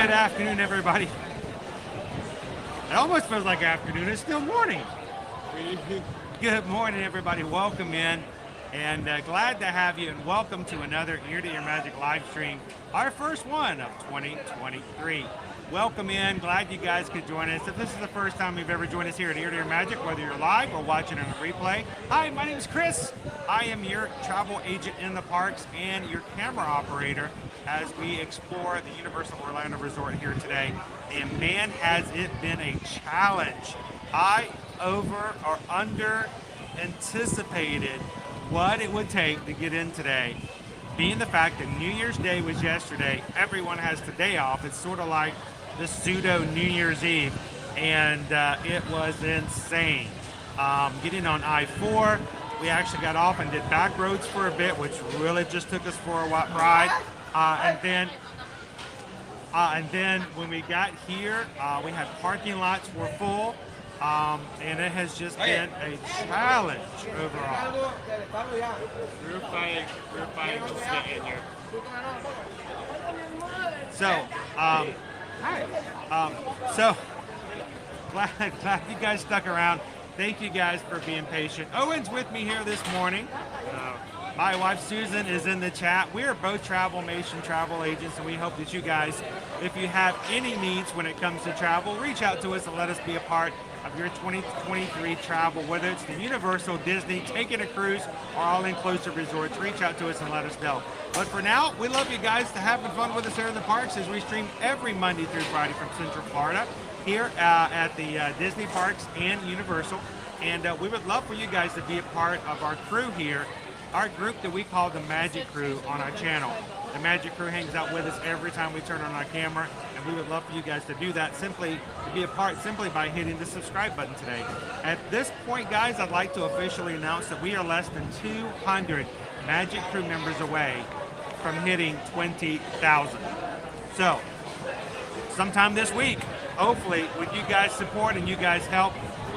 Good afternoon, everybody. It almost feels like afternoon. It's still morning. Good morning, everybody. Welcome in, and glad to have you, and welcome to another Ear to Your Magic live stream, our first one of 2023. Welcome in. Glad you guys could join us. If this is the first time you've ever joined us here at Ear to Your Magic, whether you're live or watching on a replay, hi, my name is Chris. I am your travel agent in the parks and your camera operator as we explore the Universal Orlando Resort here today. And man, has it been a challenge. I over or under anticipated what it would take to get in today. Being the fact that New Year's Day was yesterday, everyone has the day off. It's sort of like the pseudo New Year's Eve, and it was insane. Getting on I-4, we actually got off and did back roads for a bit, which really just took us for a ride. And then when we got here, we had parking lots were full, and it has just been a challenge overall. We're fine to stay in here. So, so glad you guys stuck around. Thank you guys for being patient. Owen's with me here this morning. My wife Susan is in the chat. We are both Travelmation travel agents, and we hope that you guys, if you have any needs when it comes to travel, reach out to us and let us be a part of your 2023 travel, whether it's the Universal, Disney, taking a cruise, or all-inclusive resorts. Reach out to us and let us know. But for now, we love you guys to having fun with us here in the parks as we stream every Monday through Friday from Central Florida here at the Disney parks and Universal. And we would love for you guys to be a part of our crew here, our group that we call the Magic Crew on our channel. The Magic Crew hangs out with us every time we turn on our camera, and we would love for you guys to do that, simply to be a part simply by hitting the subscribe button today. At this point, guys, I'd like to officially announce that we are less than 200 Magic Crew members away from hitting 20,000. So, sometime this week, hopefully, with you guys' support and you guys' help,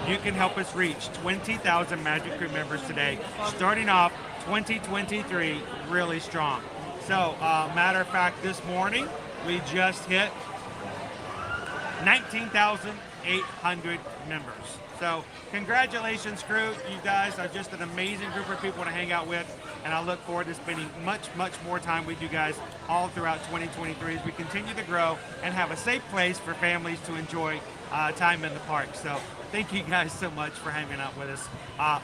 you can help us reach 20,000 Magic Crew members today, starting off 2023 really strong. So, matter of fact, this morning, we just hit 19,800 members. So, congratulations, crew. You guys are just an amazing group of people to hang out with, and I look forward to spending much more time with you guys all throughout 2023 as we continue to grow and have a safe place for families to enjoy time in the park. So, thank you guys so much for hanging out with us.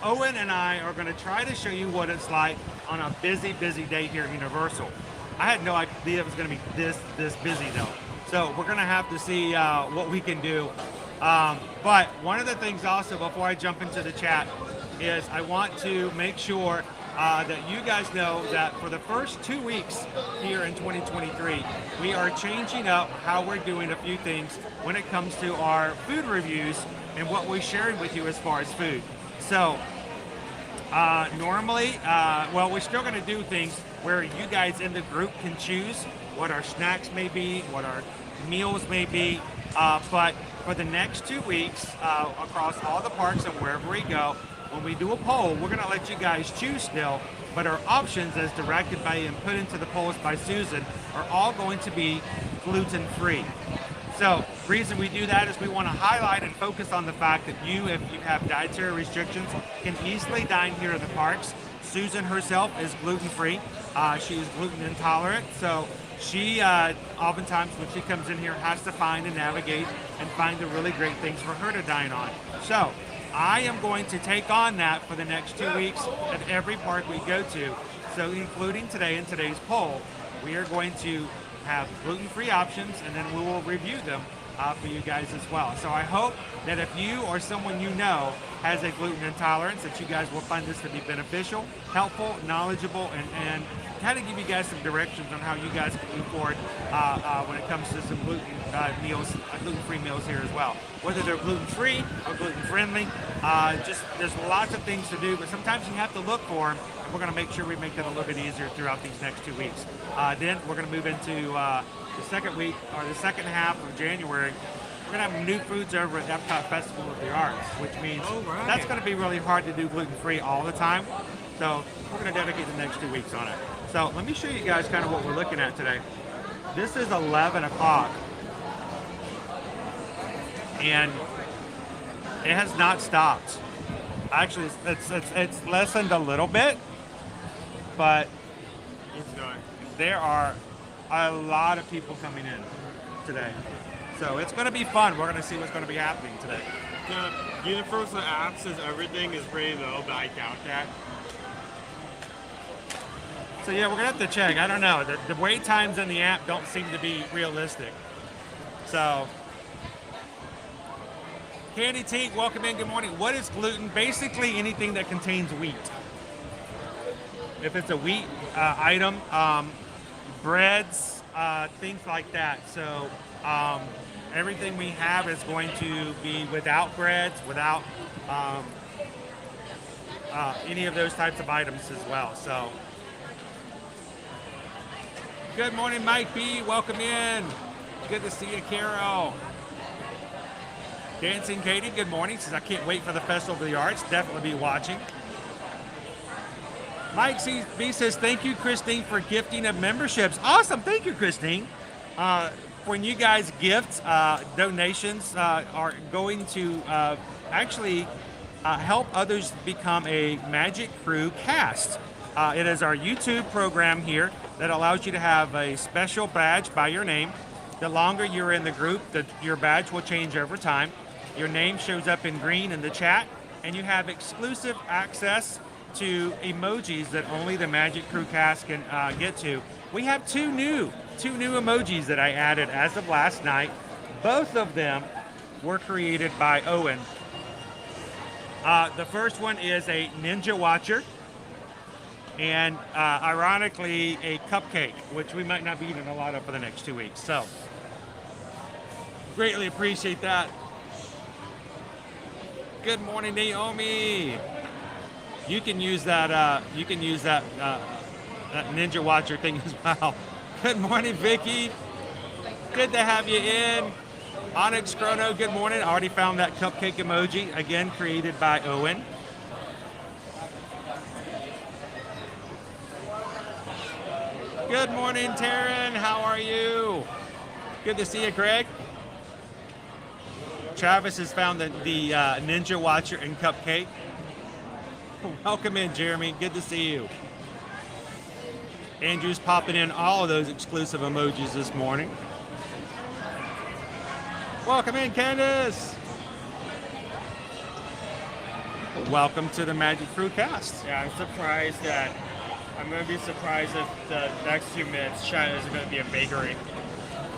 Owen and I are going to try to show you what it's like on a busy day here at Universal. I had no idea it was going to be this busy though. So we're going to have to see what we can do. But one of the things also, before I jump into the chat, is I want to make sure that you guys know that for the first 2 weeks here in 2023, we are changing up how we're doing a few things when it comes to our food reviews and what we're sharing with you as far as food. So normally, well, we're still going to do things where you guys in the group can choose what our snacks may be, what our meals may be, but for the next 2 weeks, across all the parks and wherever we go, when we do a poll, we're going to let you guys choose still, but our options as directed by and put into the polls by Susan are all going to be gluten-free. So the reason we do that is we want to highlight and focus on the fact that you, if you have dietary restrictions, can easily dine here at the parks. Susan herself is gluten-free. She is gluten intolerant, so she oftentimes when she comes in here has to find and navigate and find the really great things for her to dine on. So I am going to take on that for the next 2 weeks at every park we go to. So including today in today's poll, we are going to have gluten-free options, and then we will review them for you guys as well. So I hope that if you or someone you know has a gluten intolerance, that you guys will find this to be beneficial, helpful, knowledgeable, and kind of give you guys some directions on how you guys can move forward when it comes to some gluten-free meals here as well. Whether they're gluten-free or gluten-friendly, just there's lots of things to do, but sometimes you have to look for them, and we're going to make sure we make that a little bit easier throughout these next 2 weeks. Then we're going to move into the second week, or the second half of January. We're going to have new foods over at Epcot Festival of the Arts, which means that's going to be really hard to do gluten-free all the time. So we're going to dedicate the next 2 weeks on it. So let me show you guys kind of what we're looking at today. This is 11 o'clock, and it has not stopped. Actually, it's lessened a little bit, but there are a lot of people coming in today. So it's going to be fun. We're going to see what's going to be happening today. The Universal app says everything is pretty low, but I doubt that. So yeah, we're going to have to check. I don't know. The wait times in the app don't seem to be realistic. So, Candy Teak, welcome in. Good morning. What is gluten? Basically anything that contains wheat. If it's a wheat item, breads, things like that. So everything we have is going to be without breads, without any of those types of items as well. So good morning, Mike B. Welcome in. Good to see you, Carol. Dancing Katie, good morning. Says I can't wait for the Festival of the Arts. Definitely be watching. Mike B says, thank you, Christine, for gifting of memberships. Awesome. Thank you, Christine. When you guys gift, donations are going to actually help others become a Magic Crew cast. It is our YouTube program here that allows you to have a special badge by your name. The longer you're in the group, your badge will change over time. Your name shows up in green in the chat, and you have exclusive access to emojis that only the Magic Crew cast can get to. We have two new emojis that I added as of last night. Both of them were created by Owen. The first one is a Ninja Watcher, and ironically a cupcake, which we might not be eating a lot of for the next 2 weeks. So greatly appreciate that. Good morning, Naomi. You can use that. That Ninja Watcher thing as well. Good morning, Vicky. Good to have you in. Onyx Chrono. Good morning. I already found that cupcake emoji again, created by Owen. Good morning, Taryn. How are you? Good to see you, Greg. Travis has found the Ninja Watcher and cupcake. Welcome in, Jeremy. Good to see you. Andrew's popping in all of those exclusive emojis this morning. Welcome in, Candace. Welcome to the Magic Crew cast. Yeah, I'm going to be surprised if the next 2 minutes China is going to be a bakery.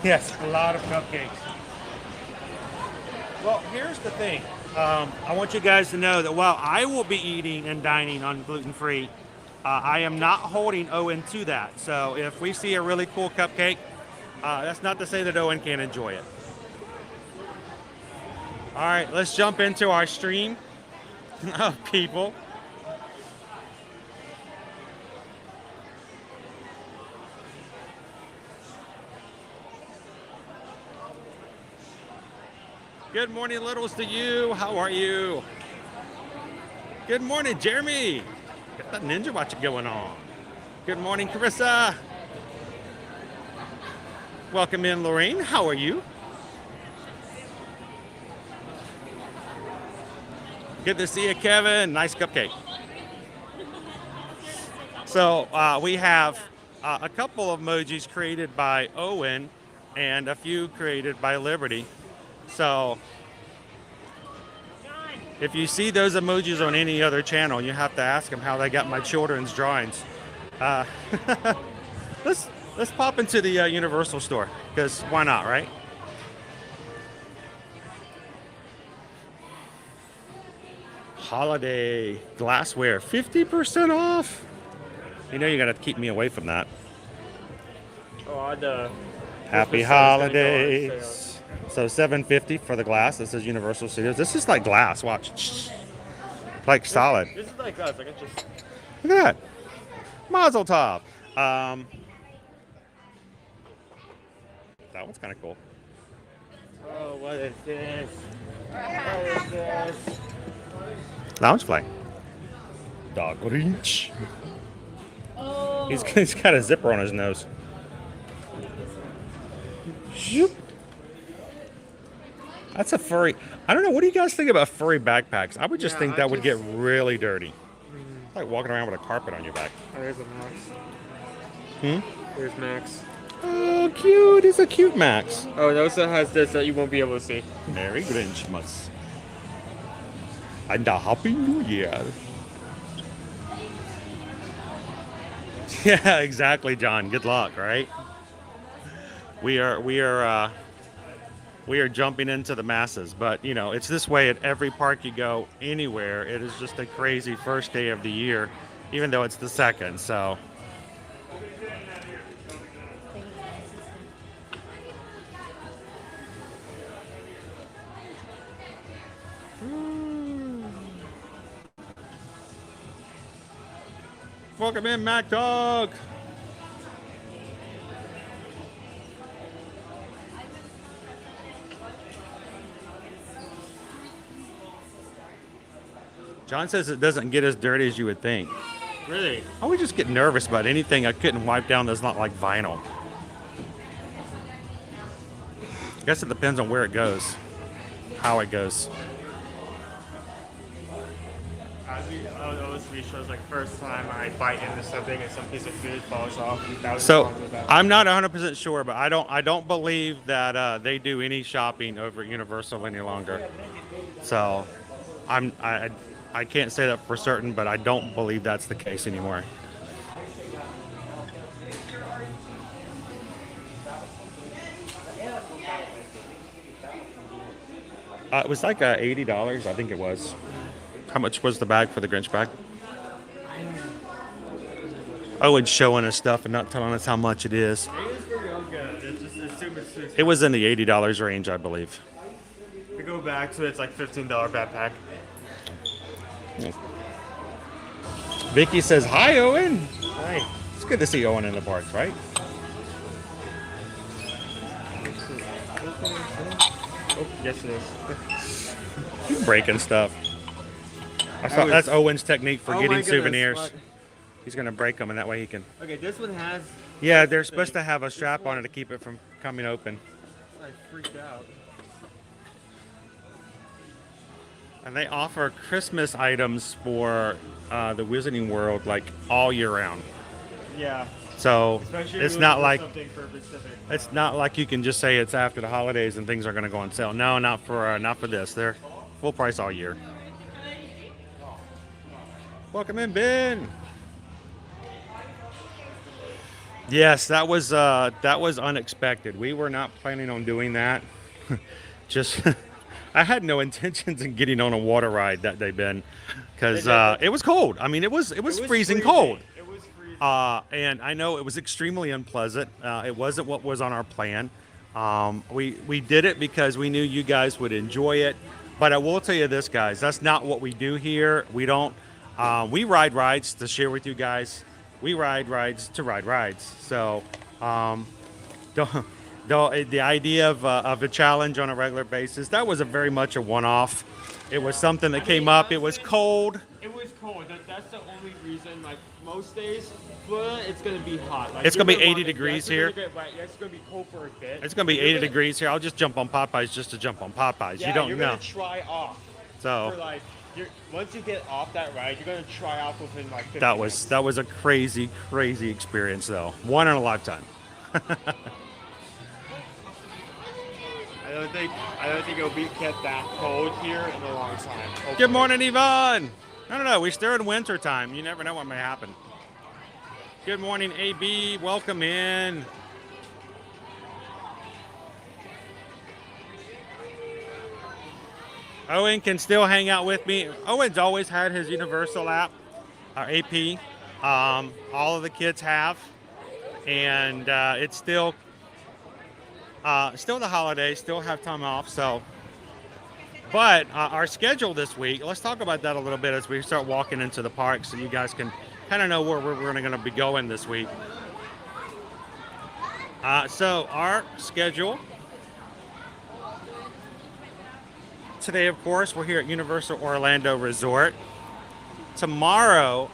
Yes, a lot of cupcakes. Well, here's the thing. I want you guys to know that while I will be eating and dining on gluten-free, I am not holding Owen to that. So if we see a really cool cupcake, that's not to say that Owen can't enjoy it. All right, let's jump into our stream of people. Good morning, Littles, to you. How are you? Good morning, Jeremy. Got that Ninja Watcher going on. Good morning, Carissa. Welcome in, Lorraine. How are you? Good to see you, Kevin. Nice cupcake. So we have a couple of emojis created by Owen and a few created by Liberty. So if you see those emojis on any other channel, you have to ask them how they got my children's drawings. Let's pop into the Universal store, because why not, right? Holiday glassware, 50% off. You know you gotta keep me away from that. Oh, the Happy holidays. So $7.50 for the glass. This is Universal Studios. This is like glass. Watch. Like solid. This is like glass. I can just... Look at that. Mazel tov. That one's kind of cool. Oh, what is this? What is this? Lounge play. Dog Grinch. He's got a zipper on his nose. Shoop. That's a furry. I don't know. What do you guys think about furry backpacks? I would just think that would get really dirty. It's like walking around with a carpet on your back. Oh, there's a Max. There's Max. Oh, cute. It's a cute Max. Oh, it also has this that you won't be able to see. Merry Grinchmas. And a Happy New Year. Yeah, exactly, John. Good luck, right? We are jumping into the masses, but you know, it's this way at every park you go anywhere. It is just a crazy first day of the year, even though it's the second, so. Welcome in, Mac Dog. John says it doesn't get as dirty as you would think. Really? I would just get nervous about anything I couldn't wipe down that's not like vinyl. I guess it depends on where it goes, how it goes. I always shows like first time I bite into something and some piece of food falls off. So I'm not 100% sure, but I don't believe that they do any shopping over at Universal any longer. So I can't say that for certain, but I don't believe that's the case anymore. It was like $80, I think it was. How much was the bag for the Grinch bag? Owen's showing us stuff and not telling us how much it is. It was in the $80 range, I believe. We go back to it's like $15 backpack. Vicky says, hi, Owen. Hi. It's good to see Owen in the parks, right? Oh, yes it is. He's breaking stuff. That's Owen's technique for getting souvenirs. What? He's going to break them, and that way he can... Okay, this one has... Yeah, they're supposed to have a strap on it to keep it from coming open. I freaked out. And they offer Christmas items for the Wizarding World like all year round. Yeah. So Especially it's not like it's not like you can just say it's after the holidays and things are going to go on sale. No, not for this. They're full price all year. Welcome in, Ben. Yes, that was unexpected. We were not planning on doing that. Just I had no intentions in getting on a water ride that day, Ben, because it was cold. I mean, it was freezing cold. It was freezing. And I know it was extremely unpleasant. It wasn't what was on our plan. We did it because we knew you guys would enjoy it. But I will tell you this, guys, that's not what we do here. We don't. We ride rides to share with you guys. We ride rides to ride rides. So the idea of a challenge on a regular basis, that was very much a one-off. It was something that came up. It was cold. It was cold. That's the only reason. Like most days, Florida, it's going to be hot. Like, it's going to be 80 degrees here. It's going to be cold for a bit. It's going to be 80 degrees here. I'll just jump on Popeyes just to jump on Popeyes. Yeah, you don't you're know. Going to try off. So. For like, once you get off that ride, you're going to try off within like 15 minutes. That was a crazy experience though. One in a lifetime. I don't think it'll be kept that cold here in a long time. Hopefully. Good morning, Yvonne. I don't know. We're still in winter time. You never know what may happen. Good morning, AB. Welcome in. Owen can still hang out with me. Owen's always had his Universal app, AP. All of the kids have, and it's still the holidays. Still have time off. So, but our schedule this week. Let's talk about that a little bit as we start walking into the park, so you guys can kind of know where we're going to be going this week. So our schedule. Today, of course, we're here at Universal Orlando Resort. Tomorrow,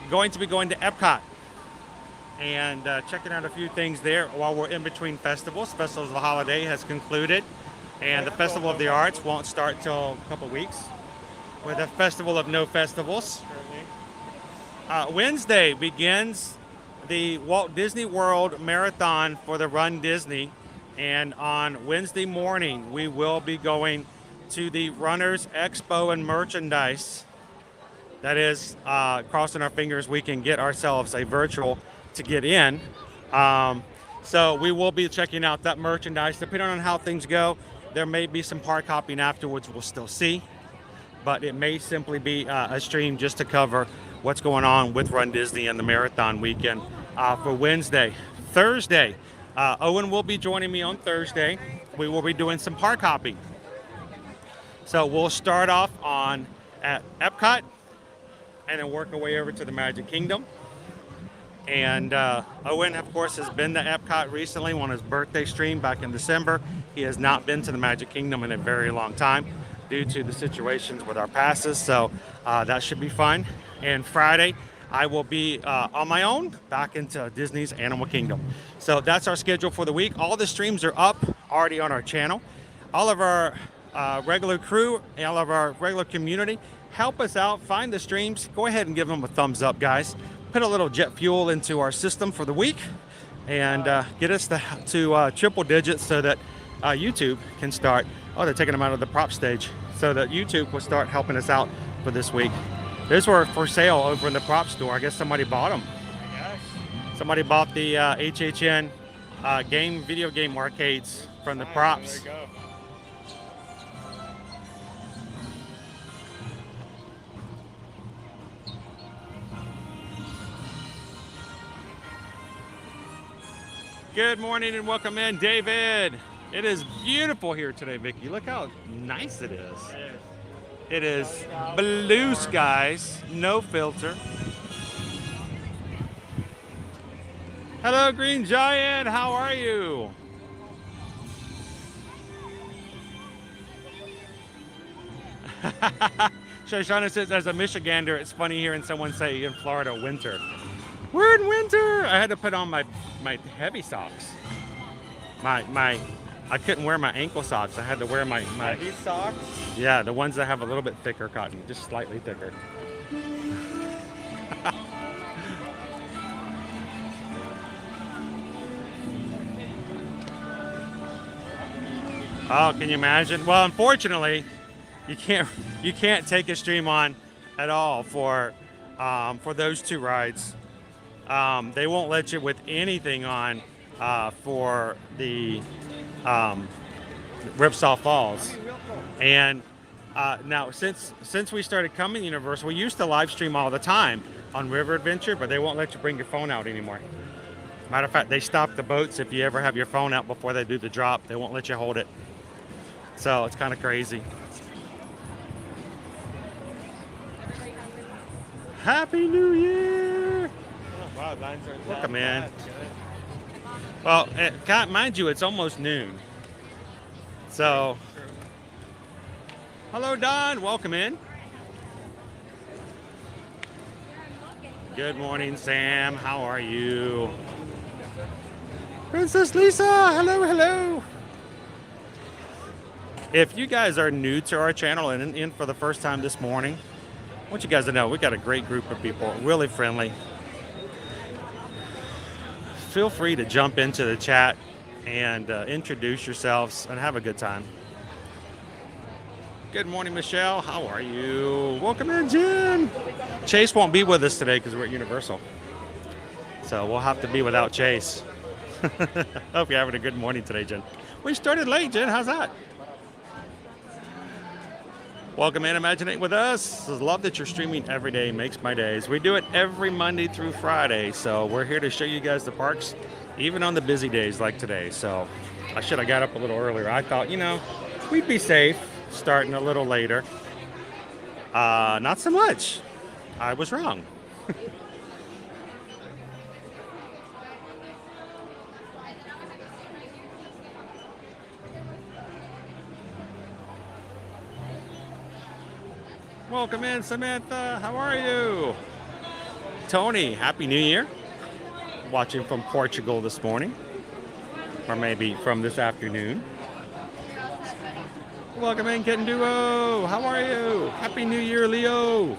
going to be going to Epcot. and checking out a few things there while we're in between festivals. Festivals of the Holiday has concluded, and the Festival of the Arts won't start till a couple weeks with a Festival of No Festivals. Wednesday begins the Walt Disney World Marathon for the Run Disney, and on Wednesday morning we will be going to the Runners Expo and Merchandise. That is, crossing our fingers we can get ourselves a virtual to get in. So we will be checking out that merchandise. Depending on how things go, there may be some hard copying afterwards, we'll still see. But it may simply be a stream just to cover what's going on with Run Disney and the marathon weekend for Wednesday. Thursday, Owen will be joining me on Thursday. We will be doing some hard copy. So we'll start off at Epcot and then work our way over to the Magic Kingdom. And Owen, of course, has been to Epcot recently on his birthday stream back in December. He has not been to the Magic Kingdom in a very long time due to the situations with our passes. So that should be fun. And Friday, I will be on my own back into Disney's Animal Kingdom. So that's our schedule for the week. All the streams are up already on our channel. All of our regular crew, all of our regular community, help us out, find the streams. Go ahead and give them a thumbs up, guys. Put a little jet fuel into our system for the week and get us to triple digits so that YouTube can start. Oh, they're taking them out of the prop stage. So that YouTube will start helping us out for this week. These were for sale over in the prop store. I guess somebody bought them. Somebody bought the HHN video game arcades from the props. There you go. Good morning and welcome in, David. It is beautiful here today, Vicky. Look how nice it is. It is blue skies, no filter. Hello, Green Giant. How are you? Shoshana says, as a Michigander, it's funny hearing someone say in Florida, winter. We're in winter. I had to put on my heavy socks. I couldn't wear my ankle socks. I had to wear my Heavy socks? Yeah, the ones that have a little bit thicker cotton, just slightly thicker. Oh, can you imagine? Well, unfortunately, you can't take a stream on at all for those two rides. They won't let you with anything on for the Ripsaw Falls. And now since we started coming to Universal, we used to live stream all the time on River Adventure, but they won't let you bring your phone out anymore. Matter of fact, they stop the boats if you ever have your phone out before they do the drop. They won't let you hold it. So it's kind of crazy. Happy New Year! Oh, wow, lines aren't that Welcome in. bad. Well, mind you, it's almost noon. So, hello, Don. Welcome in. Good morning, Sam. How are you? Princess Lisa. Hello, hello. If you guys are new to our channel and in for the first time this morning, I want you guys to know we got a great group of people, really friendly. Feel free to jump into the chat and introduce yourselves and have a good time. Good morning, Michelle. How are you? Welcome in, Jen. Chase won't be with us today because we're at Universal. So we'll have to be without Chase. Hope you're having a good morning today, Jen. We started late, Jen. How's that? Welcome in, Imaginate with us. Love that you're streaming every day. Makes my days. We do it every Monday through Friday. So we're here to show you guys the parks, even on the busy days like today. So I should have got up a little earlier. I thought, we'd be safe starting a little later. Not so much. I was wrong. Welcome in, Samantha. How are you? Tony, Happy New Year. watching from Portugal this morning, or maybe from this afternoon. Welcome in, Kitten Duo. How are you? Happy New Year, Leo.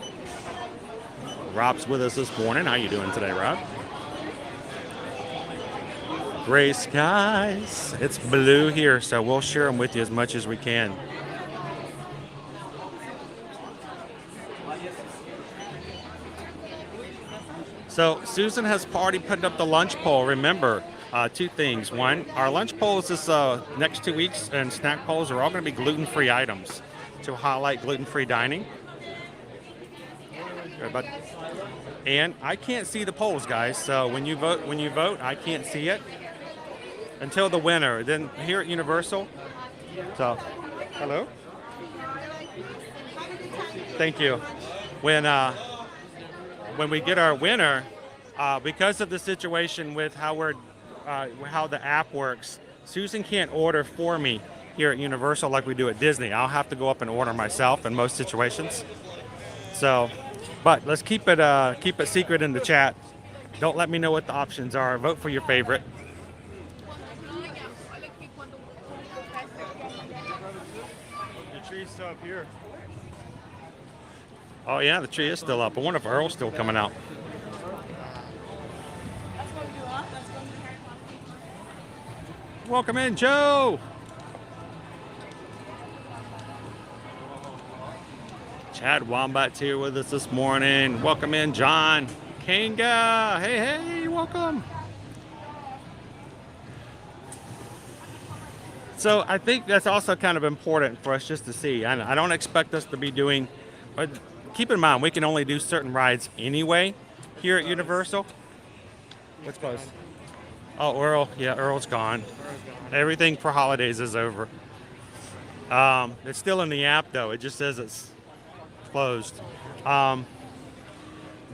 Rob's with us this morning. How you doing today, Rob? Gray skies. It's blue here, so we'll share them with you as much as we can. So Susan has already put up the lunch poll. Remember, two things. One, our lunch polls this next 2 weeks and snack polls are all going to be gluten-free items to highlight gluten-free dining. And I can't see the polls, guys. So when you vote, I can't see it until the winner. Then here at Universal. So, hello. Thank you. When we get our winner, because of the situation with how the app works, Susan can't order for me here at Universal like we do at Disney. I'll have to go up and order myself in most situations. So, but let's keep it secret in the chat. Don't let me know what the options are. Vote for your favorite. The tree's still up here. Oh yeah, the tree is still up. I wonder if Earl's still coming out. Welcome in, Joe. Chad Wombat's here with us this morning. Welcome in, John. Kanga. Hey, welcome. So I think that's also kind of important for us just to see. I don't expect us to be doing, but keep in mind, we can only do certain rides anyway here at Universal. What's closed? Oh, Earl. Yeah, Earl's gone. Everything for holidays is over. It's still in the app, though. It just says it's closed.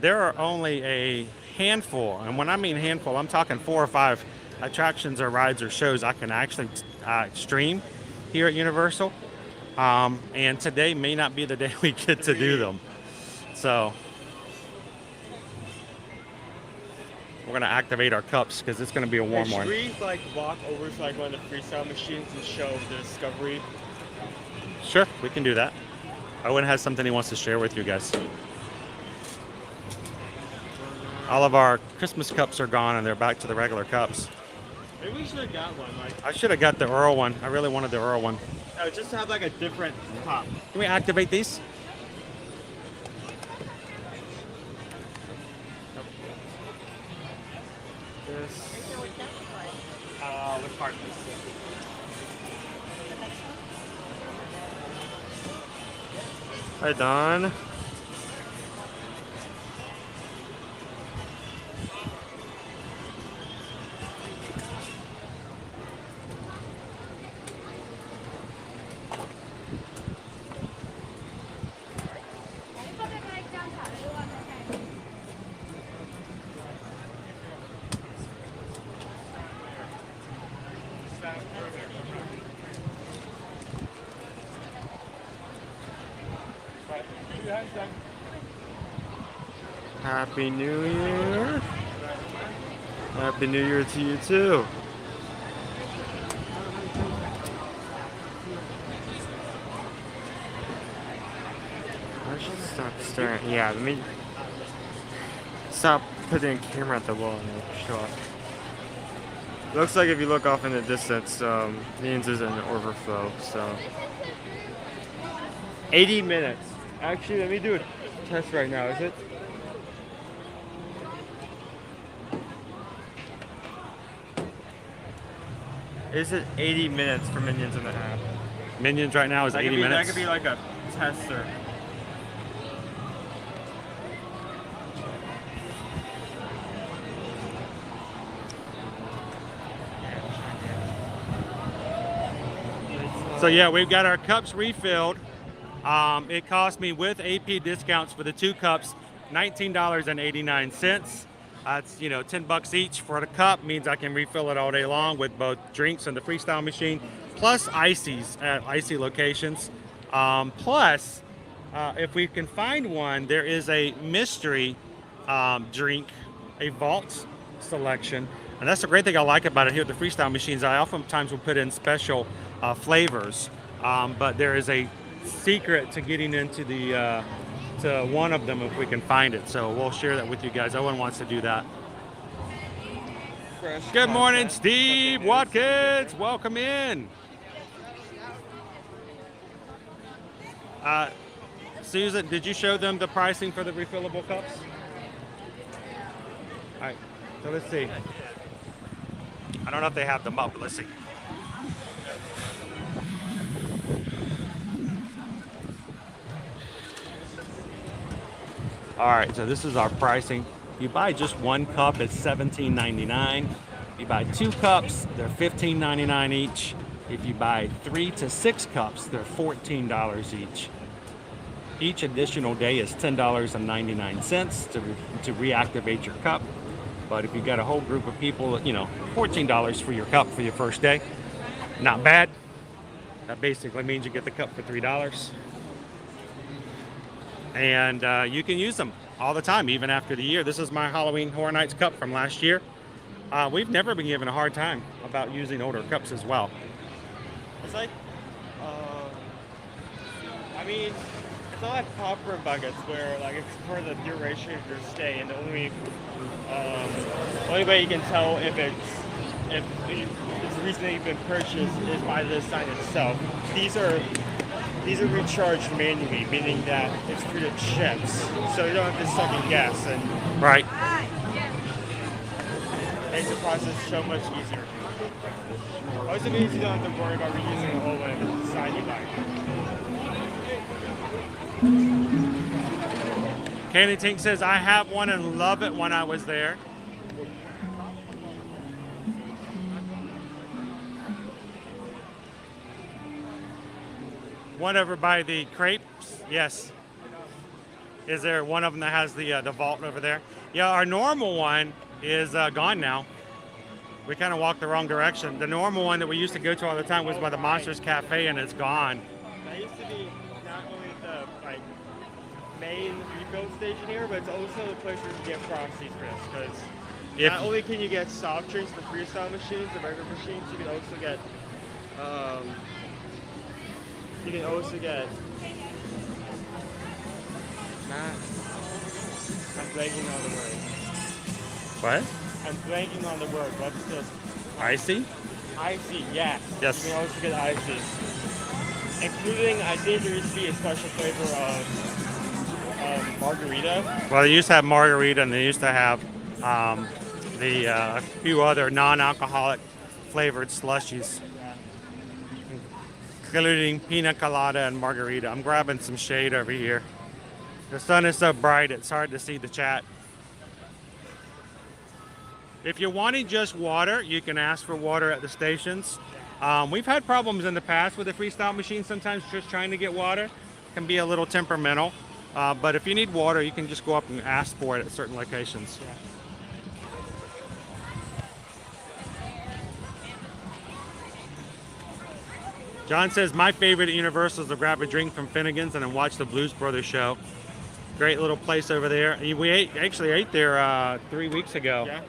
There are only a handful, and when I mean handful, I'm talking 4 or 5 attractions or rides or shows I can actually stream here at Universal. And today may not be the day we get to do them. So we're gonna activate our cups because it's gonna be a warm one. Should we walk over to one of the Freestyle machines and show the discovery? Sure, we can do that. Owen has something he wants to share with you guys. All of our Christmas cups are gone and they're back to the regular cups. Maybe we should have got one. I should have got the Earl one. I really wanted the Earl one. Just to have a different cup. Can we activate these? Which part? Hi, Don. Happy New Year. Happy New Year to you too. I should stop staring. Yeah, let me stop putting a camera at the wall and shot. Looks like if you look off in the distance, means there's an overflow. So 80 minutes. Actually, let me do a test right now. Is it? Is it 80 minutes for Minions in the app? Minions right now is 80 minutes. That could be like a tester. So yeah, we've got our cups refilled. It cost me with AP discounts for the 2 cups, $19.89. It's $10 each for the cup. Means I can refill it all day long with both drinks and the Freestyle machine, plus ices at icy locations. Plus, if we can find one, there is a mystery drink, a vault selection. And that's the great thing I like about it here at the Freestyle machines. I oftentimes will put in special flavors, but there is a secret to getting into the to one of them if we can find it. So we'll share that with you guys. Owen wants to do that. Good morning, Steve Watkins. Welcome in. Susan, did you show them the pricing for the refillable cups? All right, so let's see. I don't know if they have them up, but let's see. All right, so this is our pricing. You buy just one cup, it's $17.99. You buy 2 cups, they're $15.99 each. If you buy 3 to 6 cups, they're $14 each. Each additional day is $10.99 to reactivate your cup. But if you got a whole group of people, you know, $14 for your cup for your first day. Not bad. That basically means you get the cup for $3. And you can use them all the time, even after the year. This is my Halloween Horror Nights cup from last year. We've never been given a hard time about using older cups as well. It's like, I mean, it's not like popcorn buckets where like it's for the duration of your stay, and the only way you can tell if it's recently been purchased is by the sign itself. These are recharged manually, meaning that it's through the chips, so you don't have to suck in gas, and Right. makes the process so much easier. Also means you don't have to worry about reusing the whole one side you buy. Candy Tink says, I have one and love it when I was there. One over by the crepes, yes. Is there one of them that has the vault over there? Yeah, our normal one is gone now. We kind of walked the wrong direction. The normal one that we used to go to all the time was by the Monsters Cafe, and it's gone. That used to be not only the main refill station here, but it's also the place where you can get Frosties for this. Because not only can you get soft drinks for Freestyle machines, the regular machines, you can also get I'm blanking on the word. What? I'm blanking on the word. What's this? Icy? Icy, yes. Yes. You can also get icy. Including, I think there used to be a special flavor of margarita. Well, they used to have margarita, and they used to have a few other non-alcoholic flavored slushies, including pina colada and margarita. I'm grabbing some shade over here. The sun is so bright, it's hard to see the chat. If you're wanting just water, you can ask for water at the stations. We've had problems in the past with the Freestyle machine. Sometimes just trying to get water can be a little temperamental. But if you need water, you can just go up and ask for it at certain locations. Yeah. John says, my favorite at Universal is to grab a drink from Finnegan's and then watch the Blues Brothers show. Great little place over there. We actually ate there 3 weeks ago. Yeah.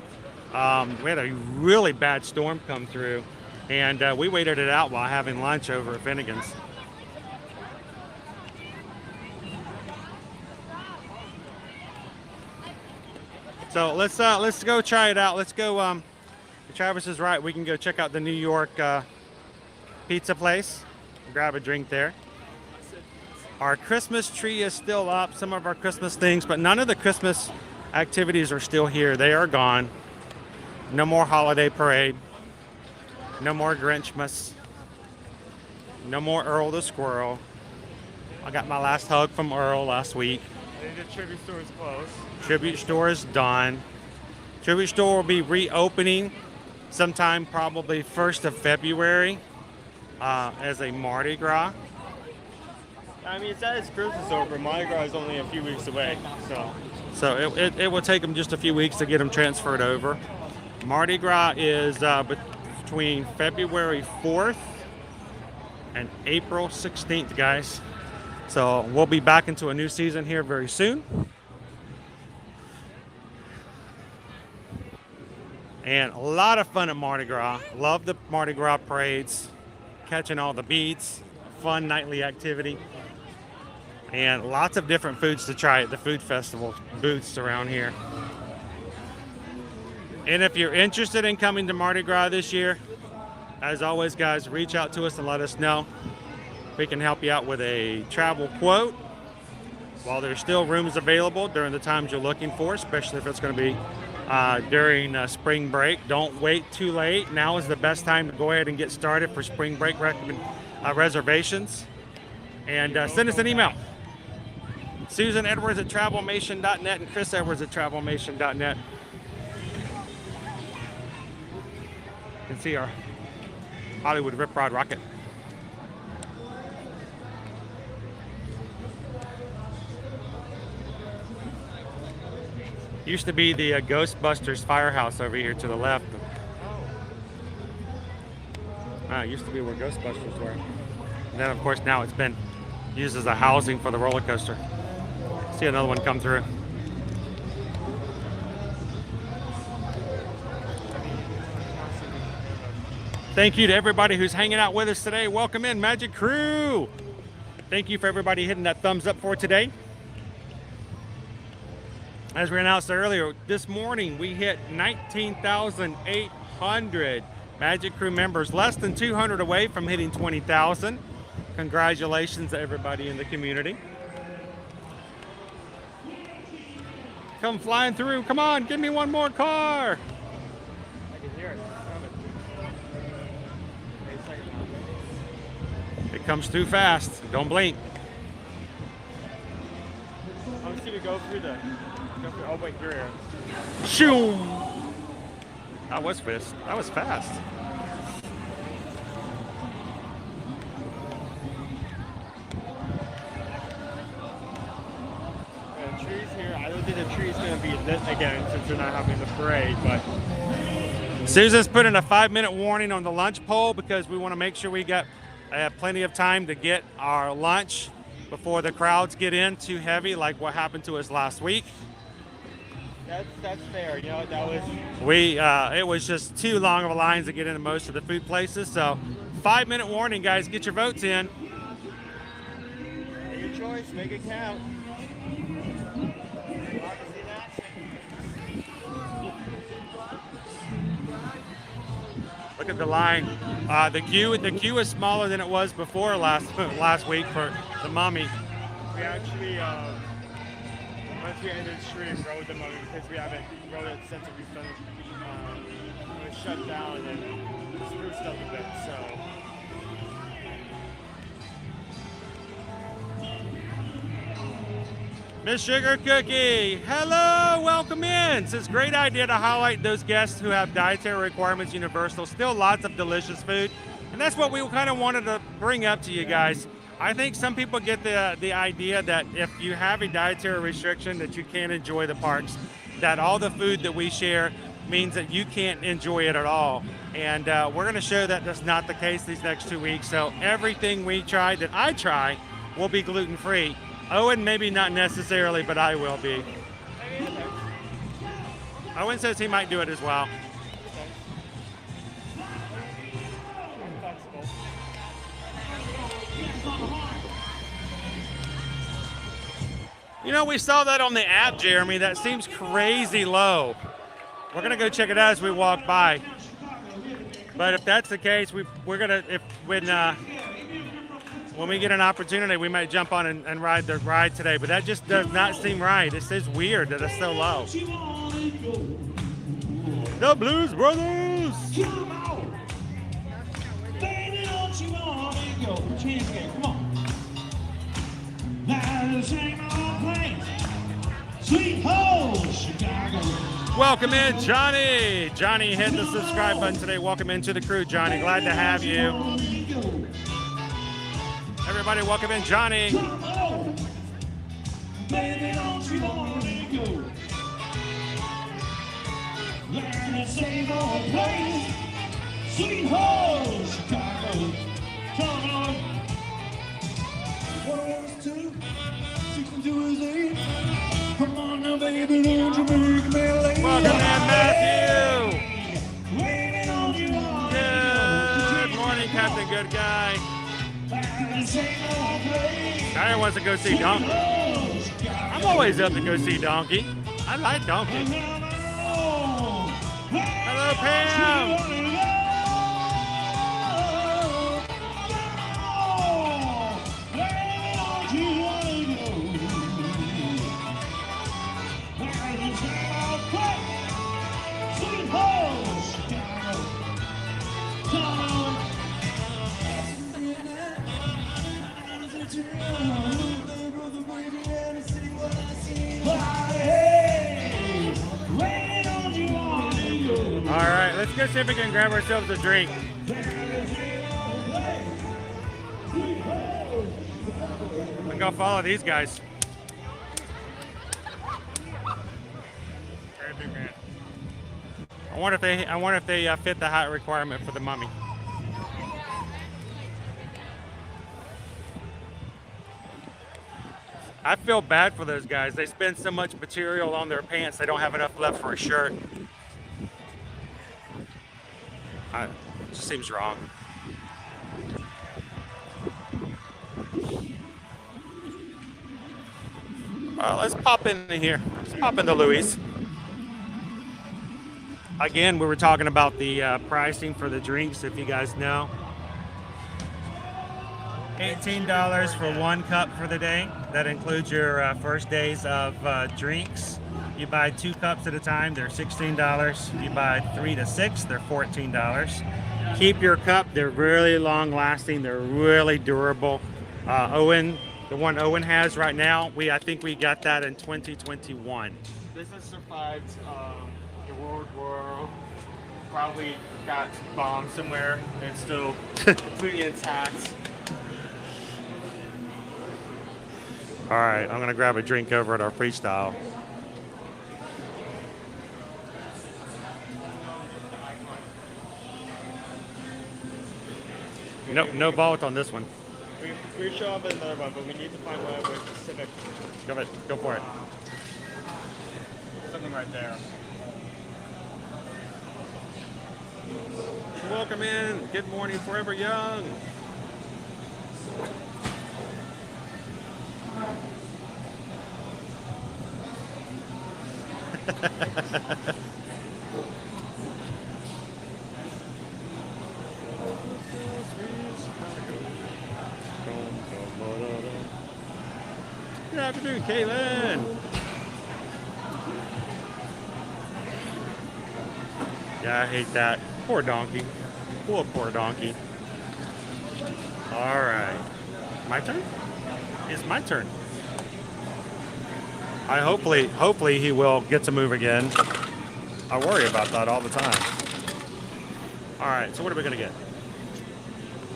We had a really bad storm come through, and we waited it out while having lunch over at Finnegan's. So let's go try it out. Let's go. Travis is right. We can go check out the New York pizza place. Grab a drink there. Our Christmas tree is still up. Some of our Christmas things, but none of the Christmas activities are still here. They are gone. No more holiday parade. No more Grinchmas. No more Earl the Squirrel. I got my last hug from Earl last week. And the tribute store is closed. Tribute store is done. Tribute store will be reopening sometime probably 1st of February as a Mardi Gras. I mean, it's at its Christmas over, but Mardi Gras is only a few weeks away, So it will take them just a few weeks to get them transferred over. Mardi Gras is between February 4th and April 16th, guys. So we'll be back into a new season here very soon. And a lot of fun at Mardi Gras. Love the Mardi Gras parades, catching all the beats, fun nightly activity. And lots of different foods to try at the food festival booths around here. And if you're interested in coming to Mardi Gras this year, as always, guys, reach out to us and let us know. We can help you out with a travel quote while there's still rooms available during the times you're looking for, especially if it's going to be during spring break. Don't wait too late. Now is the best time to go ahead and get started for spring break reservations. And send us an email. susanedwards at travelmation.net and chrisedwards at travelmation.net. You can see our Hollywood Rip Rod rocket. Used to be the Ghostbusters firehouse over here to the left. It used to be where Ghostbusters were. And then, of course, now it's been used as a housing for the roller coaster. See another one come through. Thank you to everybody who's hanging out with us today. Welcome in, Magic Crew. Thank you for everybody hitting that thumbs up for today. As we announced earlier, this morning we hit 19,800 Magic Crew members, less than 200 away from hitting 20,000. Congratulations to everybody in the community. Come flying through. Come on, give me one more car. I can hear it. It comes too fast. Don't blink. I'm just gonna go through the. Oh wait, you're here. Shoom! That was fast. That was fast. The trees here. I don't think the tree's gonna be lit again since they're not having the parade, but. Susan's put in a 5-minute warning on the lunch pole because we want to make sure we got plenty of time to get our lunch before the crowds get in too heavy, like what happened to us last week. That's fair. You know, that was it was just too long of a lines to get into most of the food places. So 5-minute warning, guys. Get your votes in. Make your choice. Make it count. Look at the line. The queue is smaller than it was before last week for the mummy. We actually once we ended the stream, rode the mummy because we haven't rode it since we've done it was shut down and spruced up a bit. So. Miss Sugar Cookie, hello, welcome in. It's a great idea to highlight those guests who have dietary requirements universal. Still lots of delicious food, and that's what we kind of wanted to bring up to you guys. I think some people get the idea that if you have a dietary restriction that you can't enjoy the parks, that all the food that we share means that you can't enjoy it at all. And we're going to show that that's not the case these next 2 weeks. So everything we try, that I try, will be gluten-free. Owen, maybe not necessarily, but I will be. Owen says he might do it as well. You know, we saw that on the app, Jeremy. That seems crazy low. We're gonna go check it out as we walk by. But if that's the case, we're gonna when we get an opportunity, we might jump on and ride the ride today. But that just does not seem right. It says weird that it's so low. The Blues Brothers. Come on. Baby, don't you wanna go? Come on. Now the same old place. Sweet home, Chicago. Welcome in, Johnny. Johnny, hit the subscribe button today. Welcome into the crew, Johnny. Glad to have you. Everybody, welcome in, Johnny. Come on. Baby, don't you wanna go? Learn the same old place. Sweet home, Chicago. Come on. 1 is 2, 6 and 2 is 8. Come on now, baby, don't you make me late. Welcome in, Matthew. good guy. Guy wants to go see Donkey. I'm always up to go see Donkey. I like Donkey. Hello, Pam. All right, let's go see if we can grab ourselves a drink. Let's go follow these guys. I wonder if they fit the height requirement for the mummy. I feel bad for those guys. They spend so much material on their pants, they don't have enough left for a shirt. It just seems wrong. Let's pop into here. Let's pop into Louis. Again, we were talking about the pricing for the drinks, if you guys know. $18 for 1 cup for the day. That includes your first days of drinks. You buy 2 cups at a time, they're $16. You buy 3 to 6, they're $14. Keep your cup, they're really long lasting, they're really durable. Owen, the one Owen has right now, I think we got that in 2021. This has survived the World War, probably got bombed somewhere and still completely intact. All right, I'm gonna grab a drink over at our Freestyle. No vault on this one. We show up in another one, but we need to find one with specific. Go for it. Something right there. Welcome in. Good morning, Forever Young. Good afternoon, Kaylin. Yeah, I hate that. Poor donkey. Poor donkey. All right. My turn? It's my turn. Hopefully he will get to move again. I worry about that all the time. All right, so what are we gonna get?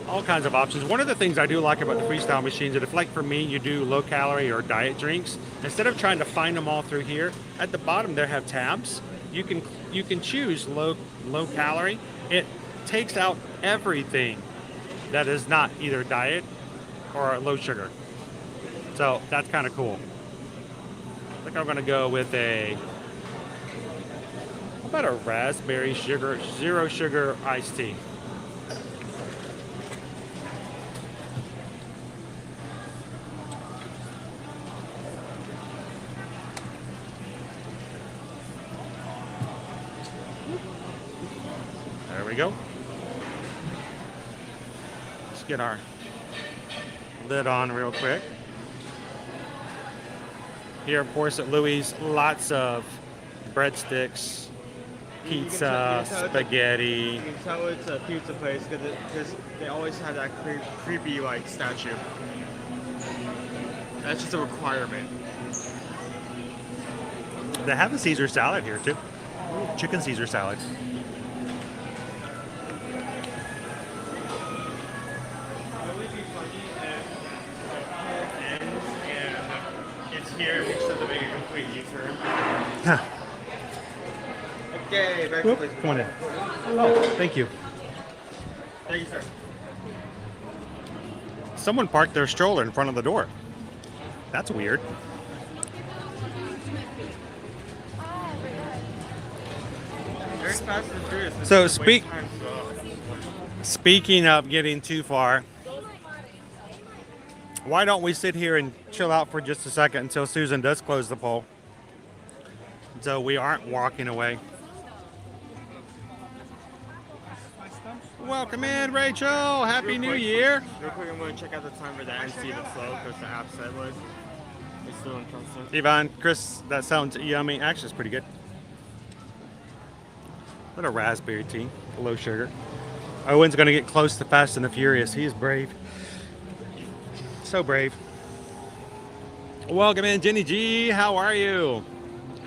All kinds of options. One of the things I do like about the Freestyle machines is if, like for me, you do low calorie or diet drinks, instead of trying to find them all through here, at the bottom there have tabs. You can choose low calorie. It takes out everything that is not either diet or low sugar. So that's kind of cool. I think I'm gonna go with how about a raspberry sugar, 0 sugar iced tea. There we go. Let's get our lid on real quick. Here, of course, at Louis, lots of breadsticks, pizza, spaghetti. You can tell it's a pizza place because they always have that creepy like statue. That's just a requirement. They have a Caesar salad here too. Chicken Caesar salad. Here, which doesn't make a complete U-turn. Huh. Okay, back Whoop, to place. come on in. Oh, thank you. Thank you, sir. Someone parked their stroller in front of the door. That's weird. Very fast and furious. So speak. Speaking of getting too far, why don't we sit here and chill out for just a second until Susan does close the poll, so we aren't walking away. Welcome in, Rachel. Happy New Year. Real quick, I'm going to check out the time for the NC the flow because the app said was. It's still in process. Yvonne, Chris, that sounds yummy. Actually, it's pretty good. What a raspberry tea, low sugar. Owen's going to get close to Fast and the Furious. He is brave. So brave. Welcome in, Jenny G. How are you?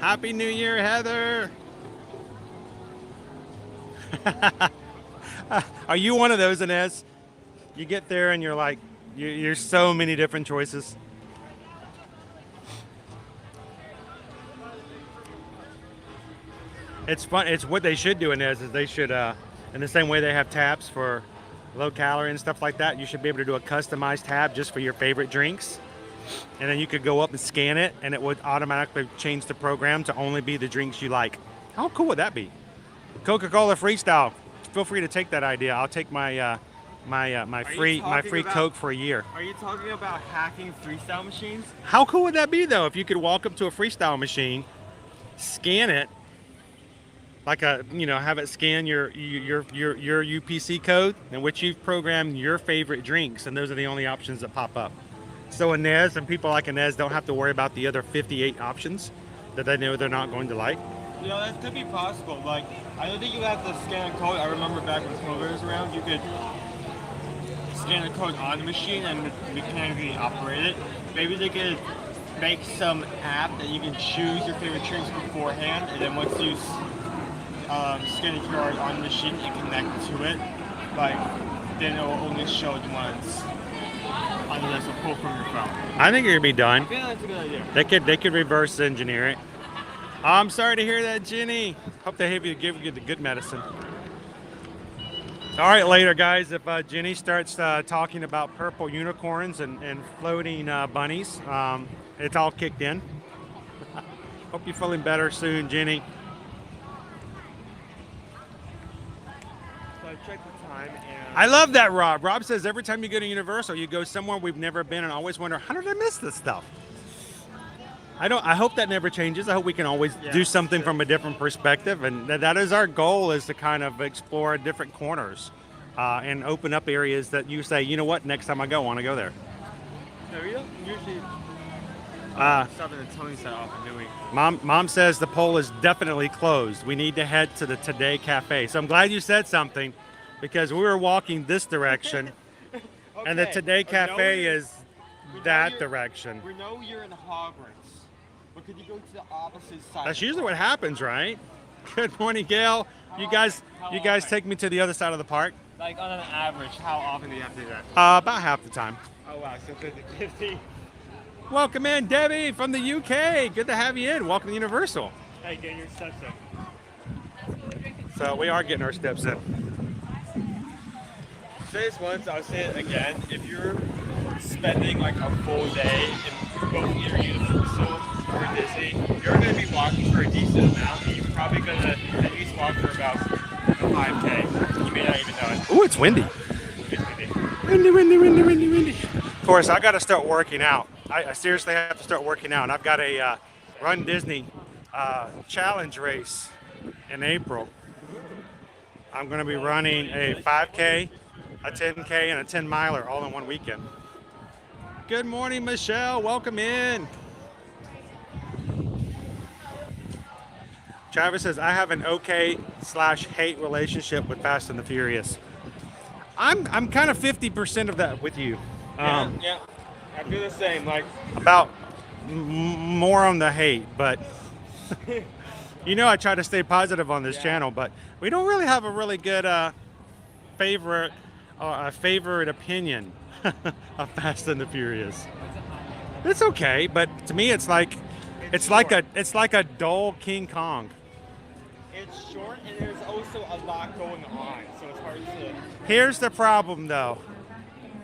Happy New Year, Heather. Are you one of those, Inez? You get there and you're like, you're so many different choices. It's fun. It's what they should do, Inez, is they should, in the same way they have tabs for low calorie and stuff like that, you should be able to do a customized tab just for your favorite drinks. And then you could go up and scan it and it would automatically change the program to only be the drinks you like. How cool would that be? Coca-Cola Freestyle. Feel free to take that idea. I'll take my my free Coke for a year. Are you talking about hacking Freestyle machines? How cool would that be though if you could walk up to a Freestyle machine, scan it, like have it scan your UPC code in which you've programmed your favorite drinks, and those are the only options that pop up. So Inez and people like Inez don't have to worry about the other 58 options that they know they're not going to like. You know, that could be possible. Like, I don't think you have to scan a code. I remember back when COVID was around, you could scan a code on the machine and mechanically operate it. Maybe they could make some app that you can choose your favorite drinks beforehand, and then once you scan the QR on the machine and connect to it, like, then it will only show the ones on the list of pull from your phone. I think you're gonna be done. I feel that's a good idea. They could reverse engineer it. I'm sorry to hear that, Jenny. Hope they give you the good medicine. All right, later, guys. If Jenny starts talking about purple unicorns and floating bunnies, it's all kicked in. Hope you're feeling better soon, Jenny. So I checked the time and I love that, Rob. Rob says every time you go to Universal, you go somewhere we've never been and always wonder, how did I miss this stuff? I hope that never changes. I hope we can always do something from a different perspective, and that is our goal, is to kind of explore different corners and open up areas that you say, you know what, next time I want to go there. no, we don't usually something that Tony's set off and doing. Mom says the poll is definitely closed. We need to head to the Today Cafe. So I'm glad you said something, because we were walking this direction, and the Today Cafe is that direction. We know you're in Hogwarts, but could you go to the opposite side? That's usually what happens, right? Good morning, Gail. You guys take me to the other side of the park. Like on an average, how often do you have to do that? About half the time. Oh wow, so 50-50. Welcome in, Debbie from the UK. Good to have you in. Welcome to Universal. Hey, getting your steps in. So we are getting our steps in. Say this once, I'll say it again. If you're spending like a full day in both either Universal or Disney, you're going to be walking for a decent amount. You're probably going to at least walk for about 5K. You may not even know it. Ooh, it's windy. It's windy. Windy. Of course, I got to start working out. I seriously have to start working out. I've got a Run Disney challenge race in April. I'm going to be running a 5K, a 10K, and a 10 miler all in one weekend. Good morning, Michelle. Welcome in. Travis says, I have an okay/hate relationship with Fast and the Furious. I'm kind of 50% of that with you. Yeah, I feel the same. Like, About more on the hate, but I try to stay positive on this channel, but we don't really have a really good favorite opinion of Fast and the Furious. It's okay, but to me, it's like a dull King Kong. it's short and there's also a lot going on, so it's hard to... Here's the problem, though.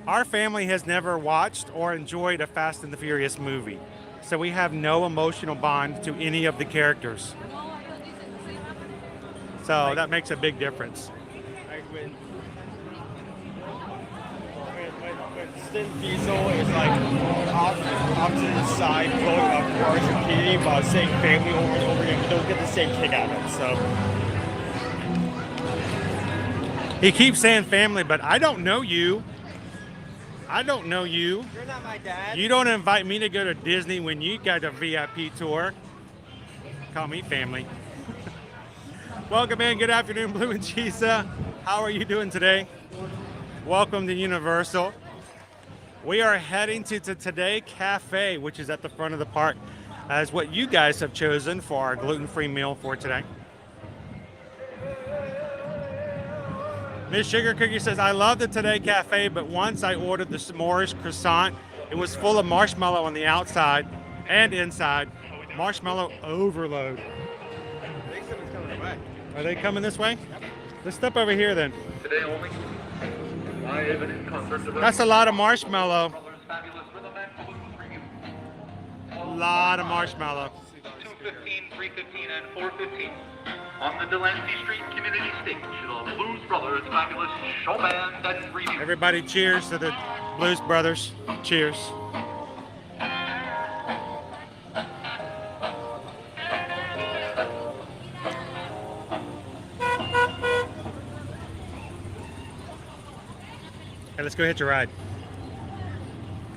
Our family has never watched or enjoyed a Fast and the Furious movie, so we have no emotional bond to any of the characters. So that makes a big difference. Like when Austin Diesel is like opposite side going of cars competing while saying family over and over again, but don't get the same kick out of it. So He keeps saying family, but I don't know you. I don't know you. you're not my dad. You don't invite me to go to Disney when you got a VIP tour. Call me family. Welcome in. Good afternoon, Blue and Chisa. How are you doing today? Welcome to Universal. We are heading to Today Cafe, which is at the front of the park, as what you guys have chosen for our gluten-free meal for today. Miss Sugar Cookie says, I love the Today Cafe, but once I ordered the s'mores croissant, it was full of marshmallow on the outside and inside. Marshmallow overload. I think someone's coming away. Are they coming this way? Let's step over here then. Today only. Live and in concert. That's a lot of marshmallow. Brothers, fabulous rhythm and gluten-free. A lot of marshmallow. 215, 315, and 415 on the Delancey Street Community Stage. The Blues Brothers fabulous show band and review. Everybody cheers to the Blues Brothers. Cheers. Hey, let's go hit your ride.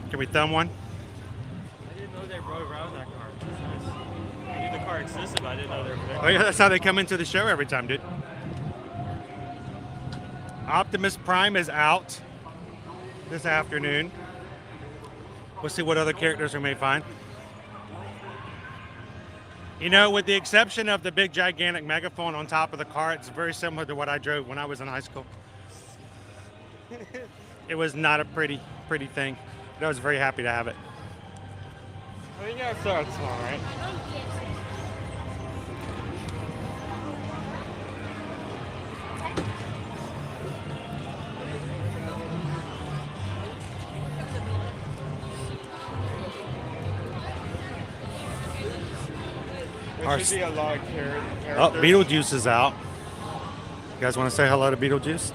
Can we thumb one? I didn't know they rode around that car. I knew the car existed, but I didn't know they were there. Oh yeah, that's how they come into the show every time, dude. Optimus Prime is out this afternoon. We'll see what other characters we may find. You know, with the exception of the big gigantic megaphone on top of the car, it's very similar to what I drove when I was in high school. It was not a pretty thing, but I was very happy to have it. I think I started small, right? There should be a lot of characters. Oh, Beetlejuice is out. You guys want to say hello to Beetlejuice?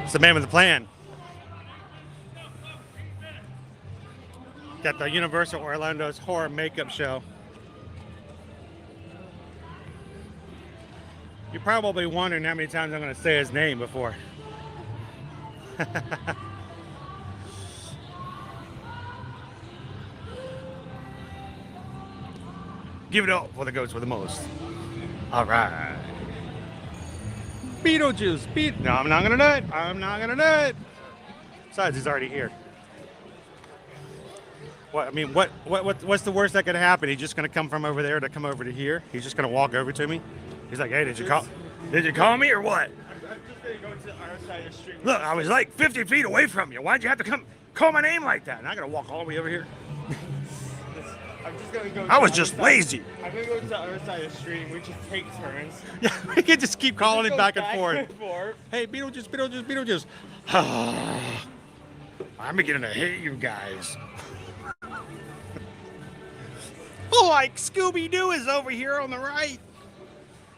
It's the man with the plan. Got the Universal Orlando's horror makeup show. You're probably wondering how many times I'm going to say his name before. Give it up for the goats with the most. All right. Beetlejuice. No, I'm not going to do it. I'm not going to do it. Besides, he's already here. What? I mean, what's the worst that could happen? He's just going to come from over there to come over to here. He's just going to walk over to me. He's like, hey, did you call me or what? I'm just going to go to the other side of the street. Look, I was like 50 feet away from you. Why'd you have to come call my name like that? And I got to walk all the way over here. I'm just going to go. I was just lazy. I'm going to go to the other side of the street and we just take turns. Yeah, we can just keep calling him back and forth. forth. Hey, Beetlejuice. I'm beginning to hate you guys. Oh, like Scooby-Doo is over here on the right.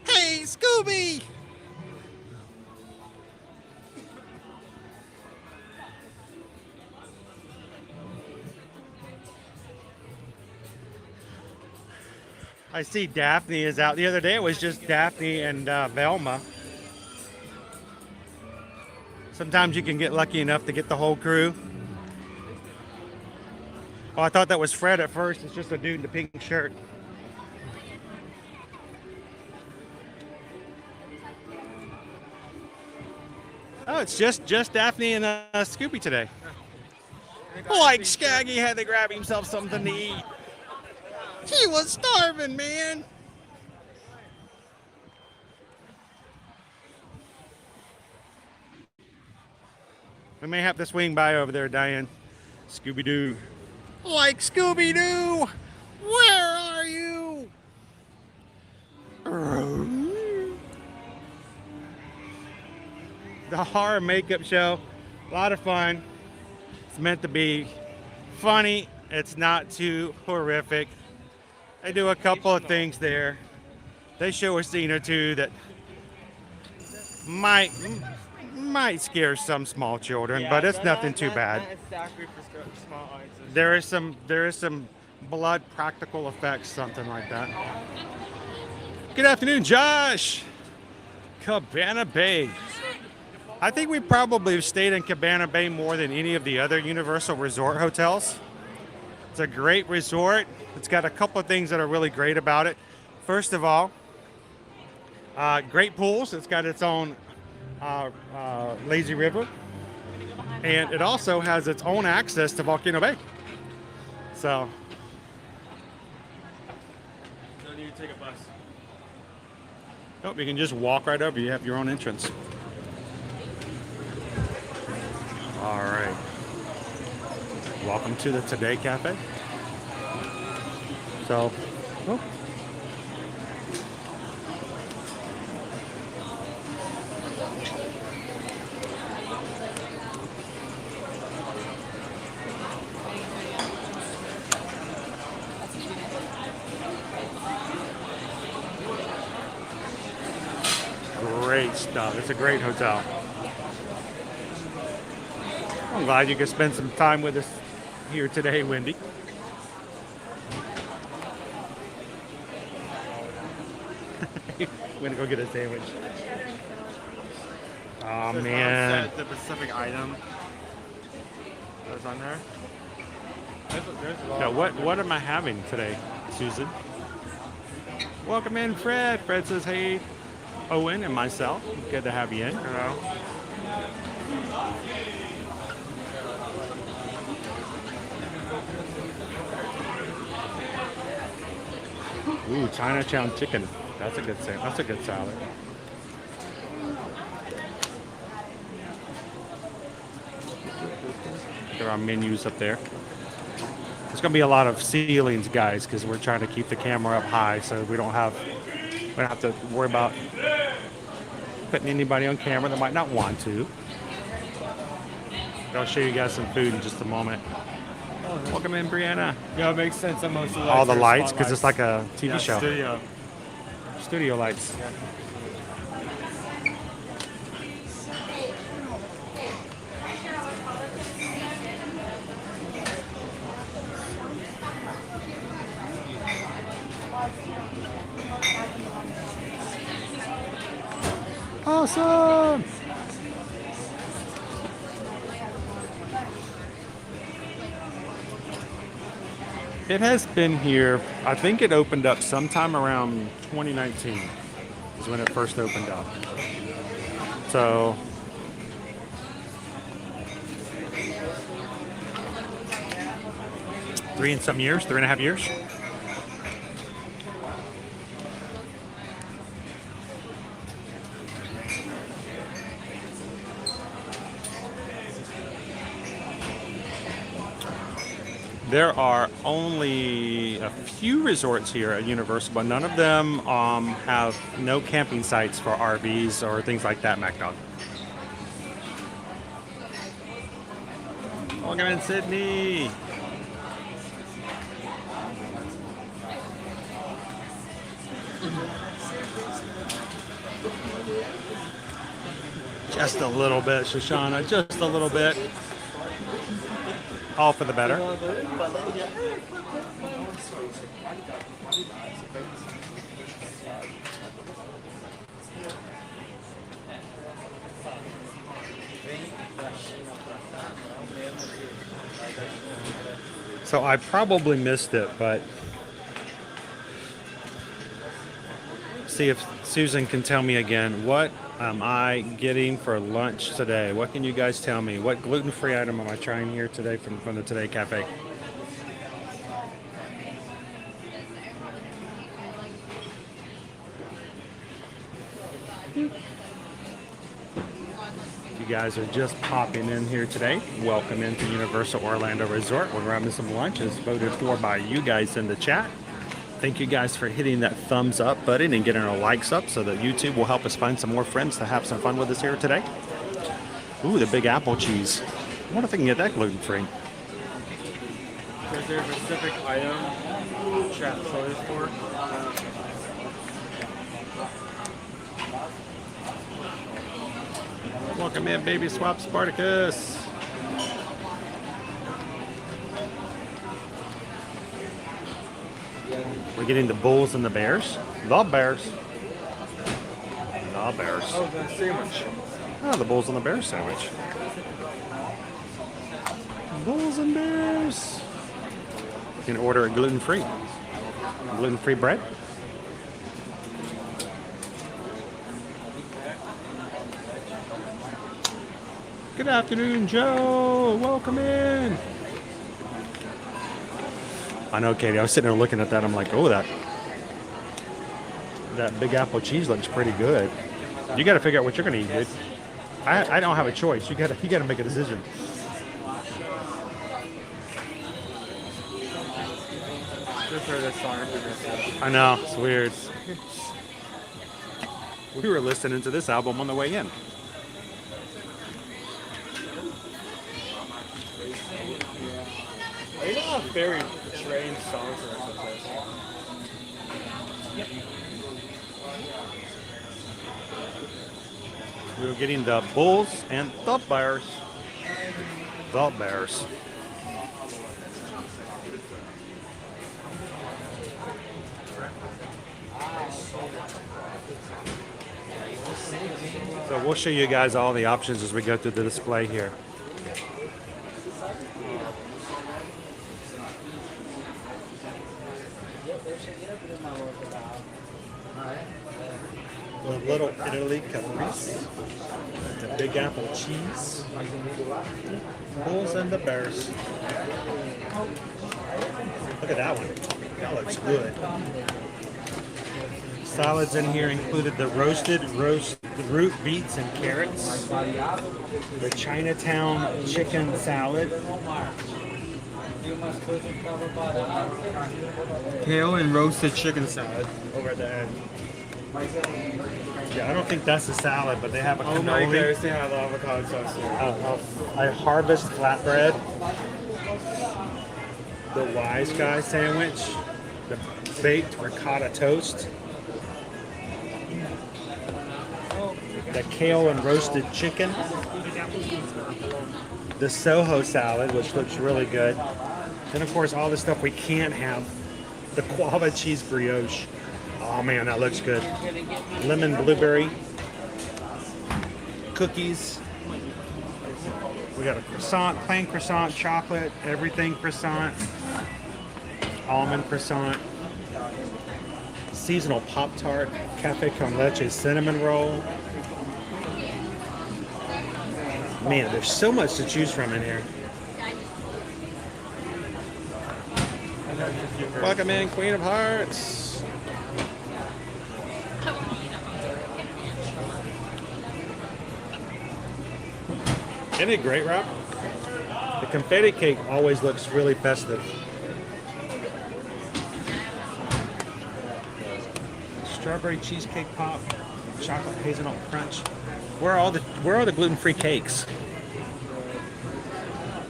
Hey, Scooby! I see Daphne is out. The other day it was just Daphne and Velma. Sometimes you can get lucky enough to get the whole crew. Oh, I thought that was Fred at first. It's just a dude in the pink shirt. Oh, it's just Daphne and Scooby today. Like Skaggy had to grab himself something to eat. He was starving, man. We may have to swing by over there, Diane. Scooby-Doo. Like Scooby-Doo! Where are you? The horror makeup show. A lot of fun. It's meant to be funny. It's not too horrific. They do a couple of things there. They show a scene or two that might might scare some small children, but it's nothing too bad. Not exactly for small audiences. There is some blood practical effects, something like that. Good afternoon, Josh. Cabana Bay. I think we probably have stayed in Cabana Bay more than any of the other Universal Resort hotels. It's a great resort. It's got a couple of things that are really great about it. First of all, great pools. It's got its own lazy river, and it also has its own access to Volcano Bay. So, No need to take a bus. nope, you can just walk right over. You have your own entrance. All right. Welcome to the Today Cafe. So, oh. Great stuff. It's a great hotel. I'm glad you could spend some time with us here today, Wendy. We're gonna go get a sandwich. Oh man. The specific item that's on there. There's a lot Yeah, of- what am I having today, Susan? Welcome in, Fred. Fred says, hey, Owen and myself. Good to have you in. Hello. Ooh, Chinatown chicken. That's a good That's a good salad. There are menus up there. There's gonna be a lot of ceilings, guys, because we're trying to keep the camera up high, so we don't have to worry about putting anybody on camera that might not want to. I'll show you guys some food in just a moment. Welcome in, Brianna. Yeah, it makes sense that most of the lights All the are lights, because it's like spotlights. a TV Yeah, show. Studio. Studio lights. Yeah. Awesome! It has been here. I think it opened up sometime around 2019 is when it first opened up. So three and a half years. There are only a few resorts here at Universal, but none of them have no camping sites for RVs or things like that, MacDog. Welcome in, Sydney. Just a little bit, Shoshana, just a little bit. All for the better. So I probably missed it, but see if Susan can tell me again. What am I getting for lunch today? What can you guys tell me? What gluten-free item am I trying here today from the Today Cafe? You guys are just popping in here today. Welcome into Universal Orlando Resort. We're having some lunch as voted for by you guys in the chat. Thank you guys for hitting that thumbs up button and getting our likes up so that YouTube will help us find some more friends to have some fun with us here today. Ooh, the big apple cheese. I wonder if I can get that gluten-free. Is there a specific item chat photos for? Welcome in, Baby Swap Spartacus. We're getting the Bulls and the Bears. The Bears. The Bears. Oh, the sandwich. Oh, the Bulls and the Bears sandwich. Bulls and Bears. You can order it gluten-free. Gluten-free bread. Good afternoon, Joe. Welcome in. I know, Katie. I was sitting there looking at that. I'm like, oh, that Big Apple cheese looks pretty good. You got to figure out what you're gonna eat, dude. I don't have a choice. You gotta make a decision. Just heard this song. I know, it's weird. We were listening to this album on the way in. They don't have very strange songs or something. We were getting the Bulls and the Bears. The Bears. So we'll show you guys all the options as we go through the display here. The Little Italy Caprice, the Big Apple cheese, Bulls and the Bears. Look at that one. That looks good. Salads in here included the roast root beets and carrots, the Chinatown chicken salad, Kale and roasted chicken salad. over at the end. Yeah, I don't think that's a salad, but they have a Oh my cannoli. goodness, they have the avocado sauce here. A harvest flatbread, the Wise Guy sandwich, the baked ricotta toast, the kale and roasted chicken, the Soho salad, which looks really good, then of course all the stuff we can't have, the guava cheese brioche. Oh man, that looks good. Lemon blueberry cookies. We got a croissant, plain croissant, chocolate, everything croissant, almond croissant, seasonal Pop-Tart, cafe con leche cinnamon roll. Man, there's so much to choose from in here. Welcome in, Queen of Hearts. Isn't it great, Rob? The confetti cake always looks really festive. Strawberry cheesecake pop, chocolate hazelnut crunch. Where are all the gluten-free cakes?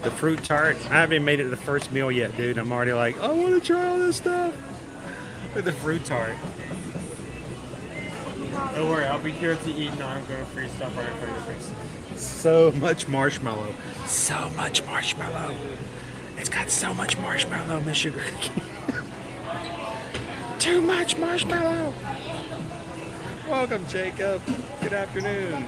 The fruit tart. I haven't even made it to the first meal yet, dude. I'm already like, I want to try all this stuff. Look at the fruit tart. Don't worry, I'll be here to eat and I'm going to free stuff right in front of your face. So much marshmallow. So much marshmallow. It's got so much marshmallow, Miss Sugar. Too much marshmallow. Welcome, Jacob. Good afternoon.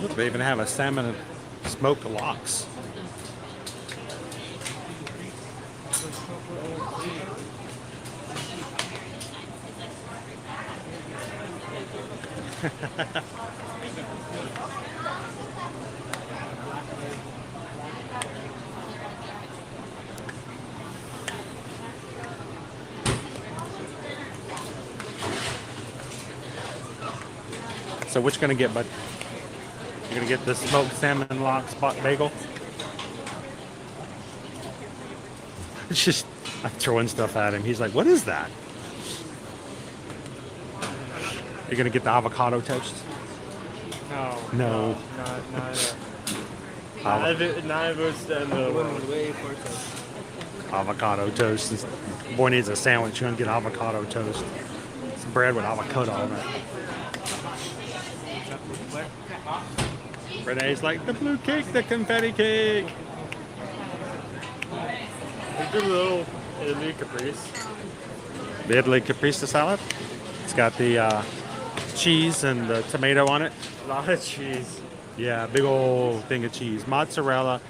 Look, they even have a salmon and smoked lox. So which gonna get, bud? You're gonna get the smoked salmon lox spot bagel. It's just I'm throwing stuff at him. He's like, "What is that?" You're gonna get the avocado toast. No. Not if it's the end of the world. Avocado toast. Boy needs a sandwich. You're gonna get avocado toast. It's bread with avocado on it. Renee's like the blue cake, the confetti cake. It's a little Italy caprese. The Italy caprese salad. It's got the cheese and the tomato on it. A lot of cheese. Yeah, big old thing of cheese. Mozzarella,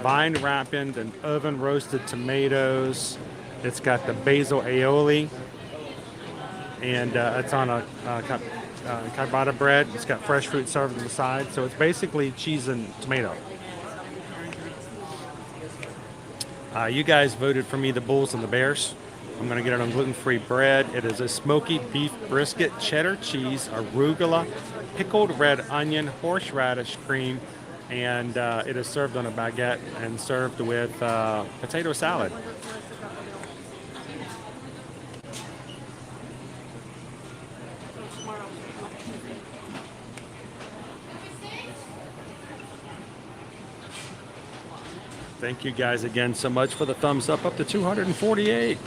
vine ripened and oven roasted tomatoes. It's got the basil aioli. And it's on a ciabatta bread. It's got fresh fruit served on the side. So it's basically cheese and tomato. You guys voted for me the Bulls and the Bears. I'm going to get it on gluten-free bread. It is a smoky beef brisket, cheddar cheese, arugula, pickled red onion, horseradish cream, and it is served on a baguette and served with potato salad. Thank you guys again so much for the thumbs up to 248.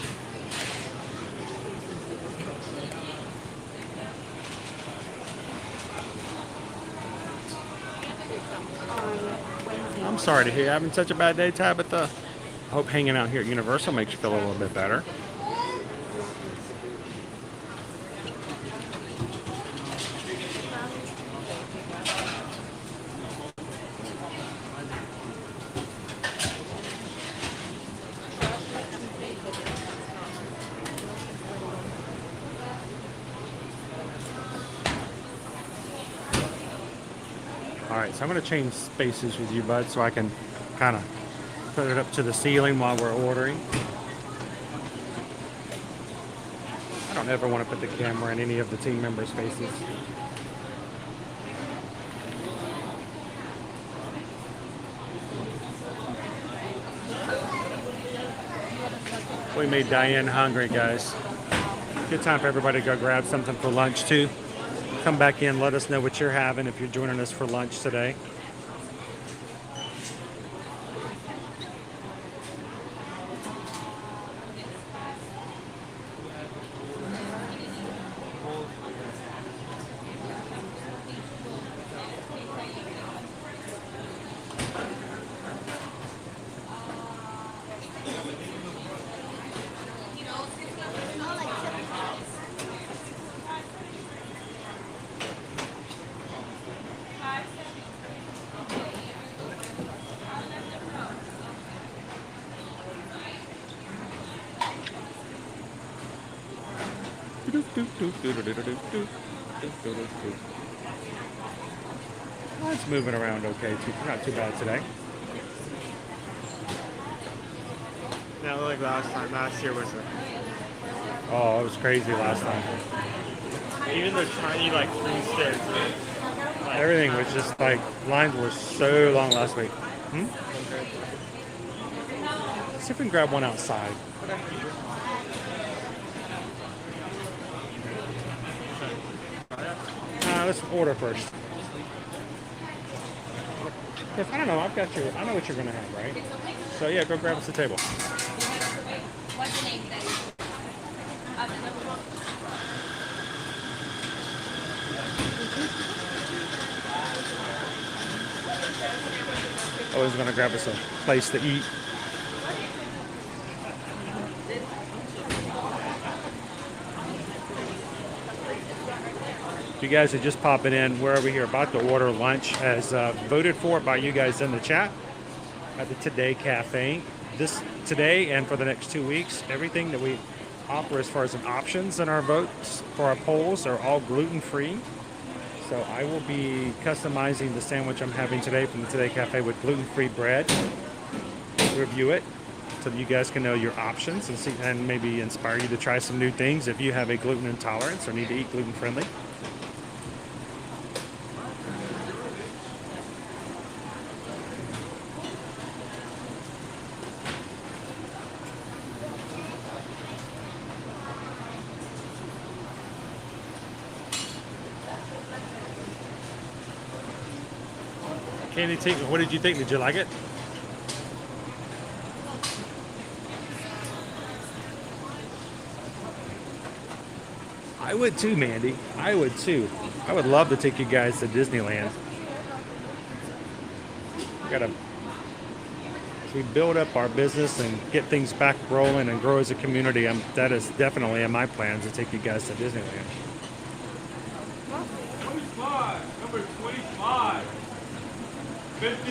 I'm sorry to hear you're having such a bad day, Tabitha. I hope hanging out here at Universal makes you feel a little bit better. Alright, so I'm going to change spaces with you, bud, so I can kind of put it up to the ceiling while we're ordering. I don't ever want to put the camera in any of the team members' faces. We made Diane hungry, guys. Good time for everybody to go grab something for lunch, too. Come back in, let us know what you're having if you're joining us for lunch today. Well, it's moving around okay, not too bad today. Not like last time. Last year was Oh, it was crazy last time. even the tiny like free stairs. Like, Everything was just like, lines were so long last week. Let's see if we can grab one outside. Let's order first. I don't know, I know what you're gonna have, right? So yeah, go grab us a table. What's the name then? Always gonna grab us a place to eat. If you guys are just popping in, we're over here about to order lunch as voted for by you guys in the chat at the Today Cafe. Today and for the next 2 weeks, everything that we offer as far as options in our votes for our polls are all gluten-free. So I will be customizing the sandwich I'm having today from the Today Cafe with gluten-free bread. Review it so that you guys can know your options and see, and maybe inspire you to try some new things if you have a gluten intolerance or need to eat gluten-friendly. Candy Tinker, what did you think? Did you like it? I would too, Mandy. I would too. I would love to take you guys to Disneyland. We gotta, as we build up our business and get things back rolling and grow as a community, that is definitely in my plans to take you guys to Disneyland. 25, number 25. 25.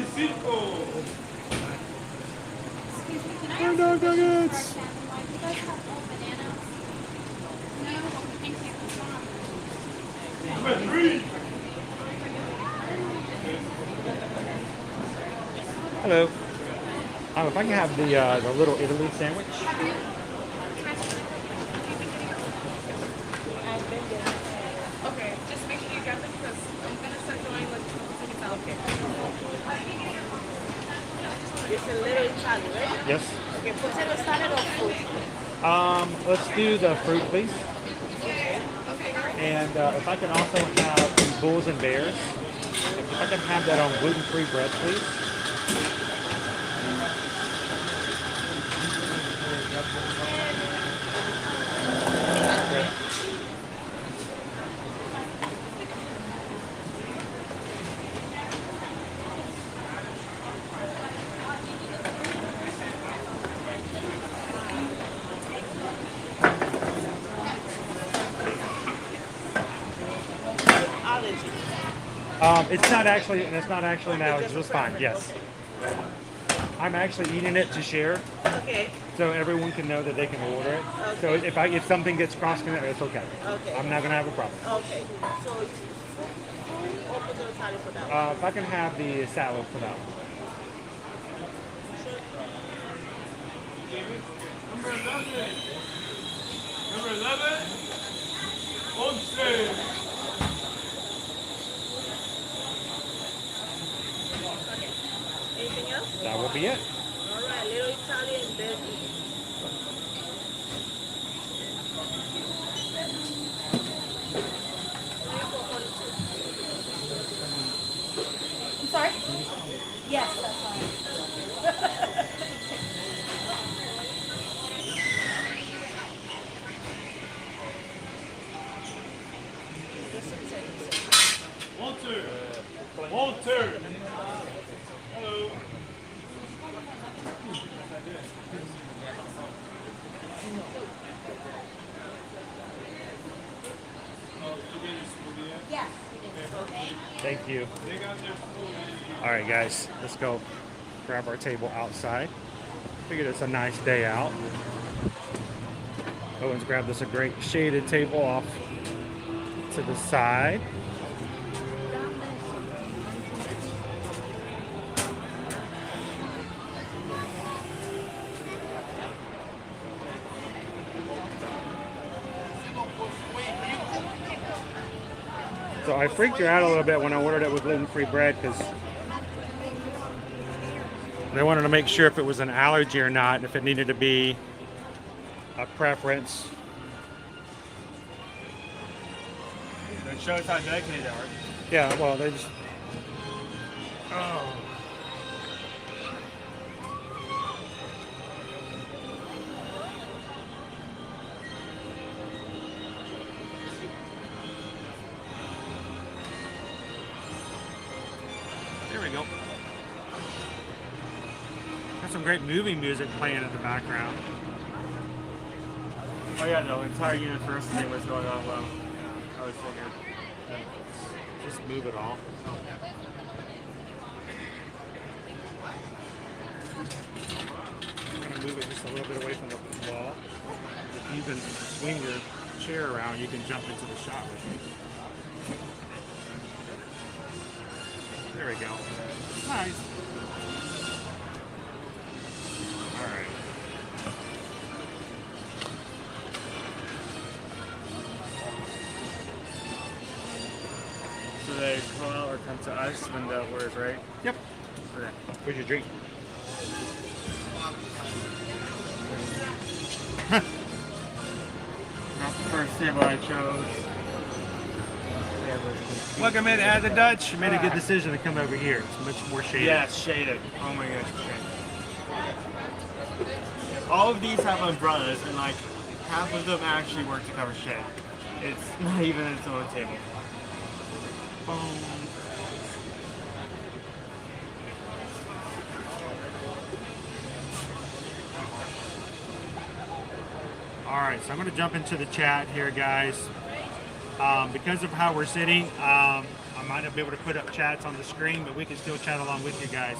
Excuse me, can I Corn dog nuggets. You guys have all bananas? No, thank you. Number 3. Hello. If I can have the little Italy sandwich. Okay, just make sure you got them because I'm gonna start doing with chicken salad. It's a little Italian, right? Yes. Okay, potato salad or fruit? Let's do the fruit, please. And if I can also have some bulls and bears. If I can have that on gluten-free bread, please. It's not actually now. It's just fine. Yes. I'm actually eating it to share, Okay, so everyone can know that they can order it. So if something gets cross-connected, it's okay. Okay. I'm not gonna have a problem. okay. So it's fruit or potato salad for that one? If I can have the salad for that one. Number 11. Number 11. 11. Anything else? That will be it. All right, little Italian veggie. I'm sorry? Yes, that's fine. Walter. Walter. Hello. Yes, we did. Thank you. They got their food. All right, guys, let's go grab our table outside. Figured it's a nice day out. Owen's grabbed us a great shaded table off to the side. So I freaked her out a little bit when I ordered it with gluten-free bread because they wanted to make sure if it was an allergy or not, if it needed to be a preference. It shows how dedicated they are. Yeah, well, they just... Oh. There we go. Got some great movie music playing in the background. Oh yeah, the entire unit for us today was going on well. I was figuring. Just move it all. I'm gonna move it just a little bit away from the wall. If you can swing your chair around, you can jump into the shot with me. There we go. Nice. All right. So they call or come to us when the order's right? Yep. Okay. Where's your drink? Not the first table I chose. Welcome in, Add the Dutch. You made a good decision to come over here. It's much more shady. Yeah, it's shaded. Oh my gosh. All of these have umbrellas, and like half of them actually work to cover shade. It's not even its own table. Boom. All right, so I'm going to jump into the chat here, guys. Because of how we're sitting, I might not be able to put up chats on the screen, but we can still chat along with you guys.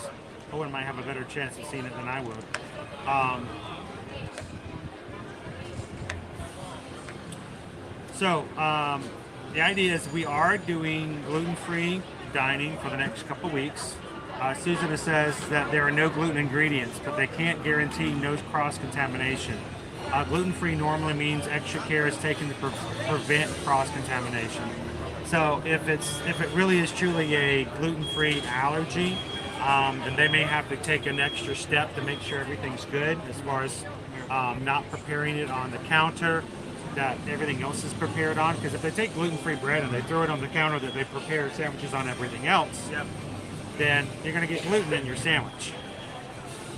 Owen might have a better chance of seeing it than I would. The idea is we are doing gluten-free dining for the next couple weeks. Susan says that there are no gluten ingredients, but they can't guarantee no cross-contamination. Gluten-free normally means extra care is taken to prevent cross-contamination. So if it really is truly a gluten-free allergy, then they may have to take an extra step to make sure everything's good as far as not preparing it on the counter that everything else is prepared on. Because if they take gluten-free bread and they throw it on the counter that they prepare sandwiches on everything else, then you're going to get gluten in your sandwich.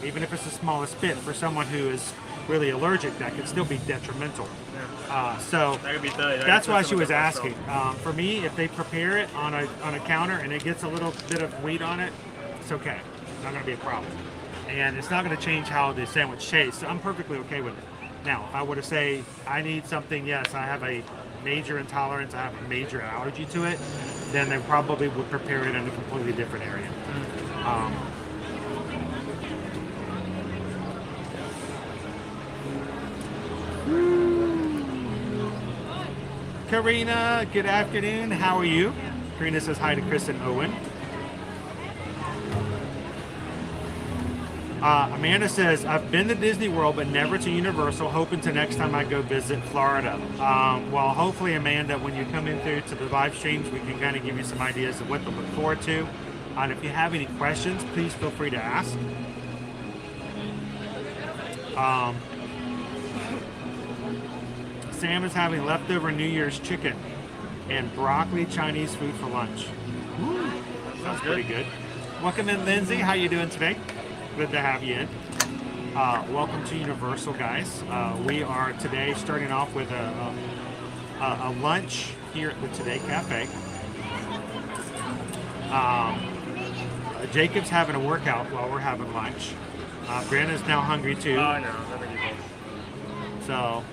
Even if it's the smallest bit, for someone who is really allergic, that could still be detrimental. So That could be silly. that's why she was asking. For me, if they prepare it on a counter and it gets a little bit of wheat on it, it's okay. It's not going to be a problem. And it's not going to change how the sandwich tastes. So I'm perfectly okay with it. Now, if I were to say I need something, yes, I have a major intolerance, I have a major allergy to it, then they probably would prepare it in a completely different area. Karina, good afternoon. How are you? Karina says hi to Chris and Owen. Amanda says, I've been to Disney World, but never to Universal, hoping to next time I go visit Florida. Well, hopefully, Amanda, when you come in through to the live streams, we can kind of give you some ideas of what to look forward to. And if you have any questions, please feel free to ask. Sam is having leftover New Year's chicken and broccoli Chinese food for lunch. Ooh, sounds pretty good. Welcome in, Lindsay. How you doing today? Good to have you in. Welcome to Universal, guys. We are today starting off with a lunch here at the Today Cafe. Jacob's having a workout while we're having lunch. Brianna's now hungry too. Oh no, never do both. So,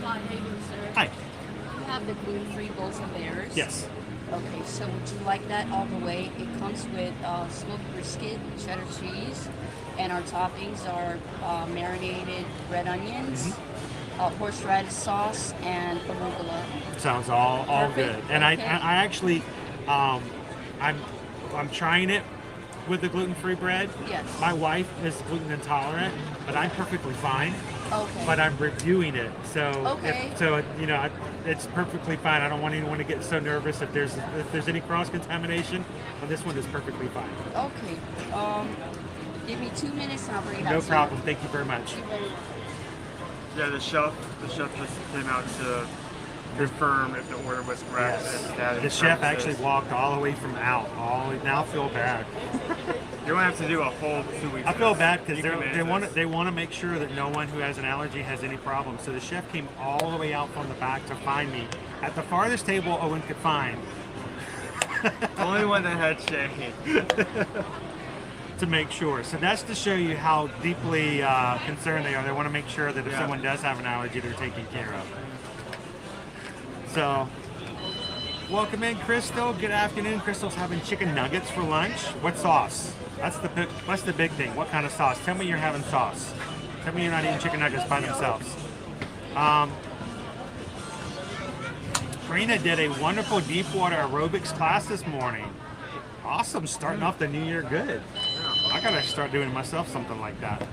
Hi, how you doing, sir? hi. You have the gluten-free bowls of theirs? Yes. Okay, so would you like that all the way? It comes with smoked brisket, cheddar cheese, and our toppings are marinated red onions, horseradish sauce, and arugula. Sounds all good. Perfect. And Okay. I actually, I'm trying it with the gluten-free bread. Yes. My wife is gluten intolerant, but I'm perfectly fine. Okay. But I'm reviewing it, so Okay. it's perfectly fine. I don't want anyone to get so nervous if there's any cross contamination. But this one is perfectly fine. Okay. Give me 2 minutes and I'll bring it out. No to you. problem. Thank you very much. Thank you very much. Yeah, the chef just came out to confirm if the order was correct. Yes. and that The is chef premises. actually walked all the way from out. Now I feel bad. You don't have to do a whole 2 weeks. I of feel this. bad because You can manage they this. want to make sure that no one who has an allergy has any problems. So the chef came all the way out from the back to find me at the farthest table Owen could find. The only one that had shade. To make sure. So that's to show you how deeply concerned they are. They want to make sure that if Yeah. someone does have an allergy, they're taken care of. So, welcome in, Crystal. Good afternoon. Crystal's having chicken nuggets for lunch. What sauce? That's the big thing. What kind of sauce? Tell me you're having sauce. Tell me you're not eating chicken nuggets by themselves. Karina did a wonderful deep water aerobics class this morning. Awesome, starting off the new year good. I gotta start doing myself something like that.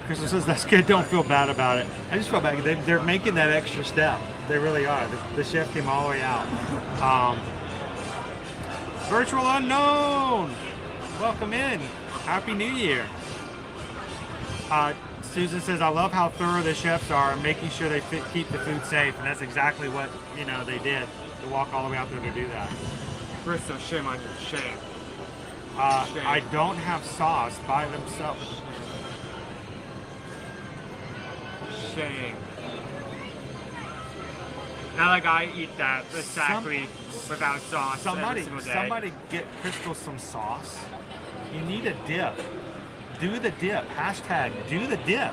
Crystal says that's good. Don't feel bad about it. I just feel bad. They're making that extra step. They really are. The chef came all the way out. Virtual unknown. Welcome in. Happy New Year. Susan says, I love how thorough the chefs are, making sure they keep the food safe, and that's exactly what they did to walk all the way out there to do that. Crystal, shame on you. Shame. I don't have sauce by themselves. Shame. Not like I eat that exactly without sauce every single day. Somebody get Crystal some sauce. You need a dip. Do the dip. Hashtag do the dip.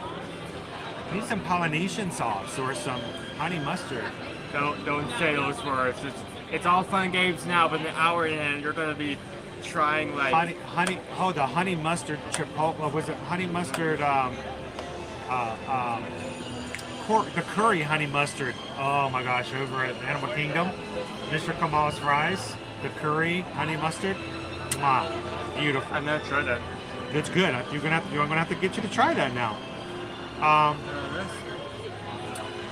You need some Polynesian sauce or some honey mustard. Don't say those words. It's all fun and games now, but in the hour in, you're gonna be trying like the honey mustard chipotle. Was it honey mustard? The curry honey mustard. Oh my gosh, over at Animal Kingdom, Mr. Kamal's fries. The curry honey mustard. Wow, beautiful. I've never tried that. It's good. I'm gonna have to get you to try that now.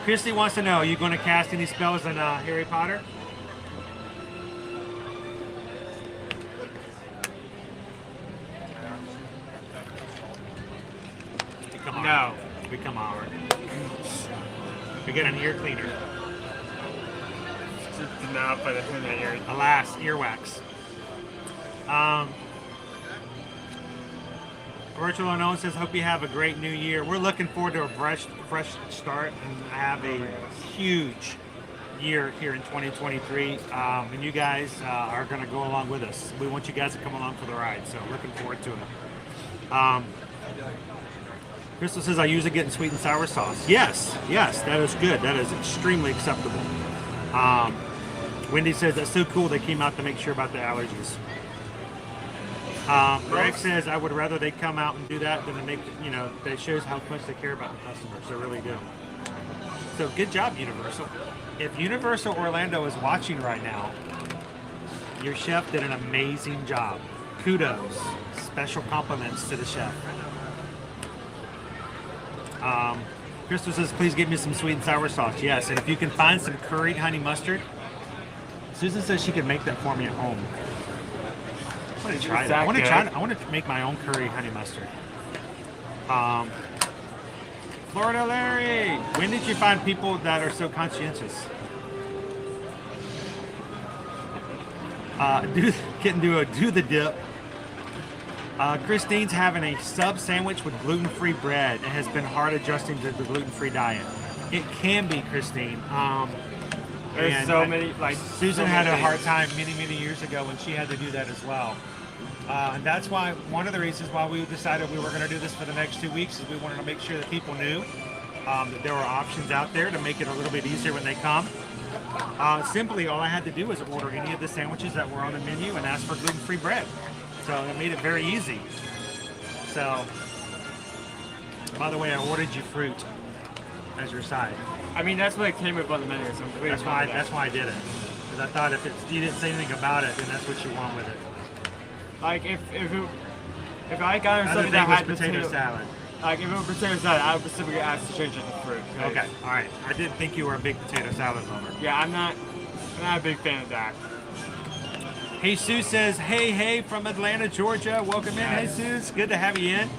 Christy wants to know: are you going to cast any spells in Harry Potter? No. Become our. We get an ear cleaner. Just not by the thing that ear. Alas, earwax. Virtual Unknown says, hope you have a great new year. We're looking forward to a fresh start and have a huge year here in 2023. And you guys are going to go along with us. We want you guys to come along for the ride, so looking forward to it. Crystal says, I usually get in sweet and sour sauce. Yes, that is good. That is extremely acceptable. Wendy says, that's so cool they came out to make sure about the allergies. Greg says, I would rather they come out and do that than to make, that shows how much they care about the customers. They really do. So good job, Universal. If Universal Orlando is watching right now, your chef did an amazing job. Kudos. Special compliments to the chef. Crystal says, please give me some sweet and sour sauce. Yes, and if you can find some curried honey mustard, Susan says she can make that for me at home. I want to try that. I want to make my own curry honey mustard. Florida Larry, when did you find people that are so conscientious? Do the dip. Christine's having a sub sandwich with gluten-free bread and has been hard adjusting to the gluten-free diet. It can be, Christine. There's so many, Susan had a hard time many years ago when she had to do that as well. And that's why, one of the reasons why we decided we were going to do this for the next 2 weeks is we wanted to make sure that people knew that there were options out there to make it a little bit easier when they come. Simply, all I had to do was order any of the sandwiches that were on the menu and ask for gluten-free bread. So it made it very easy. So, by the way, I ordered you fruit as your side. I mean, that's what it came with on the menu. So that's why I did it. Because I thought if you didn't say anything about it, then that's what you want with it. Like if I got something that had potato salad. Like if it was potato salad, I would specifically ask to change it to fruit. Okay, all right. I didn't think you were a big potato salad lover. Yeah, I'm not a big fan of that. Jesus says, hey from Atlanta, Georgia. Welcome in, Jesus. Good to have you in.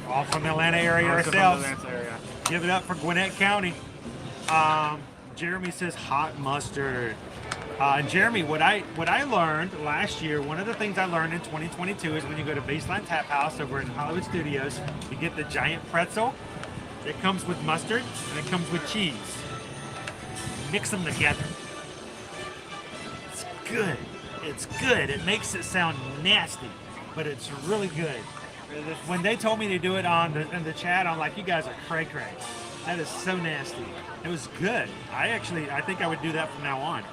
All from the Atlanta area ourselves. Give it up for Gwinnett County. Jeremy says hot mustard. And Jeremy, what I learned last year, one of the things I learned in 2022 is when you go to Baseline Tap House over in Hollywood Studios, you get the giant pretzel. It comes with mustard and it comes with cheese. Mix them together. It's good. It's good. It makes it sound nasty, but it's really good. When they told me to do it in the chat, I'm like, you guys are cray-cray. That is so nasty. It was good. I think I would do that from now on.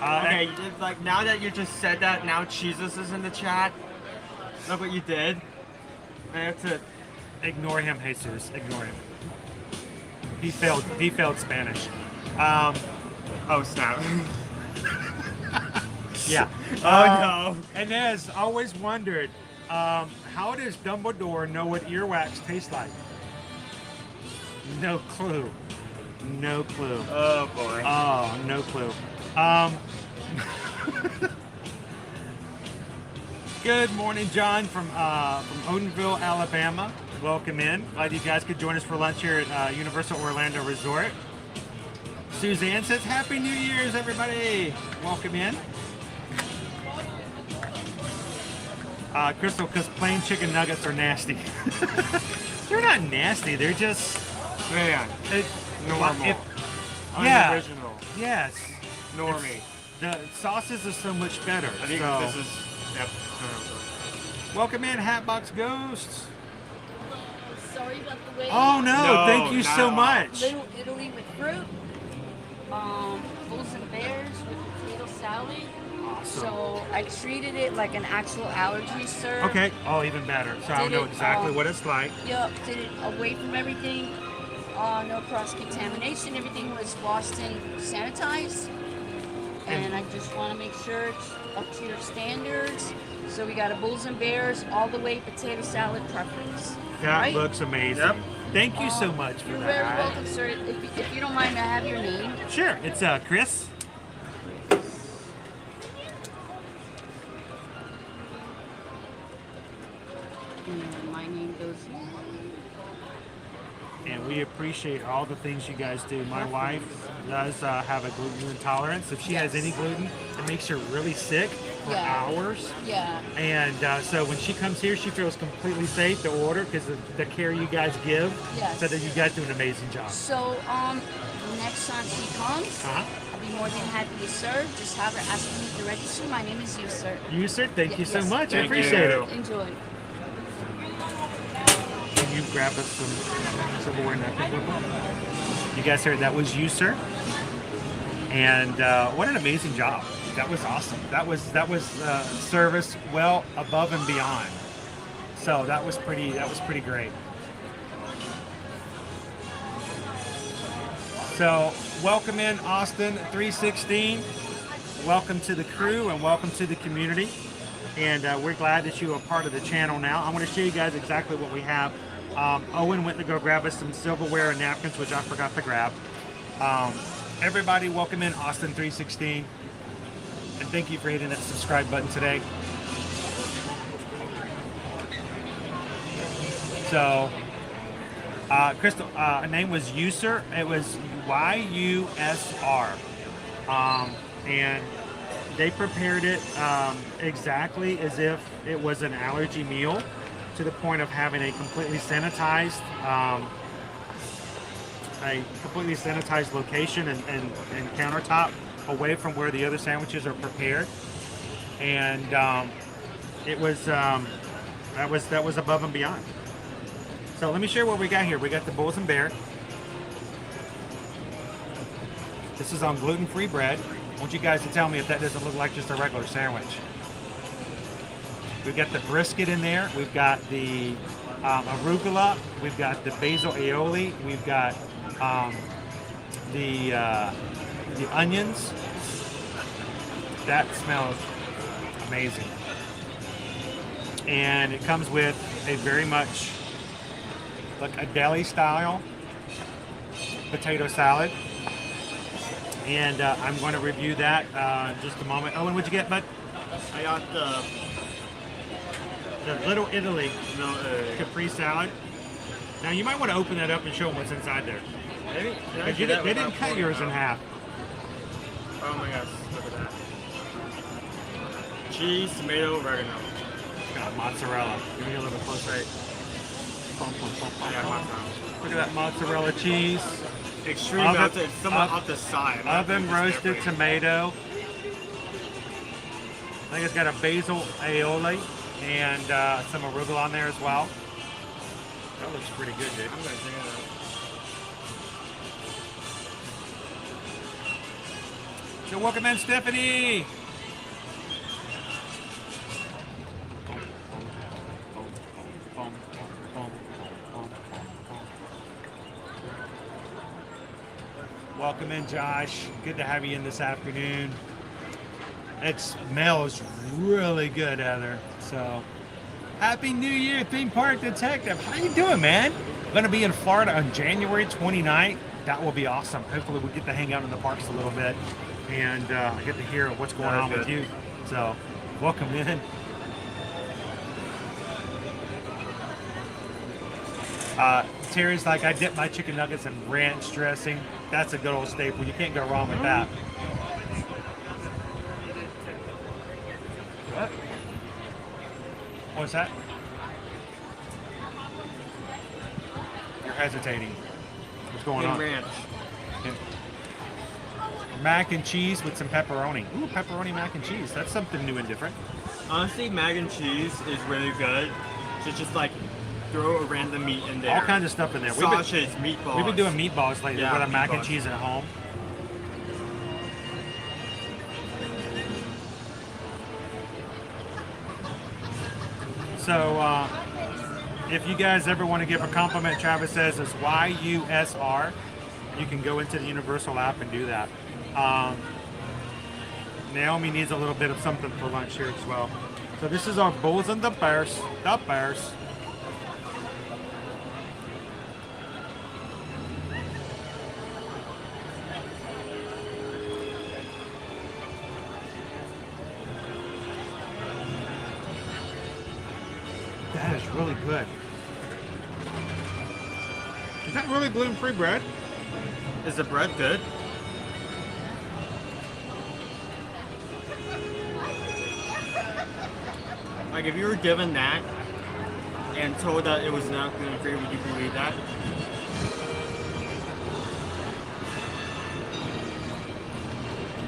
Okay, like now that you just said that, now Jesus is in the chat. Look what you did. I have to ignore him, Jesus. Ignore him. He failed Spanish. Oh snap. Yeah. Oh no. And as always wondered, how does Dumbledore know what earwax tastes like? No clue. No clue. Oh boy. Oh, no clue. Good morning, John from Odenville, Alabama. Welcome in. Glad you guys could join us for lunch here at Universal Orlando Resort. Suzanne says, Happy New Year's, everybody. Welcome in. Crystal, because plain chicken nuggets are nasty. They're not nasty. They're just... Man, normal. Yeah. Unoriginal. Yes. Normie. The sauces are so much better. I think so. this is... Yep. Welcome in, Hatbox Ghosts. Sorry about the wait. Oh, no. Thank you not so at all. much. Little Italy with fruit. Bulls and bears with potato salad. So I treated it like an actual allergy serve. Okay. Oh, even better. So I Did know it, exactly what it's like. Yep, did it away from everything. No cross-contamination. Everything was washed and sanitized. And I just want to make sure it's up to your standards. So we got a Bulls and Bears all the way potato salad preference. That right? looks amazing. Yep. Thank you so much for You're that. very welcome, sir. If you don't mind, I have your name. Sure. It's Chris. And my name goes here. And we appreciate all the things you guys do. My wife does have a gluten intolerance. If she has Yes. any gluten, it makes her really sick for Yeah. hours. Yeah. And so when she comes here, she feels completely safe to order because of the care you guys give. Yes. So that you guys do an amazing job. So, next time she comes, Uh-huh. I'll be more than happy to serve. Just have her ask me to register. My name is you, sir. You, sir, thank you so Yes. much. I Thank appreciate you. it. Enjoy. Can you grab us some silverware napkins real quick? You guys heard that was you, sir. And what an amazing job. That was awesome. That was service well above and beyond. So that was pretty great. So welcome in Austin 316. Welcome to the crew and welcome to the community. And we're glad that you are part of the channel now. I want to show you guys exactly what we have. Owen went to go grab us some silverware and napkins, which I forgot to grab. Everybody, welcome in Austin 316. And thank you for hitting that subscribe button today. So, Crystal, her name was User. It was Y-U-S-R. And they prepared it exactly as if it was an allergy meal, to the point of having a completely sanitized location and countertop away from where the other sandwiches are prepared. And it was that was above and beyond. So let me share what we got here. We got the Bulls and Bear. This is on gluten-free bread. I want you guys to tell me if that doesn't look like just a regular sandwich. We've got the brisket in there. We've got the arugula. We've got the basil aioli. We've got the onions. That smells amazing. And it comes with a very much like a deli style potato salad. And I'm going to review that in just a moment. Owen, what'd you get, bud? I got the Little Italy Capri salad. Now you might want to open that up and show them what's inside there. maybe. They didn't cut yours in half. Oh my gosh, look at that. Cheese, tomato, oregano. Got mozzarella. Give me a little closer. Right. Yeah, mozzarella. Look at that mozzarella cheese. Extreme Oven- melted. It's somewhat off the side. I'm not Oven putting this roasted there for you. tomato. I think it's got a basil aioli and some arugula on there as well. That looks pretty good, dude. I'm gonna take it out. So welcome in, Stephanie. Welcome in, Josh. Good to have you in this afternoon. It smells really good, Heather. So, Happy New Year, Theme Park Detective. How you doing, man? Going to be in Florida on January 29th. That will be awesome. Hopefully, we get to hang out in the parks a little bit, and I get to hear what's going on with you. So, welcome in. Terry's like, I dip my chicken nuggets in ranch dressing. That's a good old staple. You can't go wrong with that. What? What's that? You're hesitating. What's going on? ranch. Mac and cheese with some pepperoni. Ooh, pepperoni mac and cheese. That's something new and different. Honestly, mac and cheese is really good. Just like throw a random meat in there. All kinds of stuff in there. Sausages, meatballs. We've been doing meatballs lately Yeah, with a mac and meatballs. cheese at home. So, if you guys ever want to give a compliment, Travis says it's YUSR. You can go into the Universal app and do that. Naomi needs a little bit of something for lunch here as well. So this is our bowls and the bears. The bears. That is really good. Is that really gluten-free bread? Is the bread good? Like if you were given that and told that it was not gluten-free, would you believe that?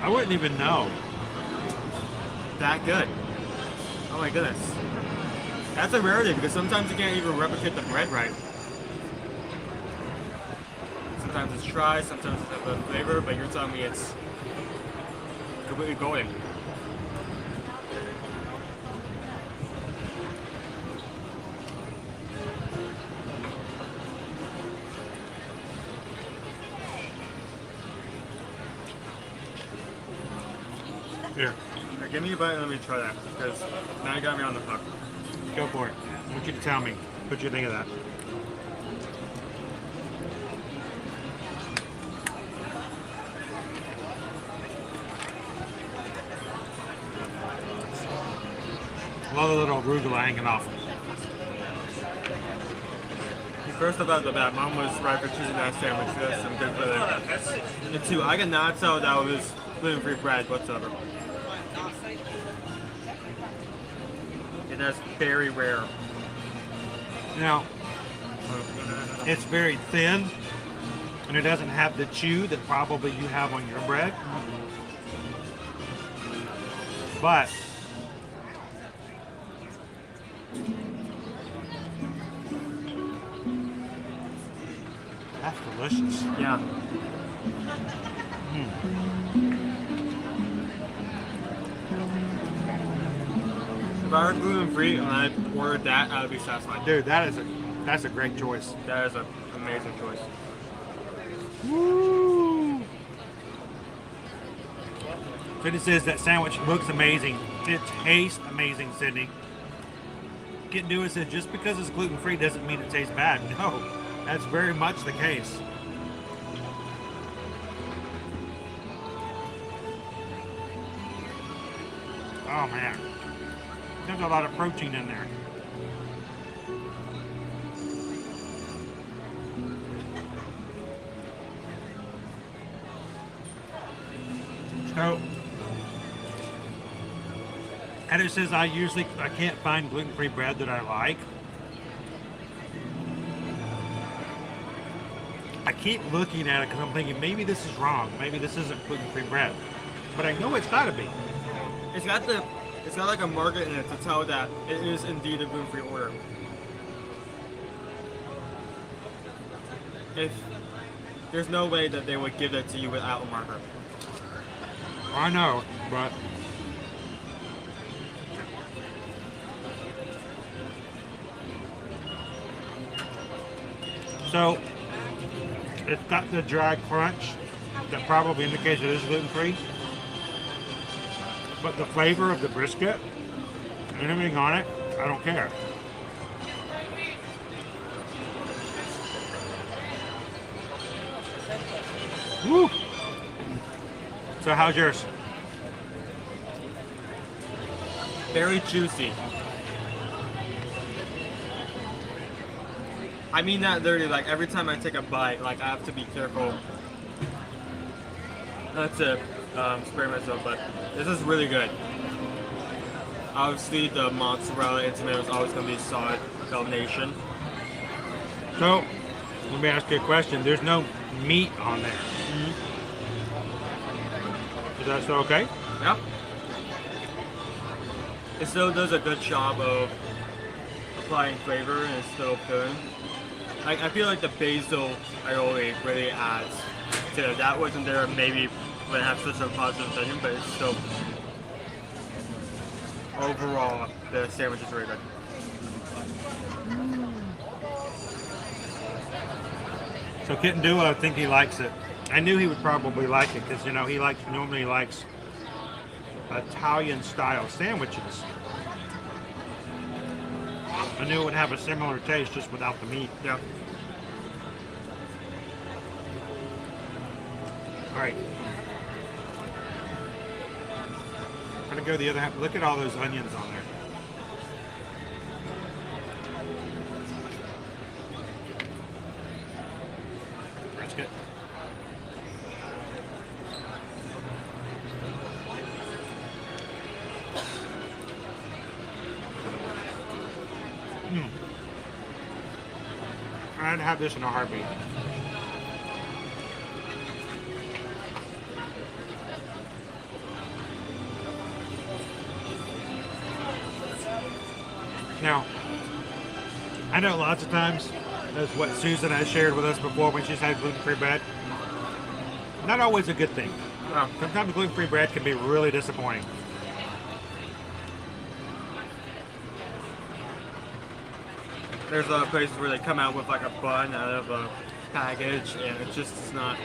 I wouldn't even know. That good. Oh my goodness. That's a rarity because sometimes you can't even replicate the bread right. Sometimes it's dry, sometimes it's a flavor, but you're telling me it's completely golden. Here, Now give me a bite and let me try that because now you got me on the hook. go for it. I want you to tell me what you think of that. Love the little arugula hanging off. First about the bat, Mom was right for choosing that sandwich. That's some good food. And two, I could not tell that was gluten-free bread whatsoever. And that's very rare. Now, it's very thin, and it doesn't have the chew that probably you have on your bread. But that's delicious. Yeah. If I were gluten-free and I ordered that, I would be satisfied. Dude, that's a great choice. That is an amazing choice. Woo! Sydney says that sandwich looks amazing. It tastes amazing, Sydney. Kit Dewey said just because it's gluten-free doesn't mean it tastes bad. No, that's very much the case. Oh man, there's a lot of protein in there. So, Heather says I can't find gluten-free bread that I like. I keep looking at it because I'm thinking maybe this is wrong. Maybe this isn't gluten-free bread, but I know it's got to be. It's got like a marker in it to tell that it is indeed a gluten-free order. If there's no way that they would give it to you without a marker. I know, but so it's got the dry crunch that probably indicates it is gluten-free. But the flavor of the brisket and everything on it, I don't care. Woo! So how's yours? Very juicy. I mean that literally, like every time I take a bite, like I have to be careful not to spray myself, but this is really good. Obviously the mozzarella and tomato is always going to be a solid combination. So, let me ask you a question. There's no meat on there. Is that still okay? Yep. It still does a good job of applying flavor and it's still good. Like, I feel like the basil aioli really adds to it. That wasn't there, maybe would have such a positive opinion, but it's still overall the sandwich is really good. So Kitten Duo, I think he likes it. I knew he would probably like it because, you know, he normally likes Italian style sandwiches. I knew it would have a similar taste just without the meat. Yeah. All right. I'm gonna go the other half. Look at all those onions on there. That's good. I'd have this in a heartbeat. Now, I know lots of times, that's what Susan has shared with us before when she's had gluten-free bread. Not always a good thing. Sometimes gluten-free bread can be really disappointing. There's a lot of places where they come out with like a bun out of a package and it's not,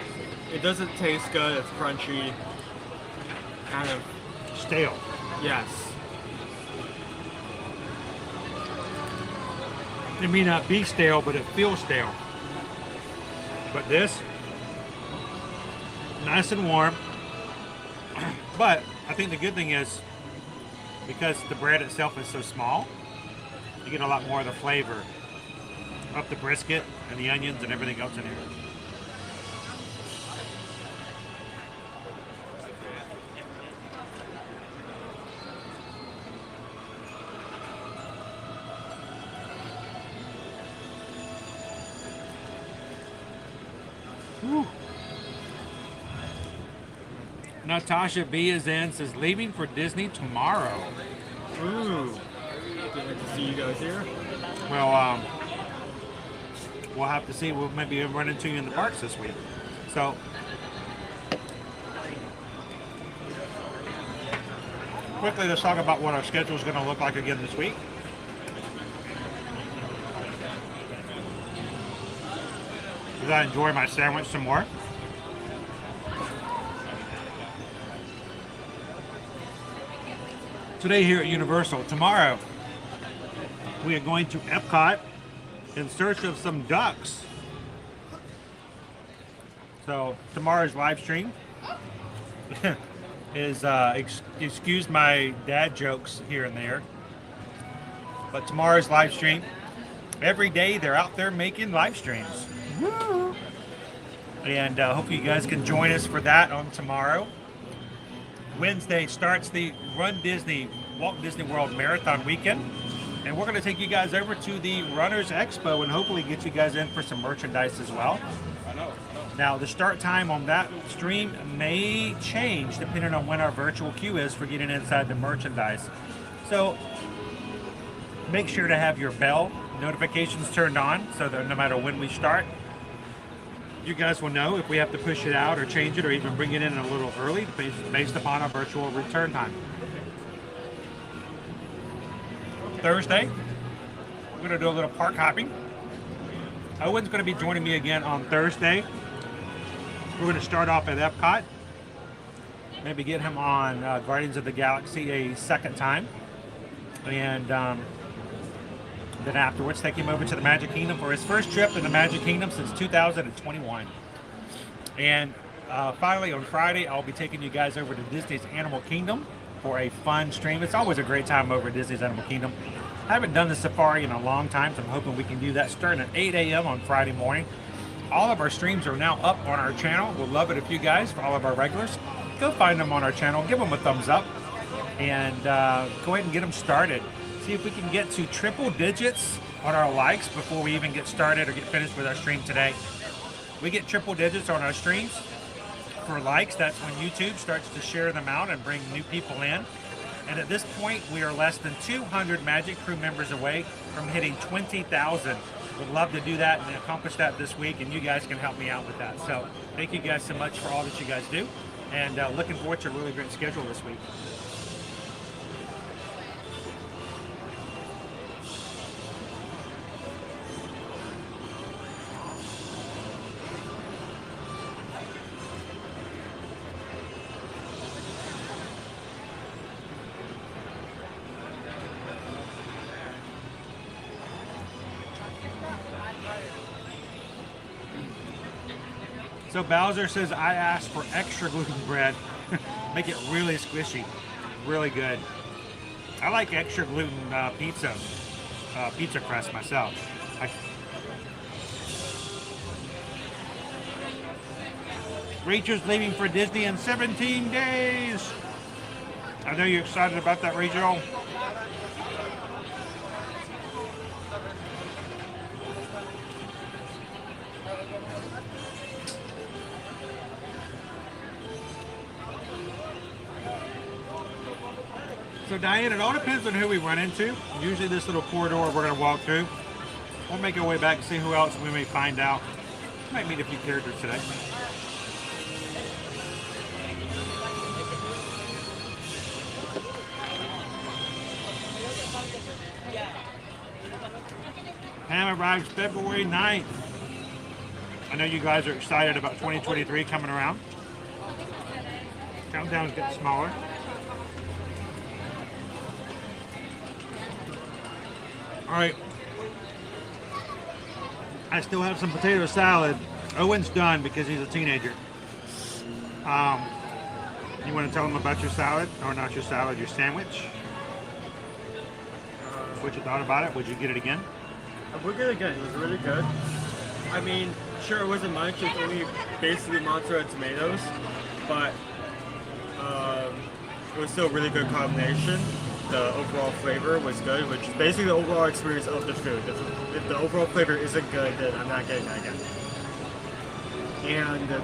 it doesn't taste good, it's crunchy, kind of Stale. yes. It may not be stale, but it feels stale. But this, nice and warm. But I think the good thing is, because the bread itself is so small, you get a lot more of the flavor of the brisket and the onions and everything else in here. Whew. Natasha B is in, says leaving for Disney tomorrow. Ooh. Good to see you guys here. Well, we'll have to see. We'll maybe run into you in the parks this week. So, quickly, let's talk about what our schedule is going to look like again this week. As I enjoy my sandwich some more. Today here at Universal. Tomorrow, we are going to Epcot in search of some ducks. So tomorrow's live stream is excuse my dad jokes here and there, but tomorrow's live stream, every day they're out there making live streams. Woo! And hopefully you guys can join us for that on tomorrow. Wednesday starts the Run Disney Walt Disney World Marathon Weekend. And we're going to take you guys over to the Runners Expo and hopefully get you guys in for some merchandise as well. Now, the start time on that stream may change depending on when our virtual queue is for getting inside the merchandise. So make sure to have your bell notifications turned on so that no matter when we start, you guys will know if we have to push it out or change it or even bring it in a little early based upon our virtual return time. Thursday, we're going to do a little park hopping. Owen's going to be joining me again on Thursday. We're going to start off at Epcot. Maybe get him on Guardians of the Galaxy a second time. And then afterwards, take him over to the Magic Kingdom for his first trip in the Magic Kingdom since 2021. And finally, on Friday, I'll be taking you guys over to Disney's Animal Kingdom for a fun stream. It's always a great time over at Disney's Animal Kingdom. I haven't done the safari in a long time, so I'm hoping we can do that starting at 8 a.m. on Friday morning. All of our streams are now up on our channel. We'll love it if you guys, for all of our regulars, go find them on our channel, give them a thumbs up, and go ahead and get them started. See if we can get to triple digits on our likes before we even get started or get finished with our stream today. We get triple digits on our streams for likes. That's when YouTube starts to share them out and bring new people in. And at this point, we are less than 200 Magic Crew members away from hitting 20,000. Would love to do that and accomplish that this week, and you guys can help me out with that. So thank you guys so much for all that you guys do, and looking forward to a really great schedule this week. So Bowser says, I asked for extra gluten bread. Make it really squishy, really good. I like extra gluten pizza crust myself. Rachel's leaving for Disney in 17 days. I know you're excited about that, Rachel. So Diane, it all depends on who we run into. Usually this little corridor we're going to walk through. We'll make our way back and see who else we may find out. Might meet a few characters today. Pam arrives February 9th. I know you guys are excited about 2023 coming around. Countdown's getting smaller. All right, I still have some potato salad. Owen's done because he's a teenager. You want to tell him about your salad, or not your salad, your sandwich? What you thought about it? Would you get it again? We'll get it again. It was really good. I mean, sure, it wasn't much. It's only basically mozzarella and tomatoes, but it was still a really good combination. The overall flavor was good, which is basically the overall experience of the food. If the overall flavor isn't good, then I'm not getting that again. And the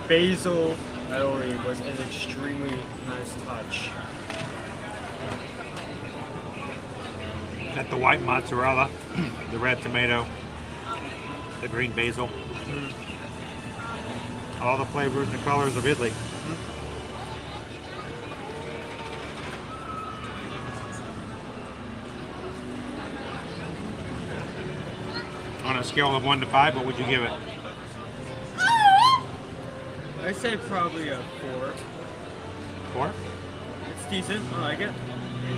basil aioli was an extremely nice touch. Got the white mozzarella, the red tomato, the green basil, all the flavors and colors of Italy. On a scale of 1 to 5, what would you give it? I'd say probably a 4. 4? It's decent. I like it.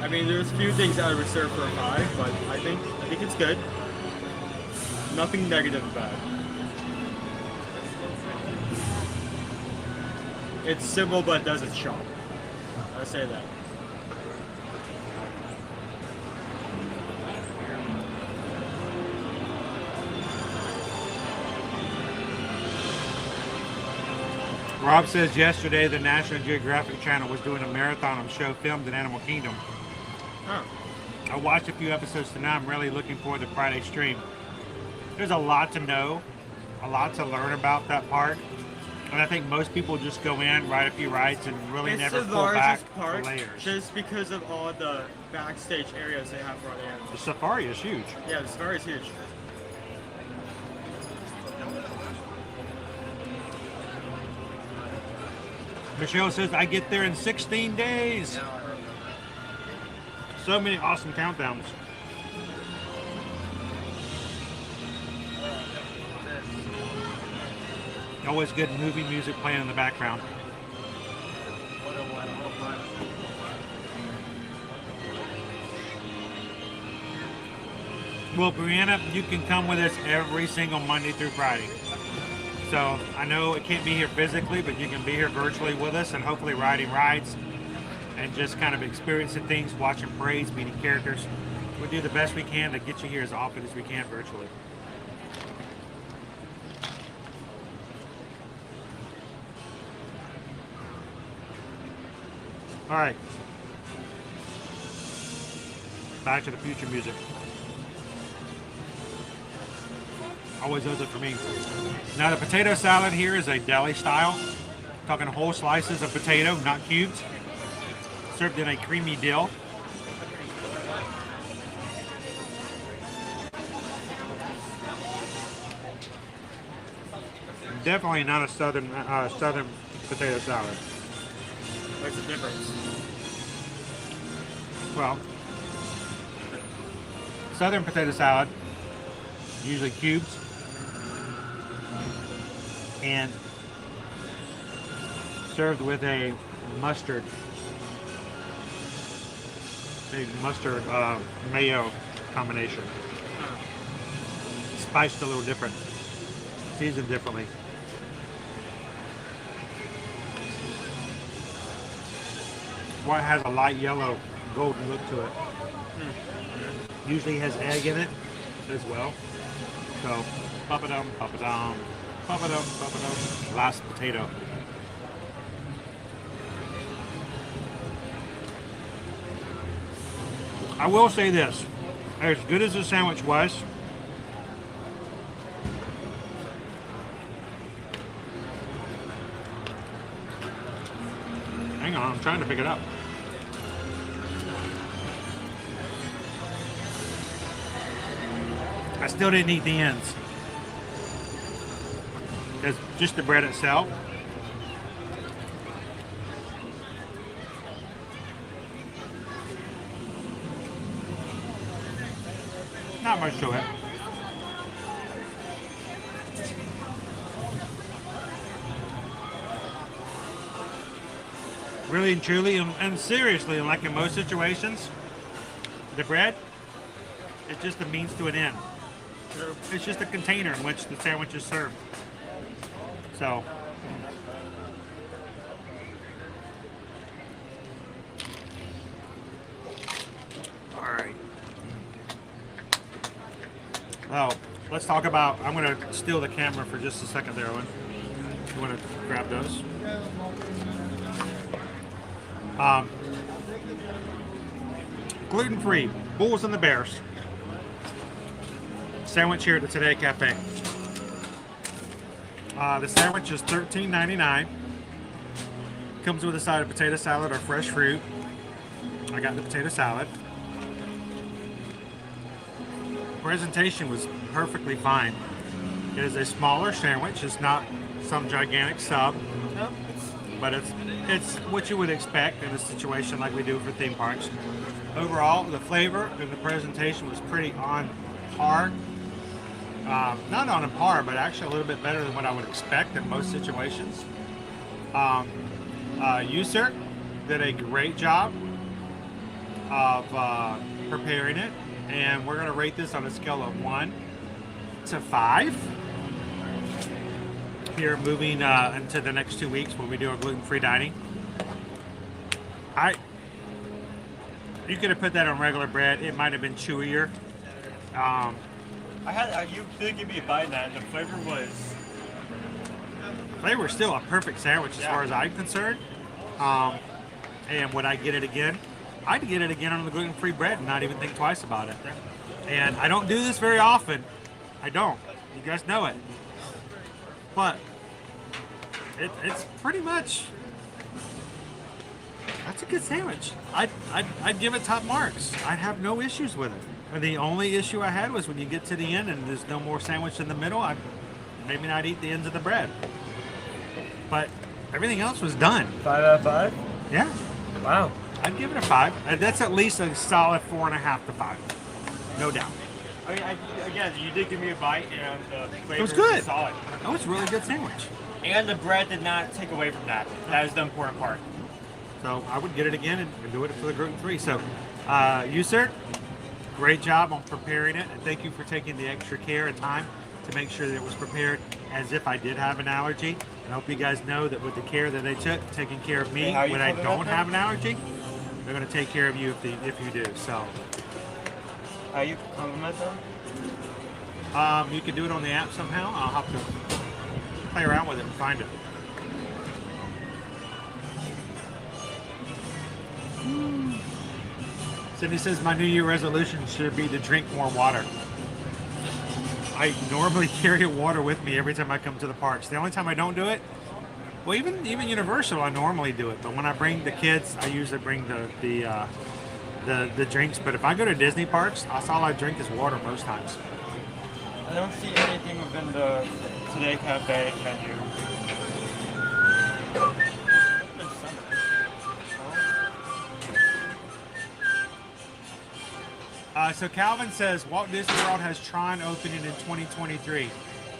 I mean, there's a few things I would reserve for a 5, but I think it's good. Nothing negative about it. It's simple, but does its job. I say that. Rob says yesterday the National Geographic Channel was doing a marathon of show filmed in Animal Kingdom. Huh. I watched a few episodes tonight. I'm really looking forward to Friday stream. There's a lot to know, a lot to learn about that park. And I think most people just go in, ride a few rides, and really never pull back the layers. Just because of all the backstage areas they have for the animals. The safari is huge. Yeah, the safari is huge. Michelle says, I get there in 16 days. So many awesome countdowns. Always good movie music playing in the background. Well, Brianna, you can come with us every single Monday through Friday. So I know it can't be here physically, but you can be here virtually with us and hopefully riding rides and just kind of experiencing things, watching parades, meeting characters. we'll do the best we can to get you here as often as we can virtually. All right. Back to the future music. Always does it for me. Now the potato salad here is a deli style. Talking whole slices of potato, not cubes. Served in a creamy dill. Definitely not a southern potato salad. What's the difference? Well, southern potato salad, usually cubes, and served with a mustard mayo combination. Spiced a little different, seasoned differently. One has a light yellow, golden look to it. Usually has egg in it as well. So, pop-a-dum, pop-a-dum, pop-a-dum, pop-a-dum. Last potato. I will say this, as good as the sandwich was, hang on, I'm trying to pick it up. I still didn't eat the ends. It's just the bread itself. Not much to it. Really and truly, and seriously, like in most situations, the bread, it's just a means to an end. It's just a container in which the sandwich is served. So, all right. Well, let's talk about, I'm going to steal the camera for just a second there, Owen. You want to grab those? Gluten-free, Bulls and the Bears. Sandwich here at the Today Cafe. The sandwich is $13.99. Comes with a side of potato salad or fresh fruit. I got the potato salad. Presentation was perfectly fine. It is a smaller sandwich. It's not some gigantic sub, but it's what you would expect in a situation like we do for theme parks. Overall, the flavor and the presentation was pretty on par. Not on par, but actually a little bit better than what I would expect in most situations. You, sir, did a great job of preparing it, and we're going to rate this on a scale of 1 to 5. Here, moving into the next 2 weeks when we do our gluten-free dining. You could have put that on regular bread. It might have been chewier. You did give me a bite of that, and the flavor was Still a perfect sandwich as far as I'm concerned. And would I get it again? I'd get it again on the gluten-free bread and not even think twice about it. And I don't do this very often. I don't. You guys know it. But it's pretty much, that's a good sandwich. I'd give it top marks. I'd have no issues with it. And the only issue I had was when you get to the end and there's no more sandwich in the middle, I'd maybe not eat the ends of the bread. But everything else was done. 5 out of 5? Yeah. Wow. I'd give it a 5. That's at least a solid 4.5 to 5. No doubt. I mean, again, you did give me a bite, and the flavor It was good. solid. Oh, it's a really good sandwich. And the bread did not take away from that. That is the important part. So I would get it again and do it for the gluten-free. So you, sir, great job on preparing it. And thank you for taking the extra care and time to make sure that it was prepared as if I did have an allergy. I hope you guys know that with the care that they took, taking care of me when I don't have an allergy, they're going to take care of you if you do. So You can compliment them. You can do it on the app somehow. I'll have to play around with it and find it. Cindy says my New Year resolution should be to drink more water. I normally carry water with me every time I come to the parks. The only time I don't do it, well, even Universal, I normally do it. But when I bring the kids, I usually bring the drinks. But if I go to Disney parks, that's all I drink is water most times. I don't see anything within the Today Cafe menu. So Calvin says Walt Disney World has Tron opening in 2023.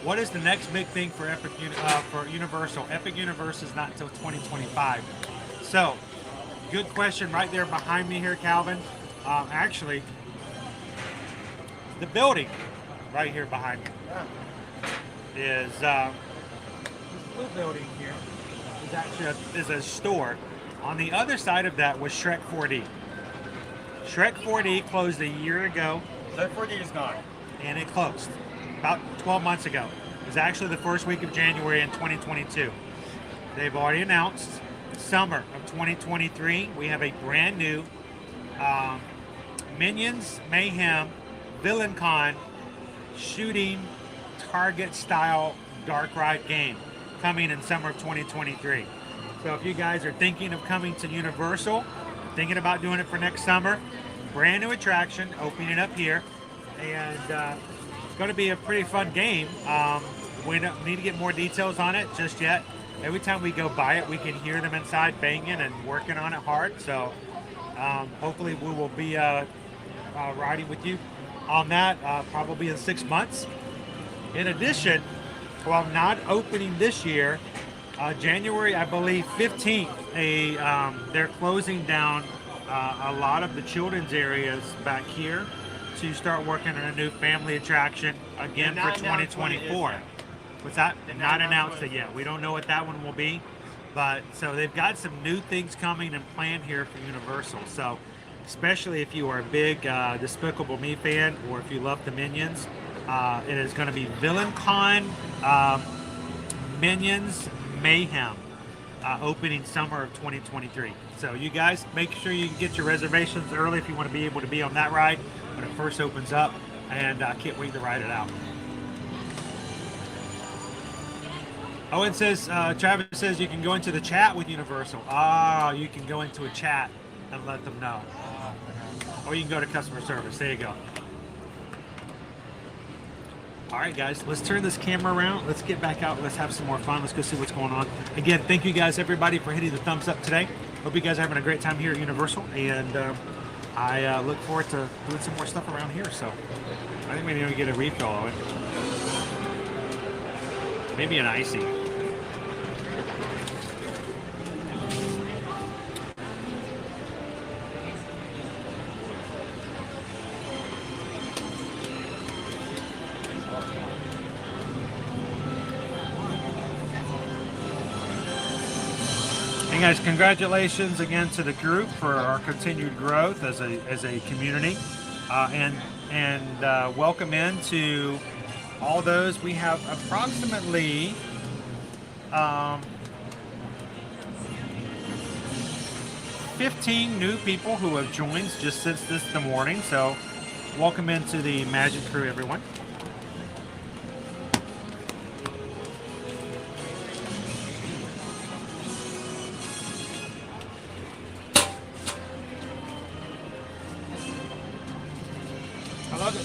What is the next big thing for for Universal? Epic Universe is not until 2025. So, good question right there behind me here, Calvin. Actually, the building right here behind me is this blue building here is actually a store. On the other side of that was Shrek 4D. Shrek 4D closed a year ago. Shrek 4D is gone. And it closed about 12 months ago. It was actually the first week of January in 2022. They've already announced summer of 2023. We have a brand new Minions Mayhem Villain Con shooting target style dark ride game coming in summer of 2023. So if you guys are thinking of coming to Universal, thinking about doing it for next summer, brand new attraction opening up here, and it's going to be a pretty fun game. We don't need to get more details on it just yet. Every time we go by it, we can hear them inside banging and working on it hard. So hopefully we will be riding with you on that probably in 6 months. In addition, while not opening this year, January, I believe, 15th, they're closing down a lot of the children's areas back here to start working on a new family attraction again for 2024. What's that? Not announced it yet. We don't know what that one will be, but so they've got some new things coming and planned here for Universal. So, especially if you are a big Despicable Me fan or if you love the Minions, it is going to be Villain Con Minions Mayhem opening summer of 2023. So you guys make sure you get your reservations early if you want to be able to be on that ride when it first opens up, and I can't wait to ride it out. Oh, it says Travis says you can go into the chat with Universal. You can go into a chat and let them know, or you can go to customer service. There you go. All right, guys, let's turn this camera around. Let's get back out. Let's have some more fun. Let's go see what's going on. Again, thank you guys, everybody, for hitting the thumbs up today. Hope you guys are having a great time here at Universal, and I look forward to doing some more stuff around here. So I think we need to get a refill of it. Maybe an icy. Guys, congratulations again to the group for our continued growth as a community, and welcome into all those. We have approximately 15 new people who have joined just since this morning. So welcome into the Magic Crew, everyone.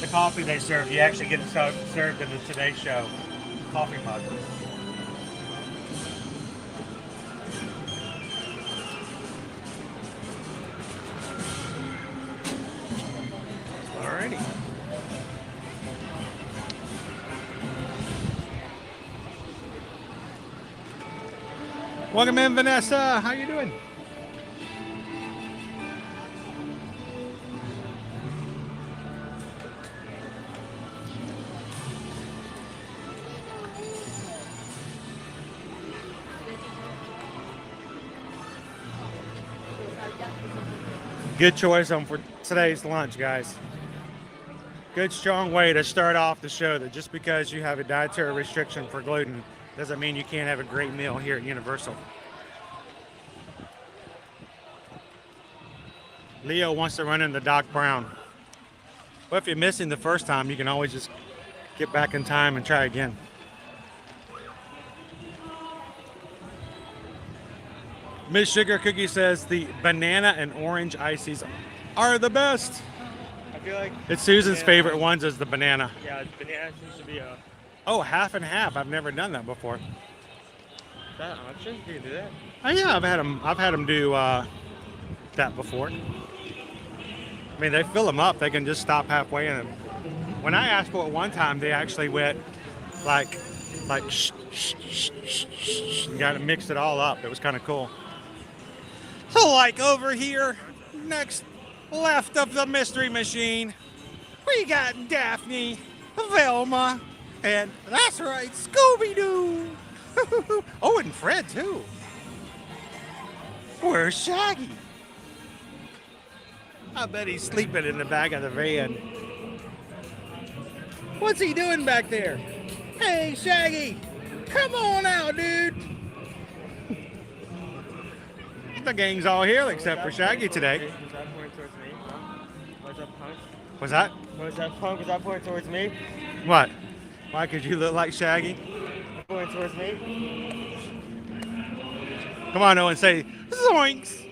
The coffee they serve, you actually get it served in the Today Show coffee mug. Alrighty. Welcome in, Vanessa. How you doing? Good choice on for today's lunch, guys. Good strong way to start off the show that just because you have a dietary restriction for gluten doesn't mean you can't have a great meal here at Universal. Leo wants to run into Doc Brown. Well, if you're missing the first time, you can always just get back in time and try again. Miss Sugar Cookie says the banana and orange ices are the best. I feel like It's Susan's banana- favorite ones is the banana. Yeah, banana seems to be a Oh, half and half. I've never done that before. that option. You can do that. Oh yeah, I've had them do that before. I mean, they fill them up. They can just stop halfway in them. When I asked for it one time, they actually went like shh, shh, shh, shh, shh, and got it mixed it all up. It was kind of cool. So like over here, next left of the mystery machine, we got Daphne, Velma, and that's right, Scooby-Doo. Oh, and Fred too. Where's Shaggy? I bet he's sleeping in the back of the van. What's he doing back there? Hey, Shaggy, come on out, dude. The gang's all here except for Shaggy today. Was that pointing towards me? Was that punk? Was that? Was that punk? Was that pointing towards me? What? Why could you look like Shaggy? Pointing towards me? Come on, Owen, say zoinks.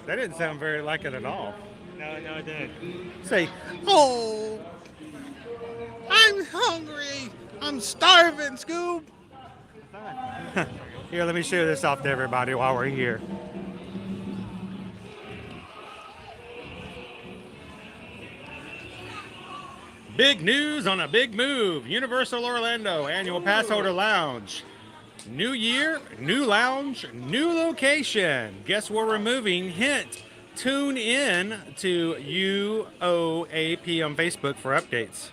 That didn't sound very like it at all. No, it didn't. Say, oh, I'm hungry. I'm starving, Scoob. Here, let me show this off to everybody while we're here. Big news on a big move. Universal Orlando Annual Pass Holder Lounge. New year, new lounge, new location. Guess we're removing? Hint. Tune in to UOAP on Facebook for updates.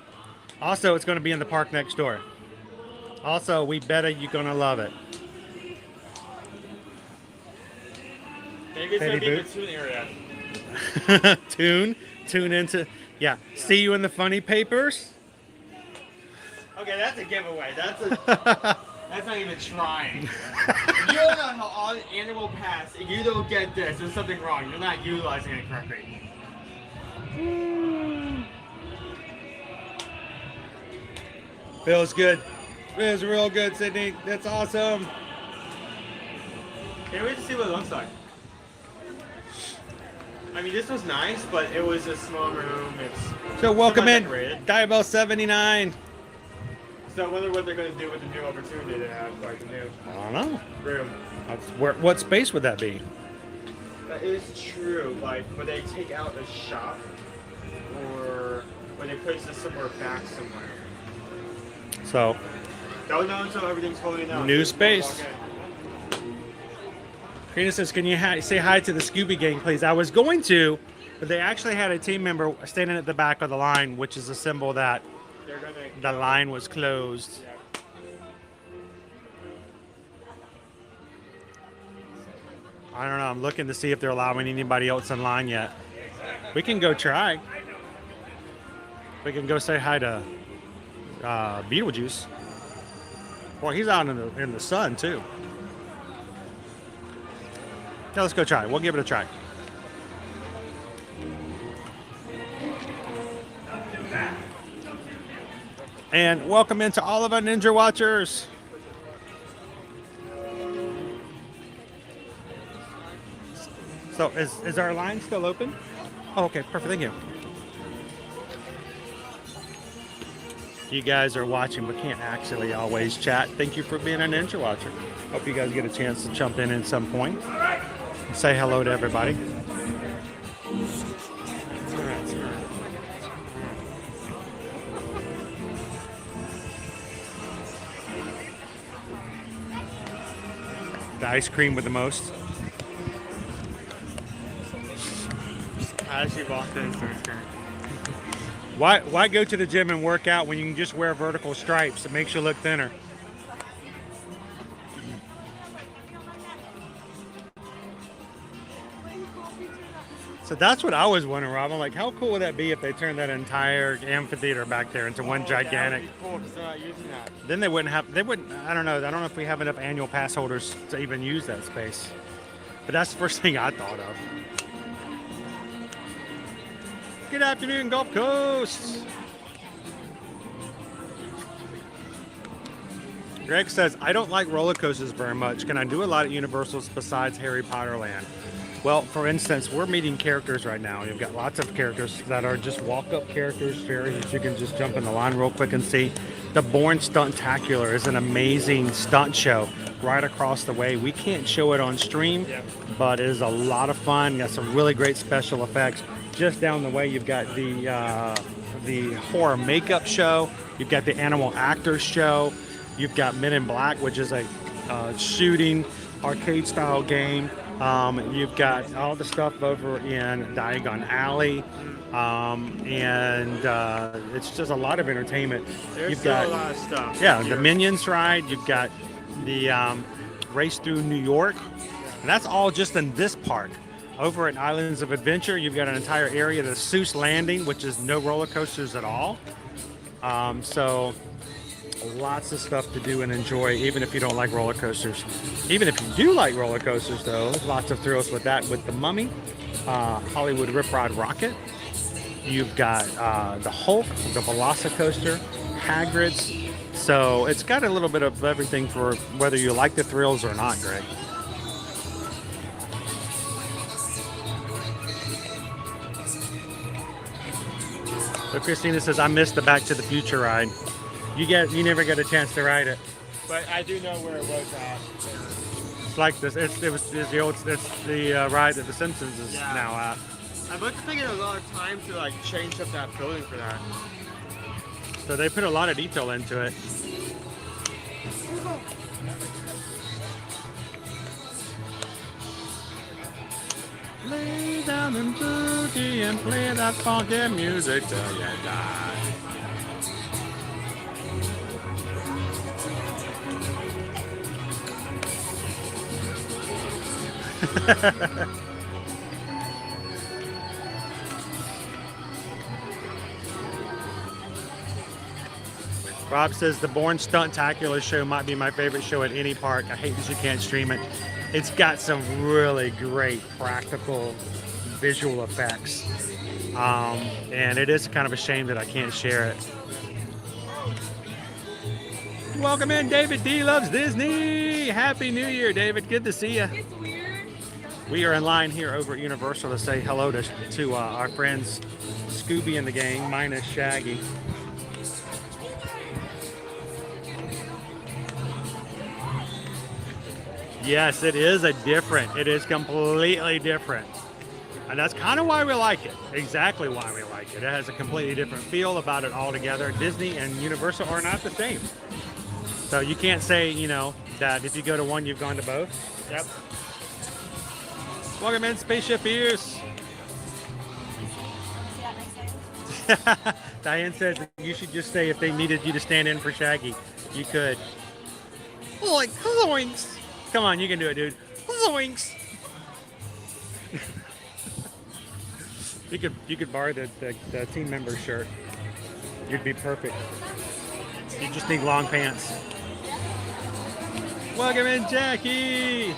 Also, it's going to be in the park next door. Also, we bet you're going to love it. Maybe it's Petty gonna be the boot. tune area. Tune into, yeah. See you in the funny papers. Okay, that's a giveaway. That's not even trying. If you don't know how on annual pass, if you don't get this, there's something wrong. You're not utilizing it correctly. Feels good. Feels real good, Sydney. That's awesome. Can't wait to see what it looks like. I mean, this was nice, but it was a small room. It's So welcome in, decorated. Diabell 79. So I wonder what they're going to do with the new opportunity they have, like the new I don't know. room. What space would that be? That is true. Like, would they take out a shop, or would they place this somewhere back somewhere? So, Don't know until everything's holding out. New Just space. walk in. Karina says, can you say hi to the Scooby Gang, please? I was going to, but they actually had a team member standing at the back of the line, which is a symbol that They're gonna. the line was closed. I don't know. I'm looking to see if they're allowing anybody else in line yet. We can go try. We can go say hi to Beetlejuice. Boy, he's out in the sun too. Yeah, let's go try. We'll give it a try. And welcome into all of our Ninja Watchers. So is our line still open? Oh, okay, perfect. Thank you. You guys are watching but can't actually always chat. Thank you for being a Ninja Watcher. Hope you guys get a chance to jump in at some point. Say hello to everybody. The ice cream with the most. I actually bought this. So it's great. Why go to the gym and work out when you can just wear vertical stripes? It makes you look thinner. So that's what I was wondering, Rob. I'm like, how cool would that be if they turned that entire amphitheater back there into one gigantic? That would be cool to start using that. Then they wouldn't have. They wouldn't. I don't know. I don't know if we have enough annual pass holders to even use that space. But that's the first thing I thought of. Good afternoon, Gulf Coast. Greg says, I don't like roller coasters very much. Can I do a lot at Universal's besides Harry Potter Land? Well, for instance, we're meeting characters right now. You've got lots of characters that are just walk-up characters, fairies that you can just jump in the line real quick and see. The Born Stuntacular is an amazing stunt show right across the way. We can't show it on stream, but it is a lot of fun. Got some really great special effects. Just down the way, you've got the horror makeup show. You've got the animal actors show. You've got Men in Black, which is a shooting arcade-style game. You've got all the stuff over in Diagon Alley, and it's just a lot of entertainment. There's still a lot of stuff. Yeah, the Minions ride. You've got the race through New York, and that's all just in this park. Over at Islands of Adventure, you've got an entire area, the Seuss Landing, which is no roller coasters at all. So lots of stuff to do and enjoy, even if you don't like roller coasters. Even if you do like roller coasters, though, lots of thrills with that. With the Mummy, Hollywood Rip Ride Rocket. You've got the Hulk, the Velocicoaster, Hagrid's. So it's got a little bit of everything for whether you like the thrills or not, Greg. So Christina says, I missed the Back to the Future ride. You never get a chance to ride it. But I do know where it was at. It's like this. It's the ride that The Simpsons is now at. I must have taken a lot of time to like change up that building for that. So they put a lot of detail into it. Lay down and boogie and play that funky music till you die. Rob says the Born Stuntacular show might be my favorite show at any park. I hate that you can't stream it. It's got some really great practical visual effects. And it is kind of a shame that I can't share it. Welcome in, David D. Loves Disney. Happy New Year, David. Good to see you. It's weird. We are in line here over at Universal to say hello to our friends Scooby and the gang, minus Shaggy. Yes, it is it is completely different. And that's kind of why we like it. Exactly why we like it. It has a completely different feel about it altogether. Disney and Universal are not the same. So you can't say, that if you go to one, you've gone to both. Yep. Welcome in, Spaceship Ears. Diane says that you should just say if they needed you to stand in for Shaggy, you could. Like, zoinks. Come on, you can do it, dude. Zoinks. You could borrow the team member shirt. You'd be perfect. You just need long pants. Welcome in, Jackie.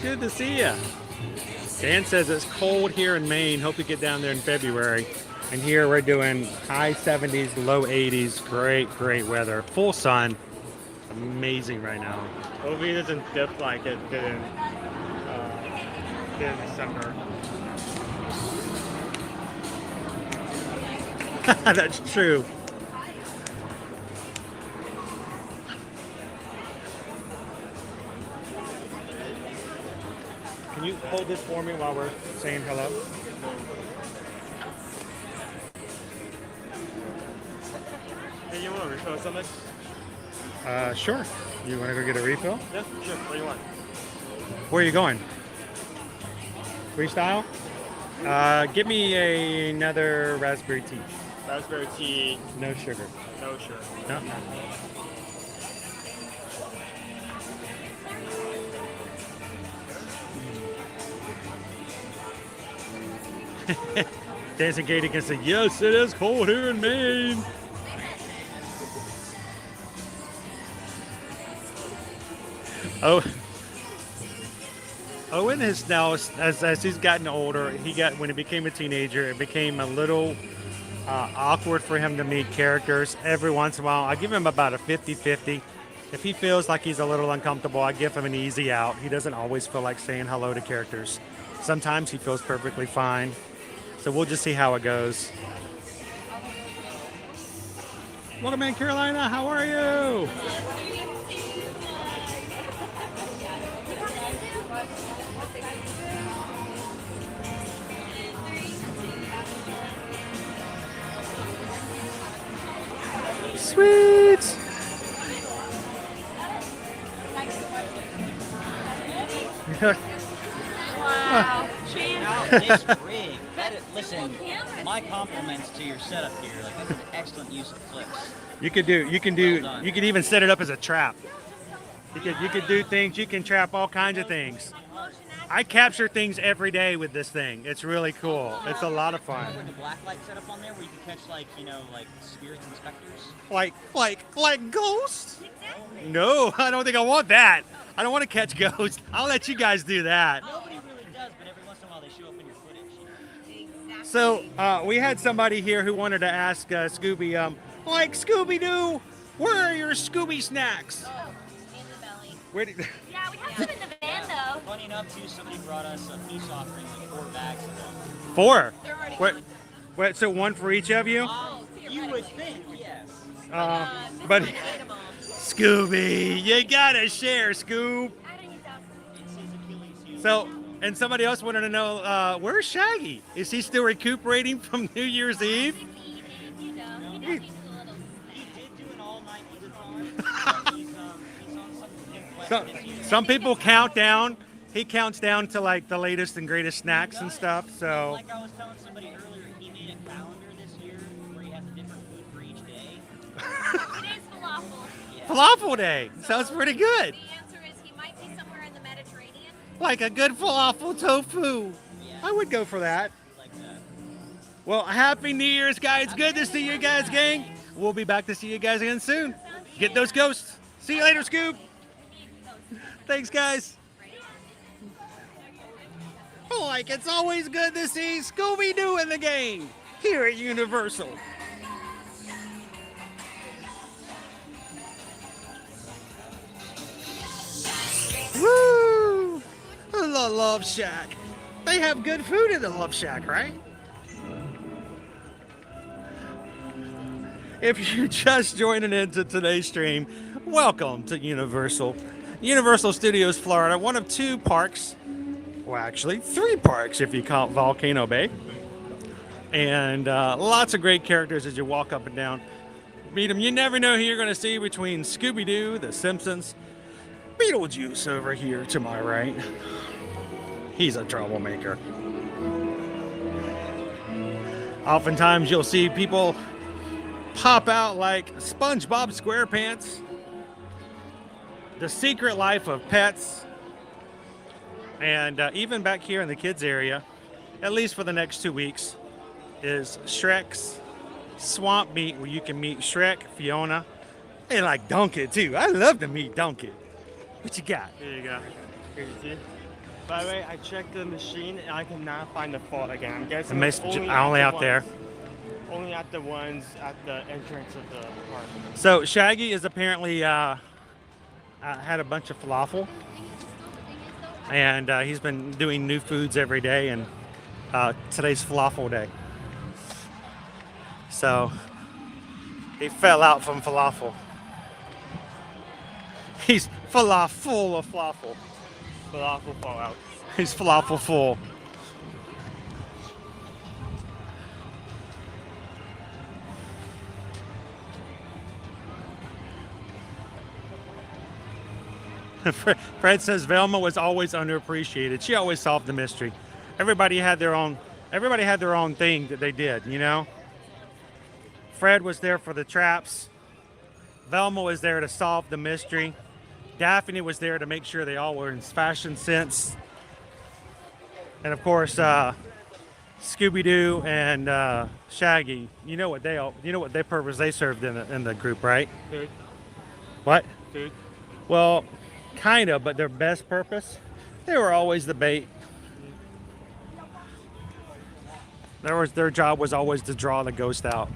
Good to see you. Dan says it's cold here in Maine. Hope you get down there in February. And here we're doing high 70s, low 80s. Great weather. Full sun. Amazing right now. Hopefully it doesn't dip like it did in December. That's true. Can you hold this for me while we're saying hello? Hey, you want to refill something? Sure. You want to go get a refill? Yeah, sure. What do you want? Where are you going? Freestyle? Give me another raspberry tea. Raspberry tea, No sugar. no sugar. No? Dancing Katie can say, yes, it is cold here in Maine. Oh, Owen has now, as he's gotten older, when he became a teenager, it became a little awkward for him to meet characters. Every once in a while, I give him about a 50-50. If he feels like he's a little uncomfortable, I give him an easy out. He doesn't always feel like saying hello to characters. Sometimes he feels perfectly fine. So we'll just see how it goes. Welcome in, Carolina. How are you? Sweet. Wow. Now this rig, listen, my compliments to your setup here. Like that's an excellent use of flips. You could even set it up as a trap. You could do things. You can trap all kinds of things. I capture things every day with this thing. It's really cool. It's a lot of fun. Like a black light setup on there where you can catch like spirits and specters. Like ghosts? No, I don't think I want that. I don't want to catch ghosts. I'll let you guys do that. Nobody really does, but every once in a while they show up in your footage. So we had somebody here who wanted to ask Scooby, like Scooby-Doo, where are your Scooby snacks? Oh, in the belly. Where did? Yeah, we have some in the van though. Funny enough, too, somebody brought us a peace offering, like 4 bags of them. 4? They're already What? gone. What? So one for each of you? You would think, yes. But Mrs. ate 'em all. Scooby, you gotta share, Scoob. I didn't eat that. It's his Achilles heel. So, and somebody else wanted to know, where's Shaggy? Is he still recuperating from New Year's Eve? He's eating, you know. He does eat a little. He did do an all-night eat-a-thon. He's on some new quest So, this year. some people count down. He counts down to like the latest and greatest snacks and stuff. So, Like I was telling somebody earlier, he made a calendar this year where he has a different food for each day. Today's falafel. falafel day sounds pretty good. The answer is he might be somewhere in the Mediterranean. Like a good falafel tofu. I would go for that. Like that. Well, happy New Year's, guys. Good to see you guys, gang. We'll be back to see you guys again soon. Get those ghosts. See you later, Scoop. Thanks, guys. Like it's always good to see Scooby-Doo in the game here at Universal. Woo! The Love Shack. They have good food in the Love Shack, right? If you're just joining into today's stream, welcome to Universal. Universal Studios Florida, one of 2 parks, well actually 3 parks if you count Volcano Bay. And lots of great characters as you walk up and down. Meet them. You never know who you're going to see between Scooby-Doo, The Simpsons, Beetlejuice over here to my right. He's a troublemaker. Oftentimes you'll see people pop out like SpongeBob SquarePants, The Secret Life of Pets, and even back here in the kids area, at least for the next 2 weeks, is Shrek's Swamp Meet, where you can meet Shrek, Fiona, and like Donkey too. I love to meet Donkey. What you got? Here you go. Here you see. By the way, I checked the machine and I cannot find the fault again. I'm guessing it's Only at out the there. ones- Only at the ones at the entrance of the park. So Shaggy is apparently had a bunch of falafel, and he's been doing new foods every day, and today's falafel day. So he fell out from falafel. He's full of falafel. Falafel fallout. He's falafel full. Fred says Velma was always underappreciated. She always solved the mystery. Everybody had their own thing that they did, you know? Fred was there for the traps. Velma was there to solve the mystery. Daphne was there to make sure they all were in fashion sense. And of course, Scooby-Doo and Shaggy. You know what their purpose they served in the group, right? Food. What? Food. Well, kind of, but their best purpose, they were always the bait. Their job was always to draw the ghost out.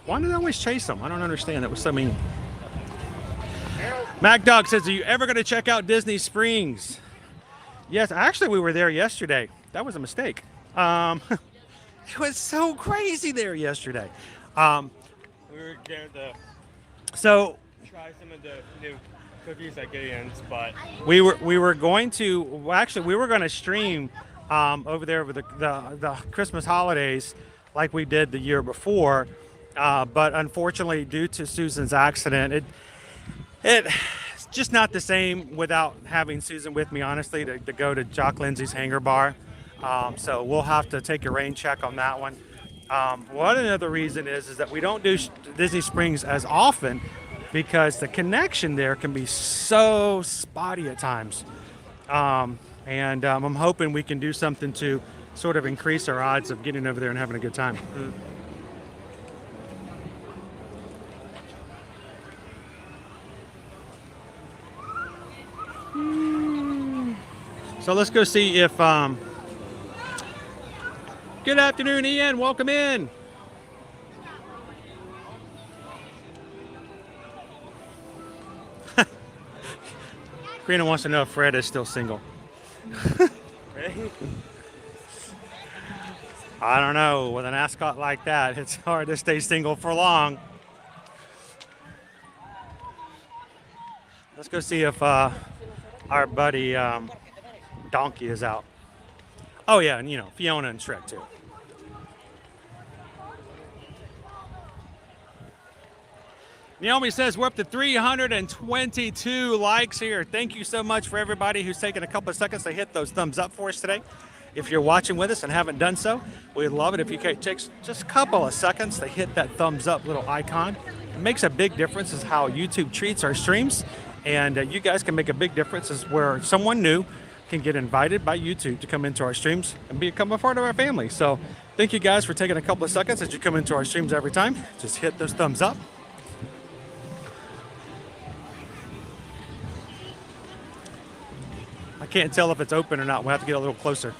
Why did they always chase them? I don't understand. That was so mean. Mac Dog says, "Are you ever going to check out Disney Springs?" Yes, actually, we were there yesterday. That was a mistake. It was so crazy there yesterday. We were there to try some of the new cookies at Gideon's, but we were going to we were going to stream over there over the Christmas holidays like we did the year before, but unfortunately, due to Susan's accident, it's just not the same without having Susan with me. Honestly, to go to Jock Lindsay's Hangar Bar, so we'll have to take a rain check on that one. One another reason is that we don't do Disney Springs as often because the connection there can be so spotty at times. And I'm hoping we can do something to sort of increase our odds of getting over there and having a good time. So let's go see if good afternoon, Ian. Welcome in. Karina wants to know if Fred is still single. I don't know. With an ascot like that, it's hard to stay single for long. Let's go see if our buddy Donkey is out. Oh yeah, and Fiona and Shrek too. Naomi says we're up to 322 likes here. Thank you so much for everybody who's taken a couple of seconds to hit those thumbs up for us today. If you're watching with us and haven't done so, we'd love it if you could take just a couple of seconds to hit that thumbs up little icon. It makes a big difference as how YouTube treats our streams, and you guys can make a big difference as where someone new can get invited by YouTube to come into our streams and become a part of our family. So thank you guys for taking a couple of seconds as you come into our streams every time. Just hit those thumbs up. I can't tell if it's open or not. We'll have to get a little closer.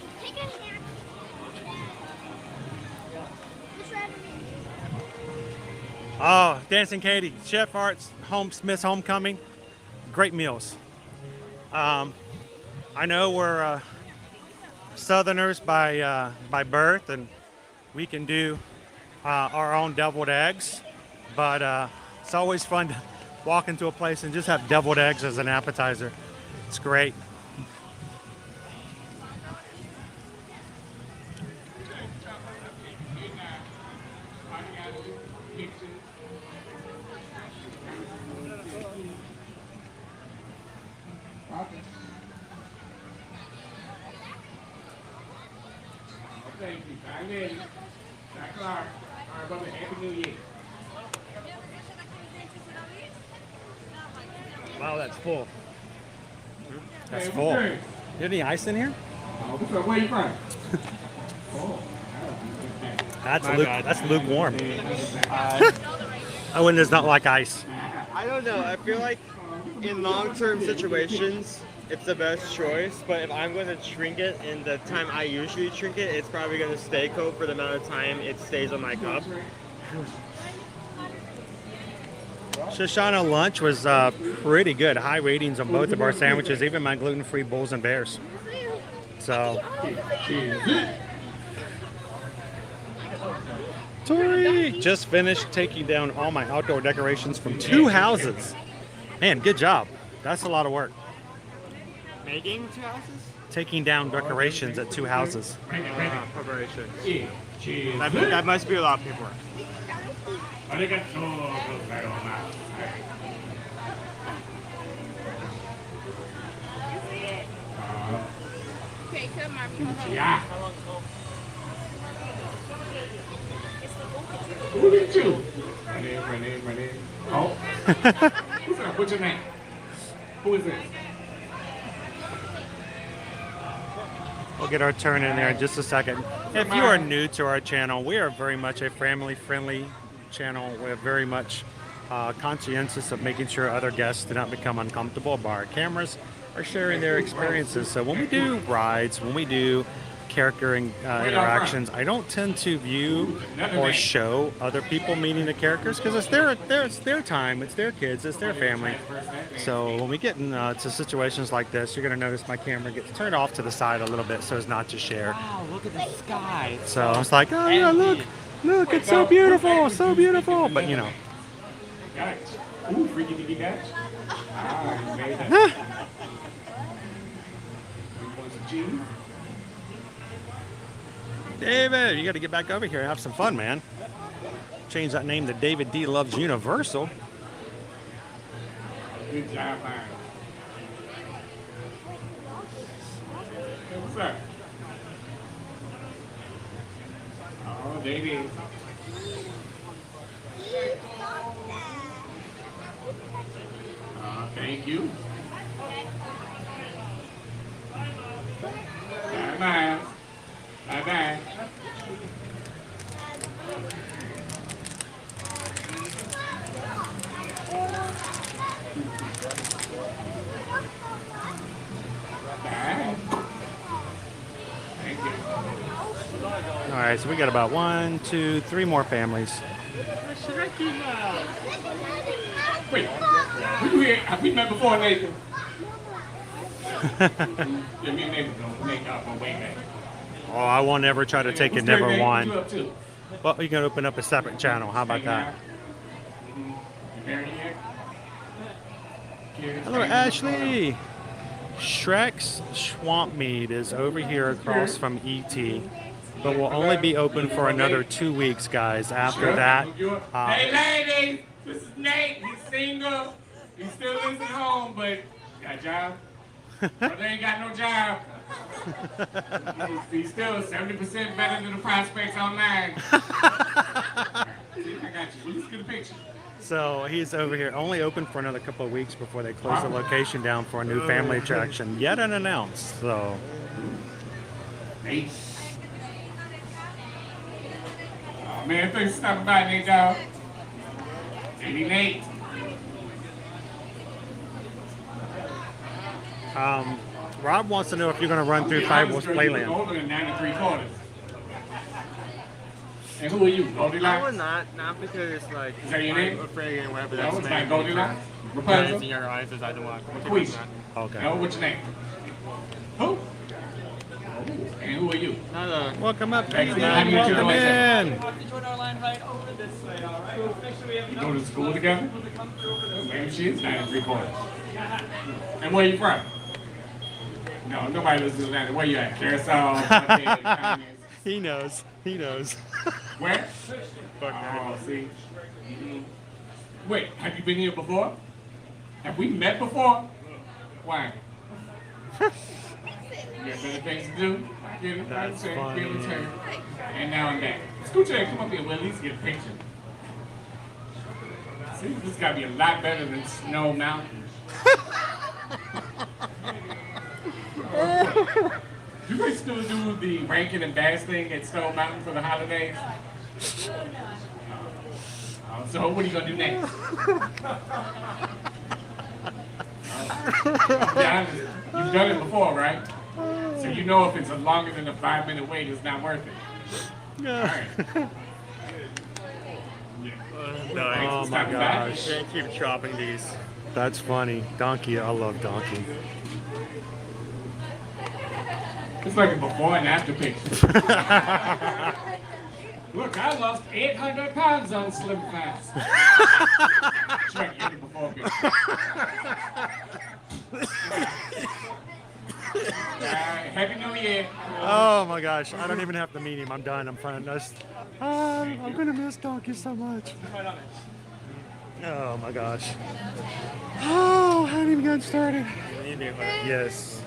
Oh, Dancing Katie, Chef Arts, Smith's Homecoming, great meals. I know we're Southerners by birth, and we can do our own deviled eggs, but it's always fun to walk into a place and just have deviled eggs as an appetizer. It's great. Wow, that's full. That's full. You have any ice in here? Where you from? That's lukewarm. Owen does not like ice. I don't know. I feel like in long-term situations, it's the best choice. But if I'm going to drink it in the time I usually drink it, it's probably going to stay cold for the amount of time it stays on my cup. Shoshana lunch was pretty good. High ratings on both of our sandwiches, even my gluten-free Bulls and Bears. So, Tori just finished taking down all my outdoor decorations from 2 houses. Man, good job. That's a lot of work. Making 2 houses? Taking down decorations at 2 houses. Preparations. That must be a lot of paperwork. Okay, come on. Who did you? My name. Oh. What's your name? Who is this? We'll get our turn in there in just a second. If you are new to our channel, we are very much a family-friendly channel. We're very much conscientious of making sure other guests do not become uncomfortable by our cameras or sharing their experiences. So when we do rides, when we do character interactions, I don't tend to view or show other people meeting the characters because it's their time, it's their kids, it's their family. So when we get into situations like this, you're going to notice my camera gets turned off to the side a little bit so as not to share. Wow, look at the sky. So I was like, oh yeah, look, it's so beautiful, so beautiful. But you know. Got it. Ooh, freaky diggy guys. Ah, you made that. David, you got to get back over here and have some fun, man. Change that name to David D Loves Universal. Good job, man. What's up? Oh, David. Thank you. Bye-bye. Bye-bye. Bye. Thank you. All right, so we got about 1, 2, 3 more families. Wait, have we met before, Nathan? Yeah, me and Nathan don't make out my way back. Oh, I won't ever try to take it, What's never good, Nate? one. What you up to? Well, you can open up a separate channel. How about that? You married yet? Hello, Ashley. Shrek's Swamp Mead is over here across from ET, but will only be open for another 2 weeks, guys. After that, Hey, ladies, this is Nate. He's single. He still lives at home, but got a job. Brother ain't got no job. He's still 70% better than the prospects online. See, I got you. Well, let's get a picture. so he's over here, only open for another couple of weeks before they close the location down for a new family attraction, yet unannounced. So, Nate. Oh, man, thanks for stopping by, Nate, dog. Baby Nate. Rob wants to know if you're going to run through Fabulous Playland. Older than 9 3/4. And who are you, Goldilocks? I would not because like Is that your name? I'm afraid of whatever No, that's it's name. not Goldilocks. Guys Rapunzel. in your eyes, I don't want. Queez. Okay. No, what's your name? Who? And who are you? Not a. Welcome up, Thanks, David. man. Welcome in. Join our line right over this way, all right? You go to school together? Maybe she is 9 3/4. And where are you from? No, nobody lives in Atlanta. Where you at? Carousel? He knows. He knows. Where? Oh, see. Wait, have you been here before? Have we met before? Why? You got better things to do? Get it? That's Get funny. a turn. And now I'm back. Scooch ahead, come up here. We'll at least get a picture. See, this got to be a lot better than Snow Mountain. Do they still do the Rankin and Bass thing at Stone Mountain for the holidays? So what are you gonna do next? Be honest, you've done it before, right? So you know if it's a longer than a 5-minute wait, it's not worth it. All right. Oh my gosh. Can't keep chopping these. That's funny. Donkey, I love Donkey. It's like a before and after picture. Look, I lost 800 pounds on Slim Fast. Shrek, you're the before picture. Happy New Year. Oh my gosh. I don't even have to meet him. I'm done. I'm fine. I'm going to miss Donkey so much. Oh my gosh. Oh, I haven't even gotten started. Yes.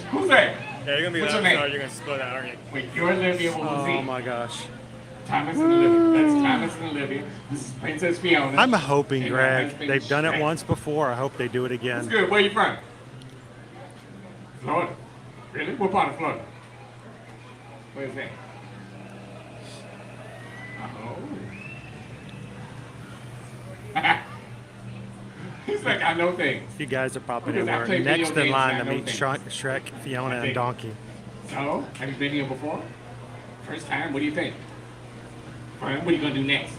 Who's that? Yeah, you're gonna be What's loud, your name? so you're gonna split out, aren't you? Wait, you're Olivia. What was Oh he? my gosh. Thomas and Olivia. That's Thomas and Olivia. This is Princess Fiona. I'm hoping, And my Greg. husband, They've done it Shrek. once before. I hope they do it That's again. good. Where are you from? Florida. Really? What part of Florida? What is that? Oh. He's like, I know things. You guys are popping in. Because I We're play video next in games line and to I know meet things. Shrek, Fiona, and Donkey. So, have you been here before? First time? What do you think? What are you gonna do next?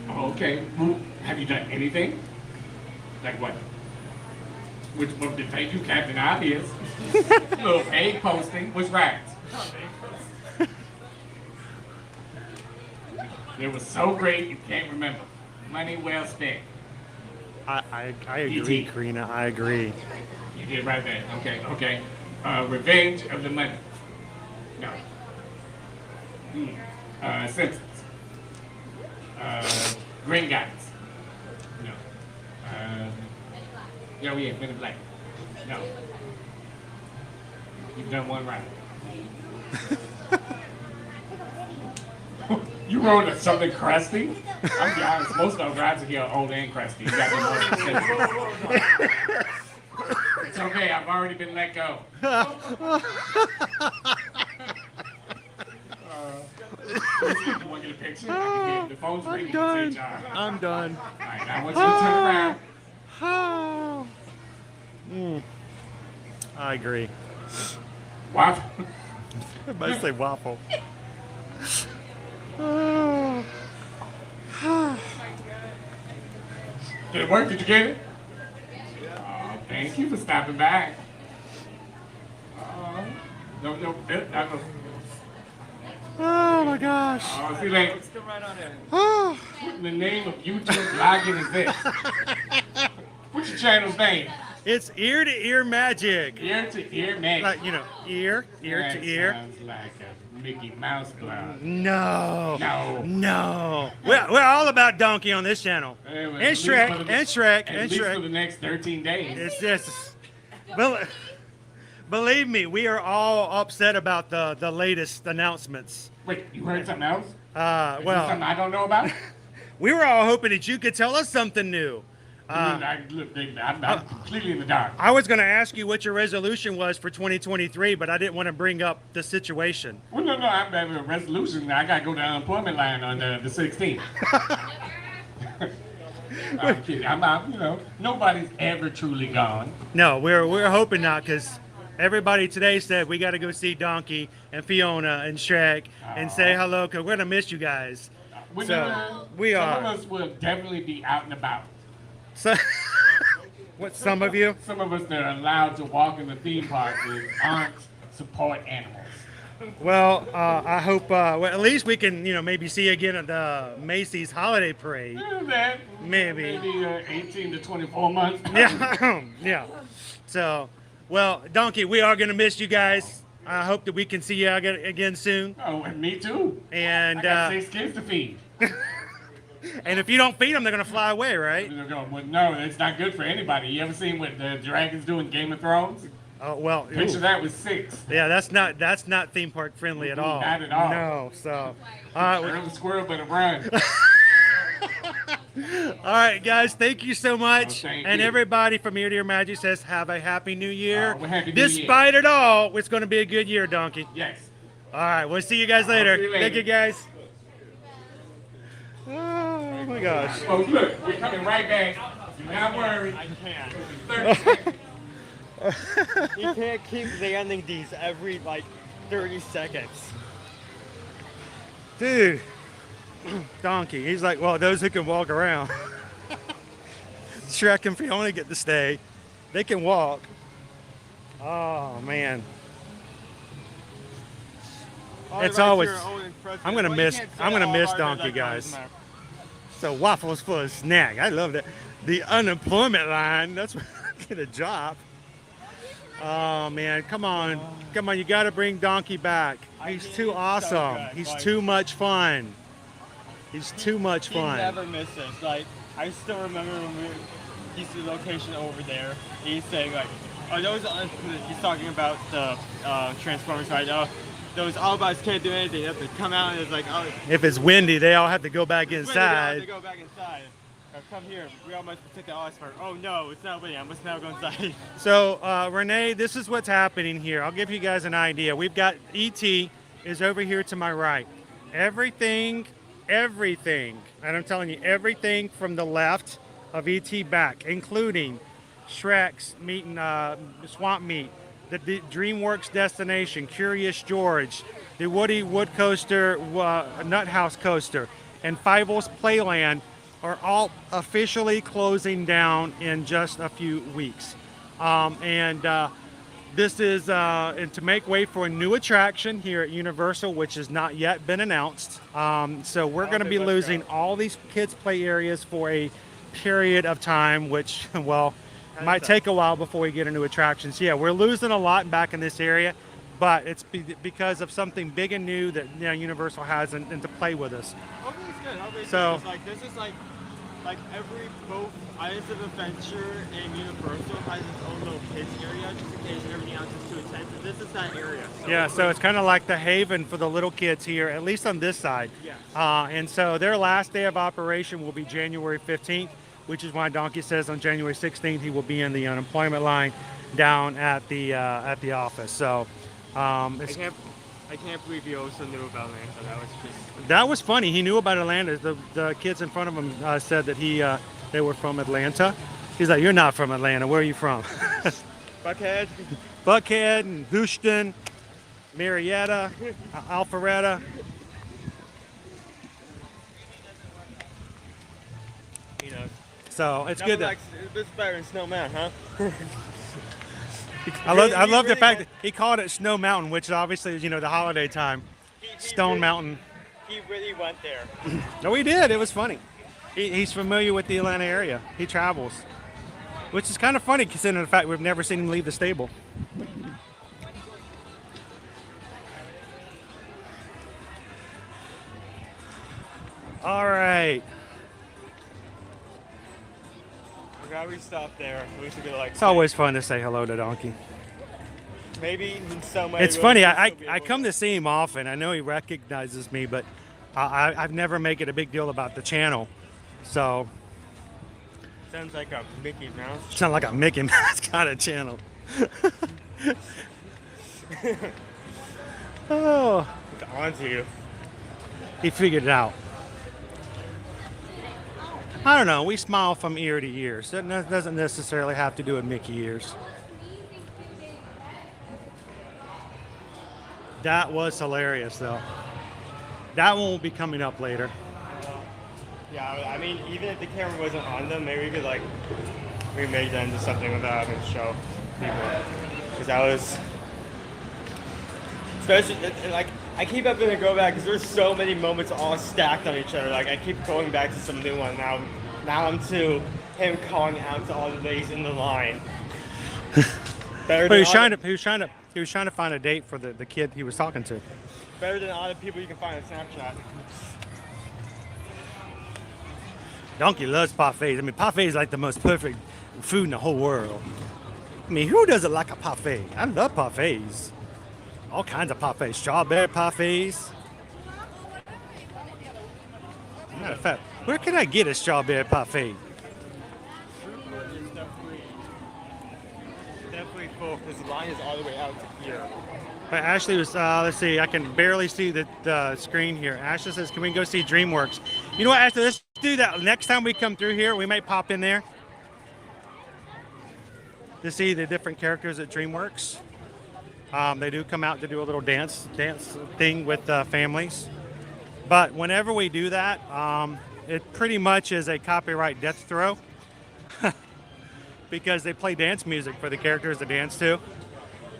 Okay. Have you done anything? Like what? What the thank you, Captain Obvious. Little egg posting was right. It was so great you can't remember. Money well spent. I agree, Karina. I agree. You did right there. Okay. Revenge of the Money. No. Simpsons. Green Guys. No. Yeah, Men in Black. No. You've done one right. You wrote something crusty? I'll be honest, most of those rides here are old and crusty. You got them more It's okay, I've already been let go. You want to get a picture? I can get the phone's ringing. Done. I'm done. All right, now I want you to turn around. I agree. Waffle. Everybody say waffle. Did it work? Did you get it? Oh, thank you for stopping by. No. Oh my gosh. Oh, see, like, Let's go right on in. Oh. what in the name of YouTube blogging is this? What's your channel's name? It's ear to ear magic. Ear to ear magic. Like, you know, ear to ear. Sounds like a Mickey Mouse blog. No. No. We're all about Donkey on this channel. Well, And at least Shrek, for the- and Shrek, at and least Shrek. for the next 13 days. It's just, believe me, we are all upset about the latest announcements. Wait, you heard something else? Is there Well, something I don't know about? we were all hoping that you could tell us something new. I'm completely in the dark. I was going to ask you what your resolution was for 2023, but I didn't want to bring up the situation. Well, no, I'm having a resolution. I got to go to the unemployment line on the 16th. I'm kidding. I'm out, nobody's ever truly gone. No, we're hoping not, because everybody today said we got to go see Donkey and Fiona and Shrek and say hello, because we're going to miss you guys. We So, are. we Some are. of us will definitely be out and about. So, what, some of you? Some of us that are allowed to walk in the theme park aren't support animals. Well, I hope, well, at least we can, maybe see you again at the Macy's Holiday Parade. That, Maybe. 18 to 24 months. Yeah, yeah. So, well, Donkey, we are going to miss you guys. I hope that we can see you again soon. Oh, and me too. And I got 6 kids to feed. and if you don't feed them, they're going to fly away, right? Well, no, it's not good for anybody. You ever seen what the dragons do in Game of Thrones? Oh, well. Picture that with 6. Yeah, that's not theme park friendly at all. Not at all. No, so. Early squirrel better run. All right, guys, thank you so much. thank And you. everybody from Ear to Ear Magic says, have a happy new year. Well, happy New Year. Despite it all, it's going to be a good year, Donkey. Yes. All right, we'll see you guys later. see you later. Thank you, guys. Oh, my gosh. Oh, look, we're coming right back. Do not worry. I can't. You can't keep landing these every 30 seconds. Dude, Donkey, he's like, well, those who can walk around. Shrek and Fiona get to stay. They can walk. Oh, man. It's always, I'm gonna miss Donkey, guys. So waffles for a snack. I love that. The unemployment line, that's where I get a job. Oh man, come on. You gotta bring Donkey back. He's too awesome. He's too much fun. He's too much fun. He never misses. I still remember when he's the location over there. He's saying he's talking about the Transformers ride. Those Autobots can't do anything. They have to come out and it's If it's windy, they all have to go back They inside. have to go back inside. Come here. We all must take the ice part. Oh no, it's not winning. I must now go inside. So, Renee, this is what's happening here. I'll give you guys an idea. We've got ET is over here to my right. Everything, and I'm telling you, everything from the left of ET back, including Shrek's meat and swamp meat, the DreamWorks Destination, Curious George, the Woody Wood Coaster, Nut House Coaster, and Fievel's Playland are all officially closing down in just a few weeks. This is and to make way for a new attraction here at Universal, which has not yet been announced. So we're going to be losing all these kids' play areas for a period of time, which, well, might take a while before we get a new attraction. So yeah, we're losing a lot back in this area, but it's because of something big and new that Universal has and to play with us. Hopefully it's good. Hopefully it's So- good. Like this is like every both Islands of Adventure and Universal has its own little kids area, just in case everything else is too intense. This is that area. Yeah, so it's kind of like the haven for the little kids here, at least on this side. Yes. And so their last day of operation will be January 15th, which is why Donkey says on January 16th he will be in the unemployment line down at the office. So it's, I can't believe you also knew about Atlanta. That was just. that was funny. He knew about Atlanta. The kids in front of him said that they were from Atlanta. He's like, "You're not from Atlanta. Where are you from?" Buckhead. Buckhead and Houston, Marietta, Alpharetta. You know. So it's good. It's better than Snow Mountain, huh? I love the fact that he called it Snow Mountain, which obviously is, the holiday time. Stone Mountain. He really went there. No, he did. It was funny. He's familiar with the Atlanta area. He travels, which is kind of funny considering the fact we've never seen him leave the stable. All right. I'm glad we stopped there. We should be like. It's always fun to say hello to Donkey. Maybe in some way. It's funny. I come to see him often. I know he recognizes me, but I've never make it a big deal about the channel. So Sounds like a Mickey Mouse. sound like a Mickey Mouse kind of channel. Oh, It's on to you. he figured it out. I don't know. We smile from ear to ear. So it doesn't necessarily have to do with Mickey ears. That was hilarious, though. That one will be coming up later. Yeah, I mean, even if the camera wasn't on them, maybe we could like remake that into something without having to show people. Because that was, especially like I keep having to go back because there's so many moments all stacked on each other. Like I keep going back to some new one now. Now I'm to him calling out to all the ladies in the line. Better But than he was all trying the- to find a date for the kid he was talking to. better than all the people you can find on Snapchat. Donkey loves parfaits. I mean, parfait is like the most perfect food in the whole world. I mean, who doesn't like a parfait? I love parfaits. All kinds of parfaits. Strawberry parfaits. Matter of fact, where can I get a strawberry parfait? Definitely full because the line is all the way out to here. Ashley was, let's see, I can barely see the screen here. Ashley says, can we go see DreamWorks? You know what, Ashley, let's do that. Next time we come through here, we might pop in there to see the different characters at DreamWorks. They do come out to do a little dance thing with families. But whenever we do that, it pretty much is a copyright death throw because they play dance music for the characters to dance to.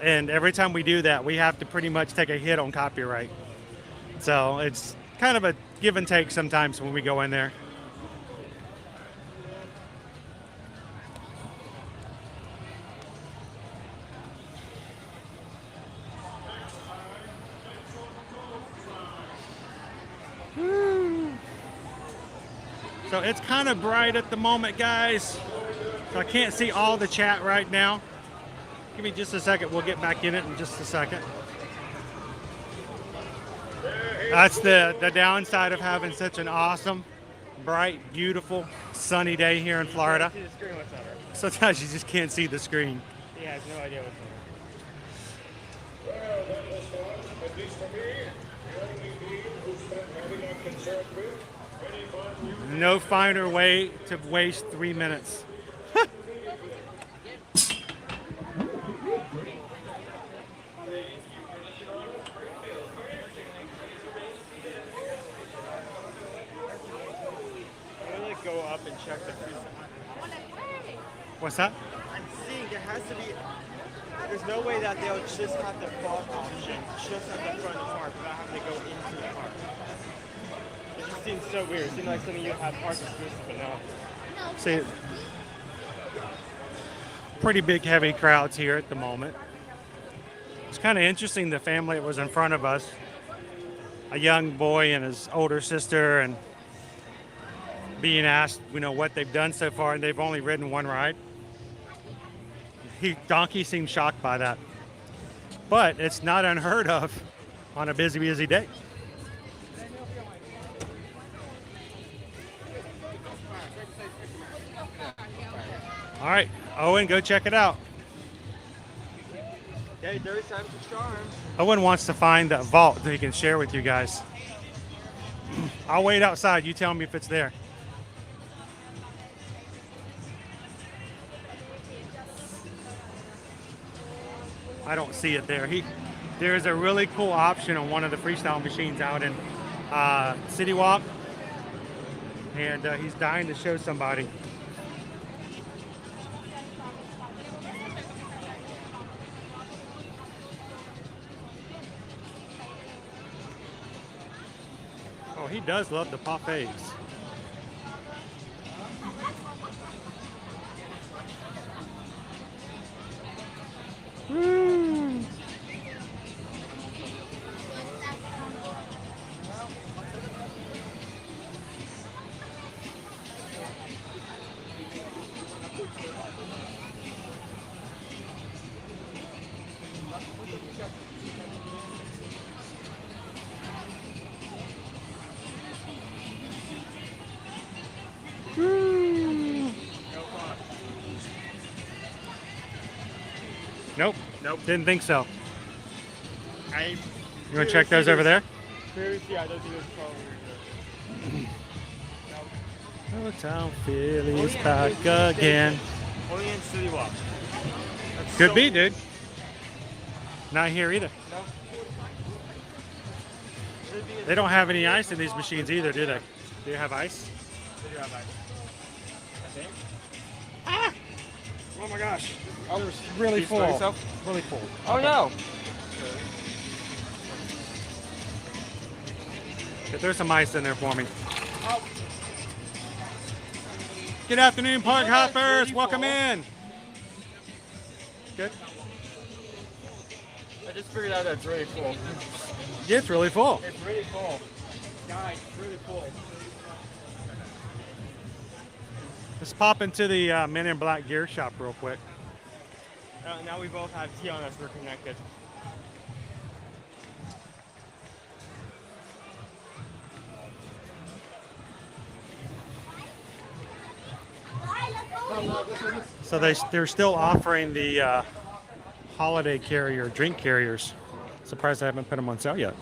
And every time we do that, we have to pretty much take a hit on copyright. So it's kind of a give and take sometimes when we go in there. Woo. So it's kind of bright at the moment, guys. So I can't see all the chat right now. Give me just a second. We'll get back in it in just a second. That's the downside of having such an awesome bright, beautiful, sunny day here in Florida. See the screen what's on her. Sometimes you just can't see the screen. He has no idea what's on her. No finer way to waste 3 minutes. I'm gonna go up and check the freezer. What's that? I'm seeing there has to be. There's no way that they'll just have the park option just at the front of the park without having to go into the park. It just seems so weird. It seems like something you have park exclusive, but no. See, pretty big, heavy crowds here at the moment. It's kind of interesting. The family that was in front of us, a young boy and his older sister, and being asked, what they've done so far, and they've only ridden one ride. Donkey seemed shocked by that, but it's not unheard of on a busy, busy day. All right, Owen, go check it out. Okay, there's time to charm. Owen wants to find that vault that he can share with you guys. I'll wait outside. You tell me if it's there. I don't see it there. There's a really cool option on one of the Freestyle machines out in City Walk, and he's dying to show somebody. Oh, he does love the parfaits. Woo! Nope. Nope. Didn't think so. You You want to check those over there? Seriously, I don't think it's probably Oh, town Philly's back again. only in City Walk. That's Could so- be, dude. Not here either. No. Should be in- They don't have any ice in these machines either, do they? Do you have ice? They do have ice. I think. Ah! Oh my gosh. I was really Can you spill full. yourself? Really full. Oh no! Yeah, there's some ice in there for me. Good afternoon, park hoppers. really Welcome full. in. Good. I just figured out that it's really full. Yeah, it's really full. It's really full. Guys, it's really full. Let's pop into the Men in Black gear shop real quick. Now we both have tea on us. We're connected. So they're still offering the holiday carrier drink carriers. Surprised I haven't put them on sale yet.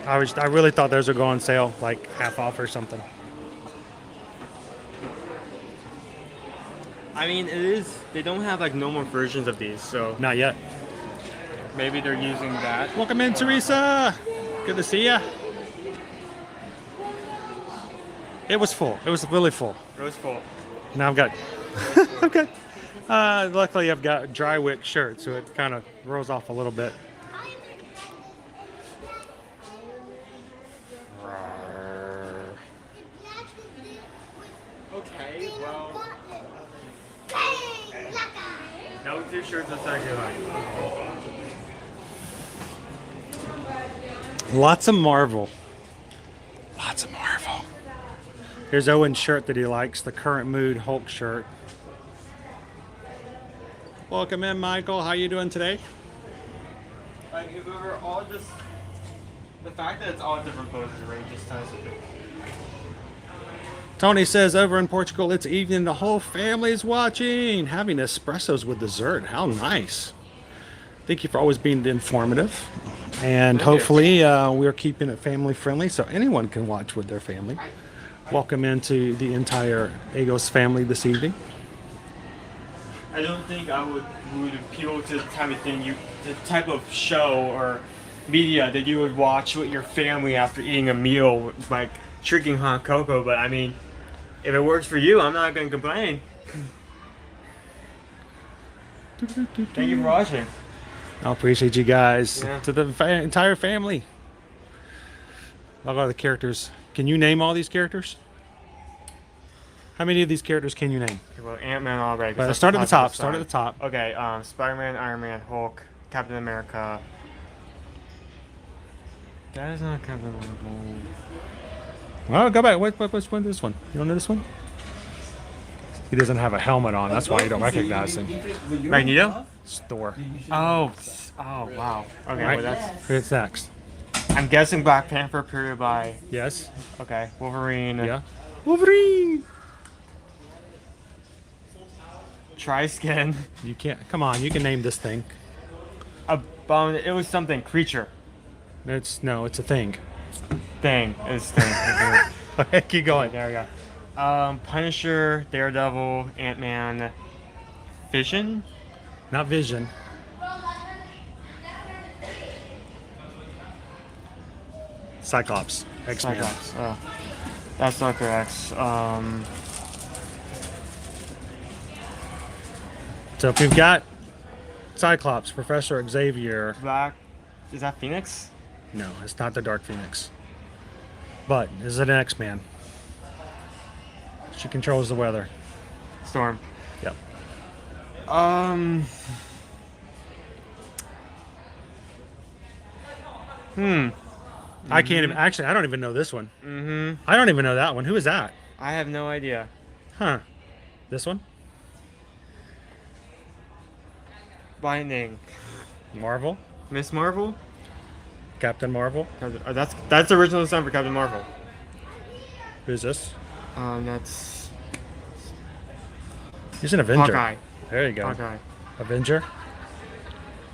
I really thought those would go on sale, like half off or something. I mean, it is. They don't have like normal versions of these, so Not yet. maybe they're using that. Welcome in, Teresa. Good to see ya. It was full. It was really full. It was full. Now I've got, luckily I've got dry wick shirt, so it kind of rolls off a little bit. Okay, well. No t-shirts are circulating. Lots of Marvel. Lots of Marvel. Here's Owen's shirt that he likes, the Current Mood Hulk shirt. Welcome in, Michael. How you doing today? Like if we were all just the fact that it's all different poses, right? Just ties it. Tony says over in Portugal, it's evening. The whole family's watching, having espressos with dessert. How nice. Thank you for always being informative. And hopefully we're keeping it family friendly so anyone can watch with their family. Welcome into the entire Agos family this evening. I don't think I would appeal to the type of thing the type of show or media that you would watch with your family after eating a meal, like drinking hot cocoa. But I mean, if it works for you, I'm not going to complain. Thank you for watching. I appreciate you guys. Yeah. To the entire family. I'll go to the characters. Can you name all these characters? How many of these characters can you name? Okay, well, Ant-Man already. Start at the top. Start at the top. Okay, Spider-Man, Iron Man, Hulk, Captain America. That is not Captain America. Well, go back. Which one? This one. You don't know this one? He doesn't have a helmet on. That's why you don't recognize him. Magneto? It's Thor. Oh, wow. Okay, Right. well that's. Who's next? I'm guessing Black Panther period by. Yes. Okay, Wolverine. Yeah. Wolverine. Tri-Skin. You can't. Come on. You can name this thing. It was something. Creature. It's a thing. Thing. It's thing. Okay, keep going. There we go. Punisher, Daredevil, Ant-Man, Vision. Not Vision. Cyclops. X-Man. Cyclops. Oh, that's Dr. X. So if we've got Cyclops, Professor Xavier. Black. Is that Phoenix? No, it's not the Dark Phoenix. But is it an X-Man? She controls the weather. Storm. Yep. I can't even. Actually, I don't even know this one. I don't even know that one. Who is that? I have no idea. Huh. This one? Binding. Marvel? Miss Marvel? Captain Marvel? That's the original design for Captain Marvel. Who's this? That's He's an Avenger. Hawkeye. There you go. Hawkeye. Avenger.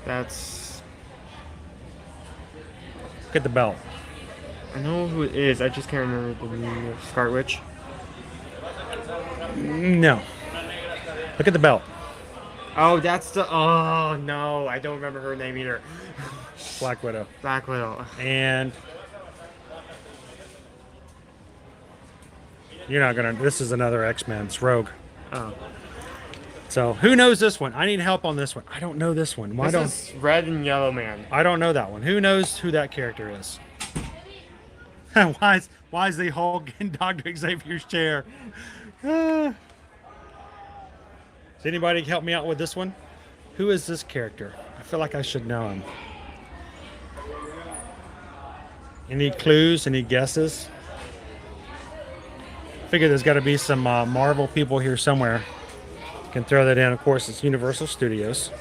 That's. Look at the belt. I know who it is. I just can't remember the name. Scarlet Witch. No. Look at the belt. Oh, that's the. Oh no, I don't remember her name either. Black Widow. Black Widow. And you're not gonna. This is another X-Men. It's Rogue. Oh. So who knows this one? I need help on this one. I don't know this one. Why This is Red and Yellow Man. I don't know that one. Who knows who that character is? why is the Hulk in Dr. Xavier's chair? Does anybody help me out with this one? Who is this character? I feel like I should know him. Any clues? Any guesses? Figure there's got to be some Marvel people here somewhere. Can throw that in. Of course, it's Universal Studios.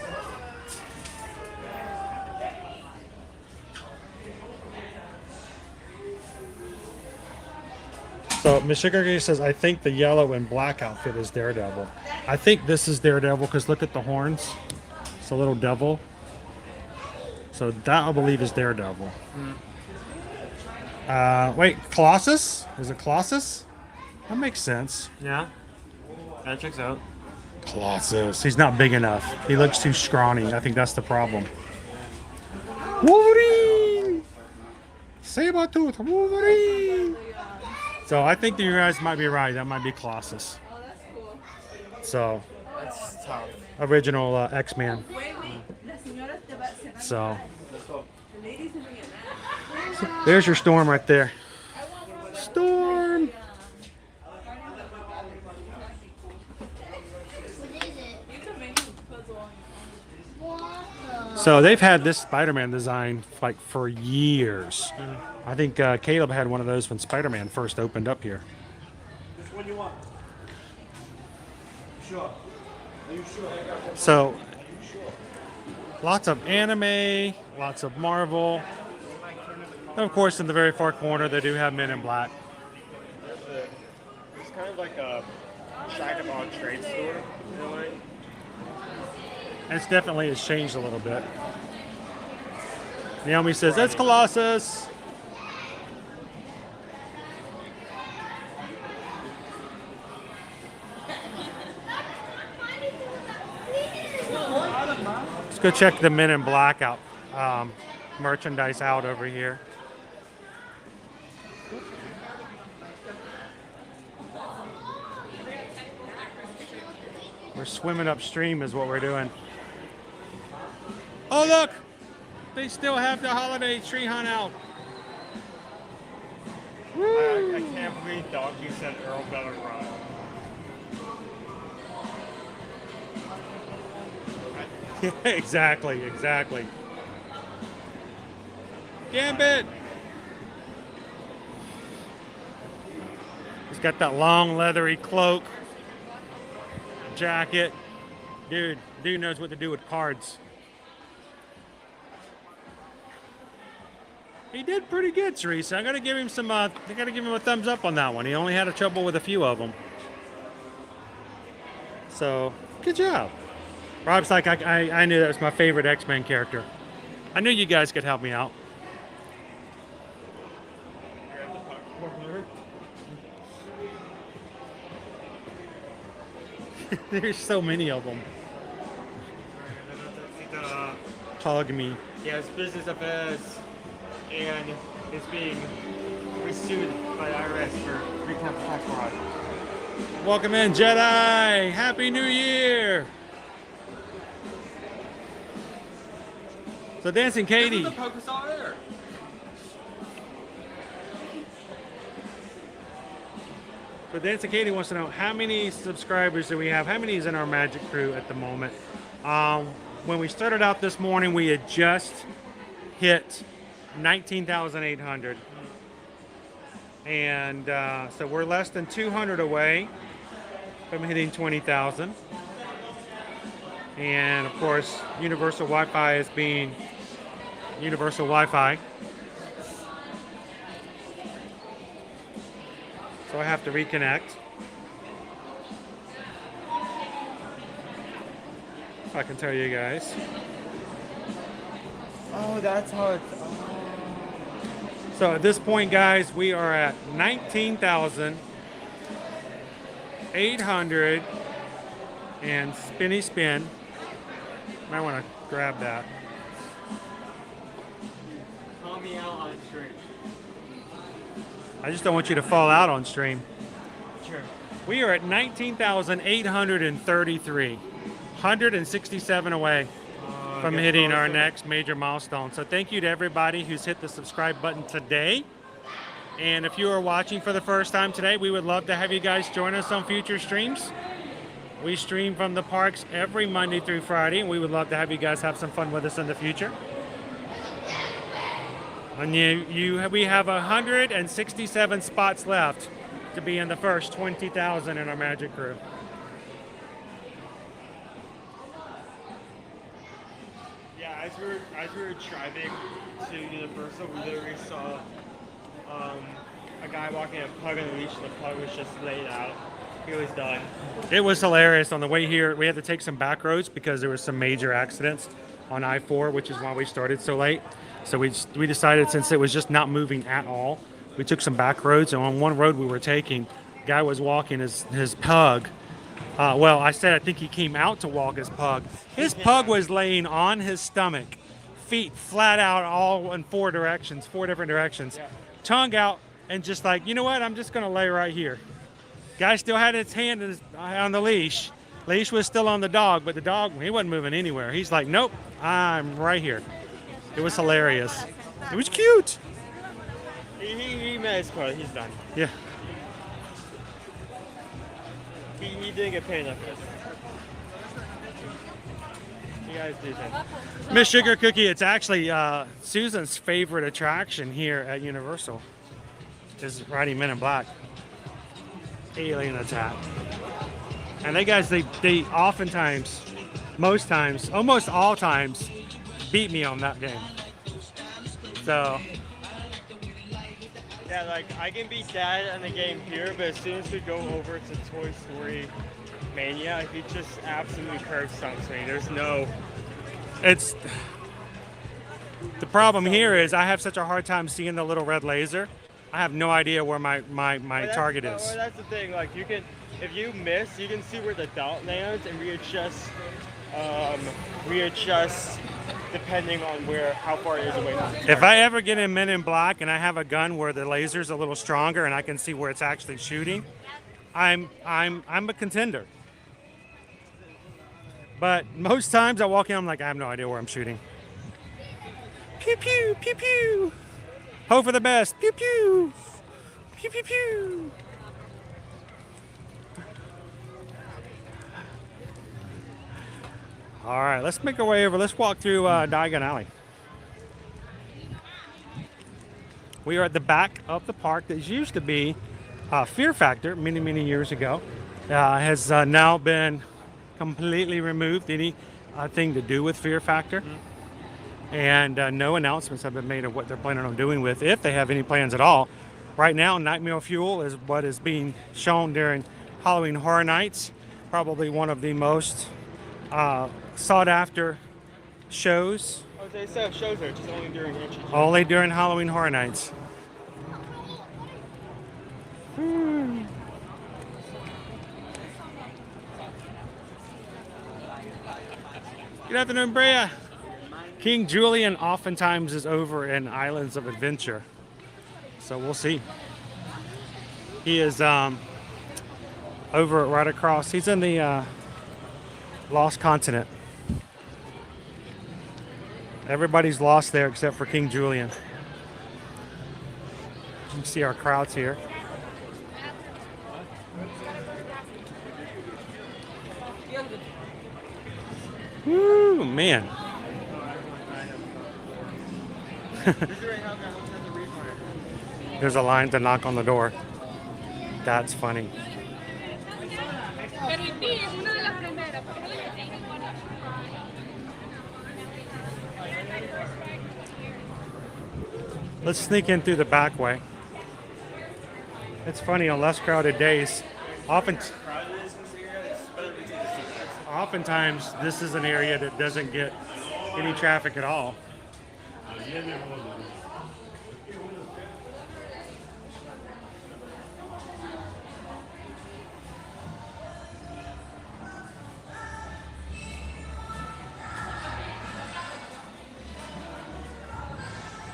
So Ms. Sugar says, I think the yellow and black outfit is Daredevil. I think this is Daredevil because look at the horns. It's a little devil. So that I believe is Daredevil. Wait, Colossus? Is it Colossus? That makes sense. Yeah. That checks out. Colossus. He's not big enough. He looks too scrawny. I think that's the problem. Wolverine! Sabertooth, Wolverine! So I think that you guys might be right. That might be Colossus. So, That's tough. original X-Man. So, there's your Storm right there. Storm! So they've had this Spider-Man design like for years. I think Caleb had one of those when Spider-Man first opened up here. Which one you want? Sure. Are you sure? So Lots of anime, lots of Marvel. And of course, in the very far corner, they do have Men in Black. It's kind of like a jack of all trade store in a way. And it's definitely has changed a little bit. Naomi says, "That's Colossus." Let's go check the Men in Black out merchandise out over here. We're swimming upstream is what we're doing. Oh look! They still have the holiday tree hunt out. I can't believe Donkey said Earl better run. Yeah, exactly. Gambit! He's got that long leathery cloak, jacket. Dude knows what to do with cards. He did pretty good, Teresa. I gotta give him some. I gotta give him a thumbs up on that one. He only had a trouble with a few of them. So good job. Rob's like, I knew that was my favorite X-Men character. I knew you guys could help me out. There's so many of them. Hug me. Yeah, it's business affairs, and it's being pursued by the IRS for recap tax fraud. Welcome in, Jedi. Happy New Year. So Dancing Katie. This is the focus on there. So Dancing Katie wants to know how many subscribers do we have? How many is in our Magic Crew at the moment? When we started out this morning, we had just hit 19,800. And so we're less than 200 away from hitting 20,000. And of course, Universal Wi-Fi is being Universal Wi-Fi. So I have to reconnect. If I can tell you guys. Oh, that's how it's. So at this point, guys, we are at 19,800 and spinny spin. Might want to grab that. Call me out on stream. I just don't want you to fall out on stream. Sure. We are at 19,833. 167 away from hitting our next major milestone. So thank you to everybody who's hit the subscribe button today. And if you are watching for the first time today, we would love to have you guys join us on future streams. We stream from the parks every Monday through Friday, and we would love to have you guys have some fun with us in the future. And we have 167 spots left to be in the first 20,000 in our Magic Crew. Yeah, as we were driving to Universal, we literally saw a guy walking a pug on a leash, and the pug was just laid out. He was done. It was hilarious. On the way here, we had to take some back roads because there was some major accidents on I-4, which is why we started so late. So we decided, since it was just not moving at all, we took some back roads. And on one road we were taking, the guy was walking his pug. Well, I think he came out to walk his pug. His pug was laying on his stomach, feet flat out, all in four different directions, tongue out, and just like, you know what? I'm just gonna lay right here. Guy still had his hand on the leash. Leash was still on the dog, but the dog, he wasn't moving anywhere. He's like, nope, I'm right here. It was hilarious. It was cute. He made his part. He's done. Yeah. He didn't get paid enough for this. You guys do that. Miss Sugar Cookie, it's actually Susan's favorite attraction here at Universal is riding Men in Black. Alien attack. And they oftentimes most times, almost all times, beat me on that game. So Yeah, like I can beat Dad in the game here, but as soon as we go over to Toy Story Mania, he just absolutely curb stomps me. There's no. it's the problem here is I have such a hard time seeing the little red laser. I have no idea where my target is. Well, that's the thing. Like you can, if you miss, you can see where the dot lands and readjust. Readjust depending on how far it is away from the If I ever get in Men in Black and I have a gun where the laser's a little stronger and I can see where it's actually shooting, I'm a contender. But most times I walk in, I'm like, I have no idea where I'm shooting. Pew pew pew pew. Hope for the best. Pew pew. Pew pew pew. All right, let's make our way over. Let's walk through Diagon Alley. We are at the back of the park that used to be Fear Factor many, many years ago. Has now been completely removed, anything to do with Fear Factor. And no announcements have been made of what they're planning on doing with, if they have any plans at all. Right now, Nightmare Fuel is what is being shown during Halloween Horror Nights. Probably one of the most sought after shows. Oh, they still have shows there, just only during entry. Only during Halloween Horror Nights. Good afternoon, Brea. King Julian oftentimes is over in Islands of Adventure, so we'll see. He is over right across. He's in the Lost Continent. Everybody's lost there except for King Julian. You can see our crowds here. Woo, man. There's a line to knock on the door. That's funny. Let's sneak in through the back way. It's funny, on less crowded days, oftentimes this is an area that doesn't get any traffic at all.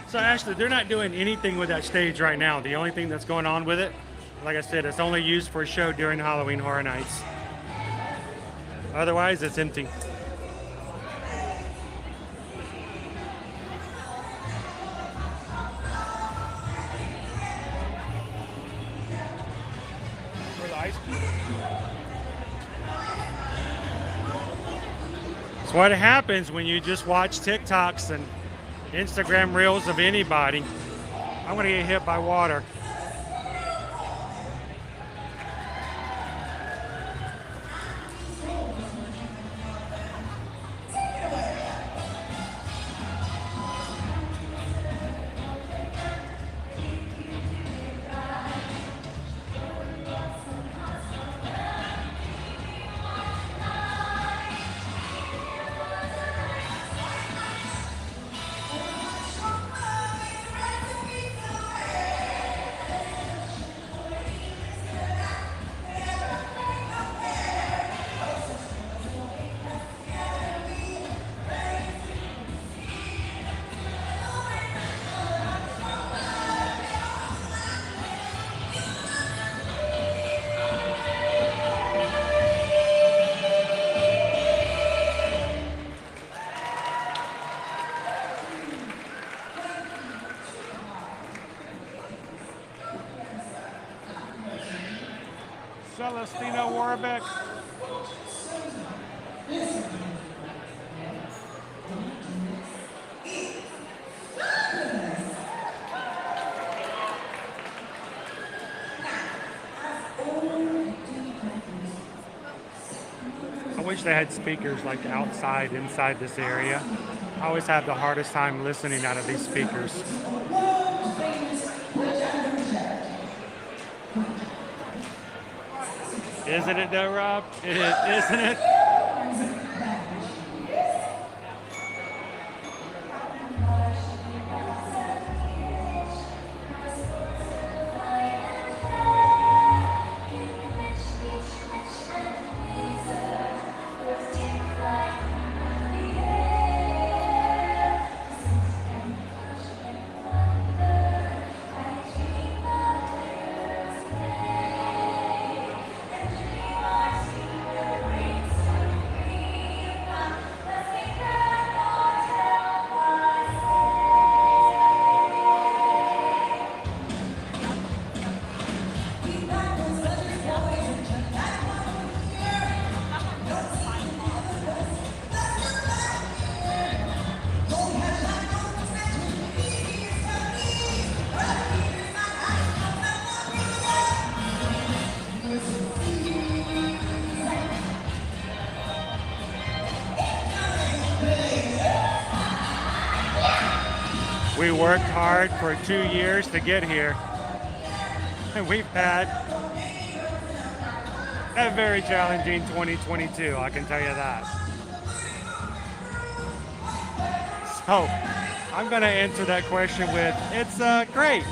So Ashley, they're not doing anything with that stage right now. The only thing that's going on with it, like I said, it's only used for a show during Halloween Horror Nights. Otherwise, it's empty. It's what happens when you just watch TikToks and Instagram reels of anybody. I'm gonna get hit by water. Celestina Warbeck. I wish they had speakers like outside, inside this area. I always have the hardest time listening out of these speakers. Isn't it though, Rob? It is, isn't it? We worked hard for 2 years to get here. And we've had a very challenging 2022, I can tell you that. So, I'm gonna answer that question with, it's great.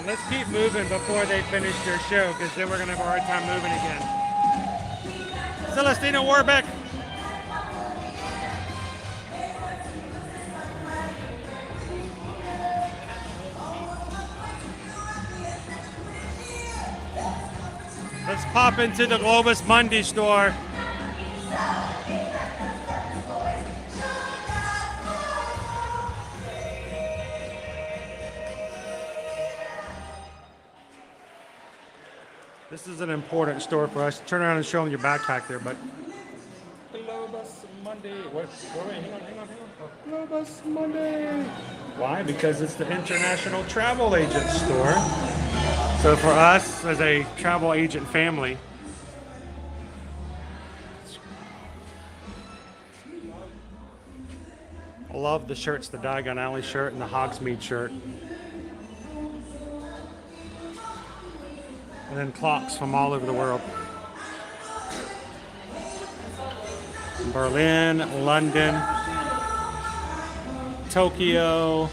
Let's keep moving before they finish their show, because then we're going to have a hard time moving again. Celestina Warbeck. Let's pop into the Globus Mundi store. This is an important store for us. Turn around and show them your backpack there, but. Globus Mundi. What? Wait, hang on. Globus Mundi. Why? Because it's the International Travel Agent store. So for us, as a travel agent family, I love the shirts, the Diagon Alley shirt and the Hogsmeade shirt. And then clocks from all over the world. Berlin, London, Tokyo,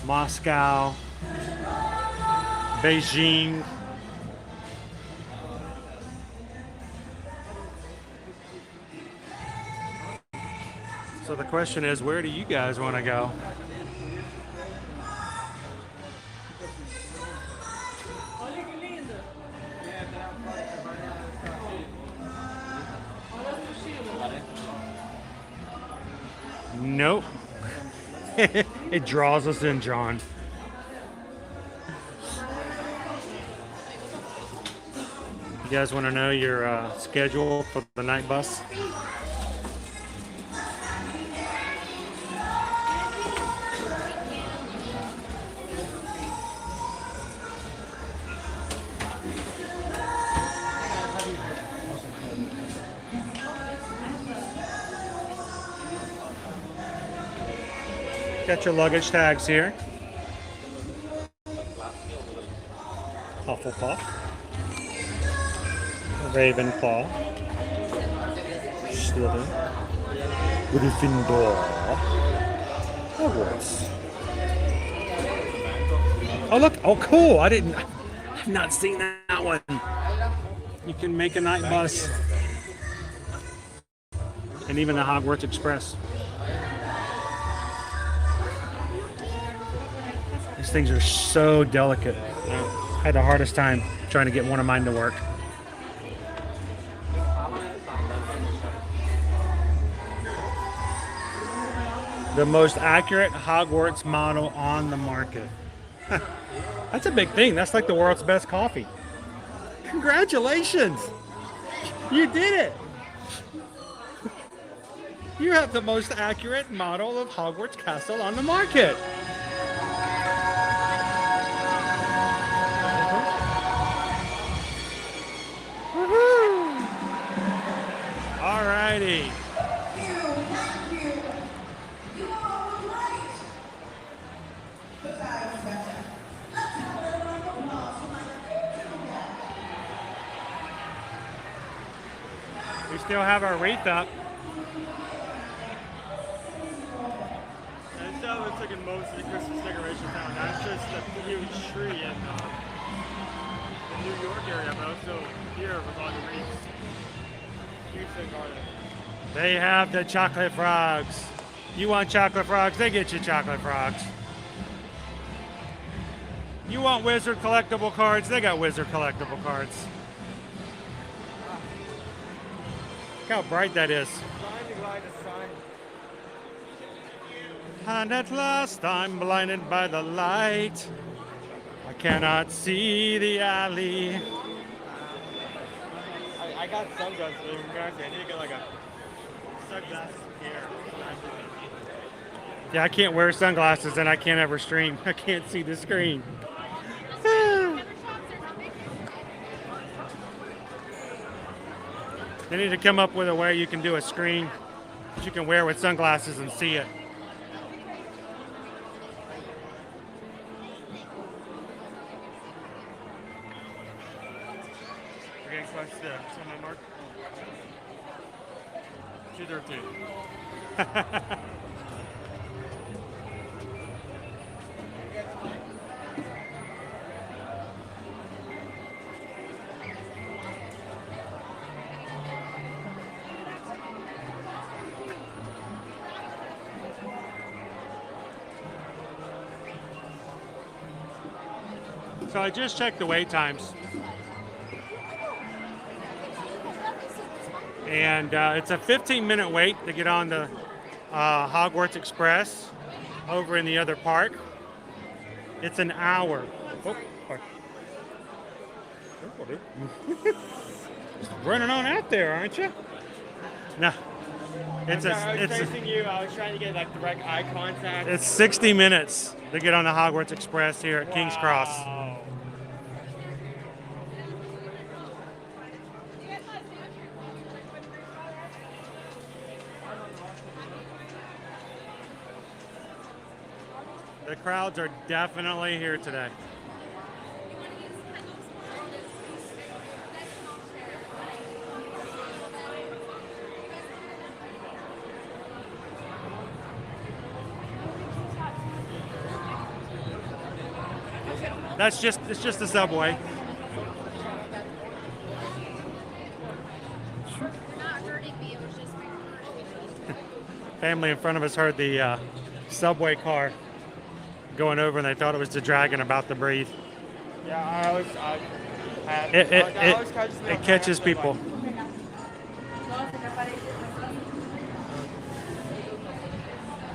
Moscow, Beijing. So the question is, where do you guys want to go? Nope. It draws us in, John. You guys want to know your schedule for the night bus? Got your luggage tags here. Hufflepuff. Ravenclaw. Slytherin. Gryffindor. Hogwarts. Oh look! Oh cool! I've not seen that one. You can make a night bus. And even the Hogwarts Express. These things are so delicate. had the hardest time trying to get one of mine to work. The most accurate Hogwarts model on the market. That's a big thing. That's like the world's best coffee. Congratulations! You did it! You have the most accurate model of Hogwarts Castle on the market. Woohoo! Alrighty. We still have our wreath up. And that looks like in most of the Christmas decorations now. That's just a huge tree in the New York area, but also here with all the wreaths. Huge thing garden. They have the chocolate frogs. You want chocolate frogs? They get you chocolate frogs. You want wizard collectible cards? They got wizard collectible cards. Look how bright that is. And at last I'm blinded by the light. I cannot see the alley. I got sunglasses, but I need to get like a sunglasses here. Yeah, I can't wear sunglasses and I can't ever stream. I can't see the screen. They need to come up with a way you can do a screen that you can wear with sunglasses and see it. We're getting close to my mark. 2:13. So I just checked the wait times. And it's a 15-minute wait to get on the Hogwarts Express over in the other park. It's an hour. Oh, just running on out there, aren't you? No. I was facing you. I was trying to get like direct eye contact. It's 60 minutes to get on the Hogwarts Express here at King's Cross. The crowds are definitely here today. It's just the subway. Family in front of us heard the subway car going over and they thought it was the dragon about to breathe. Yeah, It catches people.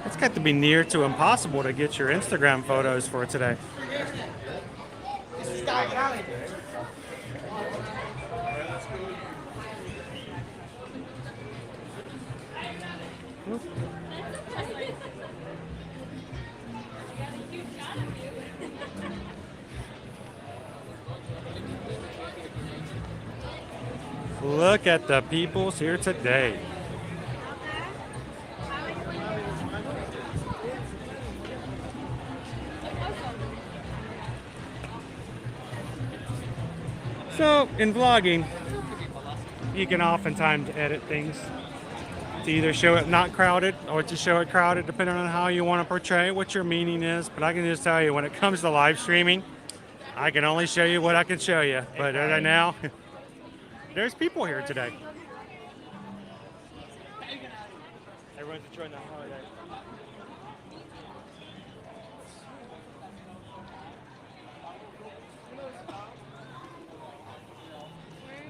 It's got to be near to impossible to get your Instagram photos for today. Look at the peoples here today. So, in vlogging, you can oftentimes edit things to either show it not crowded or to show it crowded, depending on how you want to portray what your meaning is. But I can just tell you, when it comes to live streaming, I can only show you what I can show you. But right now, there's people here today. Everyone's enjoying the holiday.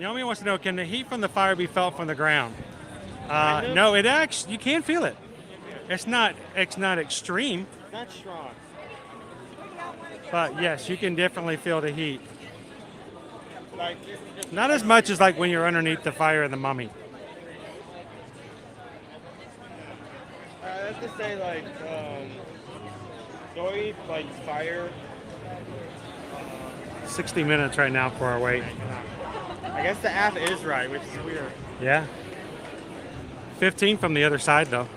Naomi wants to know, can the heat from the fire be felt from the ground? Kind of. No, it actually, you can feel it. It's not extreme, Not strong. but yes, you can definitely feel the heat. Like, Not as much as like when you're underneath the fire of the mummy. I have to say, like, Zoe, like, fire. 60 minutes right now for our wait. I guess the app is right, which is weird. Yeah. 15 from the other side though.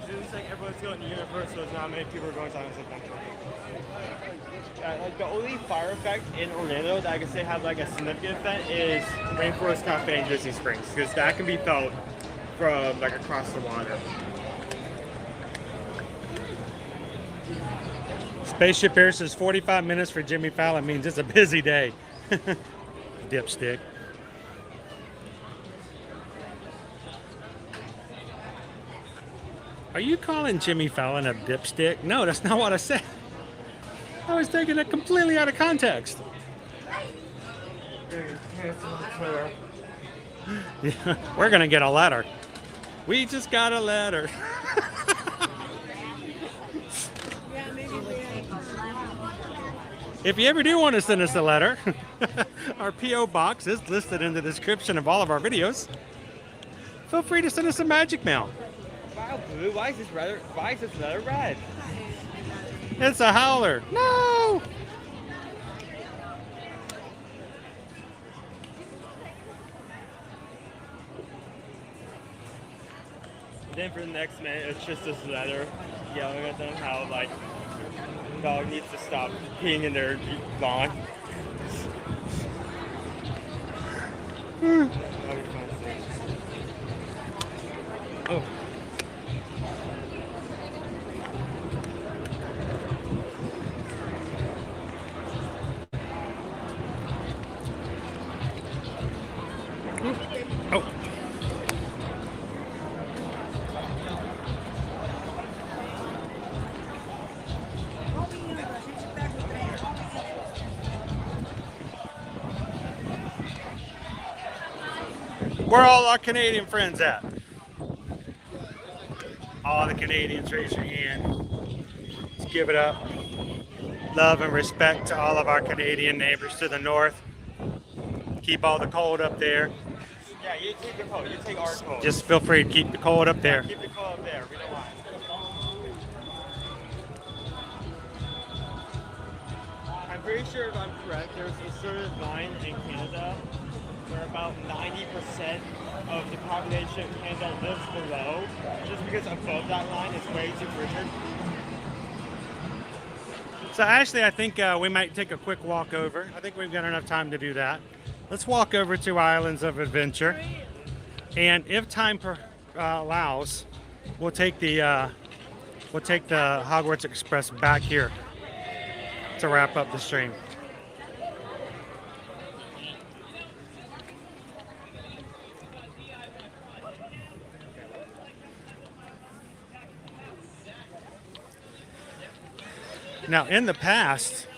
It looks like everyone's going to Universal, so not many people are going to Islands Adventure. Like the only fire effect in Orlando that I can say have like a significant effect is Rainforest Cafe in Disney Springs, because that can be felt from like across the water. Spaceship Air says 45 minutes for Jimmy Fallon means it's a busy day. Dipstick. Are you calling Jimmy Fallon a dipstick? No, that's not what I said. I was taking it completely out of context. Yeah, we're gonna get a letter. We just got a letter. If you ever do want to send us a letter, our P.O. box is listed in the description of all of our videos. Feel free to send us a magic mail. Wow, blue. Why is this letter red? It's a howler. No! And then for the next minute, it's just this letter yelling at them how, like, dog needs to stop peeing in their lawn. That'll be fun to see. Oh. Oh. Where are all our Canadian friends at? All the Canadians, raise your hand. Let's give it up. Love and respect to all of our Canadian neighbors to the north. Keep all the cold up there. Yeah, you take the cold. You take our cold. Just feel free to keep the cold up there. Keep the cold up there. We don't want it. I'm pretty sure if I'm correct, there's a certain line in Canada where about 90% of the population of Canada lives below, just because above that line is way too frigid. So Ashley, I think we might take a quick walk over. I think we've got enough time to do that. Let's walk over to Islands of Adventure, and if time allows, we'll take the Hogwarts Express back here to wrap up the stream. Now, in the past,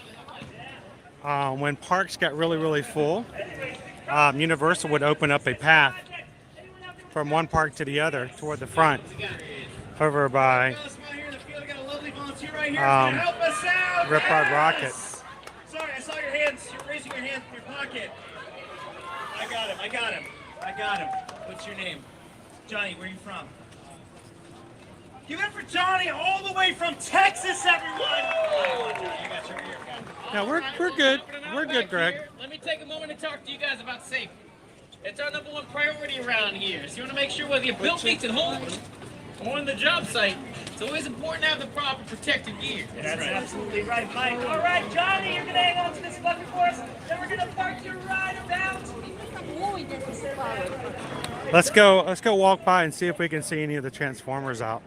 when parks got really full, Universal would open up a path from one park to the other toward the front over by Ripard Rocket. Sorry, I saw your hands. You're raising your hands in your pocket. I got him. What's your name? Johnny, where are you from? Give it up for Johnny, all the way from Texas, everyone! Yeah, we're good. We're good, Greg. Let me take a moment to talk to you guys about safety. It's our #1 priority around here. So you want to make sure whether you build things at home or on the job site, it's always important to have the proper protective gear. That's right. Absolutely right, Mike. All right, Johnny, you're going to hang on to this bucket for us. Then we're going to park you right about. Let's go walk by and see if we can see any of the Transformers out.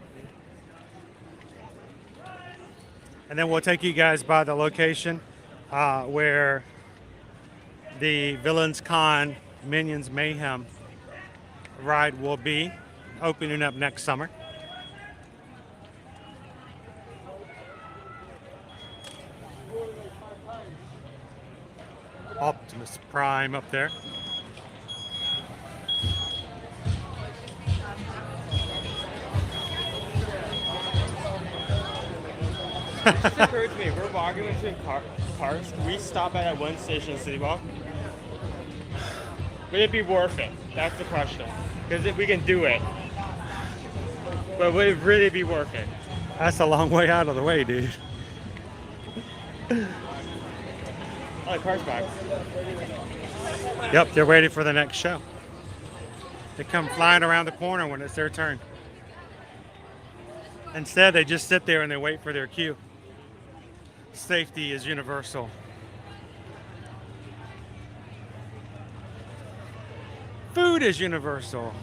And then we'll take you guys by the location where the Villains Con Minions Mayhem ride will be opening up next summer. Optimus Prime up there. It just occurred to me, we're walking between cars. We stop at that one station in City Walk. Would it be worth it? That's the question. Because if we can do it, but would it really be worth it? That's a long way out of the way, dude. Oh, the car's back. Yep, they're waiting for the next show. They come flying around the corner when it's their turn. Instead, they just sit there and they wait for their cue. Safety is universal. Food is universal.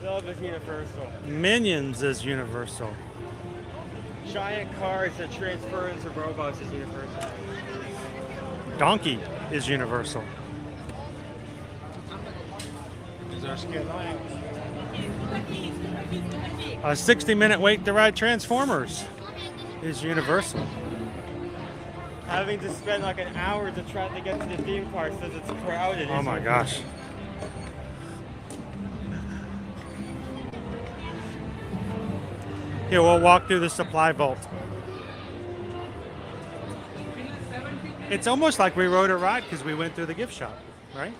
Love is universal. Minions is universal. Giant cars that transfer into robots is universal. Donkey is universal. A 60-minute wait to ride Transformers is universal. Having to spend like an hour to try to get to the theme park says it's crowded. Oh my gosh. Here, we'll walk through the supply vault. It's almost like we rode a ride because we went through the gift shop, right?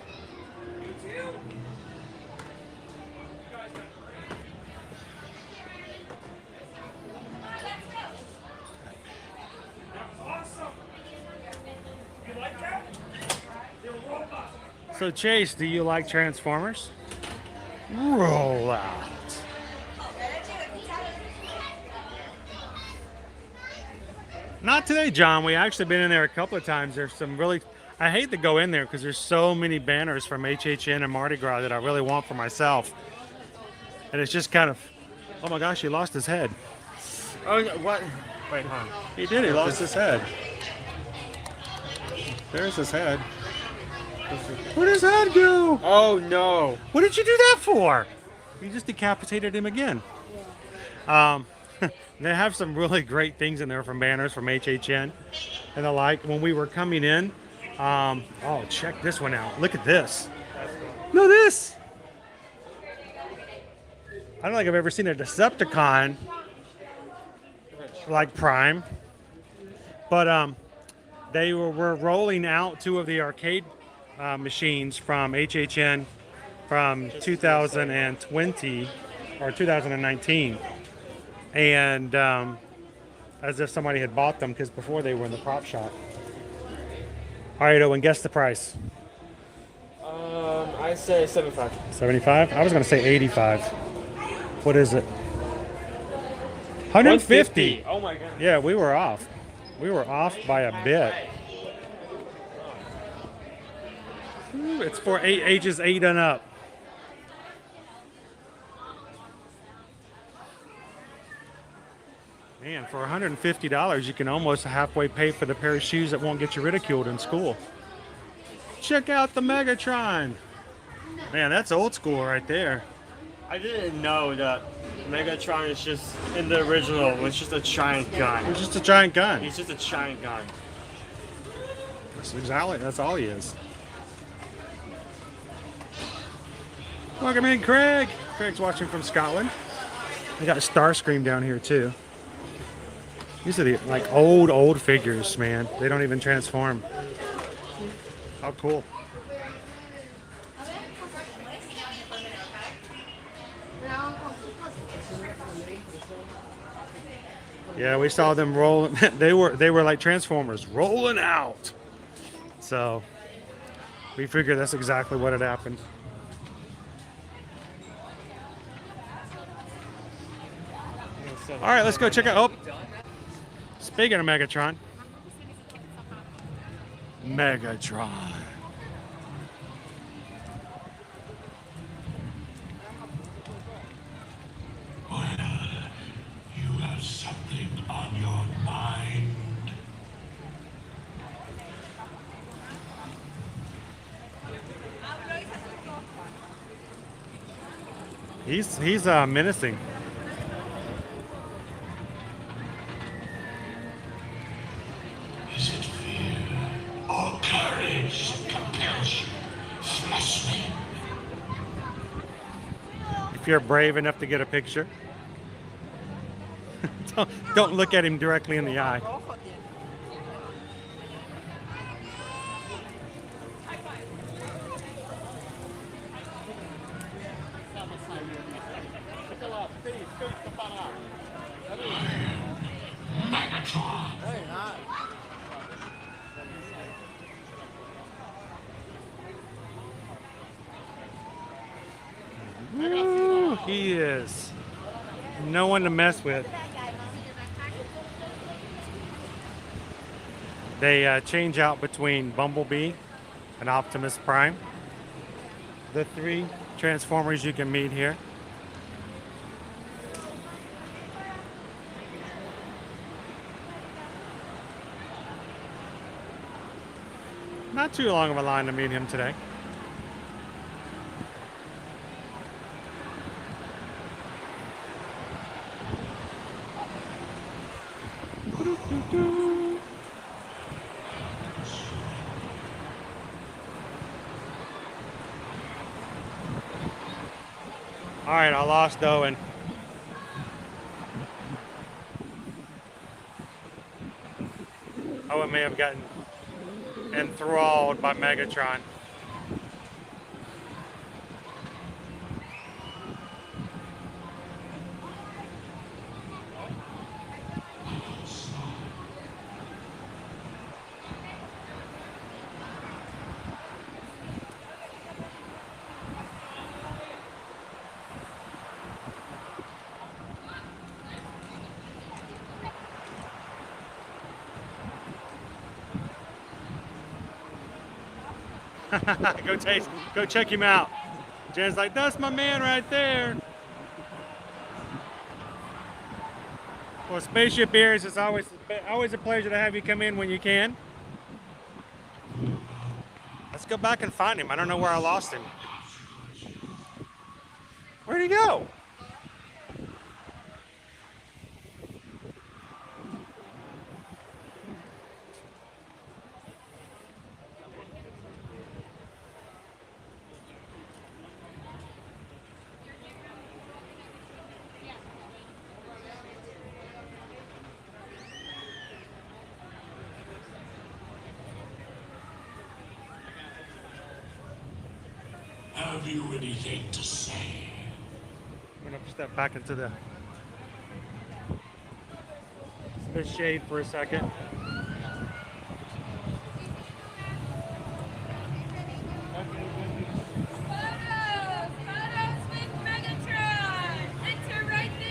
So Chase, do you like Transformers? Roll out. Not today, John. We actually been in there a couple of times. There's some really, I hate to go in there because there's so many banners from HHN and Mardi Gras that I really want for myself. And it's just kind of, oh my gosh, he lost his head. Oh, what? Wait, hold on. He did, he lost his head. There's his head. Where'd his head go? Oh no. What did you do that for? You just decapitated him again. They have some really great things in there from banners from HHN and the like. When we were coming in, oh, check this one out. Look at this. Look at this. I don't think I've ever seen a Decepticon like Prime, but they were rolling out 2 of the arcade machines from HHN from 2020 or 2019. And as if somebody had bought them because before they were in the prop shop. All right, Owen, guess the price. I say 75. 75? I was going to say 85. What is it? 150. Oh my god. Yeah, we were off. We were off by a bit. Ooh, it's for ages 8 and up. Man, for $150, you can almost halfway pay for the pair of shoes that won't get you ridiculed in school. Check out the Megatron. Man, that's old school right there. I didn't know that Megatron is just, in the original, was just a giant gun. It's just a giant gun. He's just a giant gun. That's all he is. Welcome in, Craig. Craig's watching from Scotland. We got a Starscream down here too. These are the like old figures, man. They don't even transform. How cool. Yeah, we saw them roll. They were like Transformers rolling out. So we figured that's exactly what had happened. All right, let's go check out. Oh, speaking of Megatron. Megatron. You have something on your mind. He's menacing. Is it fear or courage that compels you, fleshling? If you're brave enough to get a picture. Don't look at him directly in the eye. Woo, he is no one to mess with. They change out between Bumblebee and Optimus Prime. The 3 Transformers you can meet here. Not too long of a line to meet him today. All right, I lost Owen. Owen may have gotten enthralled by Megatron. Go check him out. Jen's like, that's my man right there. Well, Spaceship Beers, it's always a pleasure to have you come in when you can. Let's go back and find him. I don't know where I lost him. Where'd he go? Have you anything to say? I'm gonna step back into the shade for a second.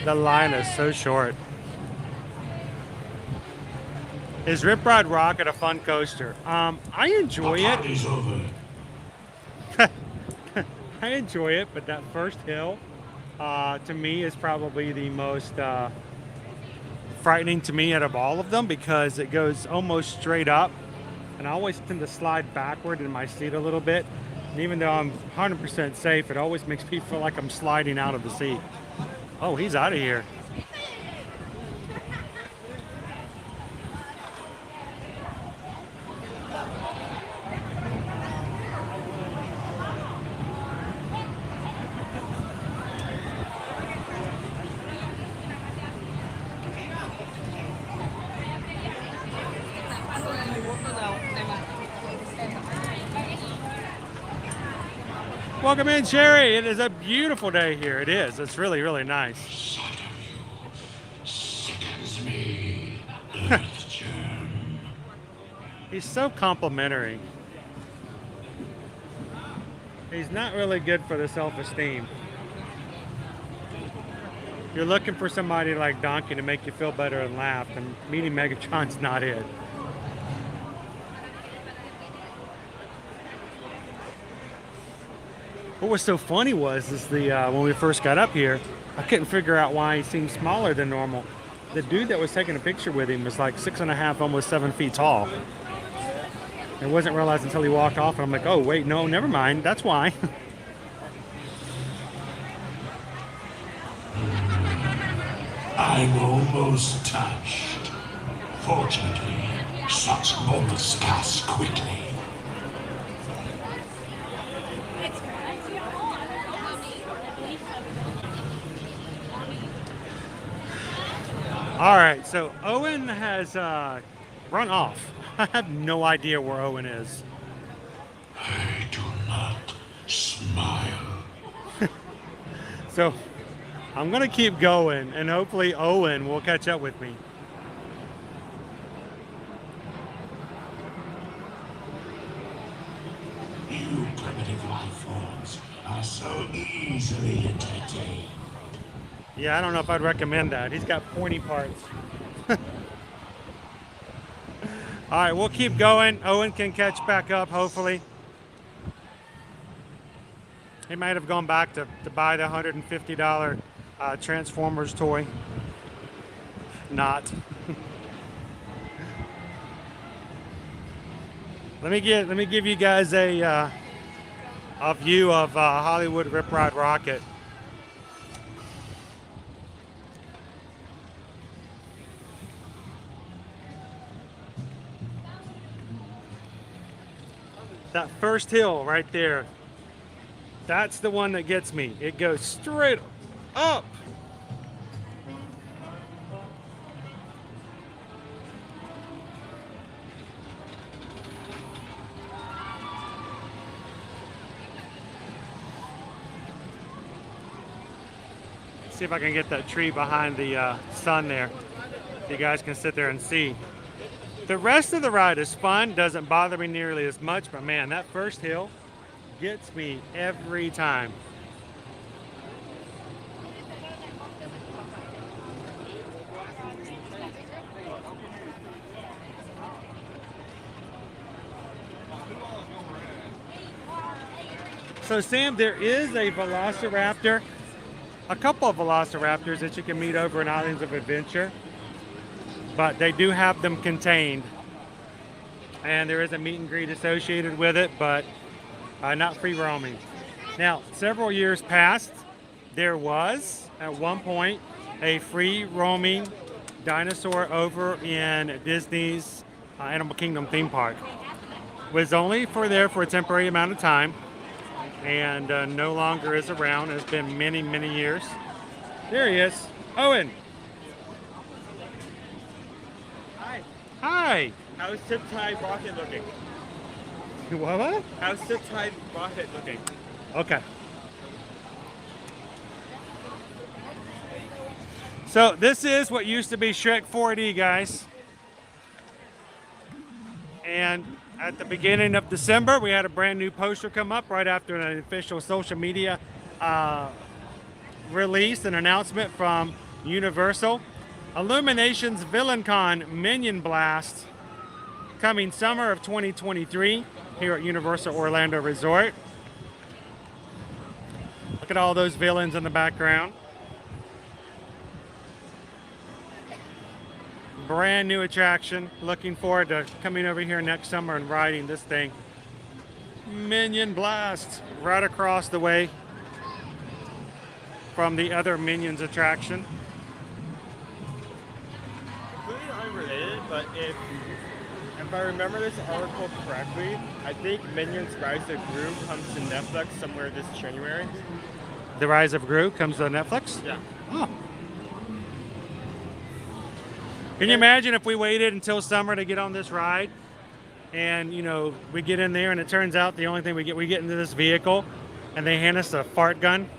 The line is so short. Is Rip Ride Rocket a fun coaster? I enjoy it. Party's over. I enjoy it, but that first hill, to me, is probably the most frightening to me out of all of them because it goes almost straight up, and I always tend to slide backward in my seat a little bit. And even though I'm 100% safe, it always makes me feel like I'm sliding out of the seat. Oh, he's out of here. Welcome in, Sherry. It is a beautiful day here. It is. It's really, really nice. Sight of you sickens me, earth germ. He's so complimentary. He's not really good for the self-esteem. You're looking for somebody like Donkey to make you feel better and laugh, and meeting Megatron's not it. What was so funny was when we first got up here, I couldn't figure out why he seemed smaller than normal. The dude that was taking a picture with him was like 6.5, almost 7 feet tall. I wasn't realized until he walked off, and I'm like, oh wait, no, never mind. That's why. I'm almost touched. Fortunately, such moments pass quickly. All right, so Owen has run off. I have no idea where Owen is. I do not smile. So I'm gonna keep going, and hopefully Owen will catch up with me. You primitive life forms are so easily entertained. Yeah, I don't know if I'd recommend that. He's got pointy parts. All right, we'll keep going. Owen can catch back up, hopefully. He might have gone back to buy the $150 Transformers toy. Not. Let me give you guys a view of Hollywood Rip Rod Rocket. That first hill right there, that's the one that gets me. It goes straight up. See if I can get that tree behind the sun there. You guys can sit there and see. The rest of the ride is fun, doesn't bother me nearly as much, but man, that first hill gets me every time. So Sam, there is a Velociraptor, a couple of Velociraptors that you can meet over in Islands of Adventure, but they do have them contained. And there is a meet and greet associated with it, but not free roaming. Now, several years past, there was, at one point, a free roaming dinosaur over in Disney's Animal Kingdom theme park. Was only there for a temporary amount of time, and no longer is around. It's been many, many years. There he is, Owen. Hi. Hi. How's Tip Tide Rocket looking? What? How's Tip Tide Rocket looking? Okay. So this is what used to be Shrek 4D, guys. And at the beginning of December, we had a brand new poster come up right after an official social media release, an announcement from Universal. Illumination's VillainCon Minion Blast coming summer of 2023 here at Universal Orlando Resort. Look at all those villains in the background. Brand new attraction. Looking forward to coming over here next summer and riding this thing. Minion Blast right across the way from the other Minions attraction. Completely unrelated, but if I remember this article correctly, I think Minions Rise of Gru comes to Netflix somewhere this January. The Rise of Gru comes to Netflix? Yeah. Oh. Can you imagine if we waited until summer to get on this ride, and you know we get in there and it turns out the only thing we get into this vehicle, and they hand us a fart gun?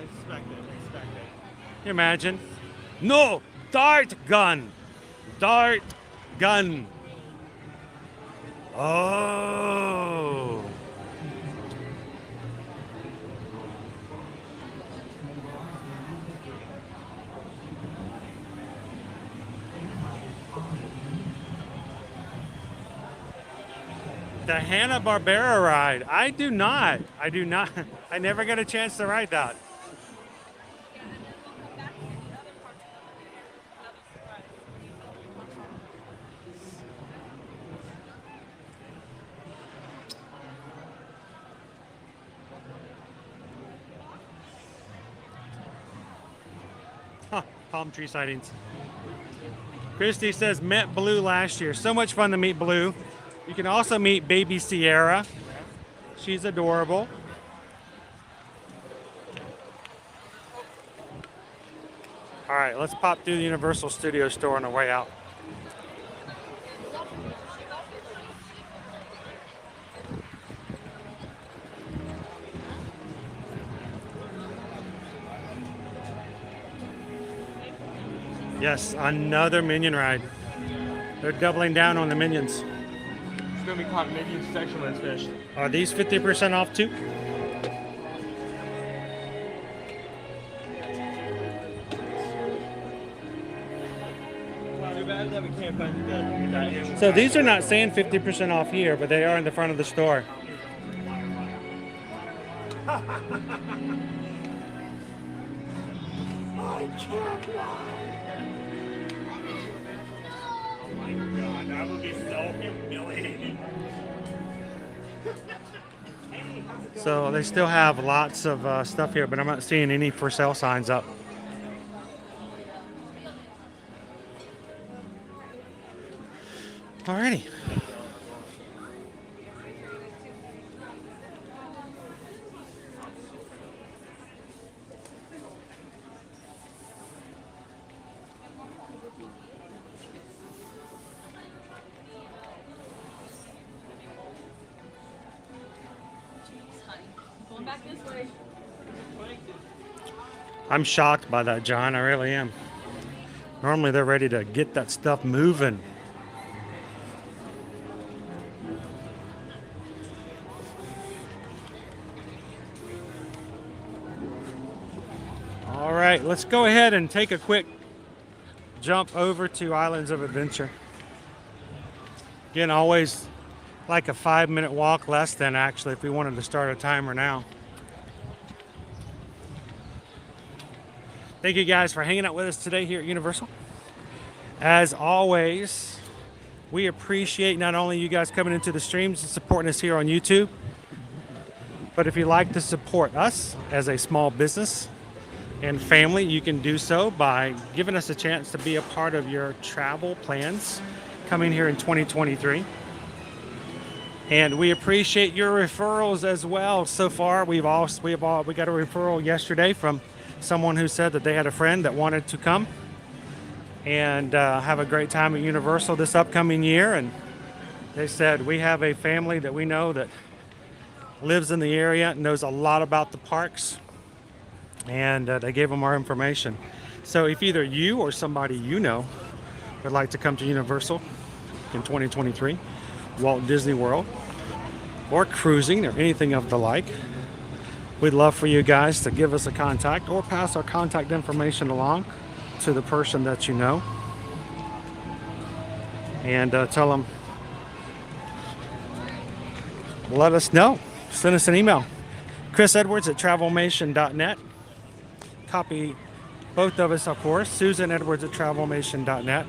Expect it. Can you imagine? No, dart gun, dart gun. Oh. The Hanna-Barbera ride. I do not. I never got a chance to ride that. Huh, palm tree sightings. Christy says met Blue last year. So much fun to meet Blue. You can also meet baby Sierra. She's adorable. All right, let's pop through the Universal Studio store on our way out. Yes, another Minion ride. They're doubling down on the Minions. It's gonna be called Minion section when it's finished. Are these 50% off too? Too bad that we can't find that. So these are not saying 50% off here, but they are in the front of the store. That would be so humiliating. So they still have lots of stuff here, but I'm not seeing any for sale signs up. Alrighty. Going back this way. I'm shocked by that, John. I really am. Normally they're ready to get that stuff moving. All right, let's go ahead and take a quick jump over to Islands of Adventure. Again, always like a 5-minute walk, less than actually if we wanted to start a timer now. Thank you guys for hanging out with us today here at Universal. As always, we appreciate not only you guys coming into the streams and supporting us here on YouTube, but if you'd like to support us as a small business and family, you can do so by giving us a chance to be a part of your travel plans coming here in 2023. And we appreciate your referrals as well. So far, we got a referral yesterday from someone who said that they had a friend that wanted to come and have a great time at Universal this upcoming year. And they said, we have a family that we know that lives in the area, knows a lot about the parks, and they gave them our information. So if either you or somebody you know would like to come to Universal in 2023, Walt Disney World, or cruising or anything of the like, we'd love for you guys to give us a contact or pass our contact information along to the person that you know and tell them, let us know. Send us an email. chrisedwards@travelmation.net. Copy both of us, of course. susanedwards@travelmation.net.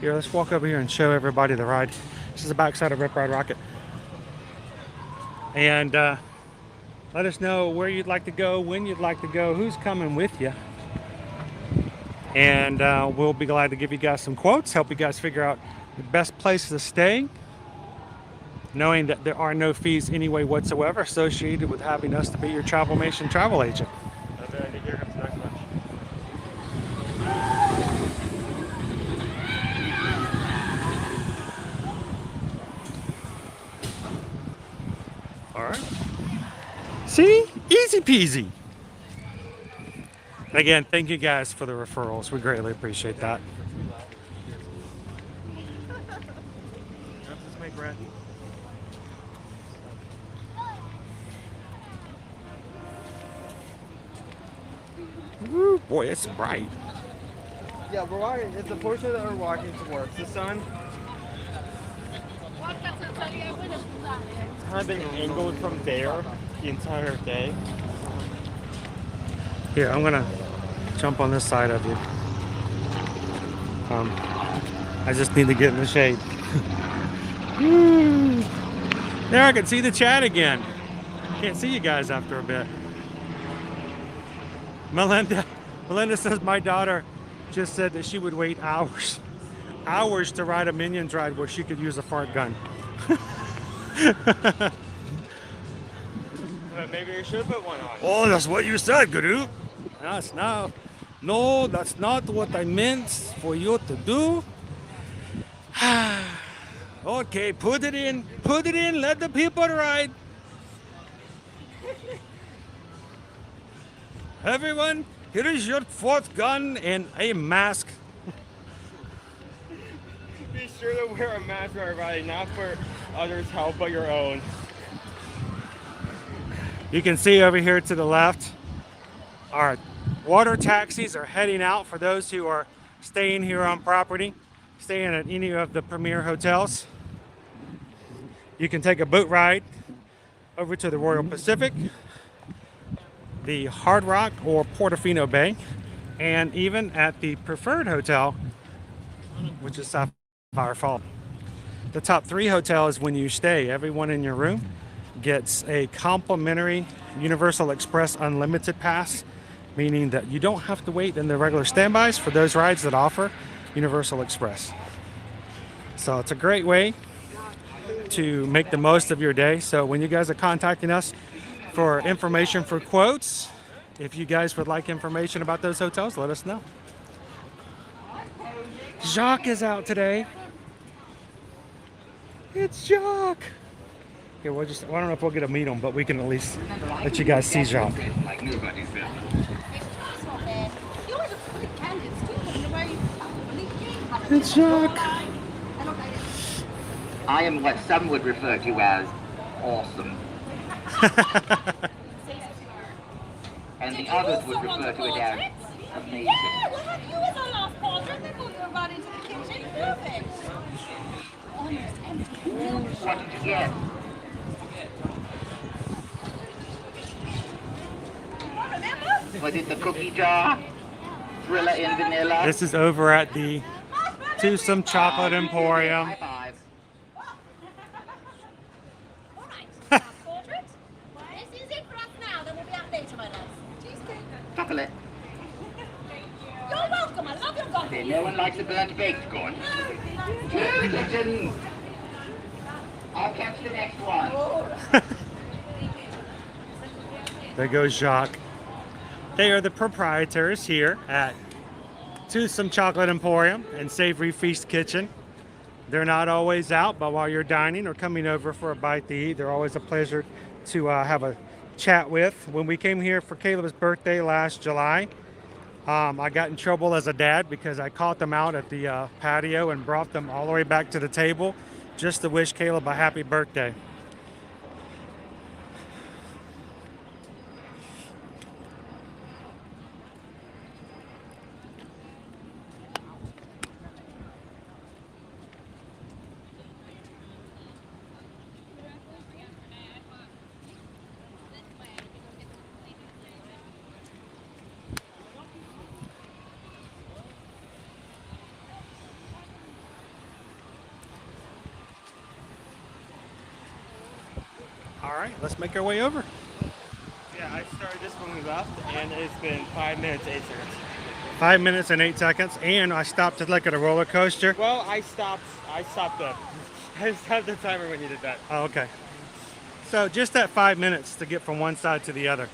Here, let's walk over here and show everybody the ride. This is the backside of Rip Ride Rocket. And let us know where you'd like to go, when you'd like to go, who's coming with you. And we'll be glad to give you guys some quotes, help you guys figure out the best place to stay, knowing that there are no fees anyway whatsoever associated with having us to be your Travelmation travel agent. Here comes the next one. All right. See? Easy peasy. Again, thank you guys for the referrals. We greatly appreciate that. Let's make bread. Woo, boy, it's bright. Yeah, we're walking. It's the portion that we're walking towards. The sun kind of been angled from there the entire day. Here, I'm gonna jump on this side of you. I just need to get in the shade. There, I can see the chat again. Can't see you guys after a bit. Melinda says my daughter just said that she would wait hours to ride a Minions ride where she could use a fart gun. but maybe we should put one on. Oh, that's what you said, Guru. That's not. No, that's not what I meant for you to do. Okay, put it in. Put it in. Let the people ride. Everyone, here is your fourth gun and a mask. Be sure to wear a mask for everybody, not for others' health, but your own. You can see over here to the left, our water taxis are heading out for those who are staying here on property, staying at any of the premier hotels. You can take a boat ride over to the Royal Pacific, the Hard Rock or Portofino Bay, and even at the preferred hotel, which is Sapphire Fall. The top 3 hotels, when you stay, everyone in your room gets a complimentary Universal Express Unlimited Pass, meaning that you don't have to wait in the regular standbys for those rides that offer Universal Express. So it's a great way to make the most of your day. So when you guys are contacting us for information for quotes, if you guys would like information about those hotels, let us know. Jacques is out today. It's Jacques. Here, I don't know if we'll get to meet him, but we can at least let you guys see Jacques. It's Jacques. I am what some would refer to as awesome. And the others would refer to it as amazing. Yeah, we'll have you as our last portrait, then we'll go right into the kitchen. Perfect. What did you get? Was it the cookie jar? Thriller in vanilla? This is over at the Twosome Chocolate Emporium. High five. Portrait? This is it for us now, then we'll be out later, my loves. Chocolate. You're welcome, I love your coffee. No one likes a burnt baked corn. Kitchen. I'll catch the next one. There goes Jacques. They are the proprietors here at Twosome Chocolate Emporium and Savory Feast Kitchen. They're not always out, but while you're dining or coming over for a bite to eat, they're always a pleasure to have a chat with. When we came here for Caleb's birthday last July, I got in trouble as a dad because I caught them out at the patio and brought them all the way back to the table just to wish Caleb a happy birthday. All right, let's make our way over. Yeah, I started this when we left, and it's been 5 minutes, 8 seconds. 5 minutes and 8 seconds, and I stopped to look at a roller coaster. Well, I stopped the timer when you did that. Oh, okay. So just that 5 minutes to get from one side to the other.